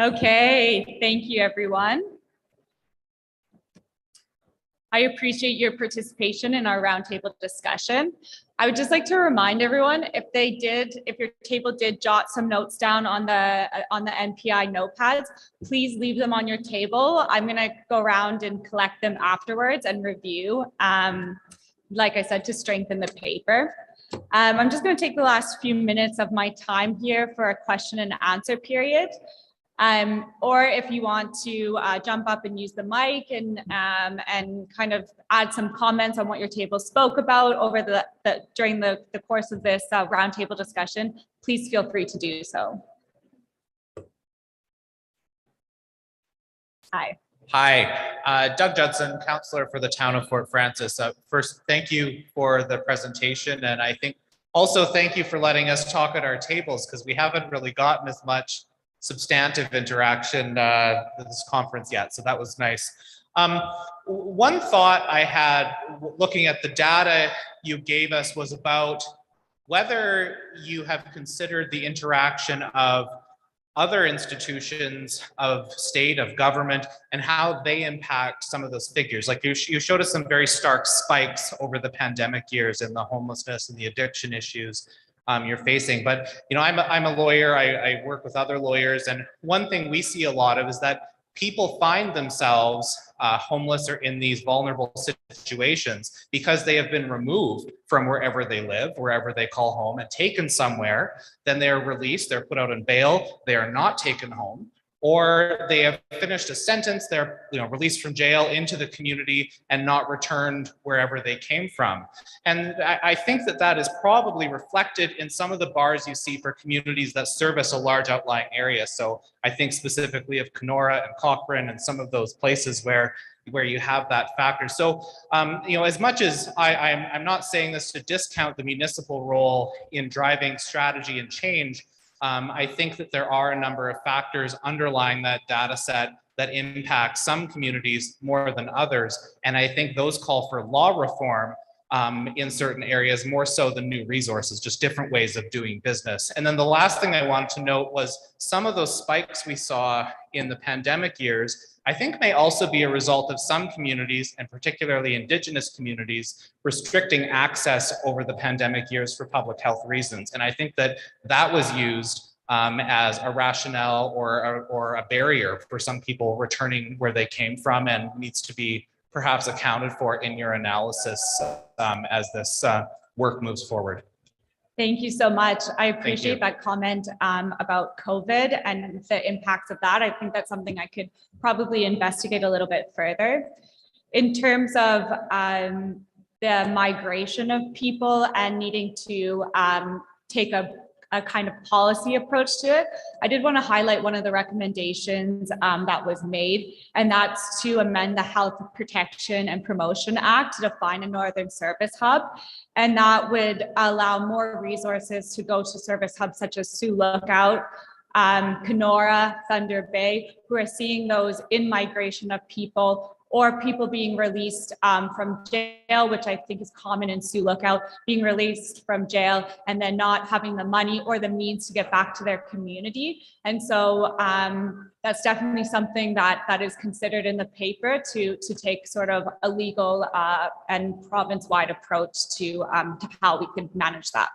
Okay, thank you, everyone. I appreciate your participation in our roundtable discussion. I would just like to remind everyone, if your table did jot some notes down on the NPI notepads, please leave them on your table. I'm going to go around and collect them afterwards and review, like I said, to strengthen the paper. I'm just going to take the last few minutes of my time here for a question and answer period. Or if you want to jump up and use the mic and kind of add some comments on what your table spoke about over during the course of this roundtable discussion, please feel free to do so. Hi. Hi, Doug Judson, Councillor for the Town of Fort Frances. First, thank you for the presentation, and I think also thank you for letting us talk at our tables, because we haven't really gotten as much substantive interaction at this conference yet, so that was nice. One thought I had looking at the data you gave us was about whether you have considered the interaction of other institutions of state, of government, and how they impact some of those figures. Like you showed us some very stark spikes over the pandemic years in the homelessness and the addiction issues you're facing. But I'm a lawyer, I work with other lawyers, and one thing we see a lot of is that people find themselves homeless or in these vulnerable situations because they have been removed from wherever they live, wherever they call home, and taken somewhere. Then they are released, they're put out on bail, they are not taken home, or they have finished a sentence, they're released from jail into the community and not returned wherever they came from. And I think that is probably reflected in some of the bars you see for communities that service a large outlying area. So I think specifically of Kenora and Cochrane and some of those places where you have that factor. So, as much as I'm not saying this to discount the municipal role in driving strategy and change, I think that there are a number of factors underlying that data set that impact some communities more than others. And I think those call for law reform in certain areas more so than new resources, just different ways of doing business. And then the last thing I wanted to note was some of those spikes we saw in the pandemic years, I think may also be a result of some communities, and particularly Indigenous communities, restricting access over the pandemic years for public health reasons. And I think that was used as a rationale or a barrier for some people returning where they came from, and needs to be perhaps accounted for in your analysis as this work moves forward. Thank you so much. I appreciate that comment about COVID and the impacts of that. I think that's something I could probably investigate a little bit further. In terms of the migration of people and needing to take a kind of policy approach to it, I did want to highlight one of the recommendations that was made, and that's to amend the Health Protection and Promotion Act to define a Northern Service Hub. And that would allow more resources to go to service hubs such as Sioux Lookout, Kenora, Thunder Bay, who are seeing those in migration of people or people being released from jail, which I think is common in Sioux Lookout, being released from jail and then not having the money or the means to get back to their community. And so that's definitely something that is considered in the paper to take sort of a legal and province-wide approach to how we can manage that.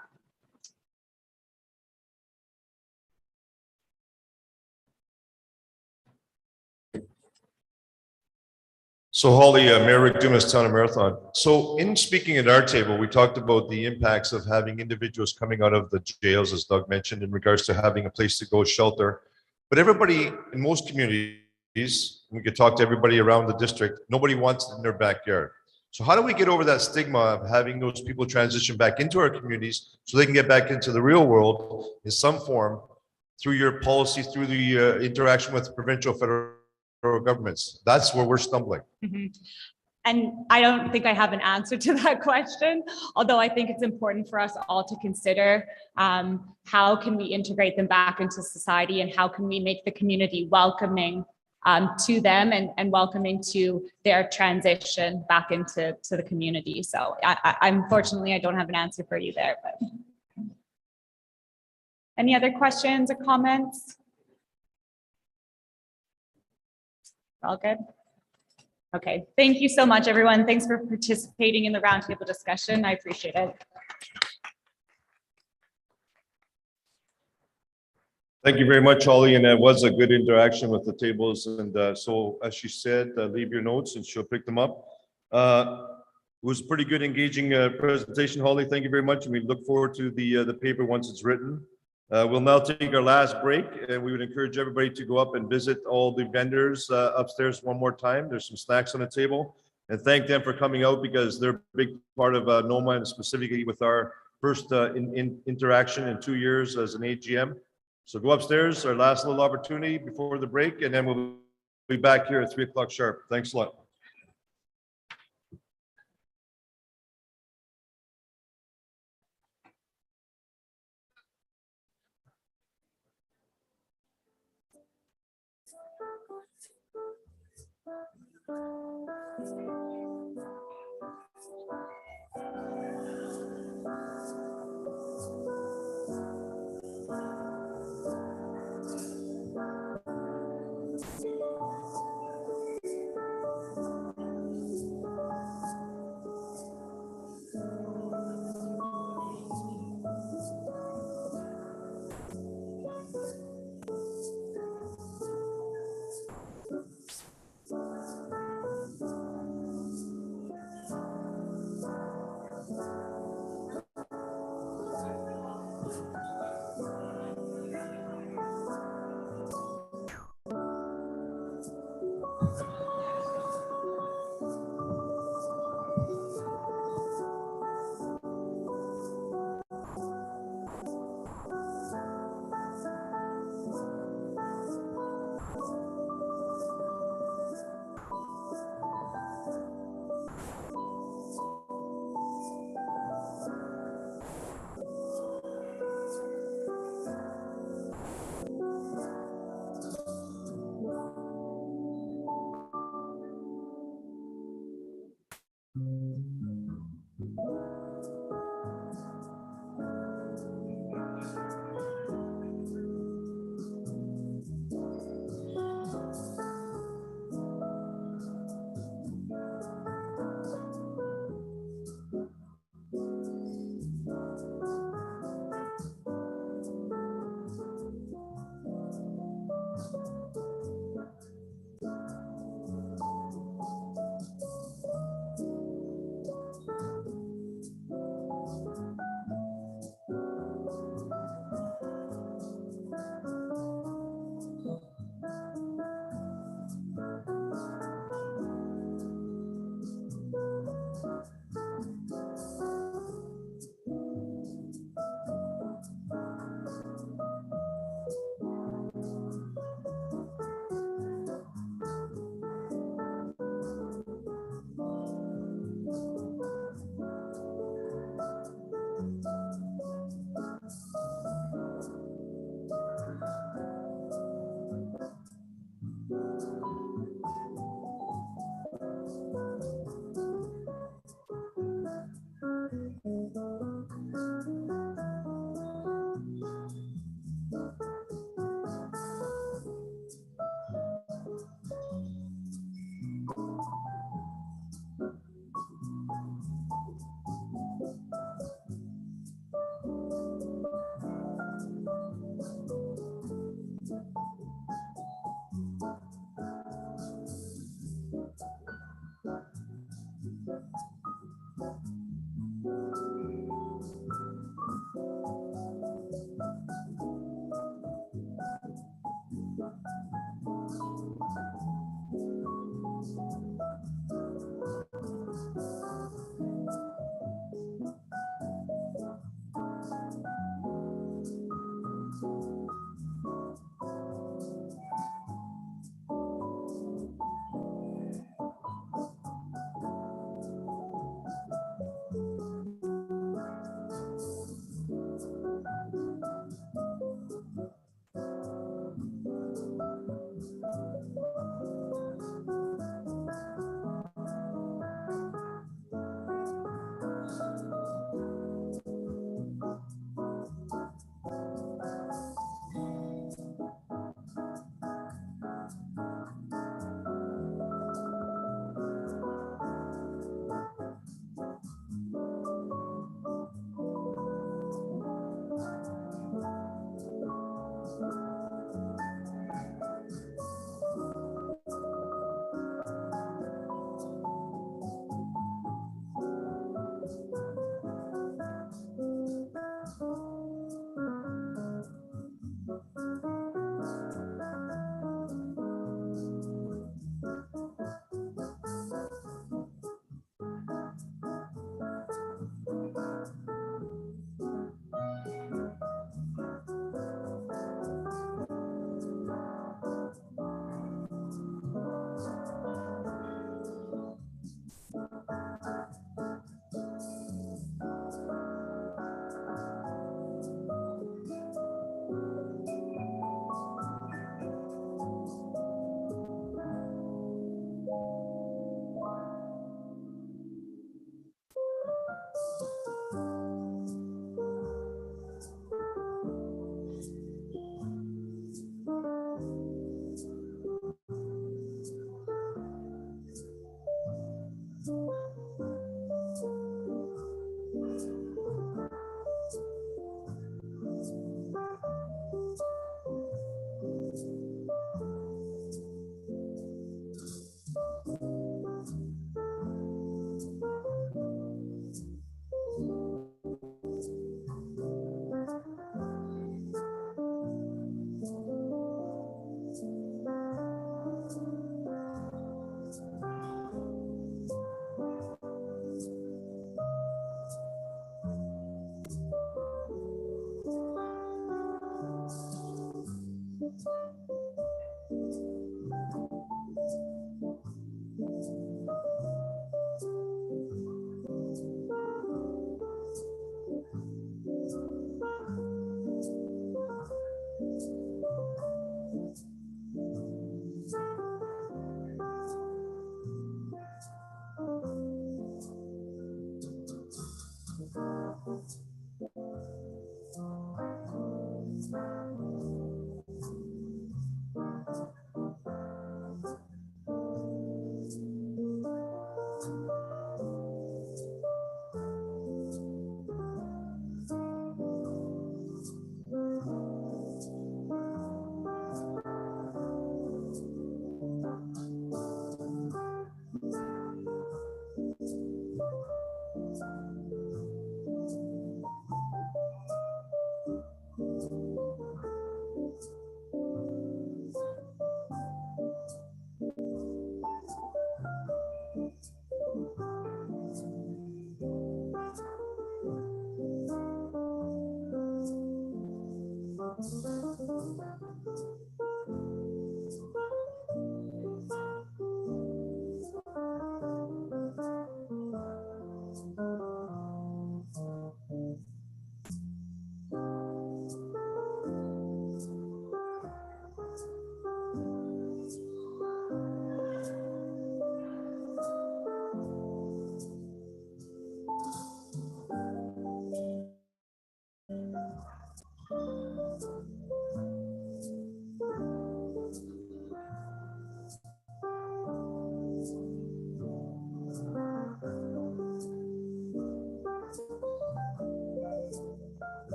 So Holly, Mayor Rick Dumas, Town of Marathon. So in speaking at our table, we talked about the impacts of having individuals coming out of the jails, as Doug mentioned, in regards to having a place to go shelter. But everybody in most communities, we could talk to everybody around the district, nobody wants it in their backyard. So how do we get over that stigma of having those people transition back into our communities so they can get back into the real world in some form through your policy, through the interaction with provincial, federal governments? That's where we're stumbling. Mm-hmm. And I don't think I have an answer to that question, although I think it's important for us all to consider how can we integrate them back into society, and how can we make the community welcoming to them and welcoming to their transition back into the community. So unfortunately, I don't have an answer for you there. But any other questions or comments? All good? Okay, thank you so much, everyone. Thanks for participating in the roundtable discussion. I appreciate it. Thank you very much, Holly, and it was a good interaction with the tables. And so, as she said, leave your notes and she'll pick them up. It was a pretty good, engaging presentation, Holly. Thank you very much, and we look forward to the paper once it's written. We'll now take our last break, and we would encourage everybody to go up and visit all the vendors upstairs one more time. There's some snacks on the table, and thank them for coming out because they're a big part of NOMA, and specifically with our first interaction in 2 years as an AGM. So go upstairs, our last little opportunity before the break, and then we'll be back here at 3 o'clock sharp. Thanks a lot.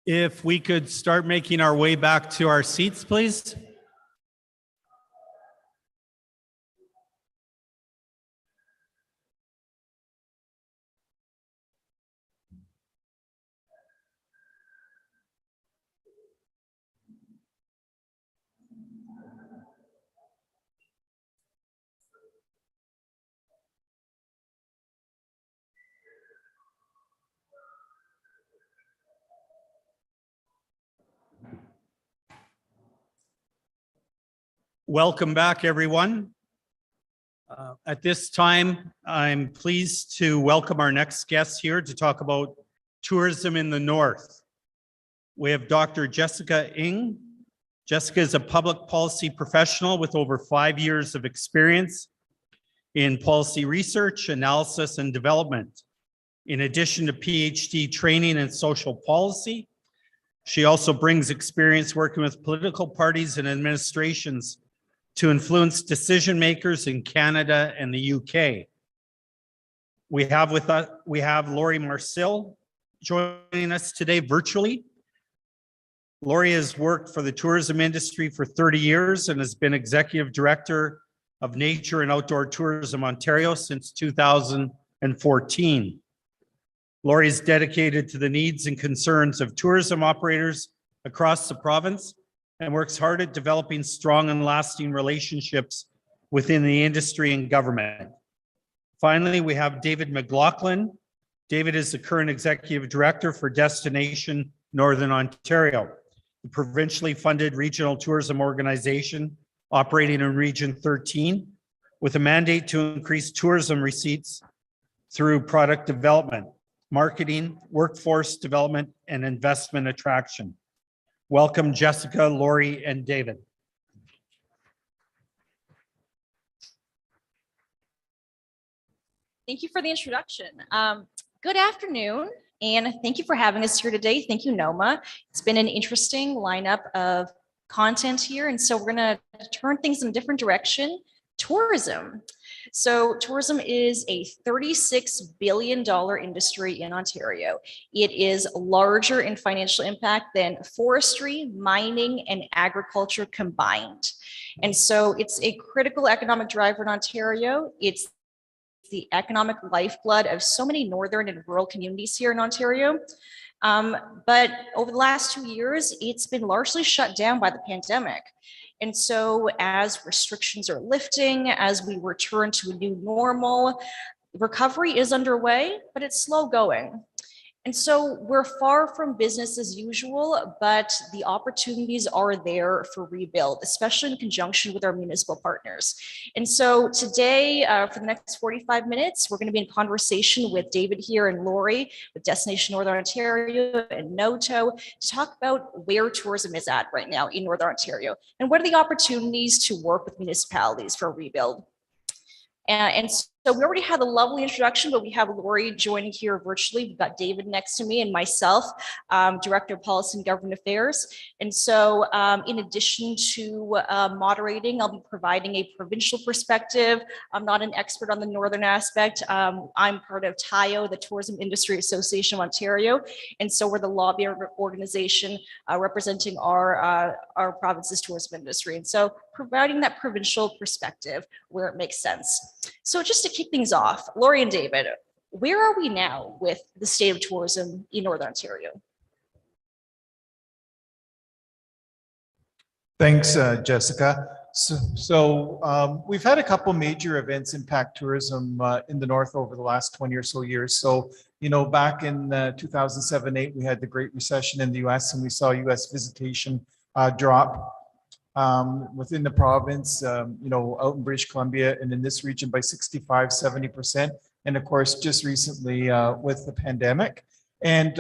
If we could start making our way back to our seats, please. Welcome back, everyone. At this time, I'm pleased to welcome our next guest here to talk about tourism in the North. We have Dr. Jessica Ng. Jessica is a public policy professional with over 5 years of experience in policy research, analysis, and development. In addition to PhD training in social policy, she also brings experience working with political parties and administrations to influence decision makers in Canada and the UK. We have Laurie Marcil joining us today virtually. Laurie has worked for the tourism industry for 30 years and has been Executive Director of Nature and Outdoor Tourism Ontario since 2014. Laurie is dedicated to the needs and concerns of tourism operators across the province and works hard at developing strong and lasting relationships within the industry and government. Finally, we have David McLaughlin. David is the current Executive Director for Destination Northern Ontario, the provincially funded regional tourism organization operating in Region 13 with a mandate to increase tourism receipts through product development, marketing, workforce development, and investment attraction. Welcome, Jessica, Laurie, and David. Thank you for the introduction. Good afternoon, and thank you for having us here today. Thank you, NOMA. It's been an interesting lineup of content here, and so we're going to turn things in a different direction. Tourism. So tourism is a $36 billion industry in Ontario. It is larger in financial impact than forestry, mining, and agriculture combined. And so it's a critical economic driver in Ontario. It's the economic lifeblood of so many northern and rural communities here in Ontario. But over the last 2 years, it's been largely shut down by the pandemic. And so as restrictions are lifting, as we return to a new normal, recovery is underway, but it's slow going. And so we're far from business as usual, but the opportunities are there for rebuild, especially in conjunction with our municipal partners. And so today, for the next 45 minutes, we're going to be in conversation with David here and Laurie with Destination Northern Ontario and NOTO to talk about where tourism is at right now in Northern Ontario and what are the opportunities to work with municipalities for a rebuild. And so we already had a lovely introduction, but we have Laurie joining here virtually. We've got David next to me and myself, Director of Policy and Government Affairs. And so in addition to moderating, I'll be providing a provincial perspective. I'm not an expert on the northern aspect. I'm part of TIO, the Tourism Industry Association of Ontario. And so we're the lobby organization representing our province's tourism industry. And so providing that provincial perspective where it makes sense. So just to kick things off, Laurie and David, where are we now with the state of tourism in Northern Ontario? Thanks, Jessica. So we've had a couple major events impact tourism in the north over the last 20 or so years. So, you know, back in 2007-8, we had the Great Recession in the US and we saw US visitation drop within the province, you know, out in British Columbia and in this region by 65–70%. And of course, just recently with the pandemic. And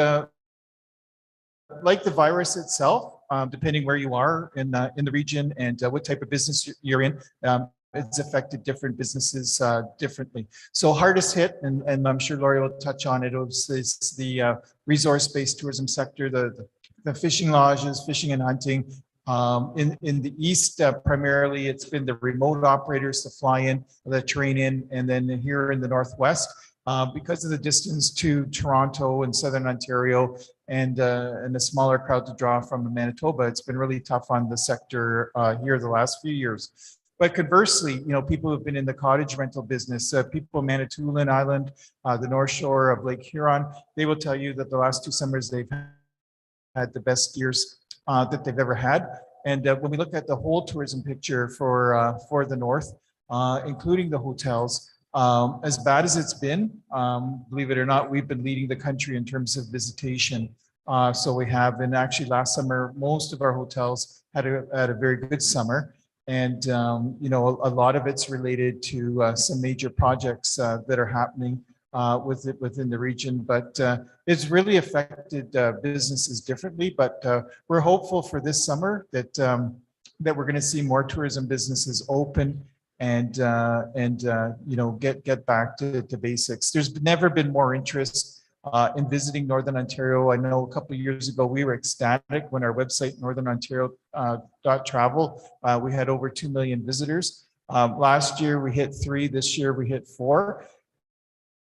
like the virus itself, depending where you are in the region and what type of business you're in, it's affected different businesses differently. So hardest hit, and I'm sure Laurie will touch on it, is the resource-based tourism sector, the fishing lodges, fishing and hunting. In the east, primarily, it's been the remote operators to fly in, the train in, and then here in the northwest, because of the distance to Toronto and Southern Ontario and a smaller crowd to draw from Manitoba, it's been really tough on the sector here the last few years. But conversely, you know, people who've been in the cottage rental business, people in Manitoulin Island, the North Shore of Lake Huron, they will tell you that the last 2 summers they've had the best years that they've ever had. And when we look at the whole tourism picture for the north, including the hotels, as bad as it's been, believe it or not, we've been leading the country in terms of visitation. So we have, and actually last summer, most of our hotels had a very good summer. And, you know, a lot of it's related to some major projects that are happening within the region, but it's really affected businesses differently. But we're hopeful for this summer that that we're going to see more tourism businesses open get back to basics. There's never been more interest in visiting Northern Ontario. I know a couple of years ago, we were ecstatic when our website, northernontario.travel, we had over 2 million visitors. Last year we hit 3, this year we hit 4.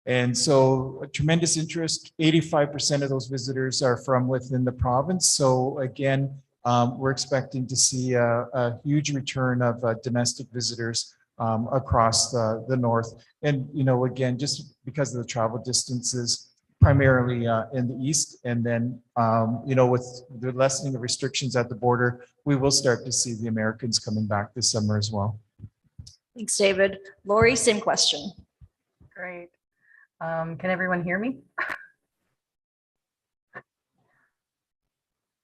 And so a tremendous interest, 85% of those visitors are from within the province. So again, we're expecting to see a huge return of domestic visitors across the north. And, again, just because of the travel distances, primarily in the east. And then, with the lessening of restrictions at the border, we will start to see the Americans coming back this summer as well. Thanks, David. Lori, same question. Great. Can everyone hear me?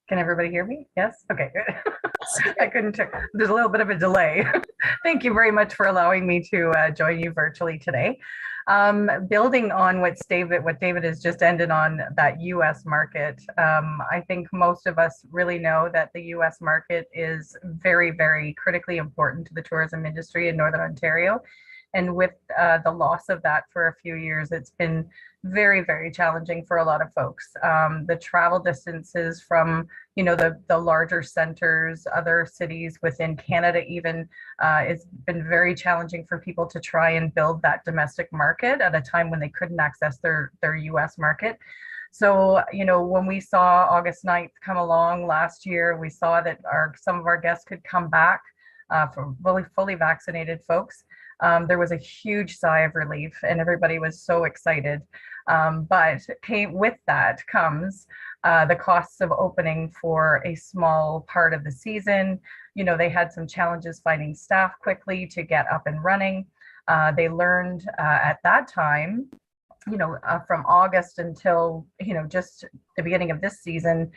Can everybody hear me? Yes? Okay, good. I couldn't, there's a little bit of a delay. Thank you very much for allowing me to join you virtually today. Building on what David has just ended on, that US market, I think most of us really know that the US market is very, very critically important to the tourism industry in Northern Ontario. And with the loss of that for a few years, it's been very, very challenging for a lot of folks. The travel distances from, the larger centers, other cities within Canada even, it's been very challenging for people to try and build that domestic market at a time when they couldn't access their US market. So, when we saw August 9th come along last year, we saw that some of our guests could come back from fully vaccinated folks. There was a huge sigh of relief and everybody was so excited. But with that comes the costs of opening for a small part of the season. They had some challenges finding staff quickly to get up and running. They learned at that time, from August until, just the beginning of this season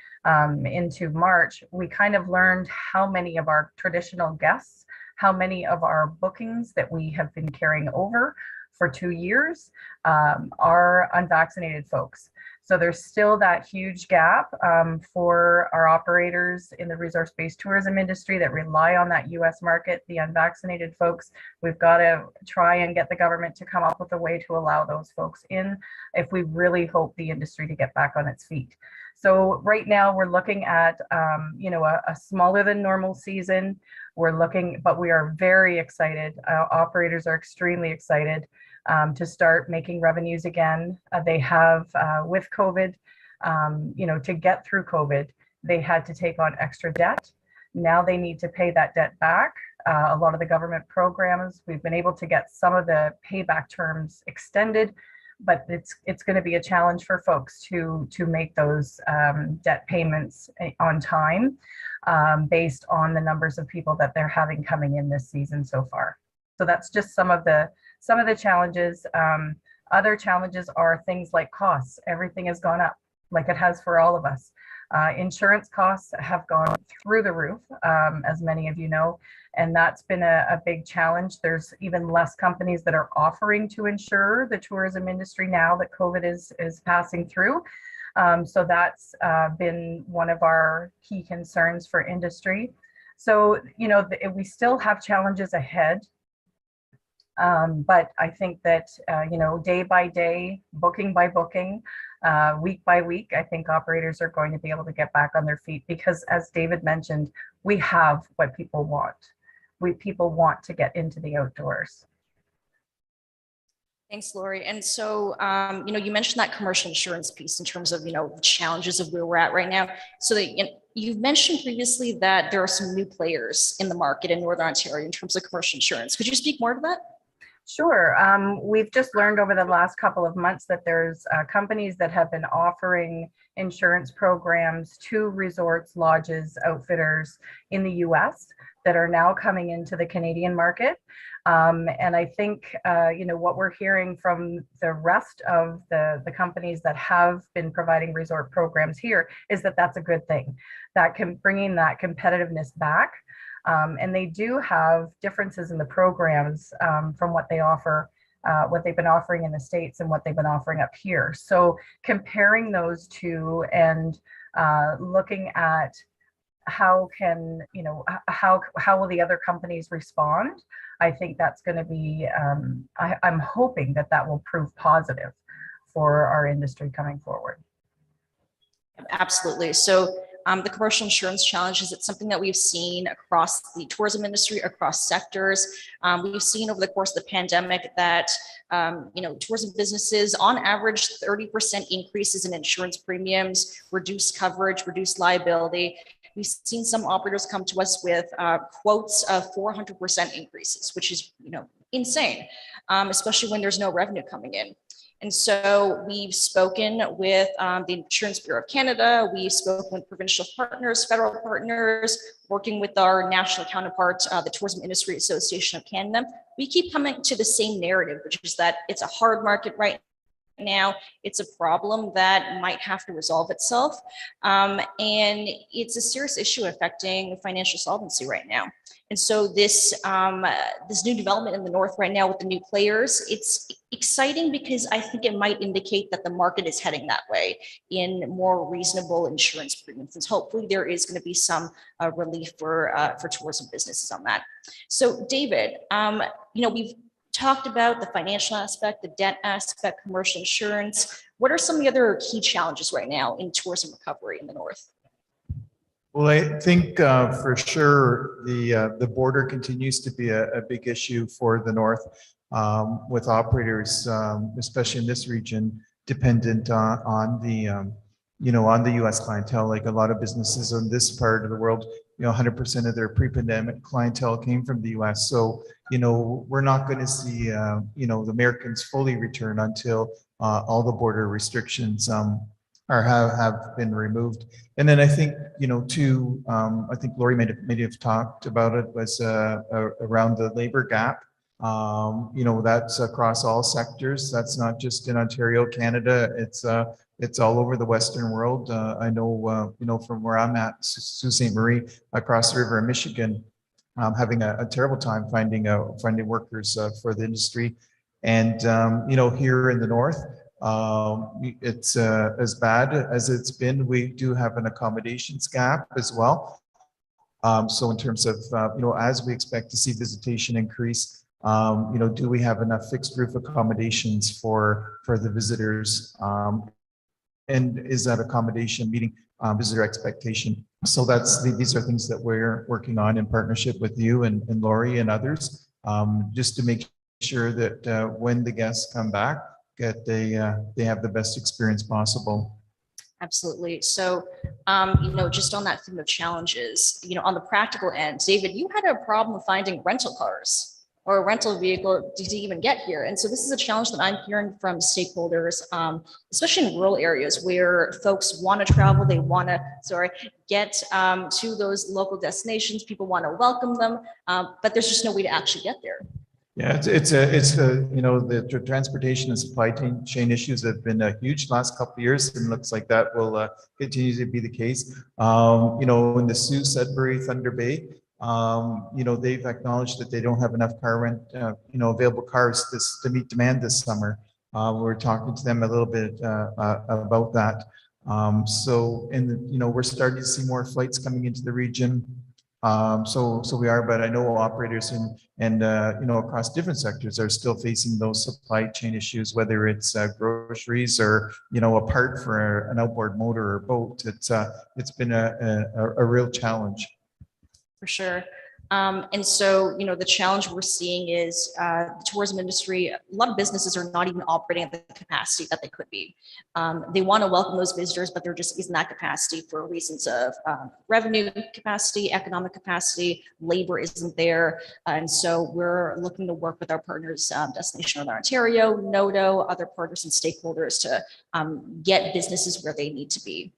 into March, we kind of learned how many of our traditional guests, how many of our bookings that we have been carrying over for 2 years are unvaccinated folks. So there's still that huge gap for our operators in the resource-based tourism industry that rely on that US market, the unvaccinated folks. We've got to try and get the government to come up with a way to allow those folks in if we really hope the industry to get back on its feet. So right now we're looking at, a smaller than normal season. But we are very excited. Operators are extremely excited to start making revenues again. They have, with COVID, to get through COVID, they had to take on extra debt. Now they need to pay that debt back. A lot of the government programs, we've been able to get some of the payback terms extended, but it's going to be a challenge for folks to make those debt payments on time, based on the numbers of people that they're having coming in this season so far. So that's just some of the challenges. Other challenges are things like costs. Everything has gone up, like it has for all of us. Insurance costs have gone through the roof, as many of you know, and that's been a big challenge. There's even less companies that are offering to insure the tourism industry now that COVID is passing through. So that's been one of our key concerns for industry. So, we still have challenges ahead. But I think that, day by day, booking by booking, week by week, I think operators are going to be able to get back on their feet because, as David mentioned, we have what people want. People want to get into the outdoors. Thanks, Lori. And so, you mentioned that commercial insurance piece in terms of, the challenges of where we're at right now. So that you've mentioned previously that there are some new players in the market in Northern Ontario in terms of commercial insurance. Could you speak more to that? Sure. We've just learned over the last couple of months that there's companies that have been offering insurance programs to resorts, lodges, outfitters in the US that are now coming into the Canadian market. And I think, what we're hearing from the rest of the companies that have been providing resort programs here is that that's a good thing. That can bringing that competitiveness back. And they do have differences in the programs from what they offer, what they've been offering in the States and what they've been offering up here. So comparing those two and looking at how can, how will the other companies respond? I think that's going to be, I'm hoping that that will prove positive for our industry coming forward. Absolutely. So the commercial insurance challenges, it's something that we've seen across the tourism industry, across sectors. We've seen over the course of the pandemic that, tourism businesses on average, 30% increases in insurance premiums, reduced coverage, reduced liability. We've seen some operators come to us with quotes of 400% increases, which is, insane, especially when there's no revenue coming in. And so we've spoken with the Insurance Bureau of Canada, we've spoken with provincial partners, federal partners, working with our national counterpart, the Tourism Industry Association of Canada. We keep coming to the same narrative, which is that it's a hard market right now. It's a problem that might have to resolve itself. And it's a serious issue affecting financial solvency right now. And so this new development in the north right now with the new players, it's exciting because I think it might indicate that the market is heading that way in more reasonable insurance premiums. And hopefully there is going to be some relief for tourism businesses on that. So David, we've talked about the financial aspect, the debt aspect, commercial insurance. What are some of the other key challenges right now in tourism recovery in the north? Well, I think for sure the border continues to be a big issue for the north, with operators, especially in this region, dependent on the on the U.S. clientele. Like a lot of businesses in this part of the world, 100% of their pre-pandemic clientele came from the U.S. So we're not going to see the Americans fully return until all the border restrictions have been removed. And then I think, I think Lori may have talked about it, was around the labor gap. That's across all sectors. That's not just in Ontario, Canada. It's all over the Western world. I know, from where I'm at, Sault Ste. Marie, across the river in Michigan, having a terrible time finding workers for the industry. And, here in the north, it's as bad as it's been. We do have an accommodations gap as well. So in terms of, as we expect to see visitation increase, do we have enough fixed roof accommodations for the visitors? And is that accommodation meeting visitor expectation? So these are things that we're working on in partnership with you and Lori and others, just to make sure that when the guests come back, that they have the best experience possible. Absolutely. So, just on that theme of challenges, on the practical end, David, you had a problem finding rental cars or a rental vehicle to even get here. And so this is a challenge that I'm hearing from stakeholders, especially in rural areas where folks want to travel, they want to, get to those local destinations. People want to welcome them, but there's just no way to actually get there. Yeah, the transportation and supply chain issues have been huge last couple of years, and looks like that will continue to be the case. In the Sault, Sudbury, Thunder Bay, they've acknowledged that they don't have enough available cars to meet demand this summer. We're talking to them a little bit about that. We're starting to see more flights coming into the region. So we are, but I know operators and across different sectors are still facing those supply chain issues, whether it's groceries or, a part for an outboard motor or boat. It's been a real challenge. For sure. And so, the challenge we're seeing is the tourism industry, a lot of businesses are not even operating at the capacity that they could be. They want to welcome those visitors, but there just isn't that capacity for reasons of revenue capacity, economic capacity, labor isn't there. And so we're looking to work with our partners, Destination Northern Ontario, NODO, other partners and stakeholders to get businesses where they need to be.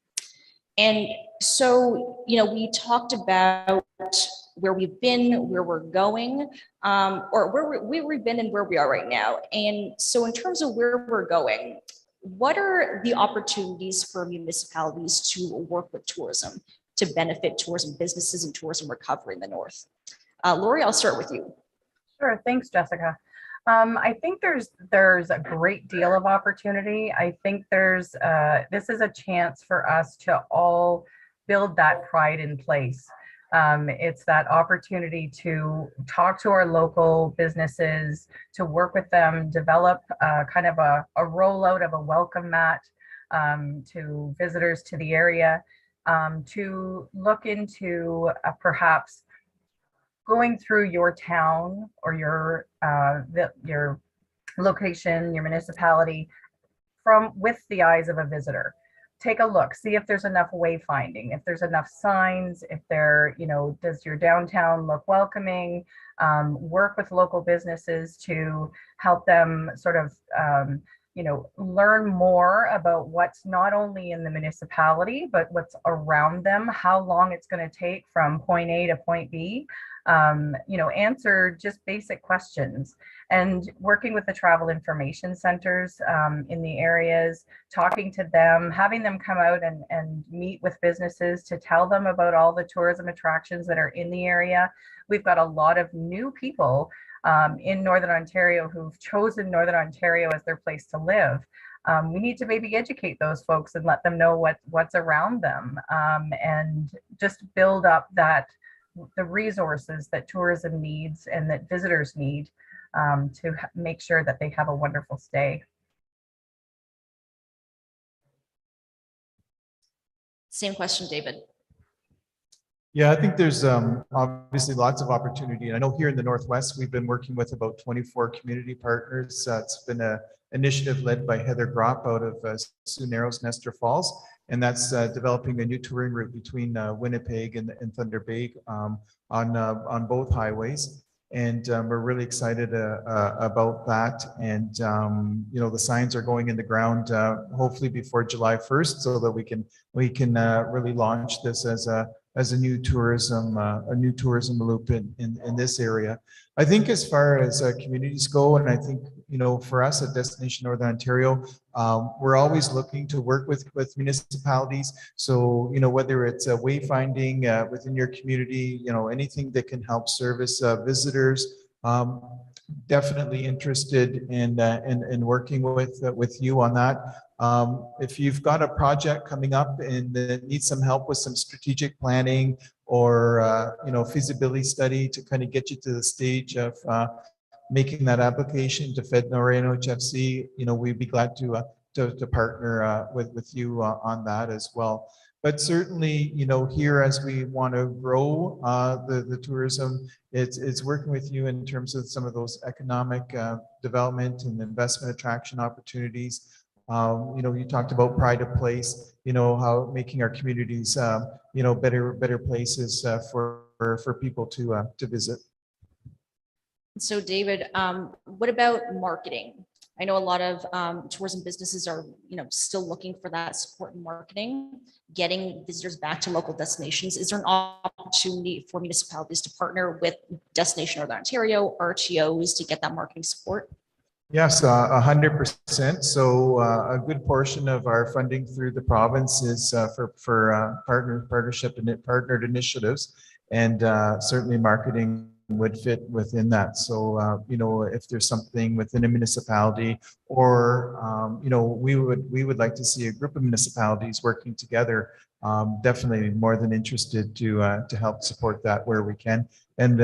And so, we talked about where we've been, where we're going, or where we've been and where we are right now. And so in terms of where we're going, what are the opportunities for municipalities to work with tourism to benefit tourism businesses and tourism recovery in the north? Lori, I'll start with you. Sure, thanks, Jessica. I think there's a great deal of opportunity. I think this is a chance for us to all build that pride in place. It's that opportunity to talk to our local businesses, to work with them, develop kind of a rollout of a welcome mat to visitors to the area, to look into perhaps going through your town or your location, your municipality, with the eyes of a visitor. Take a look, see if there's enough wayfinding, if there's enough signs, if there, does your downtown look welcoming? Work with local businesses to help them sort of, learn more about what's not only in the municipality, but what's around them, how long it's going to take from point A to point B. Answer just basic questions, and working with the travel information centers in the areas, talking to them, having them come out and meet with businesses to tell them about all the tourism attractions that are in the area. We've got a lot of new people in Northern Ontario who've chosen Northern Ontario as their place to live. We need to maybe educate those folks and let them know what's around them, and just build up the resources that tourism needs and that visitors need to make sure that they have a wonderful stay. Same question, David. Yeah, I think there's obviously lots of opportunity. And I know here in the Northwest, we've been working with about 24 community partners. It's been an initiative led by Heather Gropp out of Sioux Narrows, Nestor Falls. And that's developing a new touring route between Winnipeg and Thunder Bay on both highways. And we're really excited about that. And, the signs are going in the ground hopefully before July 1st so that we can really launch this as a new tourism loop in this area. I think as far as communities go, and I think, for us at Destination Northern Ontario, we're always looking to work with municipalities. So, whether it's wayfinding within your community, anything that can help service visitors, definitely interested in working with you on that. If you've got a project coming up and that needs some help with some strategic planning or feasibility study to kind of get you to the stage of making that application to FedNor and OHFC, we'd be glad to partner with you on that as well. But certainly, here as we want to grow the tourism, it's working with you in terms of some of those economic development and investment attraction opportunities. You talked about pride of place, how making our communities, better places for people to visit. So David, what about marketing? I know a lot of tourism businesses are, still looking for that support in marketing, getting visitors back to local destinations. Is there an opportunity for municipalities to partner with Destination Northern Ontario, RTOs to get that marketing support? Yes, 100%. So a good portion of our funding through the province is for partnership and partnered initiatives, and certainly marketing would fit within that. So, if there's something within a municipality or, we would like to see a group of municipalities working together, definitely more than interested to help support that where we can. And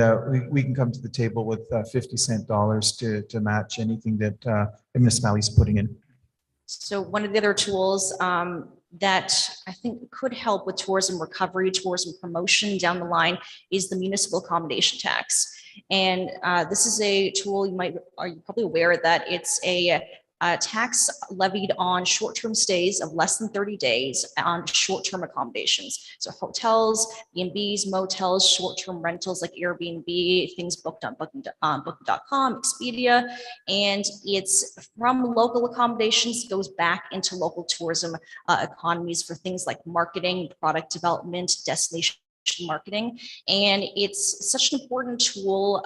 we can come to the table with 50-cent dollars to match anything that the municipality is putting in. So one of the other tools that I think could help with tourism recovery, tourism promotion down the line is the municipal accommodation tax. And this is a tool are you probably aware that it's a tax levied on short-term stays of less than 30 days on short-term accommodations. So hotels, B&Bs, motels, short-term rentals like Airbnb, things booked on booking.com, Expedia, and it's from local accommodations, goes back into local tourism economies for things like marketing, product development, destination marketing. And it's such an important tool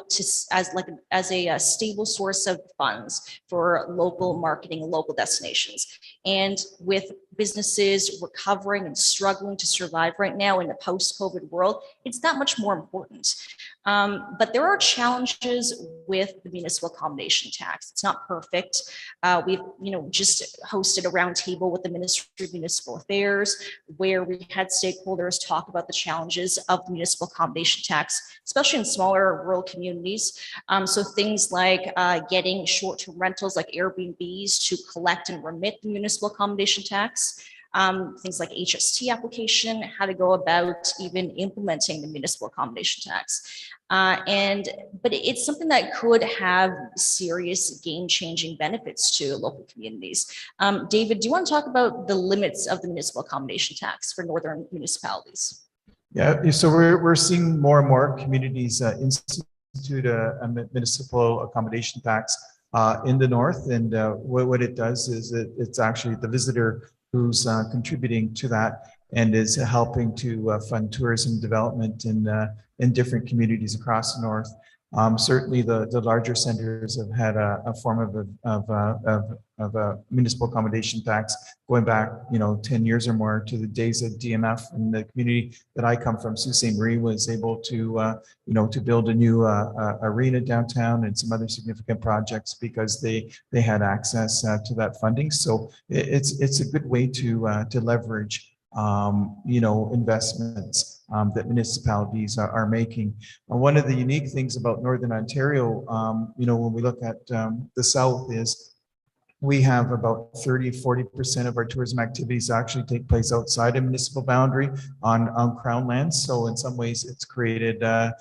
as a stable source of funds for local marketing, local destinations. And with businesses recovering and struggling to survive right now in a post-COVID world, it's that much more important. But there are challenges with the municipal accommodation tax. It's not perfect. We've, just hosted a roundtable with the Ministry of Municipal Affairs, where we had stakeholders talk about the challenges of the municipal accommodation tax, especially in smaller rural communities. So things like getting short-term rentals like Airbnbs to collect and remit the municipal accommodation tax. Things like HST application, how to go about even implementing the municipal accommodation tax. But it's something that could have serious game-changing benefits to local communities. David, do you want to talk about the limits of the municipal accommodation tax for northern municipalities? Yeah, so we're seeing more and more communities institute a municipal accommodation tax in the north, and what it does is it's actually the visitor who's contributing to that and is helping to fund tourism development in different communities across the north. Certainly, the larger centers have had a form of a municipal accommodation tax going back, 10 years or more, to the days of DMF. And the community that I come from, Sault Ste. Marie, was able to, to build a new arena downtown and some other significant projects because they had access to that funding. So it's a good way to leverage investments that municipalities are making. One of the unique things about Northern Ontario, when we look at the South, is we have about 30–40% of our tourism activities actually take place outside a municipal boundary on Crown lands. So in some ways, it's created a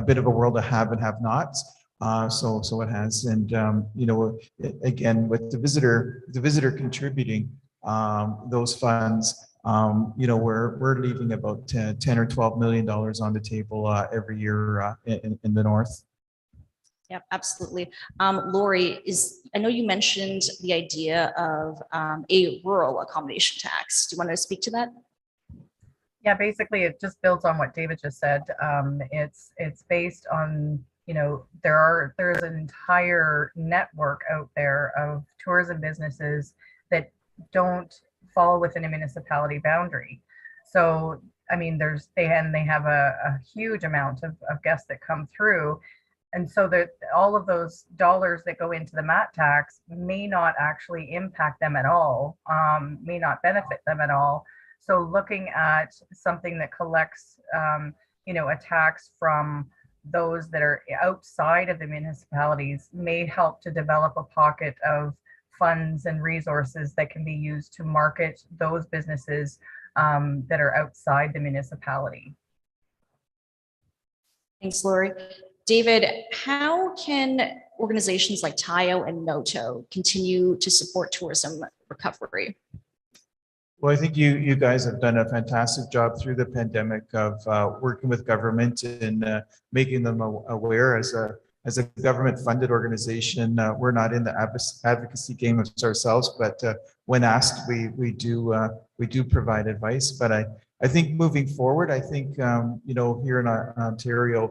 bit of a world of have and have nots. So it has, and again, with the visitor contributing those funds, we're leaving about $10 or $12 million on the table every year in the north. Yep, absolutely. Lori, I know you mentioned the idea of a rural accommodation tax. Do you want to speak to that? Yeah, basically it just builds on what David just said. It's based on, there's an entire network out there of tourism businesses that don't fall within a municipality boundary. So, I mean, they have a huge amount of guests that come through. And so all of those dollars that go into the MAT tax may not actually impact them at all, may not benefit them at all. So looking at something that collects, a tax from those that are outside of the municipalities may help to develop a pocket of funds and resources that can be used to market those businesses that are outside the municipality. Thanks, Lori. David, how can organizations like TAIO and NOTO continue to support tourism recovery? Well, I think you guys have done a fantastic job through the pandemic of working with government and making them aware. As a government-funded organization, we're not in the advocacy game ourselves, but when asked, we do provide advice. But I think moving forward, I think here in Ontario,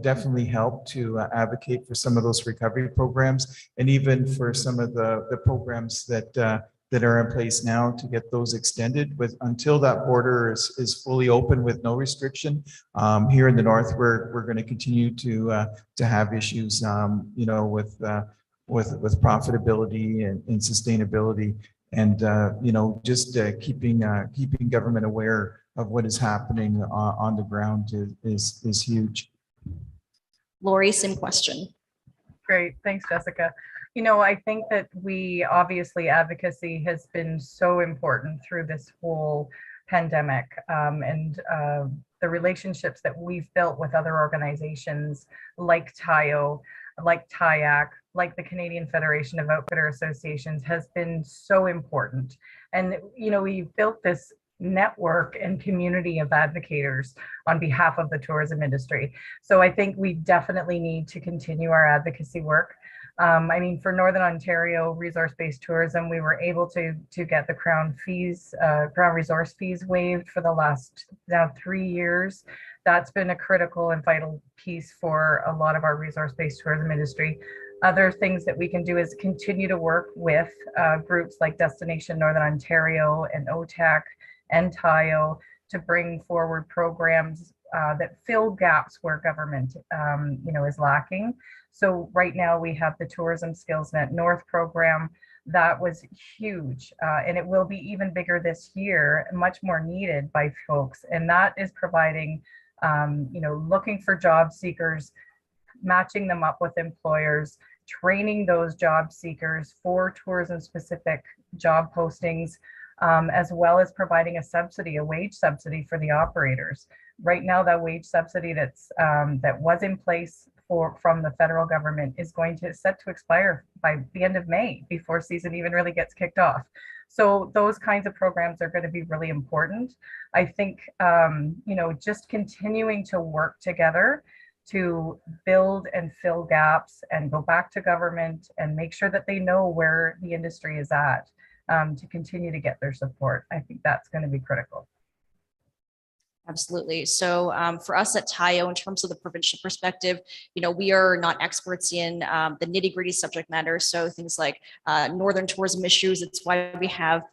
definitely help to advocate for some of those recovery programs, and even for some of the programs that are in place now to get those extended until that border is fully open with no restriction. Here in the north, we're going to continue to have issues, with profitability and sustainability, and just keeping government aware of what is happening on the ground is huge. Lori, same question. Great, thanks, Jessica. I think that obviously advocacy has been so important through this whole pandemic, and the relationships that we've built with other organizations like TAIO, like TIAC, like the Canadian Federation of Outfitter Associations has been so important. And, we've built this network and community of advocates on behalf of the tourism industry. So I think we definitely need to continue our advocacy work. For Northern Ontario resource-based tourism, we were able to get the Crown resource fees waived for the last now 3 years. That's been a critical and vital piece for a lot of our resource-based tourism industry. Other things that we can do is continue to work with groups like Destination Northern Ontario and OTAC and TIO to bring forward programs that fill gaps where government, is lacking. So right now we have the Tourism Skills Net North program. That was huge, and it will be even bigger this year, much more needed by folks. And that is providing, looking for job seekers, matching them up with employers, training those job seekers for tourism specific job postings, as well as providing a subsidy, a wage subsidy for the operators. Right now, that wage subsidy that was in place from the federal government is going to set to expire by the end of May, before season even really gets kicked off. So those kinds of programs are going to be really important. I think, just continuing to work together to build and fill gaps and go back to government and make sure that they know where the industry is at, to continue to get their support. I think that's going to be critical. Absolutely. So for us at TIO, in terms of the provincial perspective, we are not experts in the nitty gritty subject matter. So things like northern tourism issues, it's why we have,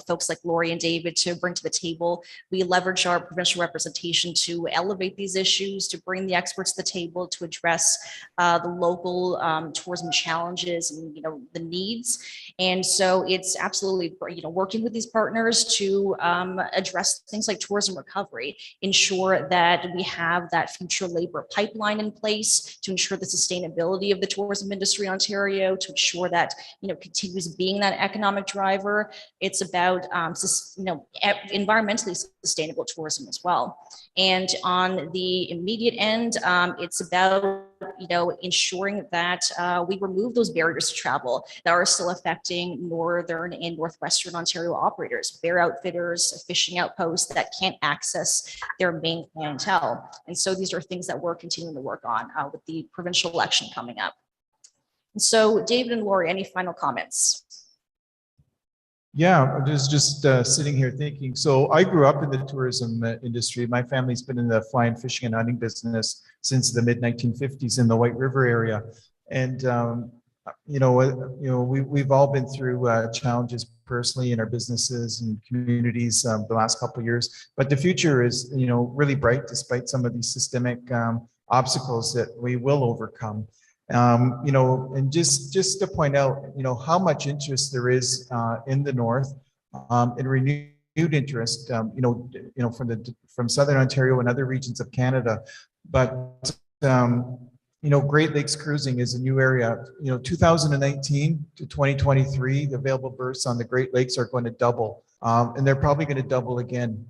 folks like Lori and David to bring to the table. We leverage our provincial representation to elevate these issues, to bring the experts to the table, to address the local tourism challenges and, the needs. And so it's absolutely, working with these partners to address things like tourism recovery, ensure that we have that future labor pipeline in place to ensure the sustainability of the tourism industry in Ontario, to ensure that, continues being that economic driver. It's about, environmentally sustainable tourism as well. And on the immediate end, it's about, ensuring that we remove those barriers to travel that are still affecting northern and northwestern Ontario operators, bear outfitters, fishing outposts that can't access their main clientele. And so these are things that we're continuing to work on with the provincial election coming up. And so David and Lori, any final comments? Yeah, I was just sitting here thinking. So I grew up in the tourism industry. My family's been in the flying, fishing, and hunting business since the mid 1950s in the White River area, and we've all been through challenges personally in our businesses and communities the last couple of years. But the future is really bright despite some of these systemic obstacles that we will overcome. And just to point out, how much interest there is in the north, and renewed interest, from Southern Ontario and other regions of Canada. But Great Lakes cruising is a new area. 2019 to 2023, the available berths on the Great Lakes are going to double, and they're probably going to double again.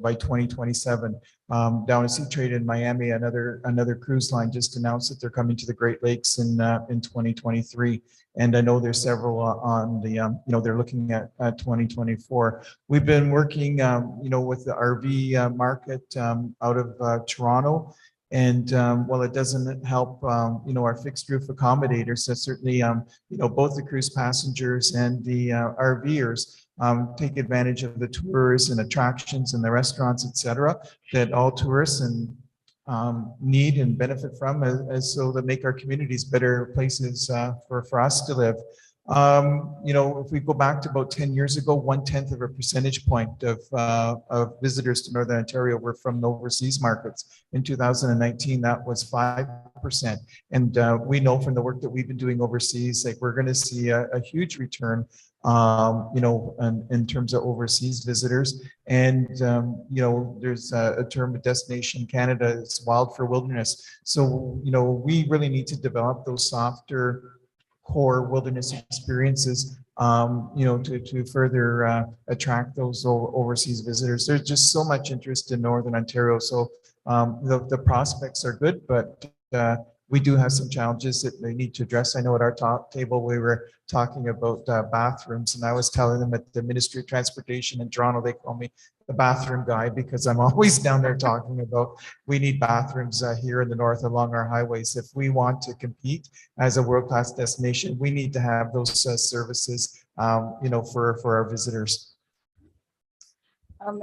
By 2027. Down at Sea Trade in Miami, another cruise line just announced that they're coming to the Great Lakes in 2023. And I know there's several on the, they're looking at 2024. We've been working, with the RV market out of Toronto. And while it doesn't help, our fixed roof accommodators, so certainly, both the cruise passengers and the RVers take advantage of the tours and attractions and the restaurants, et cetera, that all tourists need and benefit from, as so that make our communities better places for us to live. If we go back to about 10 years ago, 1/10 of a percentage point of visitors to Northern Ontario were from the overseas markets. In 2019, that was 5%. And we know from the work that we've been doing overseas, like we're going to see a huge return, in terms of overseas visitors. And, there's a term of Destination Canada, it's wild for wilderness. So, we really need to develop those softer core wilderness experiences, to further attract those overseas visitors. There's just so much interest in Northern Ontario. So the prospects are good, but we do have some challenges that they need to address. I know at our table, we were talking about bathrooms, and I was telling them at the Ministry of Transportation in Toronto, they call me the bathroom guy because I'm always down there talking about we need bathrooms here in the north along our highways. If we want to compete as a world-class destination, we need to have those services, for our visitors. Now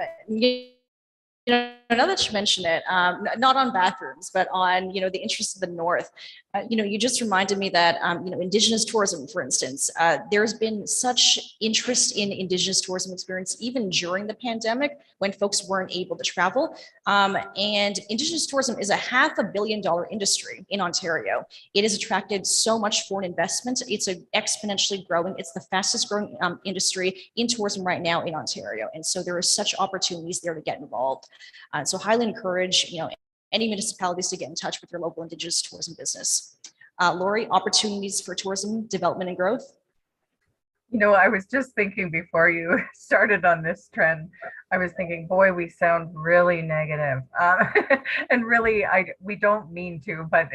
that you mention it, not on bathrooms, but on, the interest of the north. You just reminded me that, Indigenous tourism, for instance, there's been such interest in Indigenous tourism experience even during the pandemic when folks weren't able to travel. And Indigenous tourism is a $500 million industry in Ontario. It has attracted so much foreign investment. It's exponentially growing. It's the fastest growing industry in tourism right now in Ontario. And so there are such opportunities there to get involved. So highly encourage, any municipalities to get in touch with your local Indigenous tourism business. Lori, opportunities for tourism development and growth? I was just thinking before you started on this trend, I was thinking, boy, we sound really negative. And really, we don't mean to, but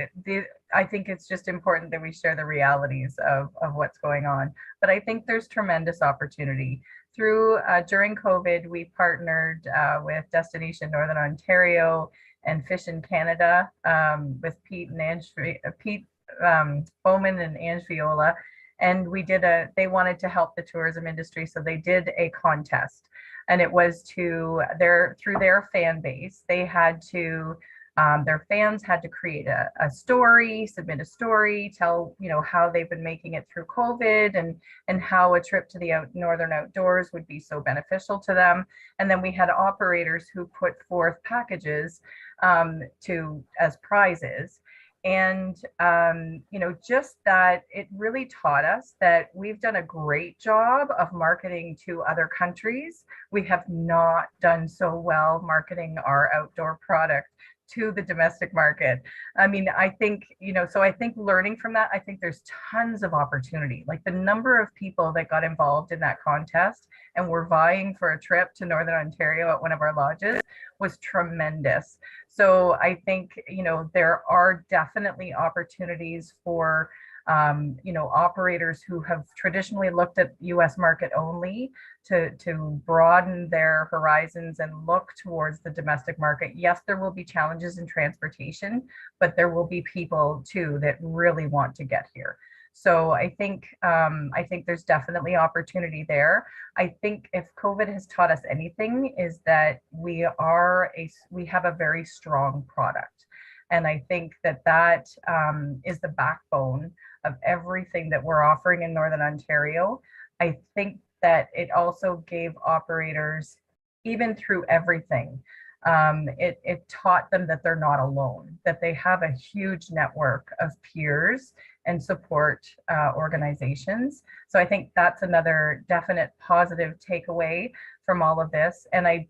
I think it's just important that we share the realities of what's going on. But I think there's tremendous opportunity. During COVID, we partnered with Destination Northern Ontario and Fish in Canada with Pete Bowman and Ange Viola. And they wanted to help the tourism industry. So they did a contest, and it was through their fan base. They had to, their fans had to create a story, submit a story, tell, how they've been making it through COVID and how a trip to the Northern Outdoors would be so beneficial to them. And then we had operators who put forth packages as prizes. And, just that it really taught us that we've done a great job of marketing to other countries. We have not done so well marketing our outdoor product to the domestic market. I think, so I think learning from that, I think there's tons of opportunity. Like the number of people that got involved in that contest and were vying for a trip to Northern Ontario at one of our lodges was tremendous. So I think, there are definitely opportunities for, operators who have traditionally looked at US market only to broaden their horizons and look towards the domestic market. Yes, there will be challenges in transportation, but there will be people too that really want to get here. So I think there's definitely opportunity there. I think if COVID has taught us anything is that we have a very strong product. And I think that is the backbone of everything that we're offering in Northern Ontario. I think that it also gave operators, even through everything, it taught them that they're not alone, that they have a huge network of peers and support organizations. So I think that's another definite positive takeaway from all of this. And I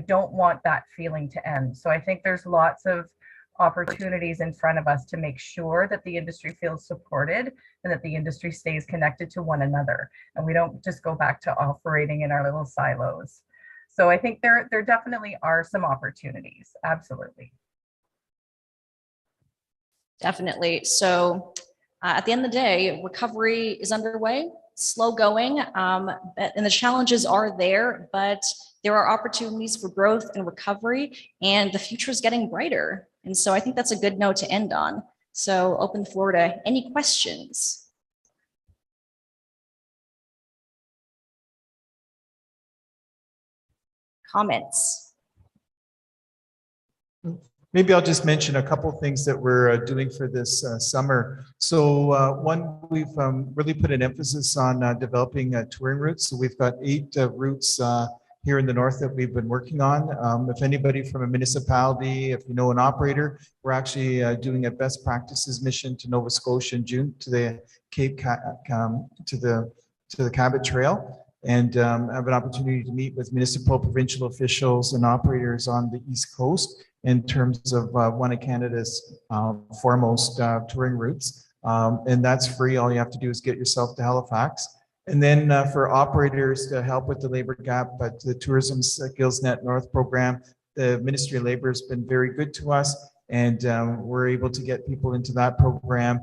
don't want that feeling to end. So I think there's lots of opportunities in front of us to make sure that the industry feels supported and that the industry stays connected to one another. And we don't just go back to operating in our little silos. So I think there definitely are some opportunities. Absolutely. Definitely. So at the end of the day, recovery is underway, slow going, and the challenges are there, but there are opportunities for growth and recovery, and the future is getting brighter. And so I think that's a good note to end on. So open the floor to any questions. Comments? Maybe I'll just mention a couple of things that we're doing for this summer. So one, we've really put an emphasis on developing touring routes. So we've got 8 routes here in the north that we've been working on. If anybody from a municipality, if you know an operator, we're actually doing a best practices mission to Nova Scotia in June to the to the Cabot Trail, and have an opportunity to meet with municipal, provincial officials and operators on the East Coast in terms of one of Canada's foremost touring routes. And that's free. All you have to do is get yourself to Halifax. And then for operators to help with the labor gap, but the Tourism Skills Net North program, the Ministry of Labor has been very good to us, and we're able to get people into that program,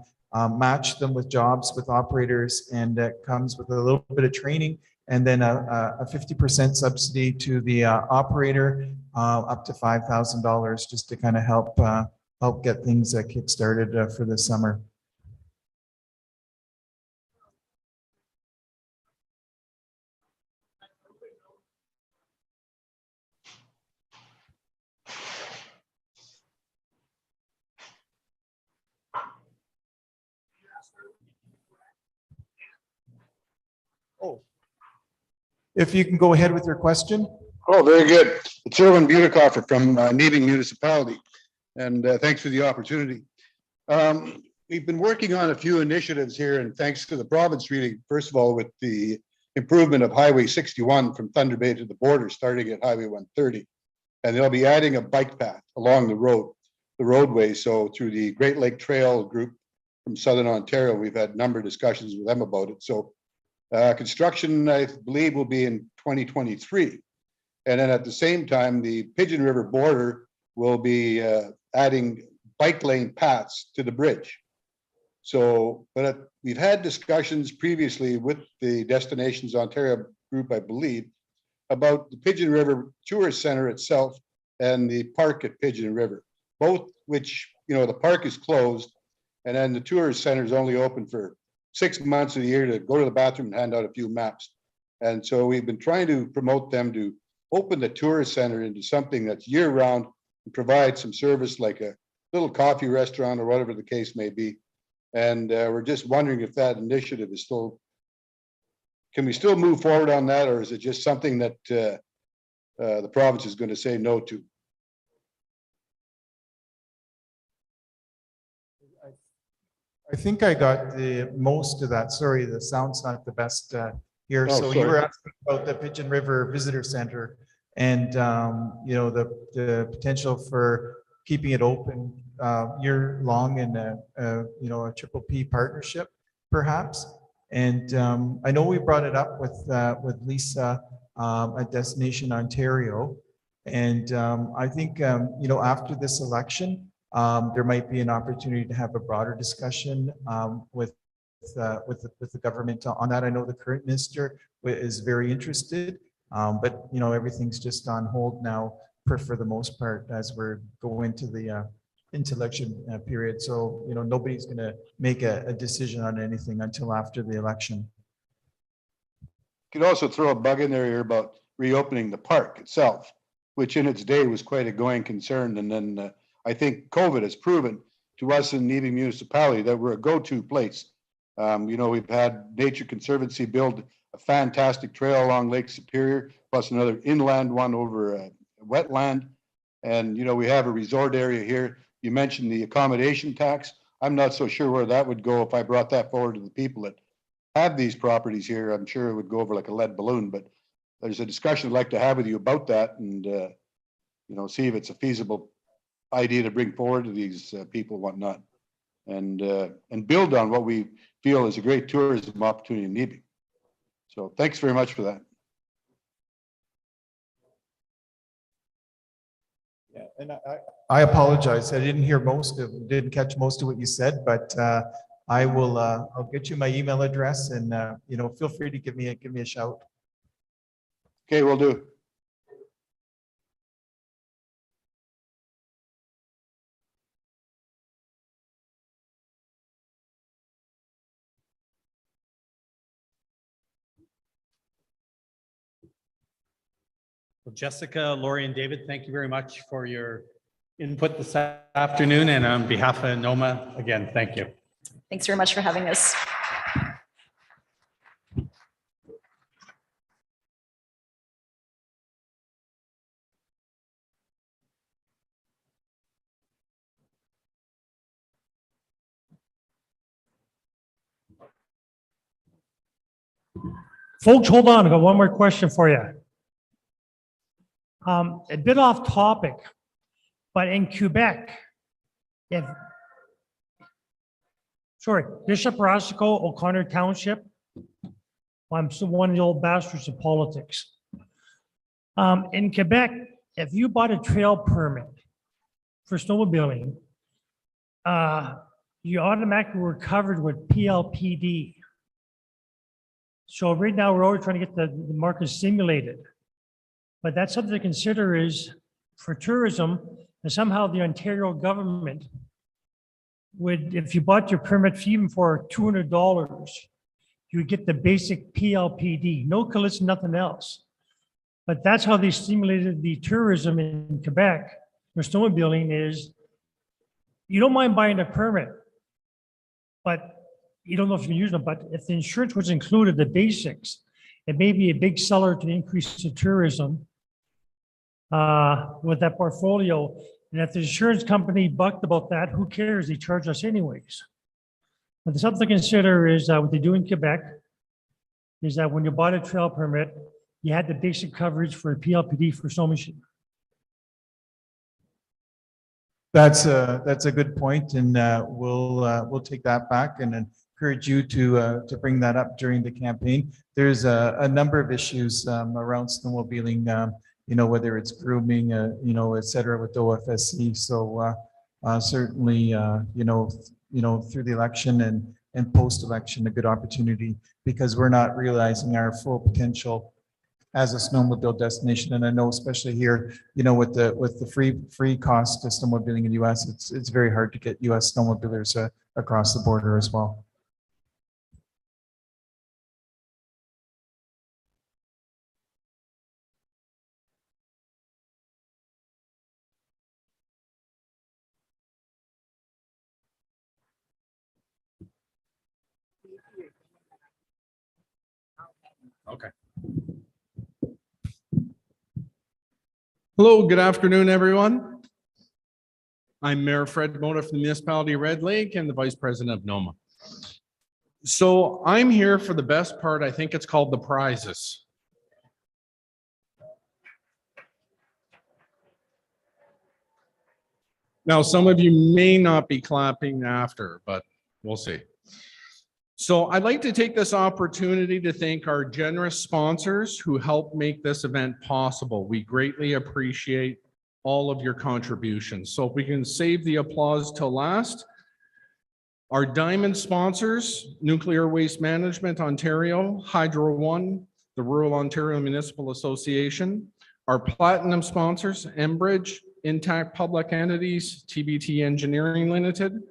match them with jobs with operators, and that comes with a little bit of training, and then a 50% subsidy to the operator, up to $5,000, just to kind of help get things kick-started for the summer. If you can go ahead with your question. Oh, very good. It's Erwin Butikoffer from Needing Municipality, and thanks for the opportunity. We've been working on a few initiatives here, and thanks to the province, really, first of all, with the improvement of Highway 61 from Thunder Bay to the border, starting at Highway 130. And they'll be adding a bike path along the roadway. So through the Great Lake Trail group from Southern Ontario, we've had a number of discussions with them about it. So construction, I believe, will be in 2023. And then at the same time, the Pigeon River border will be adding bike lane paths to the bridge. So, but we've had discussions previously with the Destinations Ontario group, I believe, about the Pigeon River Tourist Center itself and the park at Pigeon River, both which, the park is closed, and then the tourist center is only open for 6 months of the year to go to the bathroom and hand out a few maps. And so we've been trying to promote them to open the tourist center into something that's year round and provide some service like a little coffee restaurant or whatever the case may be. And we're just wondering if that initiative is still, can we still move forward on that, or is it just something that the province is going to say no to? I think I got the most of that. Sorry, the sound's not the best here. Oh, So you were asking about the Pigeon River Visitor Center and, the potential for keeping it open year long in a triple P partnership, perhaps. And I know we brought it up with Lisa at Destination Ontario. And I think, after this election, there might be an opportunity to have a broader discussion with the government on that. I know the current minister is very interested, but everything's just on hold now for the most part as we're going to the election period. So nobody's going to make a decision on anything until after the election. You could also throw a bug in there here about reopening the park itself, which in its day was quite a going concern. And then I think COVID has proven to us in Needing Municipality that we're a go-to place. We've had Nature Conservancy build a fantastic trail along Lake Superior, plus another inland one over a wetland. And, we have a resort area here. You mentioned the accommodation tax. I'm not so sure where that would go if I brought that forward to the people that have these properties here. I'm sure it would go over like a lead balloon, but there's a discussion I'd like to have with you about that and, see if it's a feasible idea to bring forward to these people, whatnot, and build on what we feel is a great tourism opportunity in Needing. So thanks very much for that. Yeah, and I apologize. I didn't didn't catch most of what you said, but I'll get you my email address and feel free to give me a shout. Okay, will do. Well, Jessica, Lori, and David, thank you very much for your input this afternoon. And on behalf of NOMA, again, thank you. Thanks very much for having us. Folks, hold on. I got one more question for you. A bit off topic, but in Quebec, Bishop Roscoe, O'Connor Township. I'm still one of the old bastards of politics. In Quebec, if you bought a trail permit for snowmobiling, you automatically were covered with PLPD. So right now, we're always trying to get the market stimulated. But that's something to consider is for tourism, and somehow the Ontario government would, if you bought your permit even for $200, you would get the basic PLPD, no collision, nothing else. But that's how they stimulated the tourism in Quebec for snowmobiling is you don't mind buying a permit, but you don't know if you can use them. But if the insurance was included, the basics, it may be a big seller to increase the tourism with that portfolio. And if the insurance company bucked about that, who cares? They charge us anyways. But something to consider is what they do in Quebec is that when you bought a trail permit, you had the basic coverage for a PLPD for snow machine. That's a good point, and we'll take that back and encourage you to bring that up during the campaign. There's a number of issues around snowmobiling, whether it's grooming, et cetera, with OFSC. So certainly, through the election and post-election, a good opportunity, because we're not realizing our full potential as a snowmobile destination. And I know especially here, with the free cost of snowmobiling in the US, it's very hard to get US snowmobilers across the border as well. Okay. Hello, good afternoon, everyone. I'm Mayor Fred Mota from the municipality of Red Lake and the Vice President of NOMA. So I'm here for the best part. I think it's called the prizes. Now, some of you may not be clapping after, but we'll see. So I'd like to take this opportunity to thank our generous sponsors who helped make this event possible. We greatly appreciate all of your contributions. So if we can save the applause till last. Our diamond sponsors, Nuclear Waste Management Ontario, Hydro One, the Rural Ontario Municipal Association. Our platinum sponsors, Enbridge, Intact Public Entities, TBT Engineering Limited.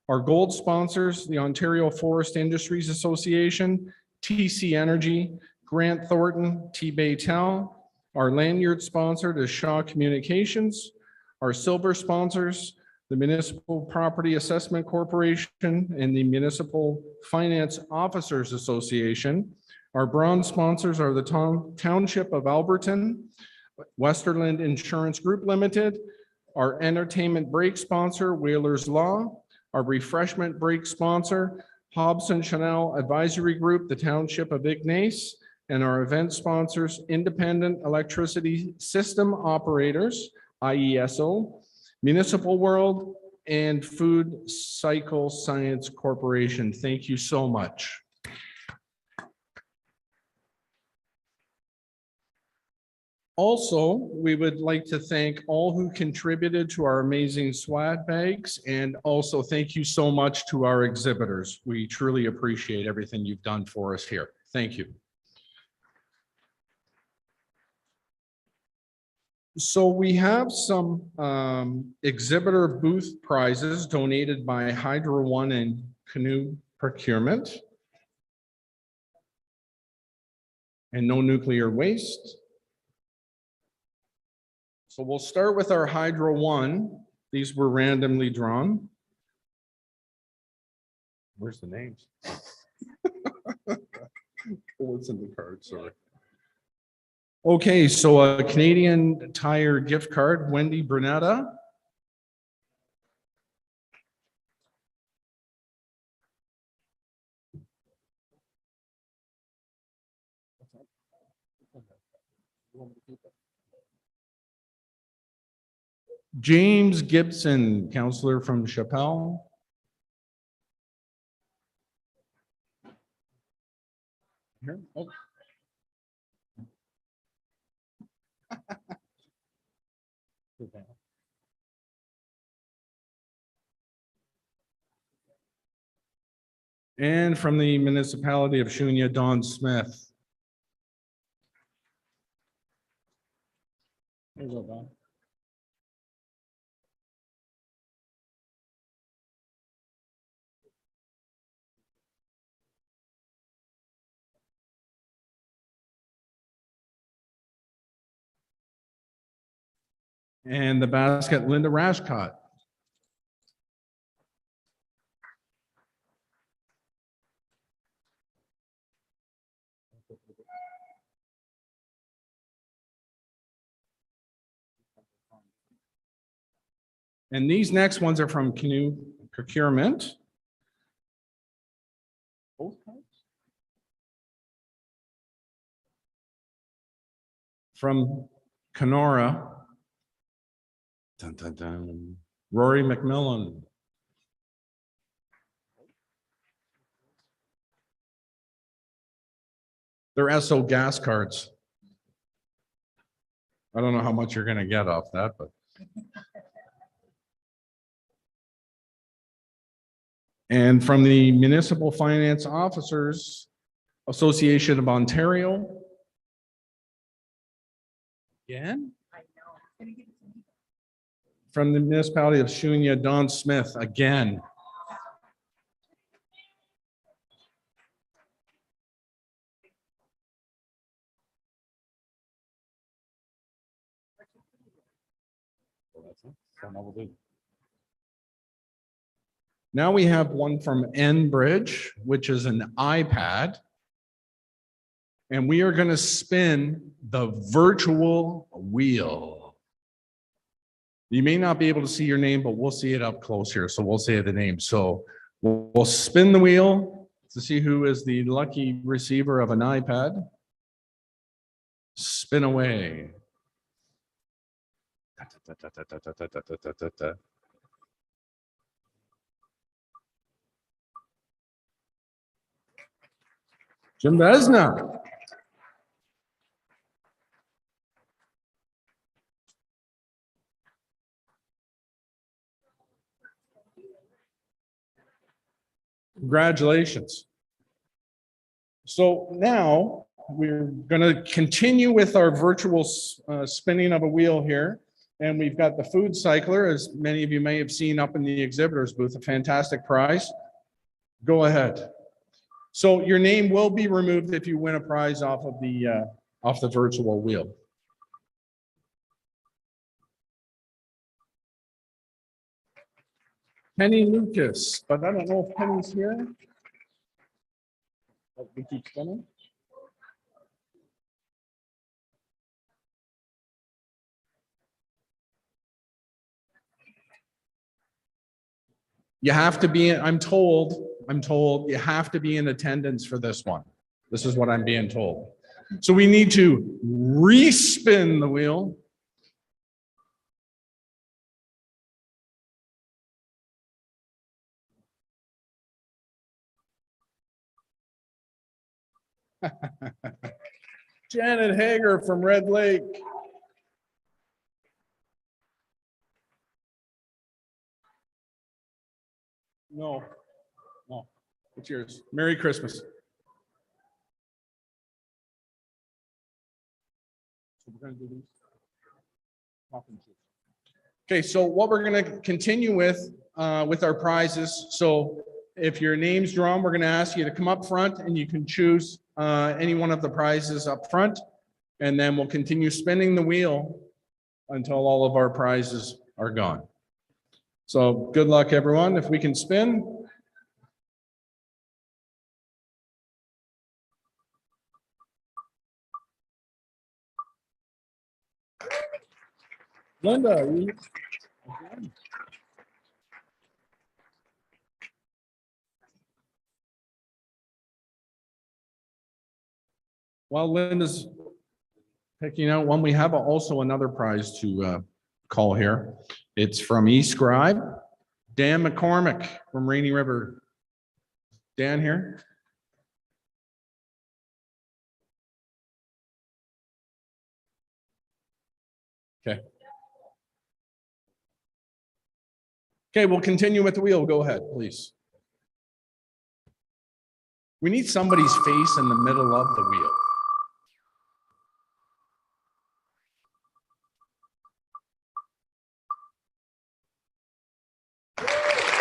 Our gold sponsors, the Ontario Forest Industries Association, TC Energy, Grant Thornton, T-Baytel. Our lanyard sponsor is Shaw Communications. Our silver sponsors, the Municipal Property Assessment Corporation and the Municipal Finance Officers Association. Our bronze sponsors are the Township of Alberton, Westerland Insurance Group Limited. Our entertainment break sponsor, Whalers Law. Our refreshment break sponsor, Hobson Chanel Advisory Group, the Township of Ignace, and our event sponsors, Independent Electricity System Operators, IESO, Municipal World, and Food Cycle Science Corporation. Thank you so much. Also, we would like to thank all who contributed to our amazing swag bags, and also thank you so much to our exhibitors. We truly appreciate everything you've done for us here. Thank you. So we have some exhibitor booth prizes donated by Hydro One and Canoe Procurement. And no nuclear waste. So we'll start with our Hydro One. These were randomly drawn. Where's the names? What's in the card? Sorry. Okay, so a Canadian Tire gift card, Wendy Brunetta. James Gibson, counselor from Chappelle. Here. Oh. And from the municipality of Shunya, Don Smith. There you go, Don. And the basket, Linda Rashcott. And these next ones are from Canoe Procurement. From Kenora. Dun, dun, dun. Rory McMillan. They're Esso gas cards. I don't know how much you're going to get off that, but. And from the Municipal Finance Officers Association of Ontario. Again? From the municipality of Shunya, Don Smith, again. Now we have one from Enbridge, which is an iPad. And we are going to spin the virtual wheel. You may not be able to see your name, but we'll see it up close here. So we'll say the name. So we'll spin the wheel to see who is the lucky receiver of an iPad. Spin away. Jim Vesna. Congratulations. So now we're going to continue with our virtual spinning of a wheel here. And we've got the food cycler, as many of you may have seen up in the exhibitors booth, a fantastic prize. Go ahead. So your name will be removed if you win a prize off of the virtual wheel. Penny Lucas, but I don't know if Penny's here. We keep spinning. You have to be, I'm told you have to be in attendance for this one. This is what I'm being told. So we need to respin the wheel. Janet Hager from Red Lake. No, it's yours. Merry Christmas. So we're going to do these. Okay, so what we're going to continue with our prizes. So if your name's drawn, we're going to ask you to come up front and you can choose any one of the prizes up front. And then we'll continue spinning the wheel until all of our prizes are gone. So good luck, everyone. If we can spin. Linda, while Linda's picking out one, we have also another prize to call here. It's from eScribe, Dan McCormick from Rainy River. Dan here. Okay. Okay, we'll continue with the wheel. Go ahead, please. We need somebody's face in the middle of the wheel.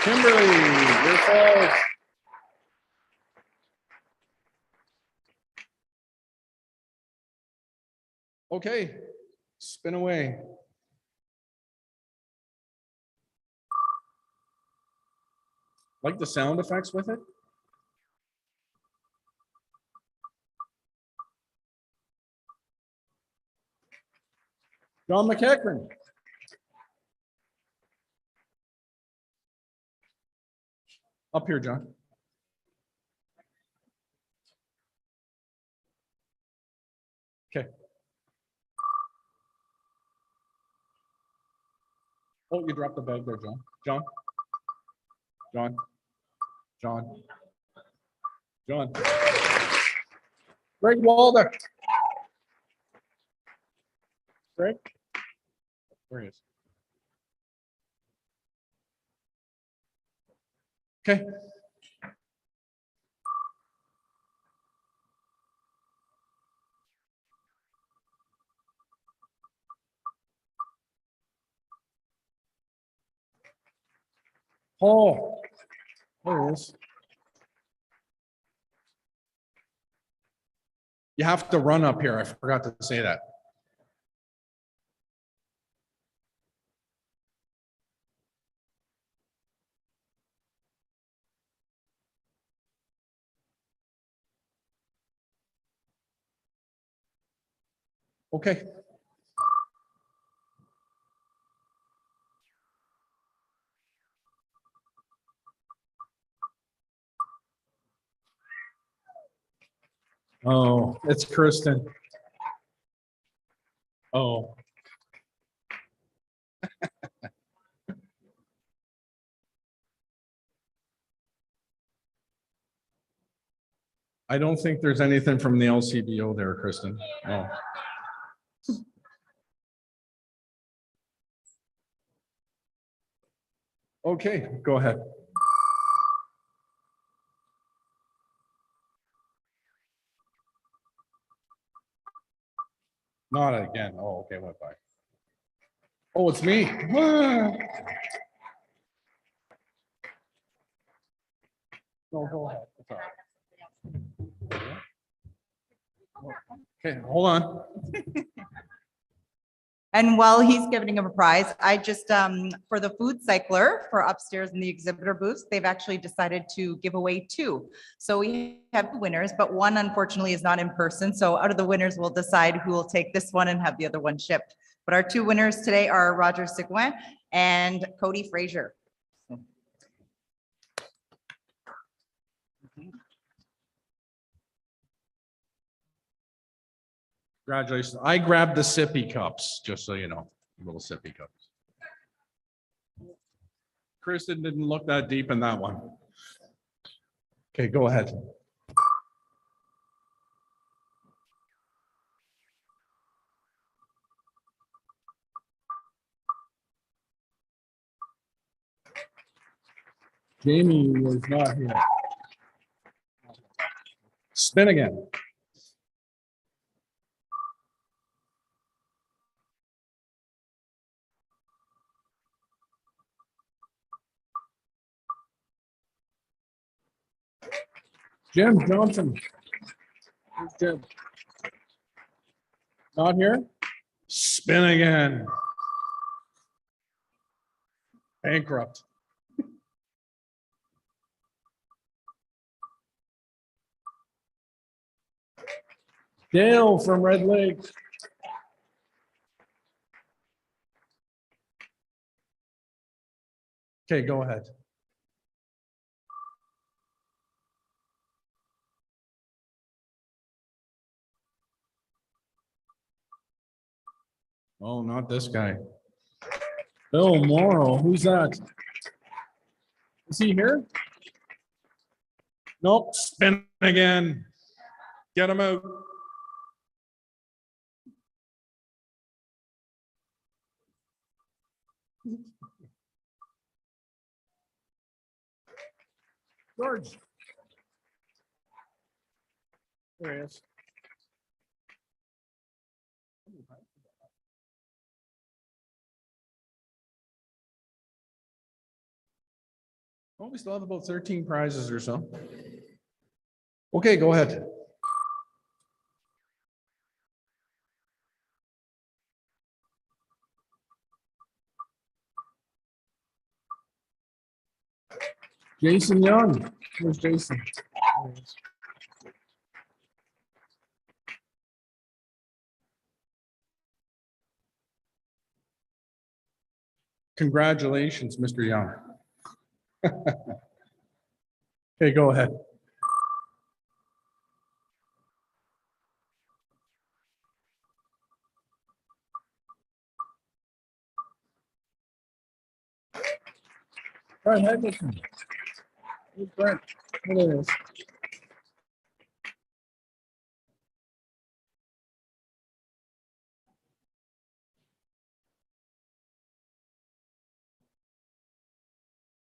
Kimberly, your fault. Okay, spin away. Like the sound effects with it? John McEachran. Up here, John. Okay. Oh, you dropped the bag there, John. John. John. John. John. Greg Walder. Greg. Where he is. Okay. Paul. There he is. You have to run up here. I forgot to say that. Okay. Oh, it's Kristen. Oh. I don't think there's anything from the LCBO there, Kristen. No. Okay, go ahead. Not again. Oh, okay, went by. Oh, it's me. No, go ahead. It's all right. Okay, hold on. And while he's giving him a prize, I just, for the food cycler for upstairs in the exhibitor booths, they've actually decided to give away 2. So we have winners, but one unfortunately is not in person. So out of the winners, we'll decide who will take this one and have the other one shipped. But our 2 winners today are Roger Sigouin and Cody Fraser. Congratulations. I grabbed the sippy cups, just so you know, little sippy cups. Kristen didn't look that deep in that one. Okay, go ahead. Jamie was not here. Spin again. Jim Johnson. Where's Jim? Not here? Spin again. Bankrupt. Dale from Red Lake. Okay, go ahead. Oh, not this guy. Bill Morrow, who's that? Is he here? Nope, spin again. Get him out. George. There he is. Well, we still have about 13 prizes or so. Okay, go ahead. Jason Young. Where's Jason? There he is. Congratulations, Mr. Young. Okay, go ahead. Go ahead, listen. Hey, Brent, what it is?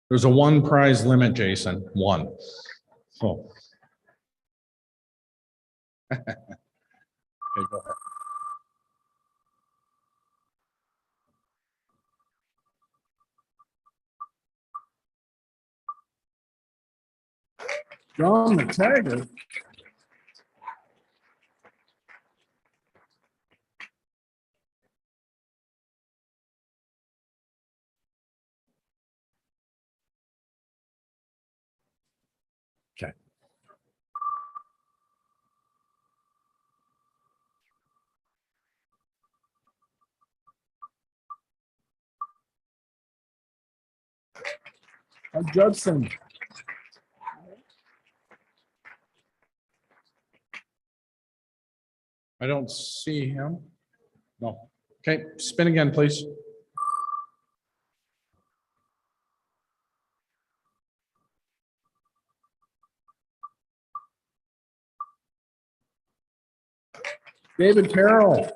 There's a one prize limit, Jason, one. So. Okay, go ahead. John McTaggart. Okay. Judson. I don't see him. No. Okay, spin again, please. David Carroll.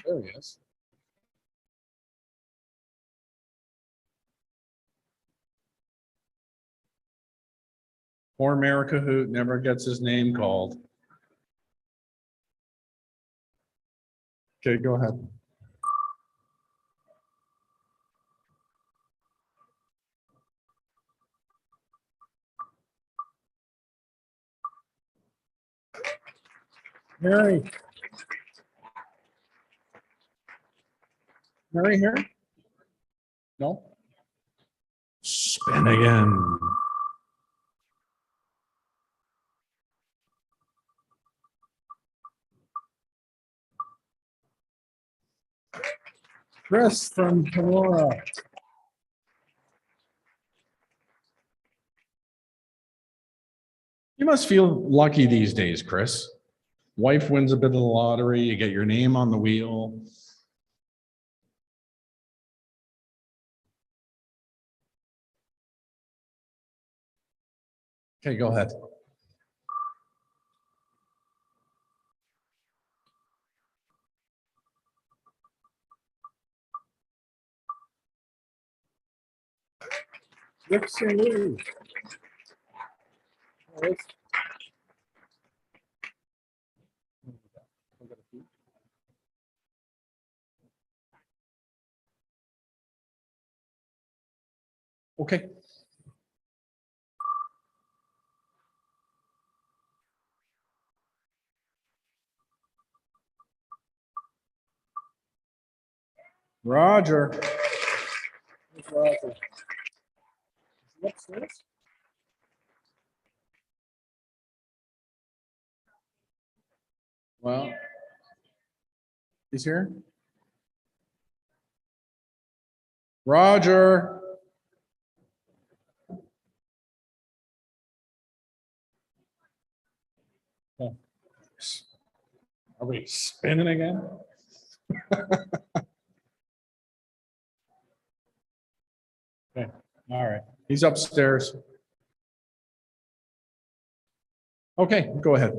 There he is. Poor America Hoot never gets his name called. Okay, go ahead. Mary. Mary here? No? Spin again. Chris from Kenora. You must feel lucky these days, Chris. Wife wins a bit of the lottery, you get your name on the wheel. Okay, go ahead. Rick St. Okay. Roger. Where's Roger? Is he upstairs? Well, he's here. Roger. Oh. Are we spinning again? Okay, all right. He's upstairs. Okay, go ahead.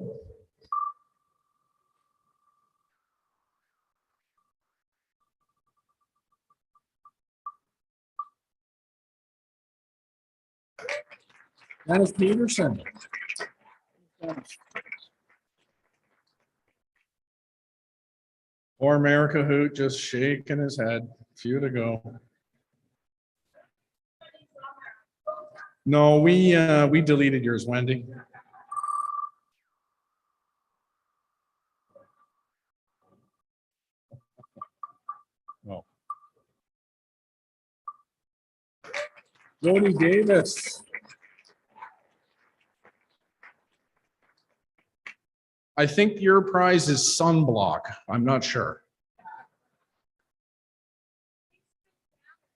Dennis Peterson. Poor America Hoot just shaking his head. Few to go. No, we deleted yours, Wendy. No. Jody Davis. I think your prize is sunblock. I'm not sure.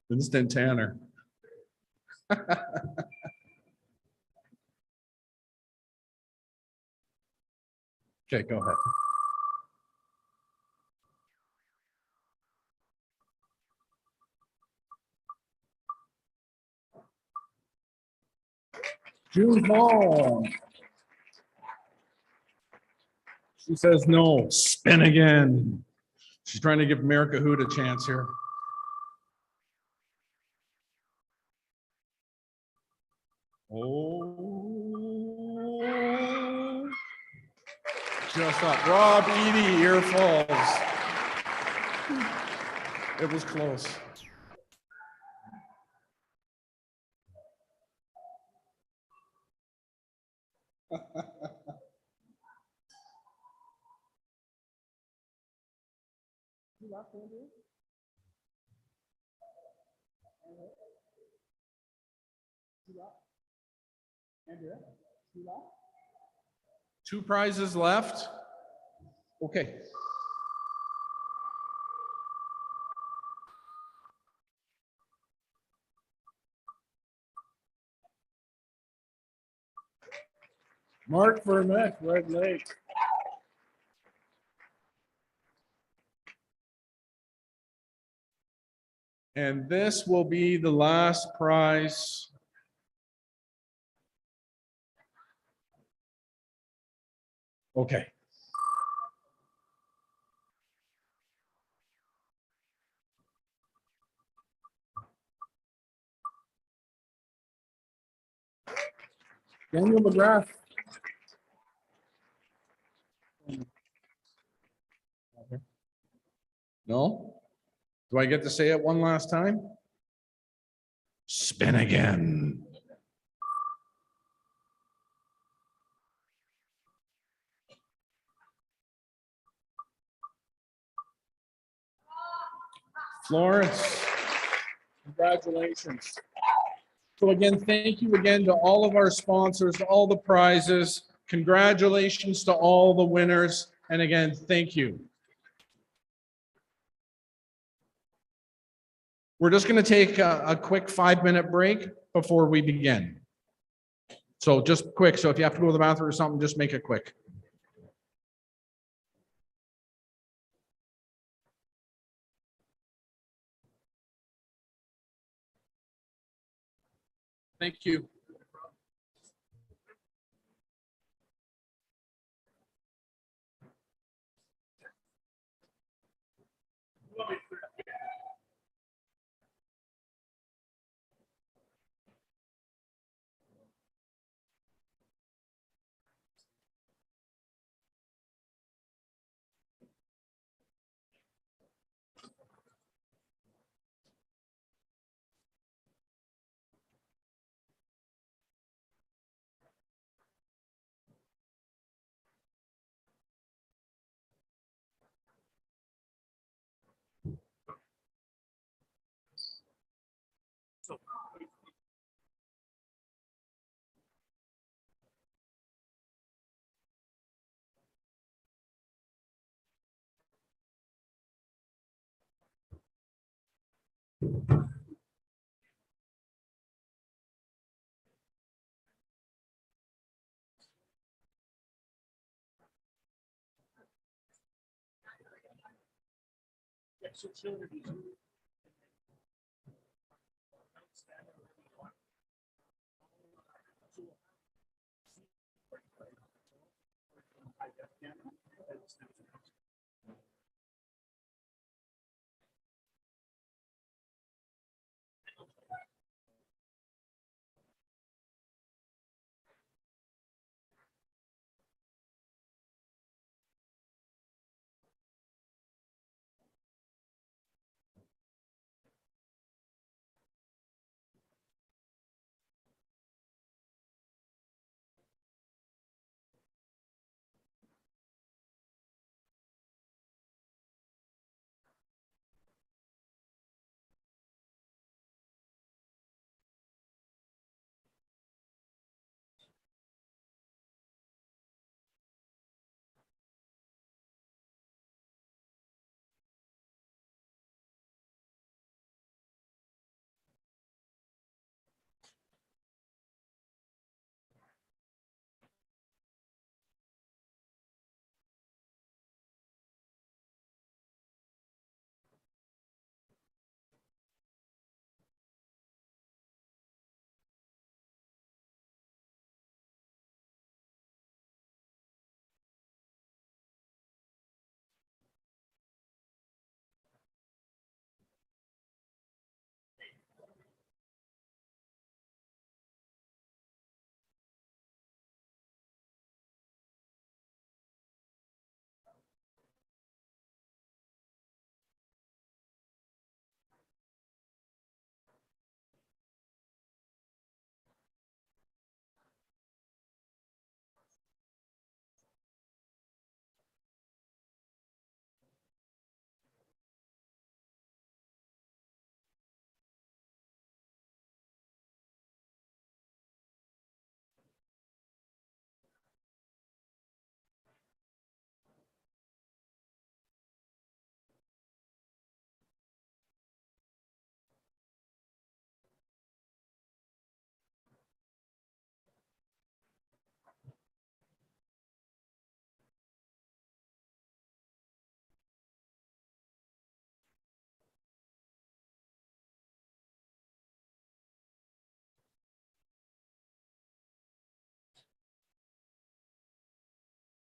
Instant Tanner. Okay, go ahead. June Hall. She says no. Spin again. She's trying to give America Hoot a chance here. Oh. Just up. Rob Eady, Ear Falls. It was close. Two prizes left. Okay. Mark Vermette, Red Lake. And this will be the last prize. Okay. Daniel McGrath. No? Do I get to say it one last time? Spin again. Florence, congratulations. So again, thank you again to all of our sponsors, all the prizes. Congratulations to all the winners. And again, thank you. We're just going to take a quick 5-minute break before we begin. So just quick. So if you have to go to the bathroom or something, just make it quick. Thank you.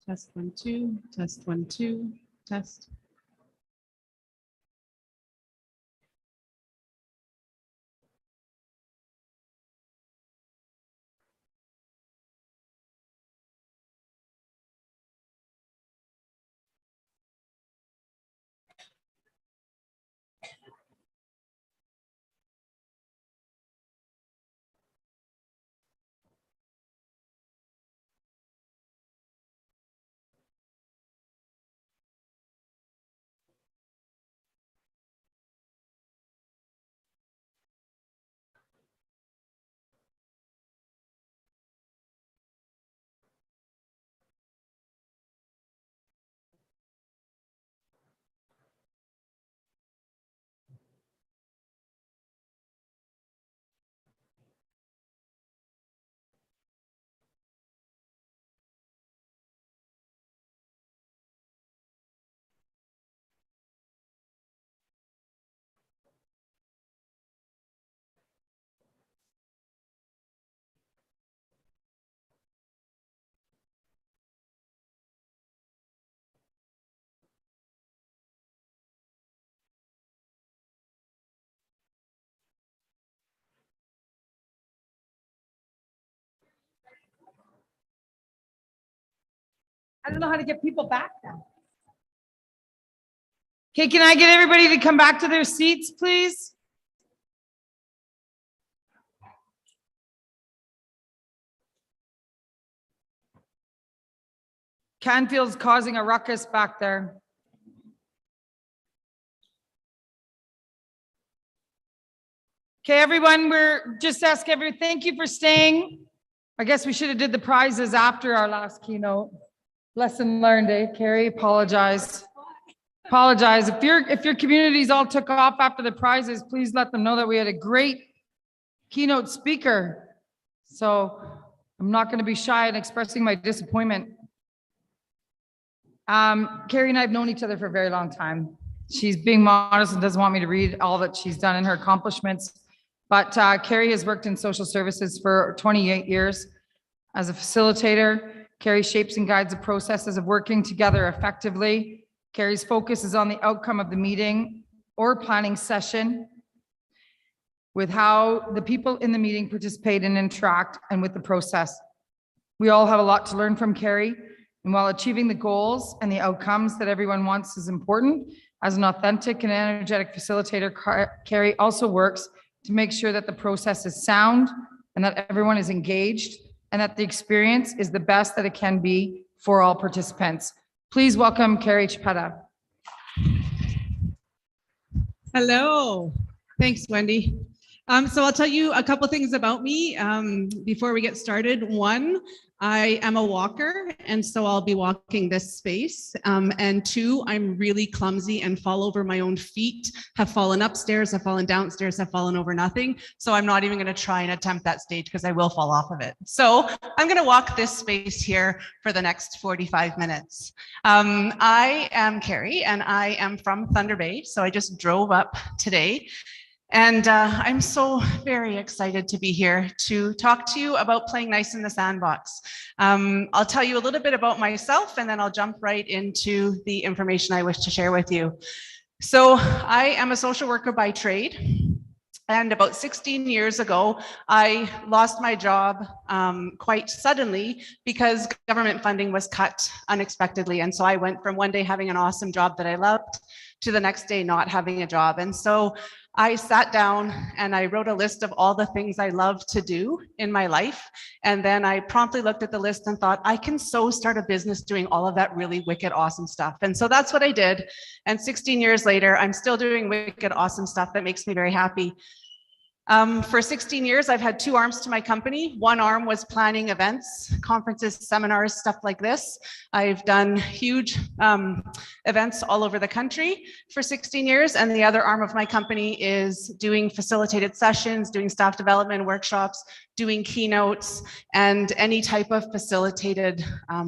Test 1, 2, test 1, 2, test. I don't know how to get people back now. Okay, can I get everybody to come back to their seats, please? Canfield's causing a ruckus back there. Okay, everyone, we're just ask thank you for staying. I guess we should have did the prizes after our last keynote. Lesson learned, eh? Carrie, apologize. Apologize. If your communities all took off after the prizes, please let them know that we had a great keynote speaker. So I'm not going to be shy in expressing my disappointment. Carrie and I have known each other for a very long time. She's being modest and doesn't want me to read all that she's done in her accomplishments. But Carrie has worked in social services for 28 years as a facilitator. Carrie shapes and guides the processes of working together effectively. Carrie's focus is on the outcome of the meeting or planning session, with how the people in the meeting participate and interact, and with the process. We all have a lot to learn from Carrie, and while achieving the goals and the outcomes that everyone wants is important, as an authentic and energetic facilitator, Carrie also works to make sure that the process is sound and that everyone is engaged and that the experience is the best that it can be for all participants. Please welcome Carrie Chipetta. Hello. Thanks, Wendy. So I'll tell you a couple things about me before we get started. One, I am a walker, and so I'll be walking this space. And two, I'm really clumsy and fall over my own feet, have fallen upstairs, have fallen downstairs, have fallen over nothing. So I'm not even going to try and attempt that stage because I will fall off of it. So I'm going to walk this space here for the next 45 minutes. I am Carrie, and I am from Thunder Bay. So I just drove up today. And I'm so very excited to be here to talk to you about playing nice in the sandbox. I'll tell you a little bit about myself, and then I'll jump right into the information I wish to share with you. So I am a social worker by trade. And about 16 years ago, I lost my job quite suddenly because government funding was cut unexpectedly. And so I went from one day having an awesome job that I loved to the next day not having a job. And so I sat down and I wrote a list of all the things I love to do in my life. And then I promptly looked at the list and thought, I can so start a business doing all of that really wicked awesome stuff. And so that's what I did. And 16 years later, I'm still doing wicked awesome stuff that makes me very happy. For 16 years, I've had two arms to my company. One arm was planning events, conferences, seminars, stuff like this. I've done huge events all over the country for 16 years. And the other arm of my company is doing facilitated sessions, doing staff development workshops, doing keynotes, and any type of facilitated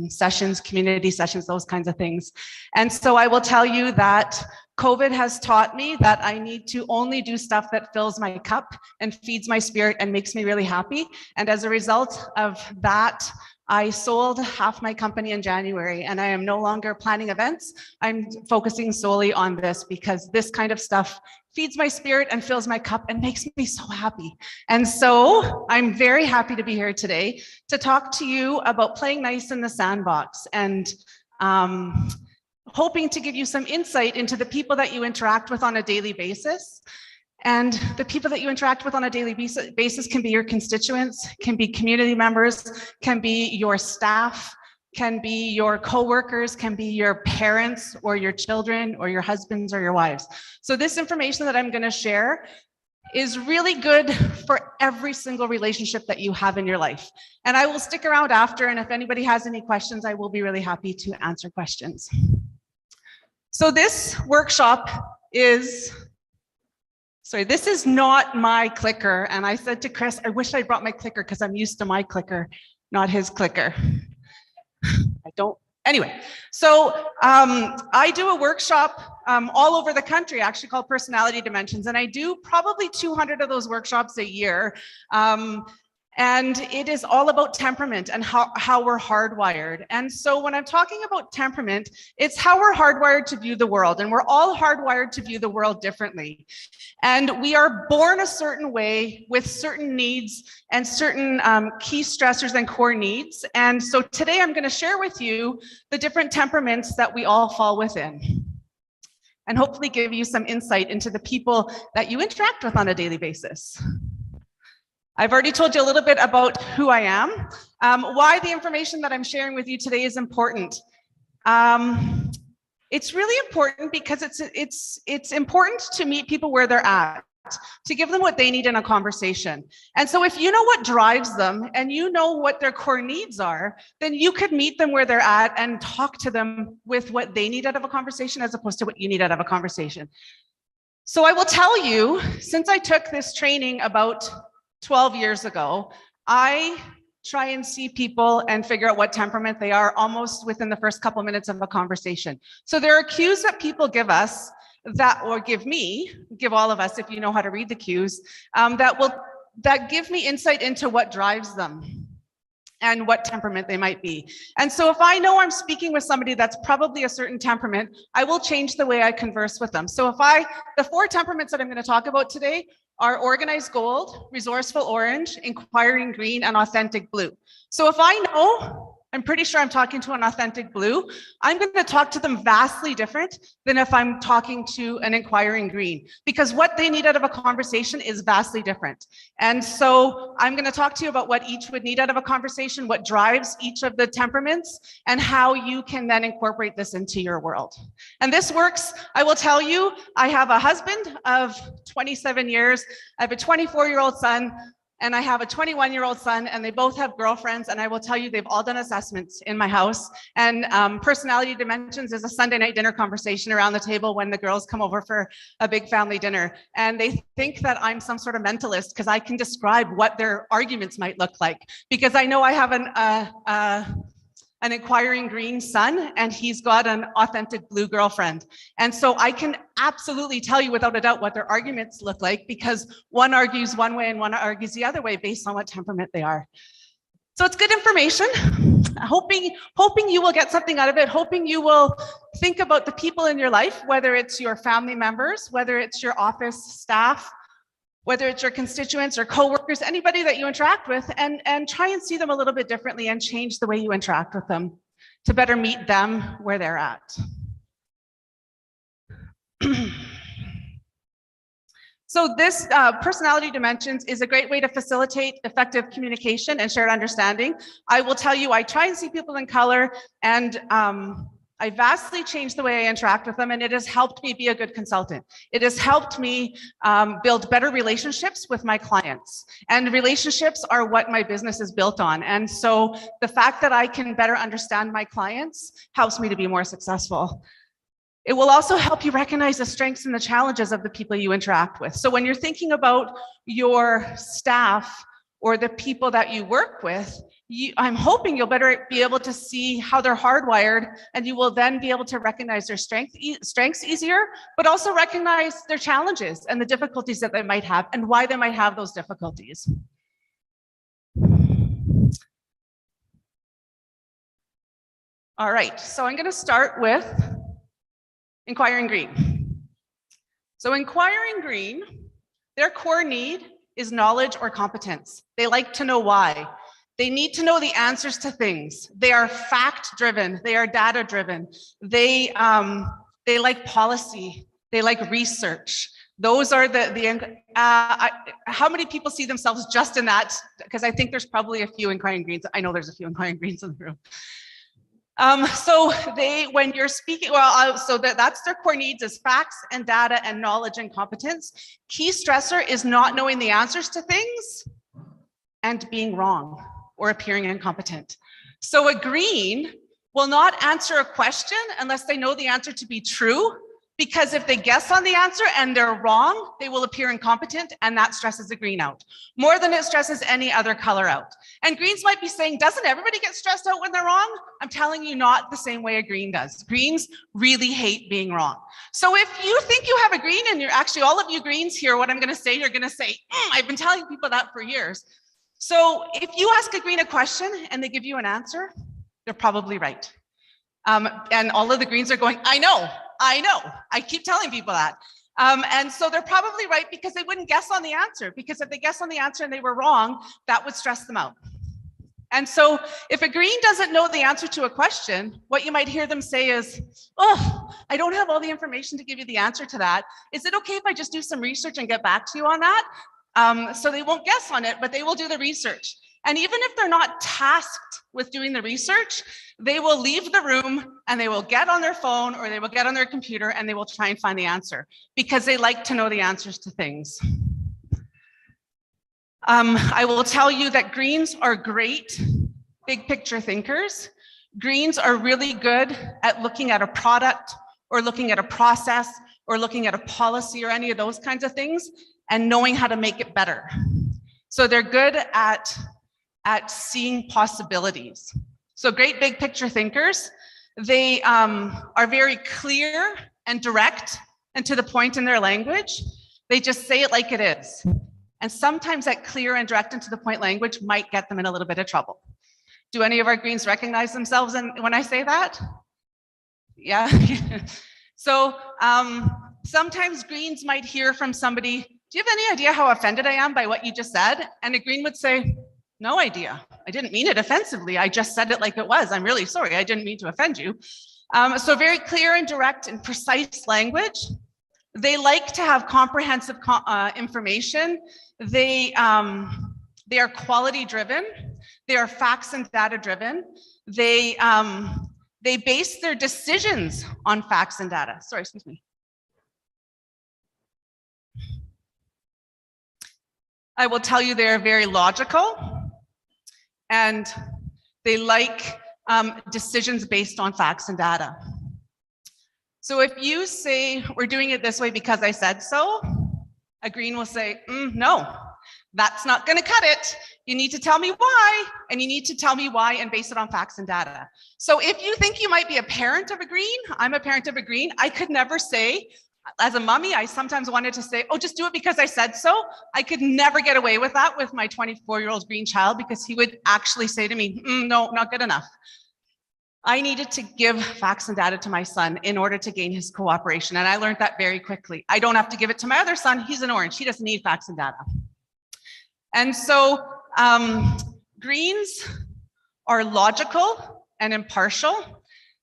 sessions, community sessions, those kinds of things. And so I will tell you that COVID has taught me that I need to only do stuff that fills my cup and feeds my spirit and makes me really happy. And as a result of that, I sold half my company in January and I am no longer planning events. I'm focusing solely on this because this kind of stuff feeds my spirit and fills my cup and makes me so happy. And so I'm very happy to be here today to talk to you about playing nice in the sandbox and hoping to give you some insight into the people that you interact with on a daily basis. And the people that you interact with on a daily basis can be your constituents, can be community members, can be your staff, can be your coworkers, can be your parents or your children or your husbands or your wives. So this information that I'm going to share is really good for every single relationship that you have in your life. And I will stick around after, and if anybody has any questions, I will be really happy to answer questions. So this workshop is, sorry, this is not my clicker. And I said to Chris, I wish I brought my clicker because I'm used to my clicker, not his clicker. I don't, anyway. So I do a workshop all over the country, actually called Personality Dimensions. And I do probably 200 of those workshops a year. And it is all about temperament and how we're hardwired. And so when I'm talking about temperament, it's how we're hardwired to view the world. And we're all hardwired to view the world differently. And we are born a certain way with certain needs and certain key stressors and core needs. And so today I'm going to share with you the different temperaments that we all fall within, and hopefully give you some insight into the people that you interact with on a daily basis. I've already told you a little bit about who I am, why the information that I'm sharing with you today is important. It's really important because it's important to meet people where they're at, to give them what they need in a conversation. And so if you know what drives them and you know what their core needs are, then you could meet them where they're at and talk to them with what they need out of a conversation as opposed to what you need out of a conversation. So I will tell you, since I took this training about 12 years ago, I try and see people and figure out what temperament they are almost within the first couple minutes of a conversation. So there are cues that people give us that, or give me, give all of us, if you know how to read the cues, that give me insight into what drives them and what temperament they might be. And so if I know I'm speaking with somebody that's probably a certain temperament, I will change the way I converse with them. So the 4 temperaments that I'm going to talk about today are organized gold, resourceful orange, inquiring green, and authentic blue. So if I know, I'm pretty sure I'm talking to an authentic blue, I'm going to talk to them vastly different than if I'm talking to an inquiring green, because what they need out of a conversation is vastly different. And so I'm going to talk to you about what each would need out of a conversation, what drives each of the temperaments, and how you can then incorporate this into your world. And this works, I will tell you, I have a husband of 27 years, I have a 24-year-old son, and I have a 21-year-old son, and they both have girlfriends. And I will tell you, they've all done assessments in my house. And Personality Dimensions is a Sunday night dinner conversation around the table when the girls come over for a big family dinner. And they think that I'm some sort of mentalist because I can describe what their arguments might look like. Because I know I have an inquiring green son, and he's got an authentic blue girlfriend. And so I can absolutely tell you without a doubt what their arguments look like, because one argues one way and one argues the other way based on what temperament they are. So it's good information. Hoping you will get something out of it, hoping you will think about the people in your life, whether it's your family members, whether it's your office staff, whether it's your constituents or coworkers, anybody that you interact with, and try and see them a little bit differently and change the way you interact with them to better meet them where they're at. So this Personality Dimensions is a great way to facilitate effective communication and shared understanding. I will tell you, I try and see people in color, and I vastly changed the way I interact with them, and it has helped me be a good consultant. It has helped me build better relationships with my clients, and relationships are what my business is built on. And so the fact that I can better understand my clients helps me to be more successful. It will also help you recognize the strengths and the challenges of the people you interact with. So when you're thinking about your staff or the people that you work with, I'm hoping you'll better be able to see how they're hardwired, and you will then be able to recognize their strengths easier, but also recognize their challenges and the difficulties that they might have and why they might have those difficulties. All right, so I'm going to start with Inquiring Green. So Inquiring Green, their core need is knowledge or competence. They like to know why. They need to know the answers to things. They are fact-driven. They are data-driven. They like policy. They like research. Those are how many people see themselves just in that? Because I think there's probably a few Inquiring Greens. I know there's a few Inquiring Greens in the room. So when you're speaking, so that's their core needs is facts and data and knowledge and competence. Key stressor is not knowing the answers to things and being wrong or appearing incompetent. So a green will not answer a question unless they know the answer to be true, because if they guess on the answer and they're wrong, they will appear incompetent, and that stresses a green out more than it stresses any other color out. And greens might be saying, doesn't everybody get stressed out when they're wrong? I'm telling you, not the same way a green does. Greens really hate being wrong. So if you think you have a green, and you're actually all of you greens here, what I'm going to say, you're going to say, I've been telling people that for years. So if you ask a green a question and they give you an answer, they're probably right. And all of the greens are going, I know. I keep telling people that. And so they're probably right because they wouldn't guess on the answer, because if they guess on the answer and they were wrong, that would stress them out. And so if a green doesn't know the answer to a question, what you might hear them say is, oh, I don't have all the information to give you the answer to that. Is it okay if I just do some research and get back to you on that? So they won't guess on it, but they will do the research. And even if they're not tasked with doing the research, they will leave the room and they will get on their phone or they will get on their computer and they will try and find the answer because they like to know the answers to things. I will tell you that greens are great big picture thinkers. Greens are really good at looking at a product or looking at a process or looking at a policy or any of those kinds of things and knowing how to make it better. So they're good at seeing possibilities. So great big picture thinkers. They are very clear and direct and to the point in their language. They just say it like it is. And sometimes that clear and direct and to the point language might get them in a little bit of trouble. Do any of our greens recognize themselves when I say that? Yeah. So sometimes greens might hear from somebody, do you have any idea how offended I am by what you just said? And a green would say, no idea. I didn't mean it offensively. I just said it like it was. I'm really sorry. I didn't mean to offend you. So very clear and direct and precise language. They like to have comprehensive information. They are quality driven. They are facts and data driven. They base their decisions on facts and data. Sorry, excuse me. I will tell you they're very logical and they like decisions based on facts and data. So if you say, we're doing it this way because I said so, a green will say, no, that's not going to cut it. You need to tell me why, and you need to tell me why and base it on facts and data. So if you think you might be a parent of a green, I'm a parent of a green, I could never say, as a mommy, I sometimes wanted to say, oh, just do it because I said so. I could never get away with that with my 24-year-old green child because he would actually say to me, no, not good enough. I needed to give facts and data to my son in order to gain his cooperation. And I learned that very quickly. I don't have to give it to my other son. He's an orange. He doesn't need facts and data. And so greens are logical and impartial.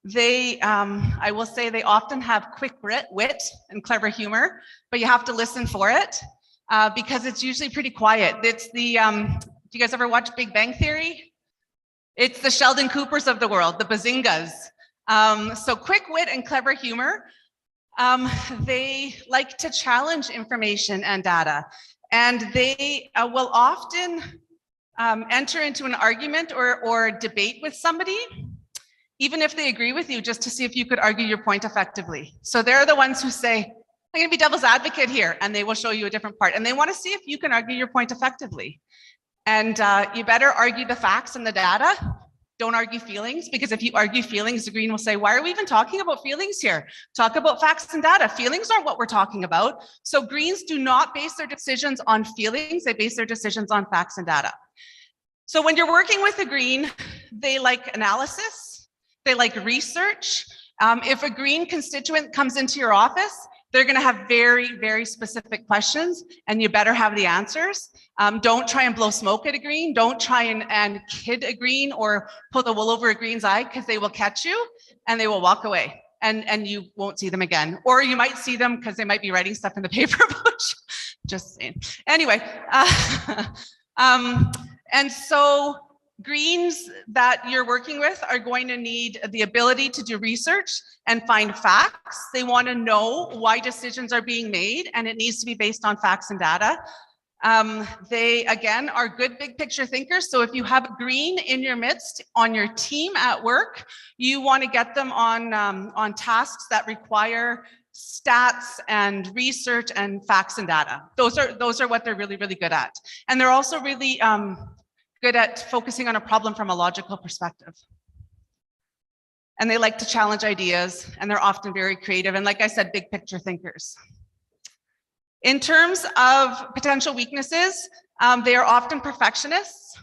They, I will say they often have quick wit and clever humor, but you have to listen for it because it's usually pretty quiet. It's the, do you guys ever watch Big Bang Theory? It's the Sheldon Coopers of the world, the Bazingas. So quick wit and clever humor. They like to challenge information and data, and they will often enter into an argument or debate with somebody, even if they agree with you, just to see if you could argue your point effectively. So they're the ones who say, I'm going to be devil's advocate here, and they will show you a different part. And they want to see if you can argue your point effectively. And you better argue the facts and the data. Don't argue feelings, because if you argue feelings, the green will say, why are we even talking about feelings here? Talk about facts and data. Feelings aren't what we're talking about. So greens do not base their decisions on feelings. They base their decisions on facts and data. So when you're working with a green, they like analysis. They like research. If a green constituent comes into your office, they're going to have very, very specific questions, and you better have the answers. Don't try and blow smoke at a green. Don't try and kid a green or pull the wool over a green's eye, because they will catch you and they will walk away, and you won't see them again. Or you might see them because they might be writing stuff in the paper about you. Just saying. Anyway, and so greens that you're working with are going to need the ability to do research and find facts. They want to know why decisions are being made, and it needs to be based on facts and data. They, again, are good big picture thinkers. So if you have a green in your midst on your team at work, you want to get them on tasks that require stats and research and facts and data. Those are what they're really, really good at. And they're also really good at focusing on a problem from a logical perspective. And they like to challenge ideas, and they're often very creative. And like I said, big picture thinkers. In terms of potential weaknesses, they are often perfectionists.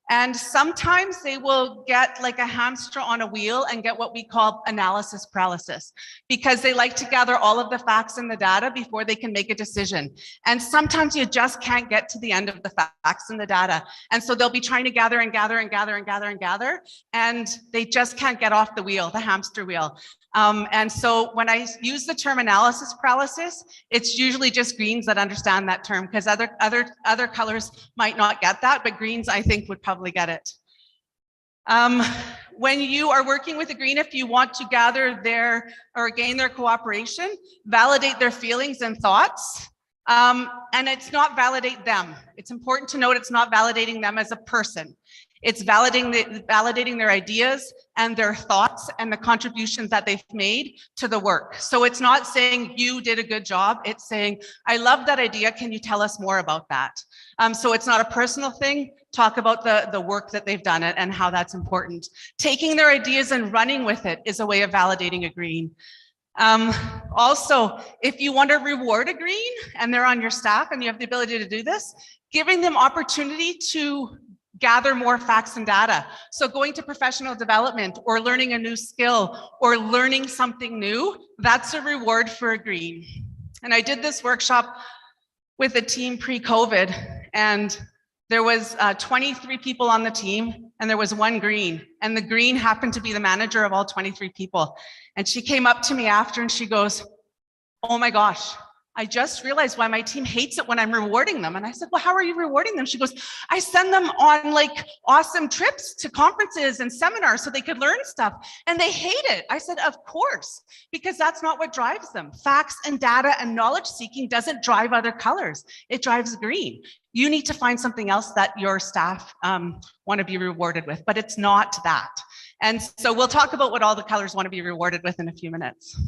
And sometimes they will get like a hamster on a wheel and get what we call analysis paralysis, because they like to gather all of the facts and the data before they can make a decision. And sometimes you just can't get to the end of the facts and the data. And so they'll be trying to gather and gather and gather and gather and gather, and they just can't get off the wheel, the hamster wheel. And so when I use the term analysis paralysis, it's usually just greens that understand that term, because other colors might not get that, but greens, I think, would probably get it. When you are working with a green, if you want to gather their or gain their cooperation, validate their feelings and thoughts. And it's not validate them. It's important to note it's not validating them as a person. It's validating their ideas and their thoughts and the contributions that they've made to the work. So it's not saying you did a good job. It's saying, I love that idea. Can you tell us more about that? So it's not a personal thing. Talk about the work that they've done and how that's important. Taking their ideas and running with it is a way of validating a green. Also, if you want to reward a green and they're on your staff and you have the ability to do this, giving them opportunity to gather more facts and data. So going to professional development or learning a new skill or learning something new, that's a reward for a green. And I did this workshop with a team pre-COVID, and there was 23 people on the team, and there was one green, and the green happened to be the manager of all 23 people. And she came up to me after and she goes, oh my gosh, I just realized why my team hates it when I'm rewarding them. And I said, well, how are you rewarding them? She goes, I send them on like awesome trips to conferences and seminars so they could learn stuff, and they hate it. I said, of course, because that's not what drives them. Facts and data and knowledge seeking doesn't drive other colors. It drives green. You need to find something else that your staff want to be rewarded with, but it's not that. And so we'll talk about what all the colors want to be rewarded with in a few minutes.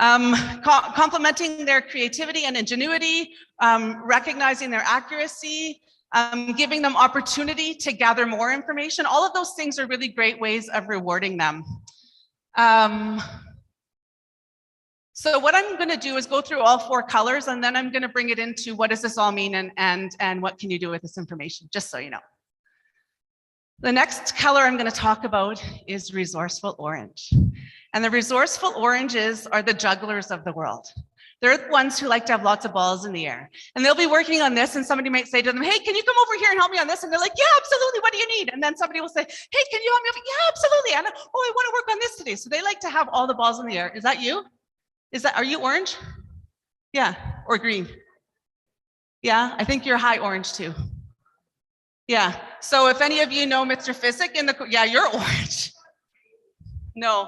Complementing their creativity and ingenuity, recognizing their accuracy, giving them opportunity to gather more information. All of those things are really great ways of rewarding them. So what I'm going to do is go through all four colors, and then I'm going to bring it into what does this all mean and what can you do with this information, just so you know. The next color I'm going to talk about is resourceful orange. And the resourceful oranges are the jugglers of the world. They're the ones who like to have lots of balls in the air. And they'll be working on this, and somebody might say to them, hey, can you come over here and help me on this? And they're like, yeah, absolutely. What do you need? And then somebody will say, hey, can you help me? Yeah, absolutely. And oh, I want to work on this today. So they like to have all the balls in the air. Is that you? Are you orange? Yeah, or green? Yeah, I think you're high orange too. Yeah, so if any of you know Mr. Physic yeah, you're orange. No.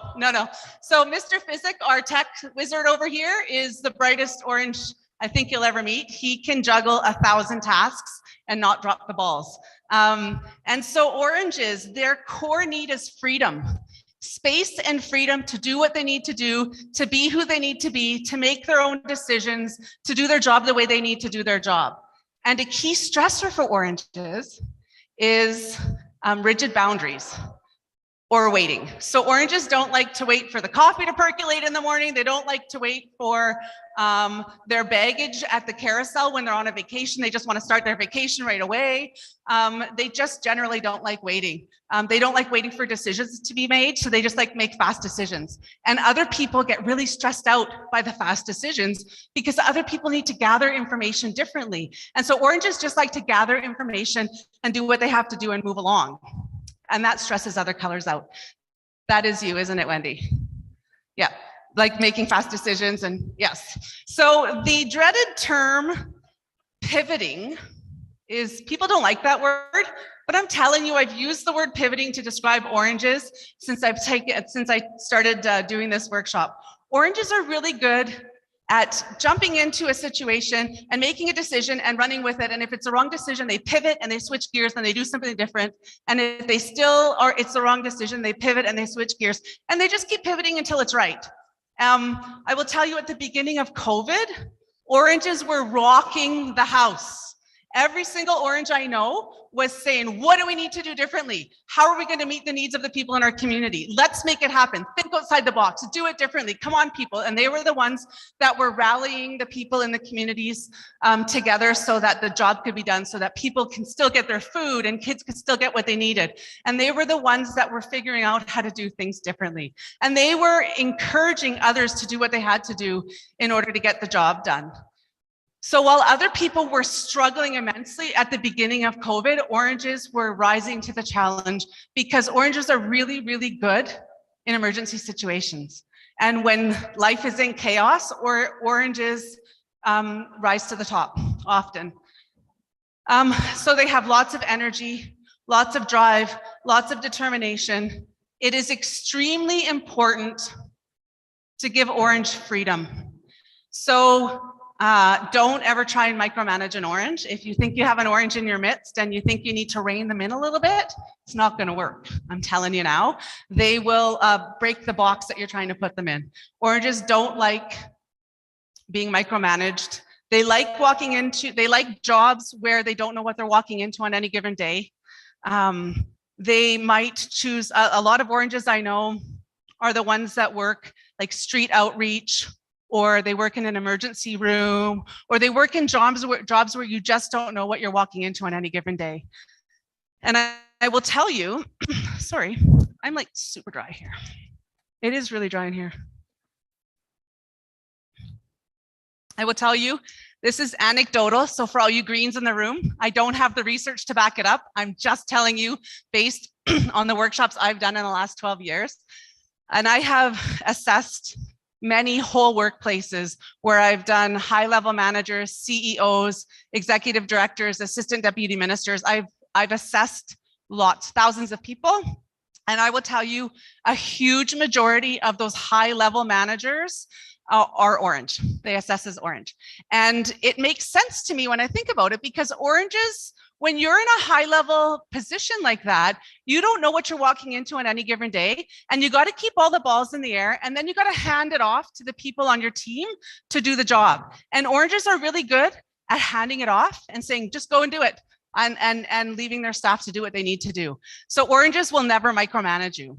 So Mr. Physic, our tech wizard over here, is the brightest orange I think you'll ever meet. He can juggle 1,000 tasks and not drop the balls. And so oranges, their core need is freedom. Space and freedom to do what they need to do, to be who they need to be, to make their own decisions, to do their job the way they need to do their job. And a key stressor for oranges is rigid boundaries. or waiting. So oranges don't like to wait for the coffee to percolate in the morning. They don't like to wait for their baggage at the carousel when they're on a vacation. They just want to start their vacation right away. They just generally don't like waiting. They don't like waiting for decisions to be made, so they just like make fast decisions. And other people get really stressed out by the fast decisions because other people need to gather information differently. And so oranges just like to gather information and do what they have to do and move along. And that stresses other colors out. That is you, isn't it, Wendy? Yeah, like making fast decisions and yes. So the dreaded term pivoting is, people don't like that word, but I'm telling you, I've used the word pivoting to describe oranges since I started doing this workshop. Oranges are really good at jumping into a situation and making a decision and running with it. And if it's a wrong decision, they pivot and they switch gears and they do something different. And if they still are, it's the wrong decision, they pivot and they switch gears and they just keep pivoting until it's right. I will tell you, at the beginning of COVID, oranges were rocking the house. Every single orange I know was saying, what do we need to do differently? How are we going to meet the needs of the people in our community? Let's make it happen. Think outside the box, do it differently. Come on, people. And they were the ones that were rallying the people in the communities together so that the job could be done, so that people can still get their food and kids could still get what they needed. And they were the ones that were figuring out how to do things differently. And they were encouraging others to do what they had to do in order to get the job done. So while other people were struggling immensely at the beginning of COVID, oranges were rising to the challenge because oranges are really, really good in emergency situations. And when life is in chaos, oranges rise to the top often. So they have lots of energy, lots of drive, lots of determination. It is extremely important to give orange freedom. So don't ever try and micromanage an orange. If you think you have an orange in your midst and you think you need to rein them in a little bit, it's not going to work. I'm telling you now, they will break the box that you're trying to put them in. Oranges don't like being micromanaged. They like they like jobs where they don't know what they're walking into on any given day. They might choose, a lot of oranges I know are the ones that work like street outreach, or they work in an emergency room, or they work in jobs where you just don't know what you're walking into on any given day. And I will tell you, sorry, I'm like super dry here. It is really dry in here. I will tell you, this is anecdotal. So for all you greens in the room, I don't have the research to back it up. I'm just telling you based on the workshops I've done in the last 12 years. And I have assessed many whole workplaces where I've done high-level managers, CEOs, executive directors, assistant deputy ministers. I've assessed thousands of people. And I will tell you, a huge majority of those high-level managers are orange. They assess as orange. And it makes sense to me when I think about it, because oranges, when you're in a high level position like that, you don't know what you're walking into on any given day. And you got to keep all the balls in the air. And then you got to hand it off to the people on your team to do the job. And oranges are really good at handing it off and saying, just go and do it. And leaving their staff to do what they need to do. So oranges will never micromanage you.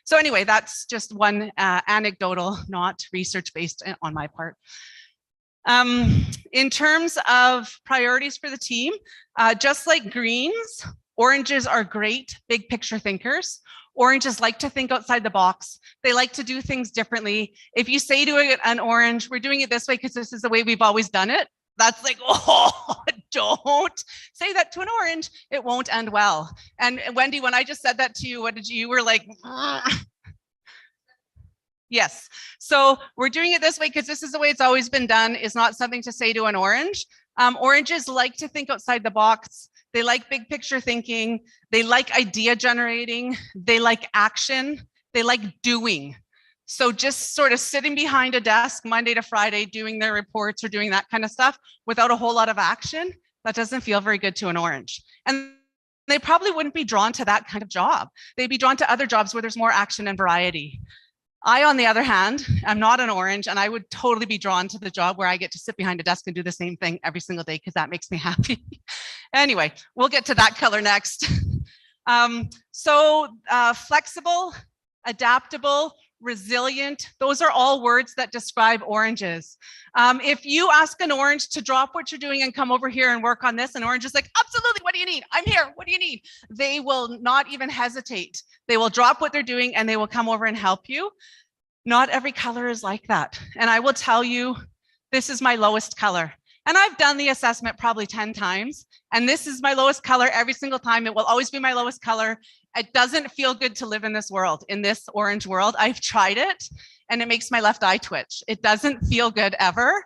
So anyway, that's just one anecdotal, not research-based on my part. In terms of priorities for the team, just like greens, oranges are great big picture thinkers. Oranges like to think outside the box. They like to do things differently. If you say to an orange, we're doing it this way because this is the way we've always done it, that's like, oh, don't say that to an orange. It won't end well. And Wendy, when I just said that to you, what did you were like, yes. So we're doing it this way because this is the way it's always been done is not something to say to an orange. Oranges like to think outside the box. They like big picture thinking. They like idea generating. They like action. They like doing. So just sort of sitting behind a desk Monday to Friday, doing their reports or doing that kind of stuff without a whole lot of action, that doesn't feel very good to an orange. And they probably wouldn't be drawn to that kind of job. They'd be drawn to other jobs where there's more action and variety. I, on the other hand, I'm not an orange, and I would totally be drawn to the job where I get to sit behind a desk and do the same thing every single day because that makes me happy. Anyway, we'll get to that color next. Flexible, adaptable, resilient, those are all words that describe oranges. If you ask an orange to drop what you're doing and come over here and work on this, an orange is like, absolutely, what do you need? I'm here, what do you need? They will not even hesitate. They will drop what they're doing and they will come over and help you. Not every color is like that. And I will tell you, this is my lowest color. And I've done the assessment probably 10 times. And this is my lowest color every single time. It will always be my lowest color. It doesn't feel good to live in this world, in this orange world. I've tried it and it makes my left eye twitch. It doesn't feel good ever.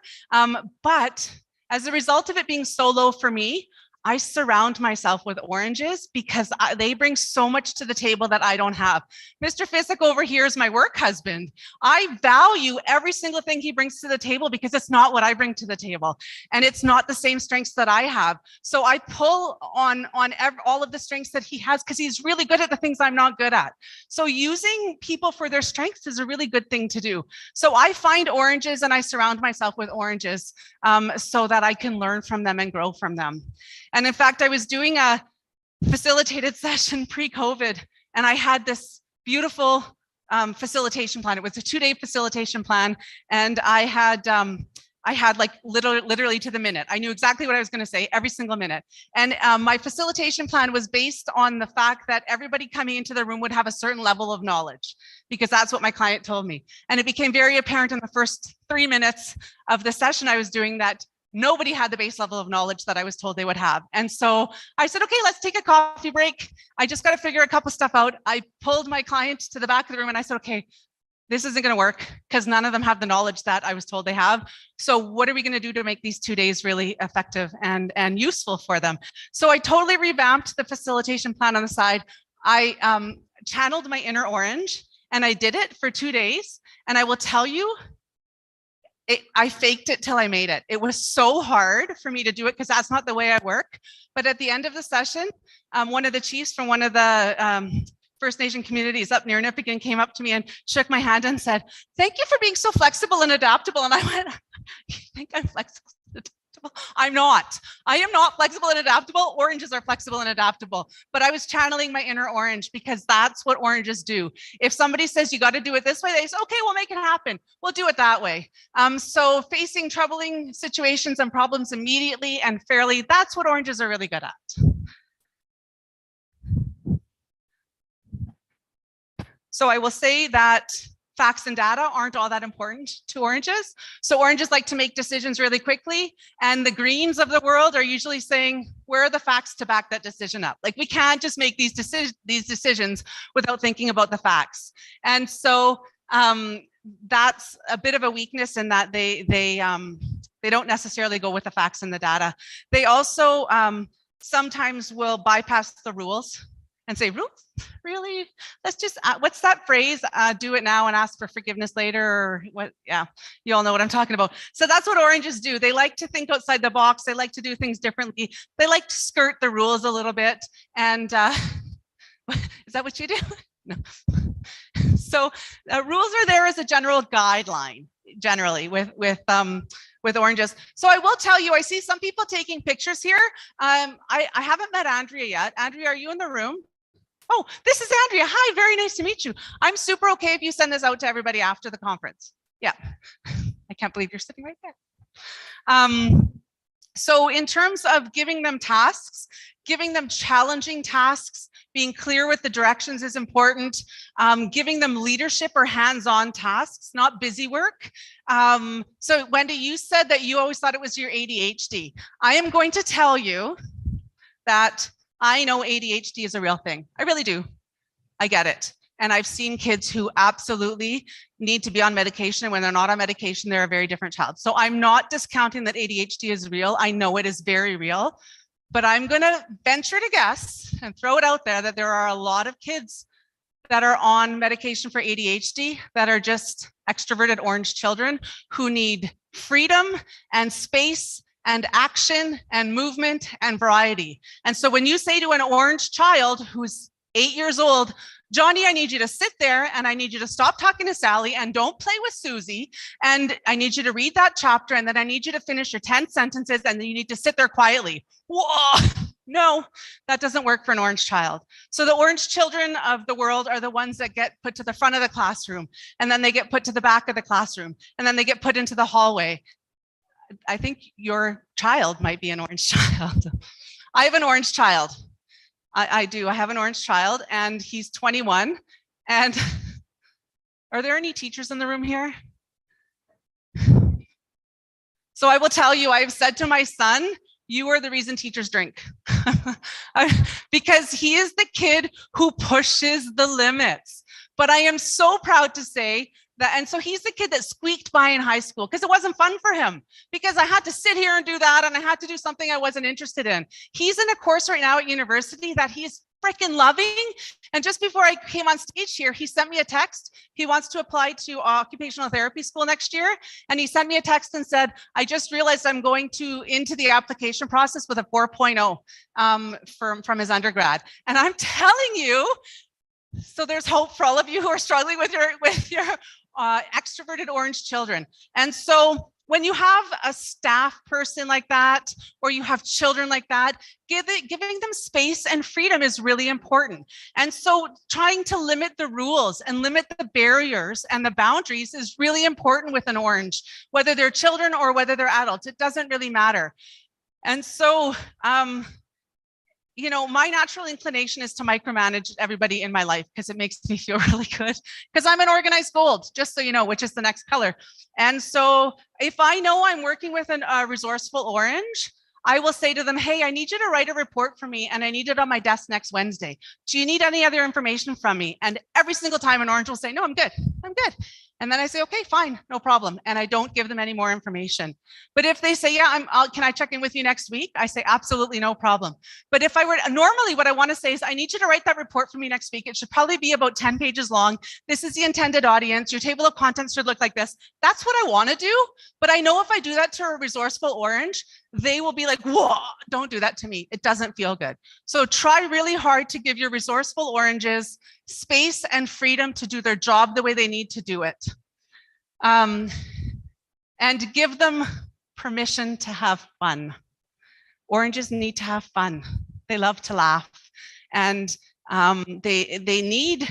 But as a result of it being so low for me, I surround myself with oranges because they bring so much to the table that I don't have. Mr. Fisick over here is my work husband. I value every single thing he brings to the table because it's not what I bring to the table. And it's not the same strengths that I have. So I pull on all of the strengths that he has because he's really good at the things I'm not good at. So using people for their strengths is a really good thing to do. So I find oranges and I surround myself with oranges so that I can learn from them and grow from them. And in fact, I was doing a facilitated session pre-COVID, and I had this beautiful facilitation plan. It was a 2-day facilitation plan, and I had like literally to the minute. I knew exactly what I was going to say every single minute. And my facilitation plan was based on the fact that everybody coming into the room would have a certain level of knowledge, because that's what my client told me. And it became very apparent in the first 3 minutes of the session I was doing that nobody had the base level of knowledge that I was told they would have. And so I said, okay, let's take a coffee break. I just got to figure a couple stuff out. I pulled my client to the back of the room and I said, okay, this isn't going to work because none of them have the knowledge that I was told they have. So what are we going to do to make these 2 days really effective and useful for them? So I totally revamped the facilitation plan on the side. I channeled my inner orange and I did it for 2 days. And I will tell you, I faked it till I made it. It was so hard for me to do it because that's not the way I work. But at the end of the session, one of the chiefs from one of the First Nation communities up near Nipigon came up to me and shook my hand and said, "Thank you for being so flexible and adaptable." And I went, "You think I'm flexible and adaptable? I'm not. I am not flexible and adaptable. Oranges are flexible and adaptable." But I was channeling my inner orange because that's what oranges do. If somebody says you got to do it this way, they say, "Okay, we'll make it happen. We'll do it that way." So facing troubling situations and problems immediately and fairly, that's what oranges are really good at. So I will say that facts and data aren't all that important to oranges. So oranges like to make decisions really quickly, and the greens of the world are usually saying, where are the facts to back that decision up? Like, we can't just make these decisions without thinking about the facts. And so that's a bit of a weakness in that they don't necessarily go with the facts and the data. They also sometimes will bypass the rules and say, "Rules? Really? Let's just, what's that phrase? Do it now and ask for forgiveness later," or what? Yeah, you all know what I'm talking about. So that's what oranges do. They like to think outside the box. They like to do things differently. They like to skirt the rules a little bit. And is that what you do? No. So rules are there as a general guideline, generally with oranges. So I will tell you, I see some people taking pictures here. I haven't met Andrea yet. Andrea, are you in the room? Oh, this is Andrea. Hi, very nice to meet you. I'm super okay if you send this out to everybody after the conference. Yeah, I can't believe you're sitting right there. So in terms of giving them tasks, giving them challenging tasks, being clear with the directions is important. Giving them leadership or hands-on tasks, not busy work. So Wendy, you said that you always thought it was your ADHD. I am going to tell you that I know ADHD is a real thing. I really do. I get it. And I've seen kids who absolutely need to be on medication. And when they're not on medication, they're a very different child. So I'm not discounting that ADHD is real. I know it is very real. But I'm going to venture to guess and throw it out there that there are a lot of kids that are on medication for ADHD that are just extroverted orange children who need freedom and space and action and movement and variety. And so when you say to an orange child who's 8 years old, "Johnny, I need you to sit there and I need you to stop talking to Sally and don't play with Susie. And I need you to read that chapter and then I need you to finish your 10 sentences and then you need to sit there quietly." Whoa, No, that doesn't work for an orange child. So the orange children of the world are the ones that get put to the front of the classroom, and then they get put to the back of the classroom, and then they get put into the hallway. I think your child might be an orange child. I have an orange child. I do. I have an orange child, and he's 21. And are there any teachers in the room here? So I will tell you, I've said to my son, you are the reason teachers drink. Because he is the kid who pushes the limits. But I am so proud to say that, and so he's the kid that squeaked by in high school because it wasn't fun for him, because I had to sit here and do that, and I had to do something I wasn't interested in. He's in a course right now at university that he's freaking loving. And just before I came on stage here, he sent me a text. He wants to apply to occupational therapy school next year. And he sent me a text and said, I just realized I'm going into the application process with a 4.0 from his undergrad. And I'm telling you, so there's hope for all of you who are struggling with your extroverted orange children. And so when you have a staff person like that, or you have children like that, giving them space and freedom is really important. And so trying to limit the rules and limit the barriers and the boundaries is really important with an orange, whether they're children or whether they're adults, it doesn't really matter. And so, you know, my natural inclination is to micromanage everybody in my life because it makes me feel really good, because I'm an organized gold, just so you know, which is the next color. And so if I know I'm working with a resourceful orange, I will say to them, hey, I need you to write a report for me, and I need it on my desk next Wednesday. Do you need any other information from me? And every single time an orange will say, no, I'm good. I'm good. And then I say, okay, fine, no problem. And I don't give them any more information. But if they say, yeah, can I check in with you next week? I say, absolutely, no problem. But if I were, normally what I want to say is, I need you to write that report for me next week. It should probably be about 10 pages long. This is the intended audience. Your table of contents should look like this. That's what I want to do. But I know if I do that to a resourceful orange, they will be like, whoa, don't do that to me. It doesn't feel good. So try really hard to give your resourceful oranges space and freedom to do their job the way they need to do it. And give them permission to have fun. Oranges need to have fun. They love to laugh. And they need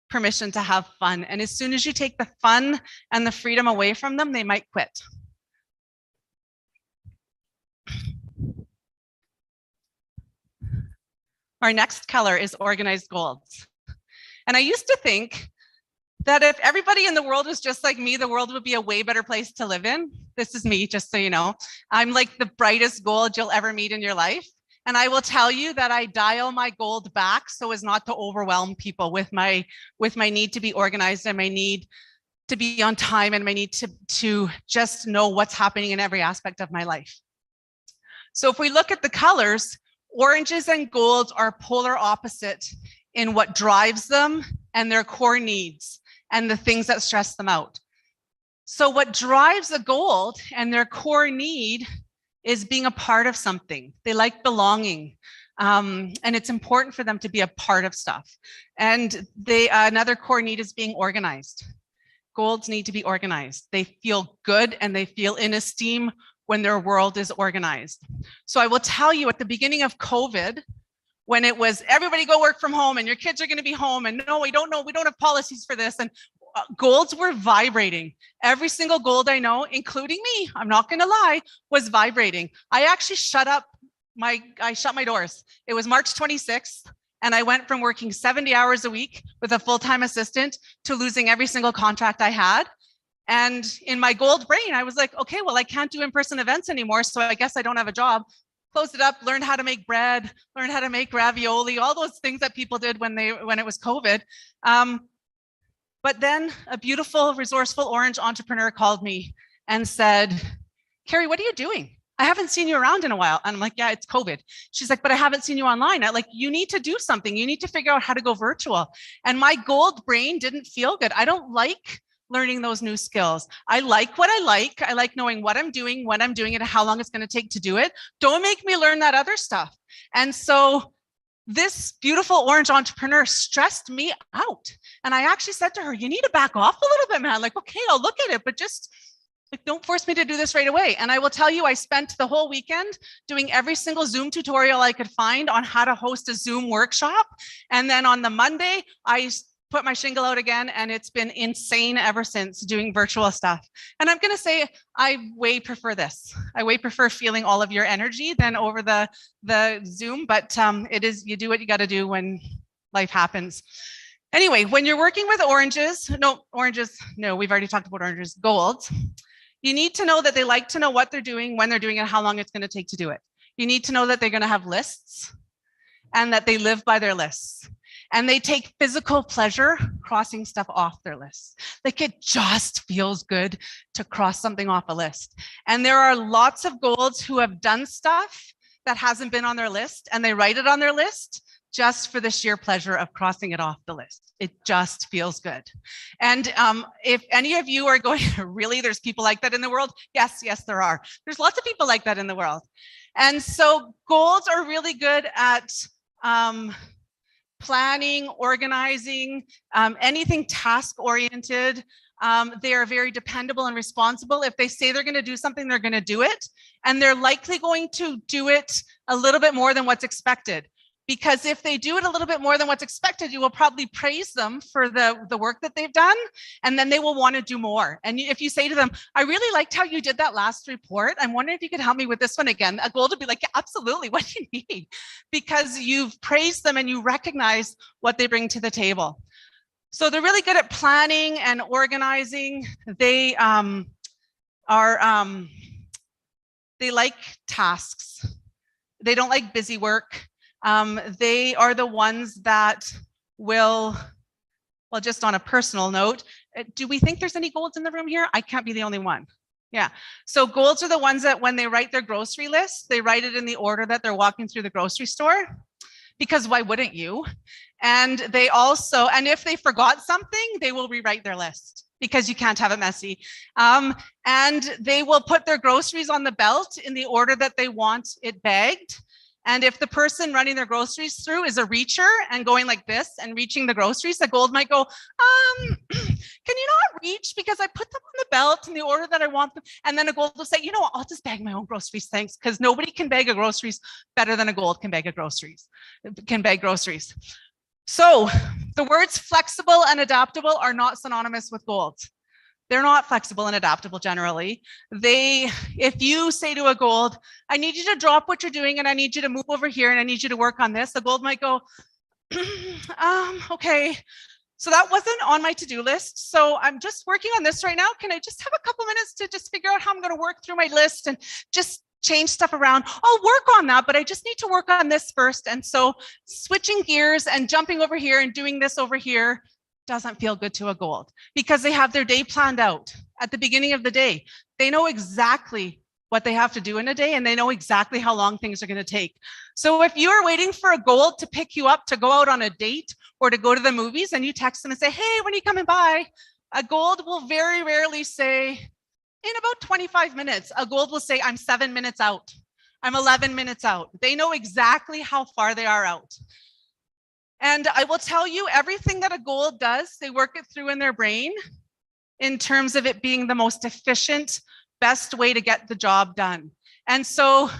permission to have fun. And as soon as you take the fun and the freedom away from them, they might quit. Our next color is organized golds. And I used to think that if everybody in the world was just like me, the world would be a way better place to live in. This is me, just so you know. I'm like the brightest gold you'll ever meet in your life. And I will tell you that I dial my gold back so as not to overwhelm people with my need to be organized, and my need to be on time, and my need to just know what's happening in every aspect of my life. So if we look at the colors, oranges and golds are polar opposite in what drives them and their core needs and the things that stress them out. So what drives a gold and their core need is being a part of something. They like belonging. And it's important for them to be a part of stuff. And another core need is being organized. Golds need to be organized. They feel good and they feel in esteem when their world is organized. So I will tell you, at the beginning of COVID, when it was everybody go work from home and your kids are going to be home, and no, we don't have policies for this, and golds were vibrating. Every single gold I know, including me, I'm not going to lie, was vibrating. I actually shut my doors. It was March 26th. And I went from working 70 hours a week with a full-time assistant to losing every single contract I had. And in my gold brain, I was like, okay, well, I can't do in-person events anymore, so I guess I don't have a job. Closed it up, learned how to make bread, learned how to make ravioli, all those things that people did when it was COVID. But then a beautiful, resourceful orange entrepreneur called me and said, Carrie, what are you doing? I haven't seen you around in a while. And I'm like, yeah, it's COVID. She's like, but I haven't seen you online. You need to do something. You need to figure out how to go virtual. And my gold brain didn't feel good. I don't like learning those new skills. I like what I like. I like knowing what I'm doing, when I'm doing it, and how long it's going to take to do it. Don't make me learn that other stuff. And so this beautiful orange entrepreneur stressed me out. And I actually said to her, you need to back off a little bit, man. Like, okay, I'll look at it, but just Like, don't force me to do this right away. And I will tell you, I spent the whole weekend doing every single Zoom tutorial I could find on how to host a Zoom workshop. And then on the Monday, I put my shingle out again, and it's been insane ever since doing virtual stuff. And I'm going to say, I way prefer this. I way prefer feeling all of your energy than over the Zoom, but it is, you do what you got to do when life happens. Anyway, when you're working with oranges, no, we've already talked about oranges, golds. You need to know that they like to know what they're doing, when they're doing it, how long it's going to take to do it. You need to know that they're going to have lists and that they live by their lists. And they take physical pleasure crossing stuff off their list. Like, it just feels good to cross something off a list. And there are lots of golds who have done stuff that hasn't been on their list, and they write it on their list just for the sheer pleasure of crossing it off the list. It just feels good. And if any of you are going, really, there's people like that in the world? Yes, there are. There's lots of people like that in the world. And so golds are really good at planning, organizing, anything task-oriented. They are very dependable and responsible. If they say they're going to do something, they're going to do it. And they're likely going to do it a little bit more than what's expected. Because if they do it a little bit more than what's expected, you will probably praise them for the work that they've done, and then they will want to do more. And if you say to them, I really liked how you did that last report, I'm wondering if you could help me with this one again, a gold would be like, yeah, absolutely, what do you need? Because you've praised them and you recognize what they bring to the table. So they're really good at planning and organizing. They they like tasks. They don't like busy work. They are the ones that will, well, just on a personal note, do we think there's any golds in the room here? I can't be the only one. Yeah. So golds are the ones that when they write their grocery list, they write it in the order that they're walking through the grocery store, because why wouldn't you? And they also, and if they forgot something, they will rewrite their list because you can't have it messy. And they will put their groceries on the belt in the order that they want it bagged. And if the person running their groceries through is a reacher and going like this and reaching the groceries, the gold might go, can you not reach because I put them on the belt in the order that I want them? And then a gold will say, you know what, I'll just bag my own groceries, thanks, because nobody can bag a groceries better than a gold can bag groceries. So the words flexible and adaptable are not synonymous with gold. They're not flexible and adaptable generally. If you say to a gold, I need you to drop what you're doing and I need you to move over here and I need you to work on this, the gold might go, okay. So that wasn't on my to-do list. So I'm just working on this right now. Can I just have a couple minutes to just figure out how I'm going to work through my list and just change stuff around? I'll work on that, but I just need to work on this first. And so switching gears and jumping over here and doing this over here doesn't feel good to a gold because they have their day planned out at the beginning of the day. They know exactly what they have to do in a day and they know exactly how long things are going to take. So if you are waiting for a gold to pick you up to go out on a date or to go to the movies and you text them and say, hey, when are you coming by? A gold will very rarely say, in about 25 minutes, a gold will say, I'm 7 minutes out. I'm 11 minutes out. They know exactly how far they are out. And I will tell you, everything that a gold does, they work it through in their brain in terms of it being the most efficient, best way to get the job done. And so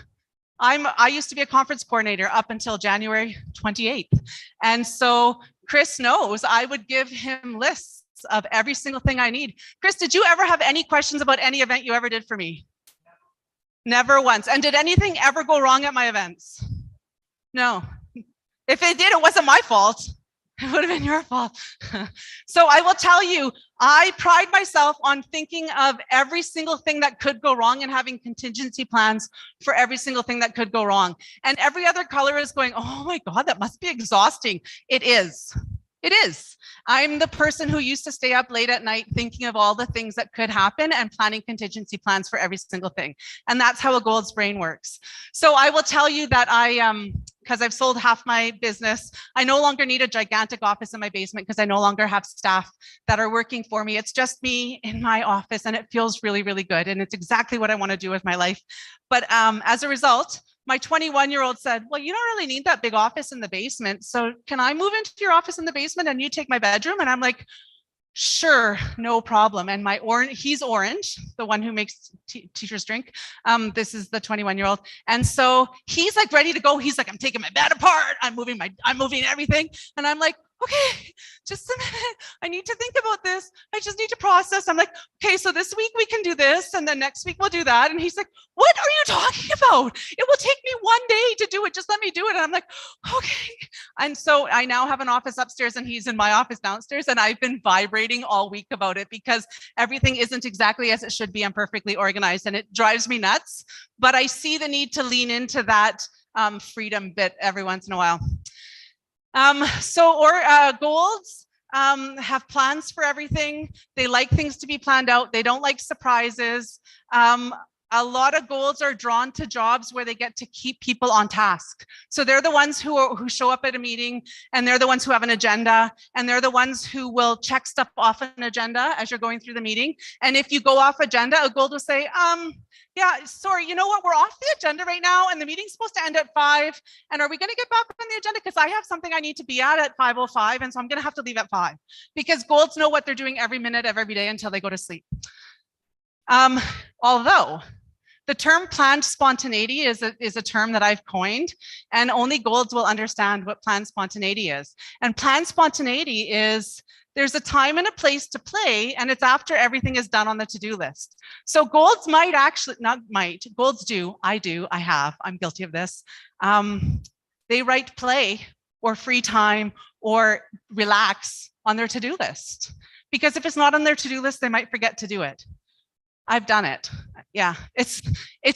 I used to be a conference coordinator up until January 28th. And so Chris knows I would give him lists of every single thing I need. Chris, did you ever have any questions about any event you ever did for me? Never once. And did anything ever go wrong at my events? No. If it did, it wasn't my fault. It would have been your fault. So I will tell you, I pride myself on thinking of every single thing that could go wrong and having contingency plans for every single thing that could go wrong. And every other color is going, oh my God, that must be exhausting. It is. It is. I'm the person who used to stay up late at night thinking of all the things that could happen and planning contingency plans for every single thing. And that's how a gold's brain works. So I will tell you that because I've sold half my business, I no longer need a gigantic office in my basement because I no longer have staff that are working for me. It's just me in my office and it feels really, really good. And it's exactly what I want to do with my life. But as a result, my 21-year-old said, well, you don't really need that big office in the basement. So can I move into your office in the basement and you take my bedroom? And I'm like, Sure, no problem. And my orange, he's orange, the one who makes teachers drink. This is the 21-year-old. And so he's like ready to go. He's like, I'm taking my bed apart. I'm moving everything. And I'm like, okay, just a minute. I need to think about this. I just need to process. I'm like, okay, so this week we can do this, and then next week we'll do that. And he's like, what are you talking about? It will take me one day to do it. Just let me do it. And I'm like, okay. And so I now have an office upstairs, and he's in my office downstairs, and I've been vibrating all week about it because everything isn't exactly as it should be and perfectly organized, and it drives me nuts. But I see the need to lean into that freedom bit every once in a while. Golds have plans for everything. They like things to be planned out. They don't like surprises. A lot of golds are drawn to jobs where they get to keep people on task. So they're the ones who show up at a meeting, and they're the ones who have an agenda, and they're the ones who will check stuff off an agenda as you're going through the meeting. And if you go off agenda, a gold will say, yeah, sorry, you know what? We're off the agenda right now, and the meeting's supposed to end at 5. And are we going to get back on the agenda? Because I have something I need to be at 5:05, and so I'm going to have to leave at 5. Because golds know what they're doing every minute of every day until they go to sleep. Although the term planned spontaneity is a term that I've coined, and only golds will understand what planned spontaneity is. And planned spontaneity is there's a time and a place to play, and it's after everything is done on the to-do list. So golds might actually, not might, golds do, I have, I'm guilty of this. They write play or free time or relax on their to-do list. Because if it's not on their to-do list, they might forget to do it. I've done it. Yeah, it's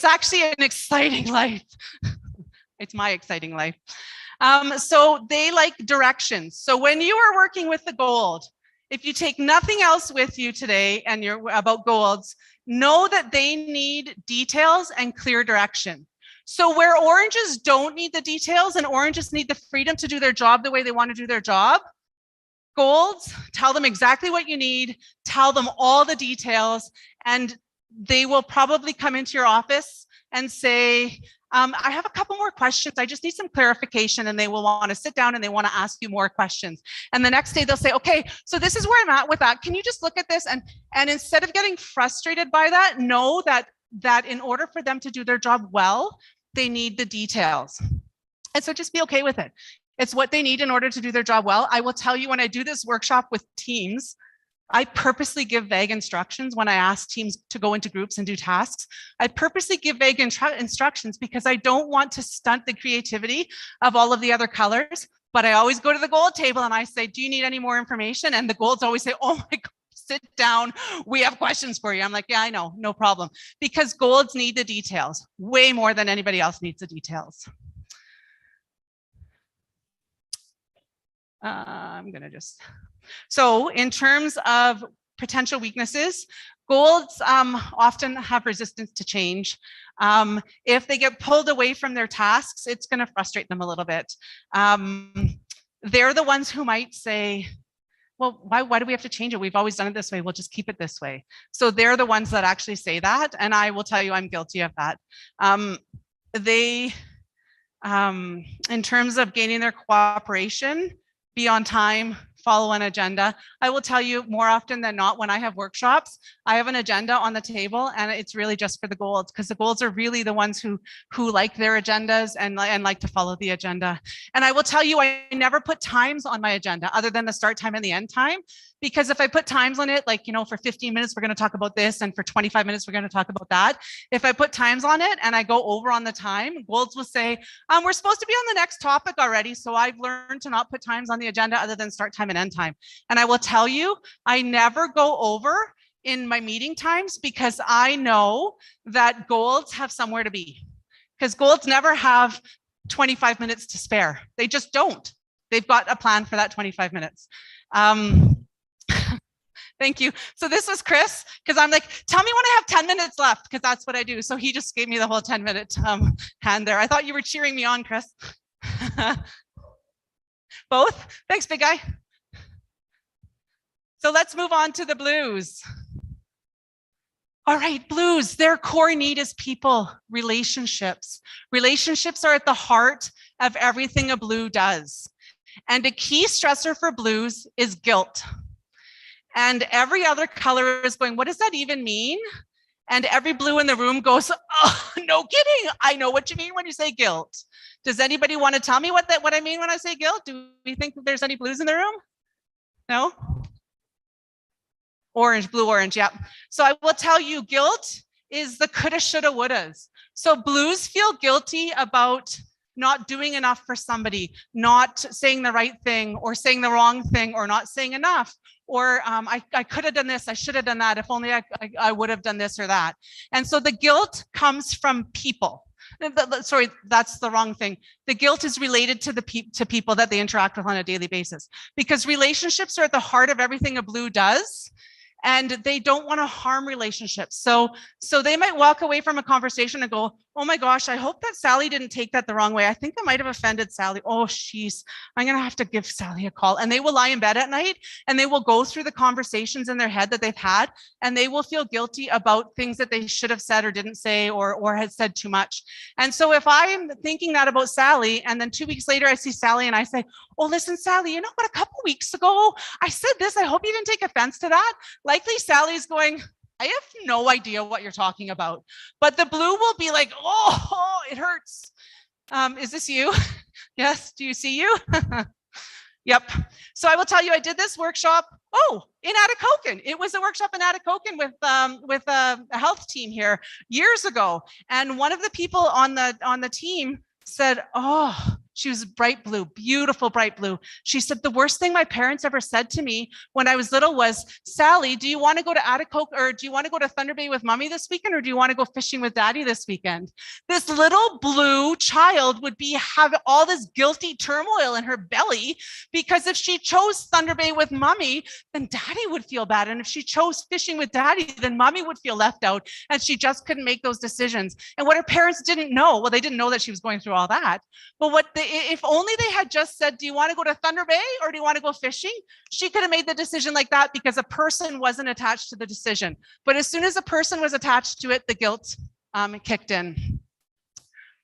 actually an exciting life. It's my exciting life. So they like directions. So when you are working with the gold, if you take nothing else with you today and you're about golds, know that they need details and clear direction. So where oranges don't need the details and oranges need the freedom to do their job the way they want to do their job, golds, tell them exactly what you need, tell them all the details, and they will probably come into your office and say, I have a couple more questions. I just need some clarification, and they will want to sit down and they want to ask you more questions. And the next day they'll say, okay, so this is where I'm at with that. Can you just look at this? And instead of getting frustrated by that, know that in order for them to do their job well, they need the details. And so just be okay with it. It's what they need in order to do their job well. I will tell you, when I do this workshop with teams, I purposely give vague instructions when I ask teams to go into groups and do tasks. I purposely give vague instructions because I don't want to stunt the creativity of all of the other colors. But I always go to the gold table and I say, do you need any more information? And the golds always say, oh my God, sit down. We have questions for you. I'm like, yeah, I know, no problem. Because golds need the details way more than anybody else needs the details. So in terms of potential weaknesses, golds often have resistance to change. If they get pulled away from their tasks, it's going to frustrate them a little bit. They're the ones who might say, well, why do we have to change it? We've always done it this way. We'll just keep it this way. So they're the ones that actually say that. And I will tell you, I'm guilty of that. In terms of gaining their cooperation, be on time, follow an agenda. I will tell you, more often than not, when I have workshops, I have an agenda on the table, and it's really just for the golds, because the golds are really the ones who like their agendas and like to follow the agenda. And I will tell you, I never put times on my agenda other than the start time and the end time, because if I put times on it, like, you know, for 15 minutes, we're going to talk about this, and for 25 minutes, we're going to talk about that. If I put times on it and I go over on the time, golds will say, we're supposed to be on the next topic already. So I've learned to not put times on the agenda other than start time and end time. And I will tell you, I never go over in my meeting times because I know that golds have somewhere to be, because golds never have 25 minutes to spare. They just don't. They've got a plan for that 25 minutes. Thank you. So this was Chris, because I'm like, tell me when I have 10 minutes left, because that's what I do. So he just gave me the whole 10-minute hand there. I thought you were cheering me on, Chris. Both? Thanks, big guy. So let's move on to the blues. All right, blues, their core need is people, relationships. Relationships are at the heart of everything a blue does. And a key stressor for blues is guilt. And every other color is going, what does that even mean? And every blue in the room goes, oh, no kidding. I know what you mean when you say guilt. Does anybody want to tell me what I mean when I say guilt? Do we think there's any blues in the room? No? Orange, blue, orange, yeah. So I will tell you, guilt is the coulda, shoulda, wouldas. So blues feel guilty about not doing enough for somebody, not saying the right thing or saying the wrong thing or not saying enough. Or I could have done this, I should have done that. If only I would have done this or that. And so the guilt comes from people. Sorry, that's the wrong thing. The guilt is related to to people that they interact with on a daily basis, because relationships are at the heart of everything a blue does. And they don't want to harm relationships. So they might walk away from a conversation and go, oh my gosh, I hope that Sally didn't take that the wrong way. I think I might have offended Sally. Oh, sheesh, I'm going to have to give Sally a call. And they will lie in bed at night and they will go through the conversations in their head that they've had, and they will feel guilty about things that they should have said or didn't say or had said too much. And so if I'm thinking that about Sally, and then 2 weeks later I see Sally and I say, oh, listen, Sally, you know what, a couple weeks ago I said this, I hope you didn't take offense to that. Likely Sally's going, I have no idea what you're talking about. But the blue will be like, oh, it hurts. Is this you? Yes, do you see you? Yep. So I will tell you, I did this workshop, in Atikokan. It was a workshop in Atikokan with a health team here years ago. And one of the people on the team said, oh, she was bright blue, beautiful bright blue. She said, the worst thing my parents ever said to me when I was little was, Sally, do you want to go to Atikokan, or do you want to go to Thunder Bay with mommy this weekend, or do you want to go fishing with daddy this weekend? This little blue child would have all this guilty turmoil in her belly, because if she chose Thunder Bay with mommy, then daddy would feel bad. And if she chose fishing with daddy, then mommy would feel left out, and she just couldn't make those decisions. And what her parents didn't know, well, they didn't know that she was going through all that, but if only they had just said, do you want to go to Thunder Bay or do you want to go fishing? She could have made the decision like that, because a person wasn't attached to the decision. But as soon as a person was attached to it, the guilt kicked in.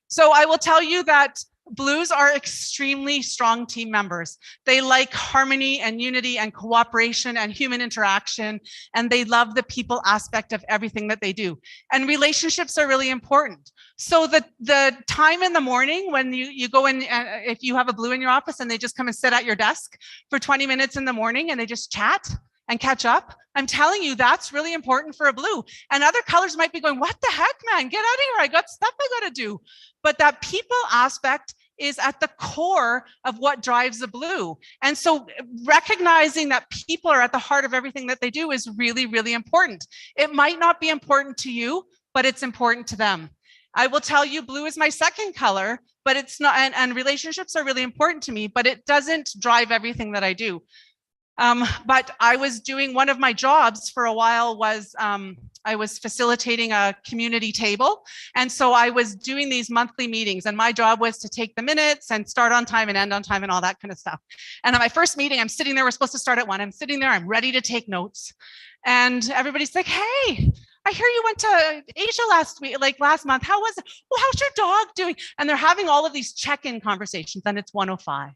So I will tell you that blues are extremely strong team members. They like harmony and unity and cooperation and human interaction, and they love the people aspect of everything that they do. And relationships are really important. So the time in the morning when you go in, if you have a blue in your office and they just come and sit at your desk for 20 minutes in the morning and they just chat and catch up, I'm telling you, that's really important for a blue. And other colors might be going, what the heck, man, get out of here, I got stuff I got to do. But that people aspect is at the core of what drives the blue. And so recognizing that people are at the heart of everything that they do is really, really important. It might not be important to you, but it's important to them. I will tell you, blue is my second color, but it's not, and relationships are really important to me, but it doesn't drive everything that I do. But I was doing, one of my jobs for a while was I was facilitating a community table. And so I was doing these monthly meetings, and my job was to take the minutes and start on time and end on time and all that kind of stuff. And at my first meeting, I'm sitting there, we're supposed to start at 1. I'm sitting there, I'm ready to take notes. And everybody's like, hey, I hear you went to Asia last month. How was it? Well, how's your dog doing? And they're having all of these check-in conversations, and it's 1:05.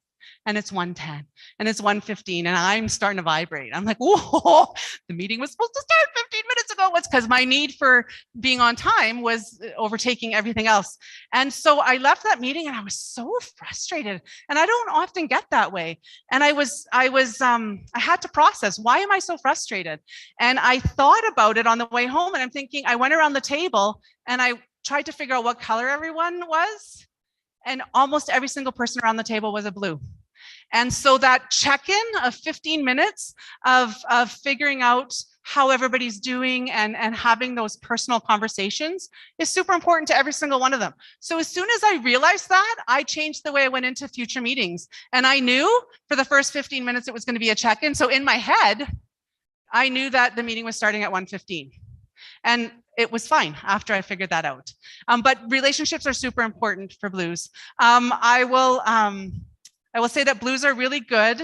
And it's 1:10 and it's 1:15 and I'm starting to vibrate. I'm like, whoa, the meeting was supposed to start 15 minutes ago. It's because my need for being on time was overtaking everything else. And so I left that meeting and I was so frustrated, and I don't often get that way. And I had to process, why am I so frustrated? And I thought about it on the way home, and I'm thinking, I went around the table and I tried to figure out what color everyone was. And almost every single person around the table was a blue. And so that check-in of 15 minutes of figuring out how everybody's doing and having those personal conversations is super important to every single one of them. So as soon as I realized that, I changed the way I went into future meetings. And I knew for the first 15 minutes it was going to be a check-in. So in my head, I knew that the meeting was starting at 1:15. And it was fine after I figured that out. But relationships are super important for blues. I will say that blues are really good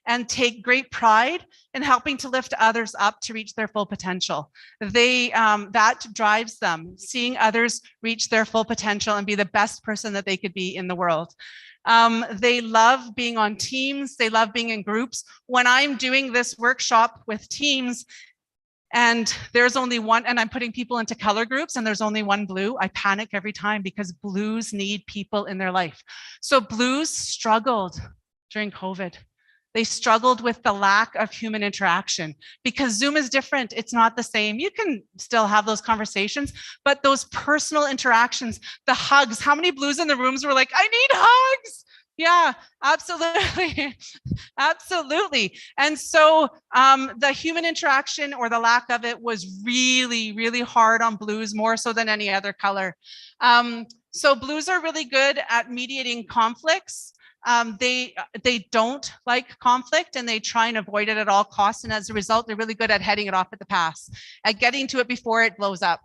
and take great pride in helping to lift others up to reach their full potential. That drives them, seeing others reach their full potential and be the best person that they could be in the world. They love being on teams. They love being in groups. When I'm doing this workshop with teams and there's only one, and I'm putting people into color groups and there's only one blue, I panic every time because blues need people in their life. So blues struggled during COVID. They struggled with the lack of human interaction because Zoom is different. It's not the same. You can still have those conversations, but those personal interactions, the hugs, how many blues in the rooms were like, I need hugs. Yeah, absolutely. Absolutely. And so the human interaction or the lack of it was really, really hard on blues, more so than any other color. So blues are really good at mediating conflicts. They don't like conflict and they try and avoid it at all costs. And as a result, they're really good at heading it off at the pass, at getting to it before it blows up.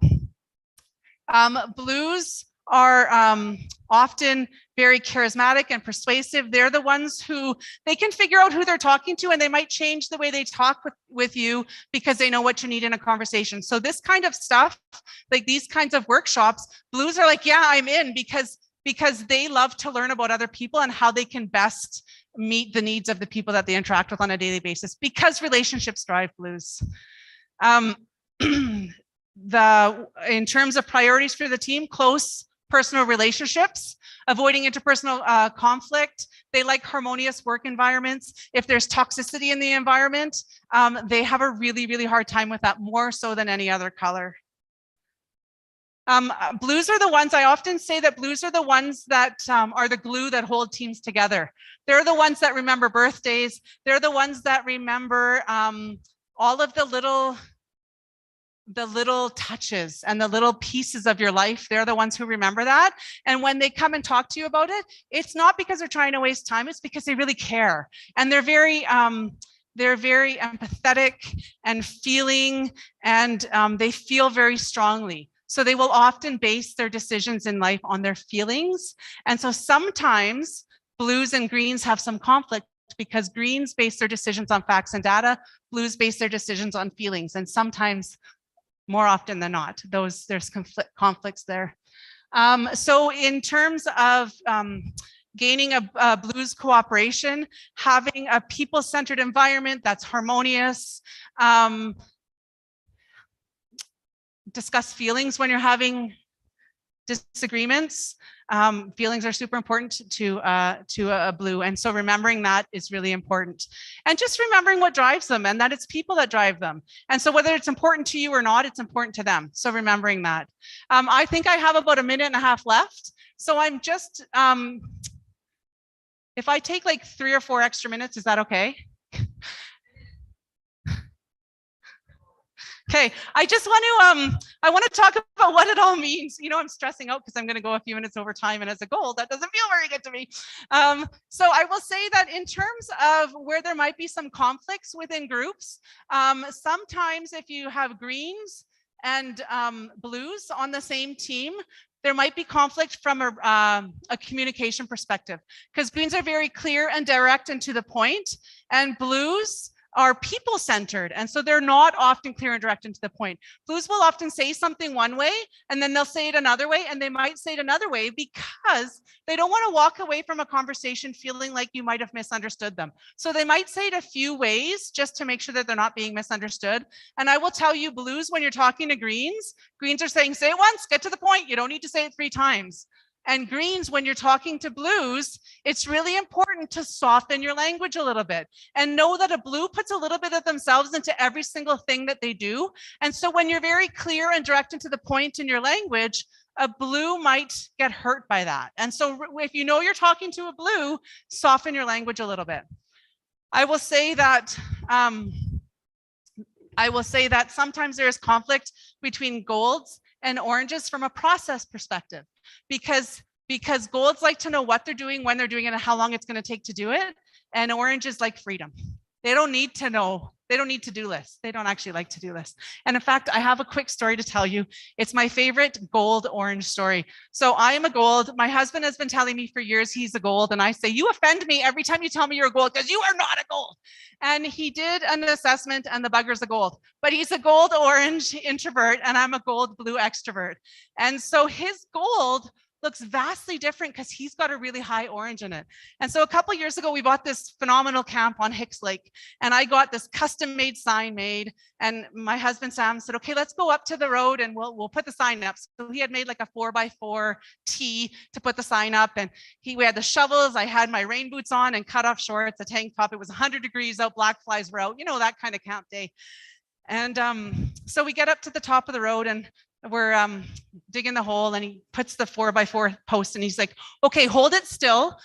Blues are often very charismatic and persuasive. They're the ones who they can figure out who they're talking to and they might change the way they talk with you because they know what you need in a conversation. So this kind of stuff, like these kinds of workshops, blues are like, yeah, I'm in because they love to learn about other people and how they can best meet the needs of the people that they interact with on a daily basis, because relationships drive blues. In terms of priorities for the team, close personal relationships, avoiding interpersonal conflict. They like harmonious work environments. If there's toxicity in the environment, they have a really, really hard time with that, more so than any other color. Blues are the ones, I often say that blues are the ones that are the glue that hold teams together. They're the ones that remember birthdays. They're the ones that remember all of the little touches and the little pieces of your life. They're the ones who remember that. And when they come and talk to you about it, it's not because they're trying to waste time, it's because they really care. And they're very empathetic and feeling, and they feel very strongly. So they will often base their decisions in life on their feelings. And so sometimes blues and greens have some conflict because greens base their decisions on facts and data, blues base their decisions on feelings. And sometimes, more often than not, there's conflicts there. So in terms of gaining a blues cooperation, having a people-centered environment that's harmonious, discuss feelings when you're having disagreements. Feelings are super important to a blue. And so remembering that is really important. And just remembering what drives them and that it's people that drive them. And so whether it's important to you or not, it's important to them. So remembering that. I think I have about 1.5 minutes left. So I'm just, if I take like 3 or 4 extra minutes, is that okay? Okay, I just want to talk about what it all means. You know, I'm stressing out because I'm going to go a few minutes over time, and as a goal, that doesn't feel very good to me. So I will say that in terms of where there might be some conflicts within groups, sometimes if you have greens and blues on the same team, there might be conflict from a communication perspective, because greens are very clear and direct and to the point, and blues are people-centered, and so they're not often clear and direct and to the point. Blues will often say something one way, and then they'll say it another way, and they might say it another way because they don't want to walk away from a conversation feeling like you might have misunderstood them. So they might say it a few ways just to make sure that they're not being misunderstood. And I will tell you, blues, when you're talking to greens are saying, say it once, get to the point. You don't need to say it 3 times. And greens, when you're talking to blues, it's really important to soften your language a little bit and know that a blue puts a little bit of themselves into every single thing that they do. And so when you're very clear and direct and to the point in your language, a blue might get hurt by that. And so if you know you're talking to a blue, soften your language a little bit. I will say that sometimes there is conflict between golds and oranges from a process perspective, because golds like to know what they're doing, when they're doing it, and how long it's going to take to do it. And oranges like freedom. They don't need to know. They don't need to-do lists. They don't actually like to-do lists. And in fact, I have a quick story to tell you. It's my favorite gold orange story. So I am a gold. My husband has been telling me for years he's a gold. And I say, you offend me every time you tell me you're a gold because you are not a gold. And he did an assessment and the bugger's a gold. But he's a gold orange introvert and I'm a gold blue extrovert. And so his gold looks vastly different because he's got a really high orange in it. And so a couple of years ago, we bought this phenomenal camp on Hicks Lake, and I got this custom made sign made. And my husband Sam said, okay, let's go up to the road and we'll put the sign up. So he had made like a 4x4 T to put the sign up, and we had the shovels. I had my rain boots on and cut off shorts, a tank top. It was 100 degrees out, black flies were out, you know, that kind of camp day. And so we get up to the top of the road and we're digging the hole, and he puts the 4x4 post and he's like, okay, hold it still.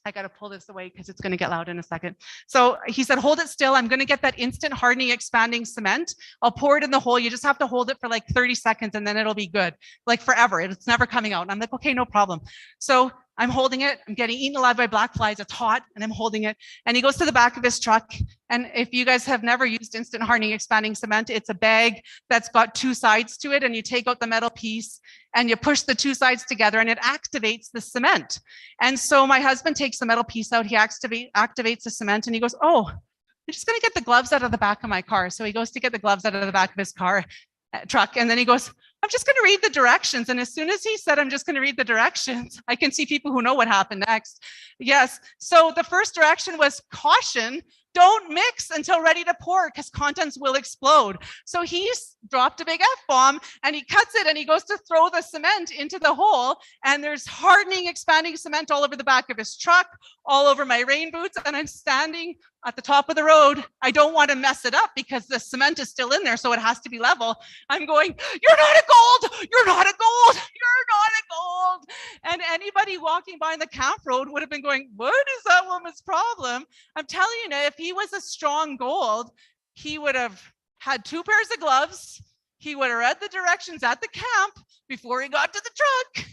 I got to pull this away because it's going to get loud in a second. So he said, hold it still. I'm going to get that instant hardening expanding cement. I'll pour it in the hole. You just have to hold it for like 30 seconds and then it'll be good, like forever. It's never coming out. And I'm like, okay, no problem. So I'm holding it. I'm getting eaten alive by black flies. It's hot and I'm holding it. And he goes to the back of his truck. And if you guys have never used instant hardening expanding cement, it's a bag that's got two sides to it. And you take out the metal piece and you push the two sides together and it activates the cement. And so my husband takes the metal piece out. He activates the cement and he goes, oh, I'm just going to get the gloves out of the back of my car. So he goes to get the gloves out of the back of his truck. And then he goes, I'm just going to read the directions. And as soon as he said, I'm just going to read the directions, I can see people who know what happened next. Yes. So the first direction was caution. Don't mix until ready to pour because contents will explode. So he's dropped a big F-bomb and he cuts it and he goes to throw the cement into the hole. And there's hardening, expanding cement all over the back of his truck, all over my rain boots. And I'm standing at the top of the road. I don't want to mess it up because the cement is still in there. So it has to be level. I'm going, you're not a gold. You're not a gold. You're not a gold. And anybody walking by the camp road would have been going, what is that woman's problem? I'm telling you now, if he was a strong gold, he would have had 2 pairs of gloves. He would have read the directions at the camp before he got to the truck.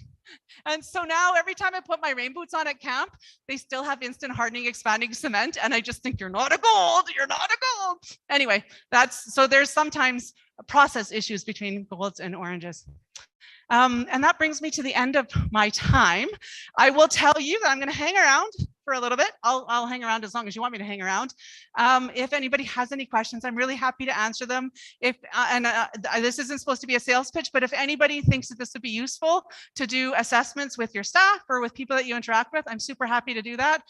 And so now every time I put my rain boots on at camp, they still have instant hardening, expanding cement. And I just think you're not a gold, you're not a gold. Anyway, so there's sometimes process issues between golds and oranges. And that brings me to the end of my time. I will tell you that I'm going to hang around for a little bit. I'll hang around as long as you want me to hang around. If anybody has any questions, I'm really happy to answer them. This isn't supposed to be a sales pitch, but if anybody thinks that this would be useful to do assessments with your staff or with people that you interact with, I'm super happy to do that.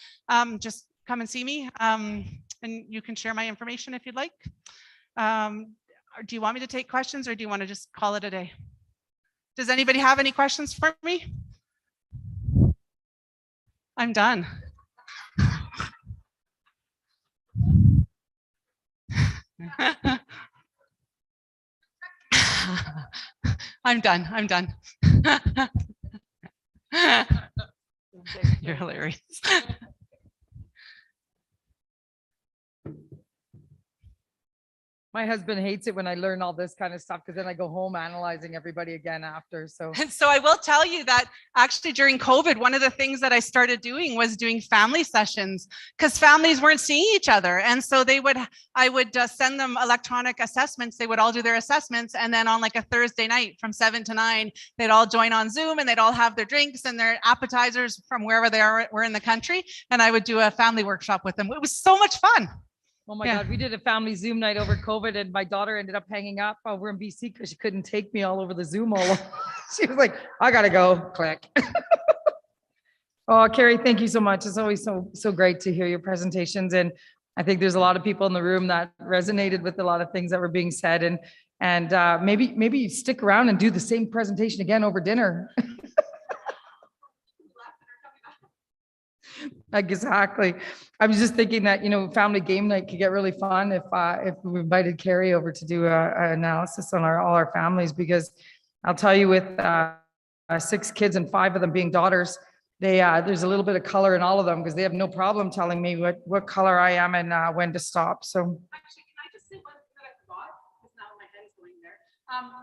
Just come and see me, and you can share my information if you'd like. Do you want me to take questions or do you want to just call it a day? Does anybody have any questions for me? I'm done. I'm done. I'm done. You're hilarious. My husband hates it when I learn all this kind of stuff because then I go home analyzing everybody again after. So, and so I will tell you that actually during COVID, one of the things that I started doing was doing family sessions because families weren't seeing each other. And so I would send them electronic assessments. They would all do their assessments. And then on like a Thursday night from 7 to 9, they'd all join on Zoom and they'd all have their drinks and their appetizers from wherever they were in the country. And I would do a family workshop with them. It was so much fun. oh my God, we did a family Zoom night over COVID and my daughter ended up hanging up over in BC because she couldn't take me all over the Zoom all over. She was like, I gotta go, click. Oh, Carrie, thank you so much. It's always so great to hear your presentations. And I think there's a lot of people in the room that resonated with a lot of things that were being said. And maybe you stick around and do the same presentation again over dinner. Exactly. I was just thinking that, family game night could get really fun if we invited Carrie over to do an analysis on all our families, because I'll tell you with 6 kids and 5 of them being daughters, there's a little bit of color in all of them because they have no problem telling me what color I am and when to stop. So actually, can I just say one thing that I forgot? Because now my head's going there.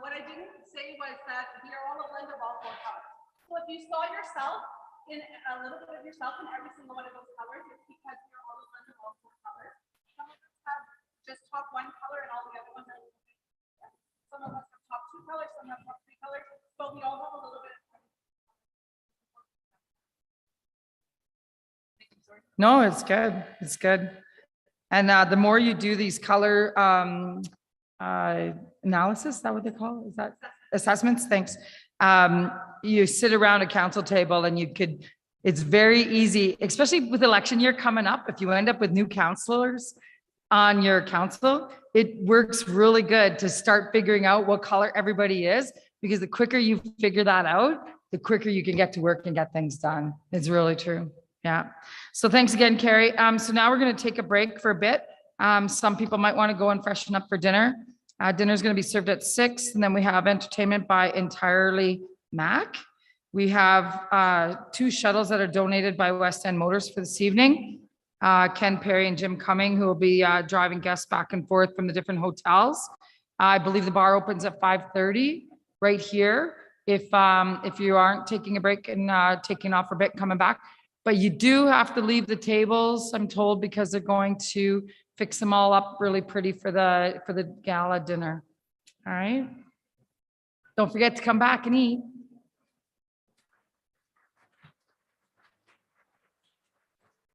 What I didn't say was that we are all a blend of all 4 colors. So if you saw yourself in a little bit of yourself in every single one of those colors, it's because we're all a blend of all 4 colors. Some of us have just top 1 color and all the other ones are. Some of us have top 2 colors, some have top 3 colors, but we all have a little bit. No, it's good. It's good. And the more you do these color analysis, is that what they call it? Is that assessments? Thanks. You sit around a council table and it's very easy, especially with election year coming up. If you end up with new councilors on your council, it works really good to start figuring out what color everybody is, because the quicker you figure that out, the quicker you can get to work and get things done. It's really true. Yeah. So thanks again, Carrie. So now we're going to take a break for a bit. Some people might want to go and freshen up for dinner. Dinner is going to be served at 6, and then we have entertainment by Entirely Mac. We have 2 shuttles that are donated by West End Motors for this evening. Ken Perry and Jim Cumming, who will be driving guests back and forth from the different hotels. I believe the bar opens at 5:30 right here. If you aren't taking a break and taking off for a bit, coming back. But you do have to leave the tables, I'm told, because they're going to fix them all up really pretty for the gala dinner. All right. Don't forget to come back and eat.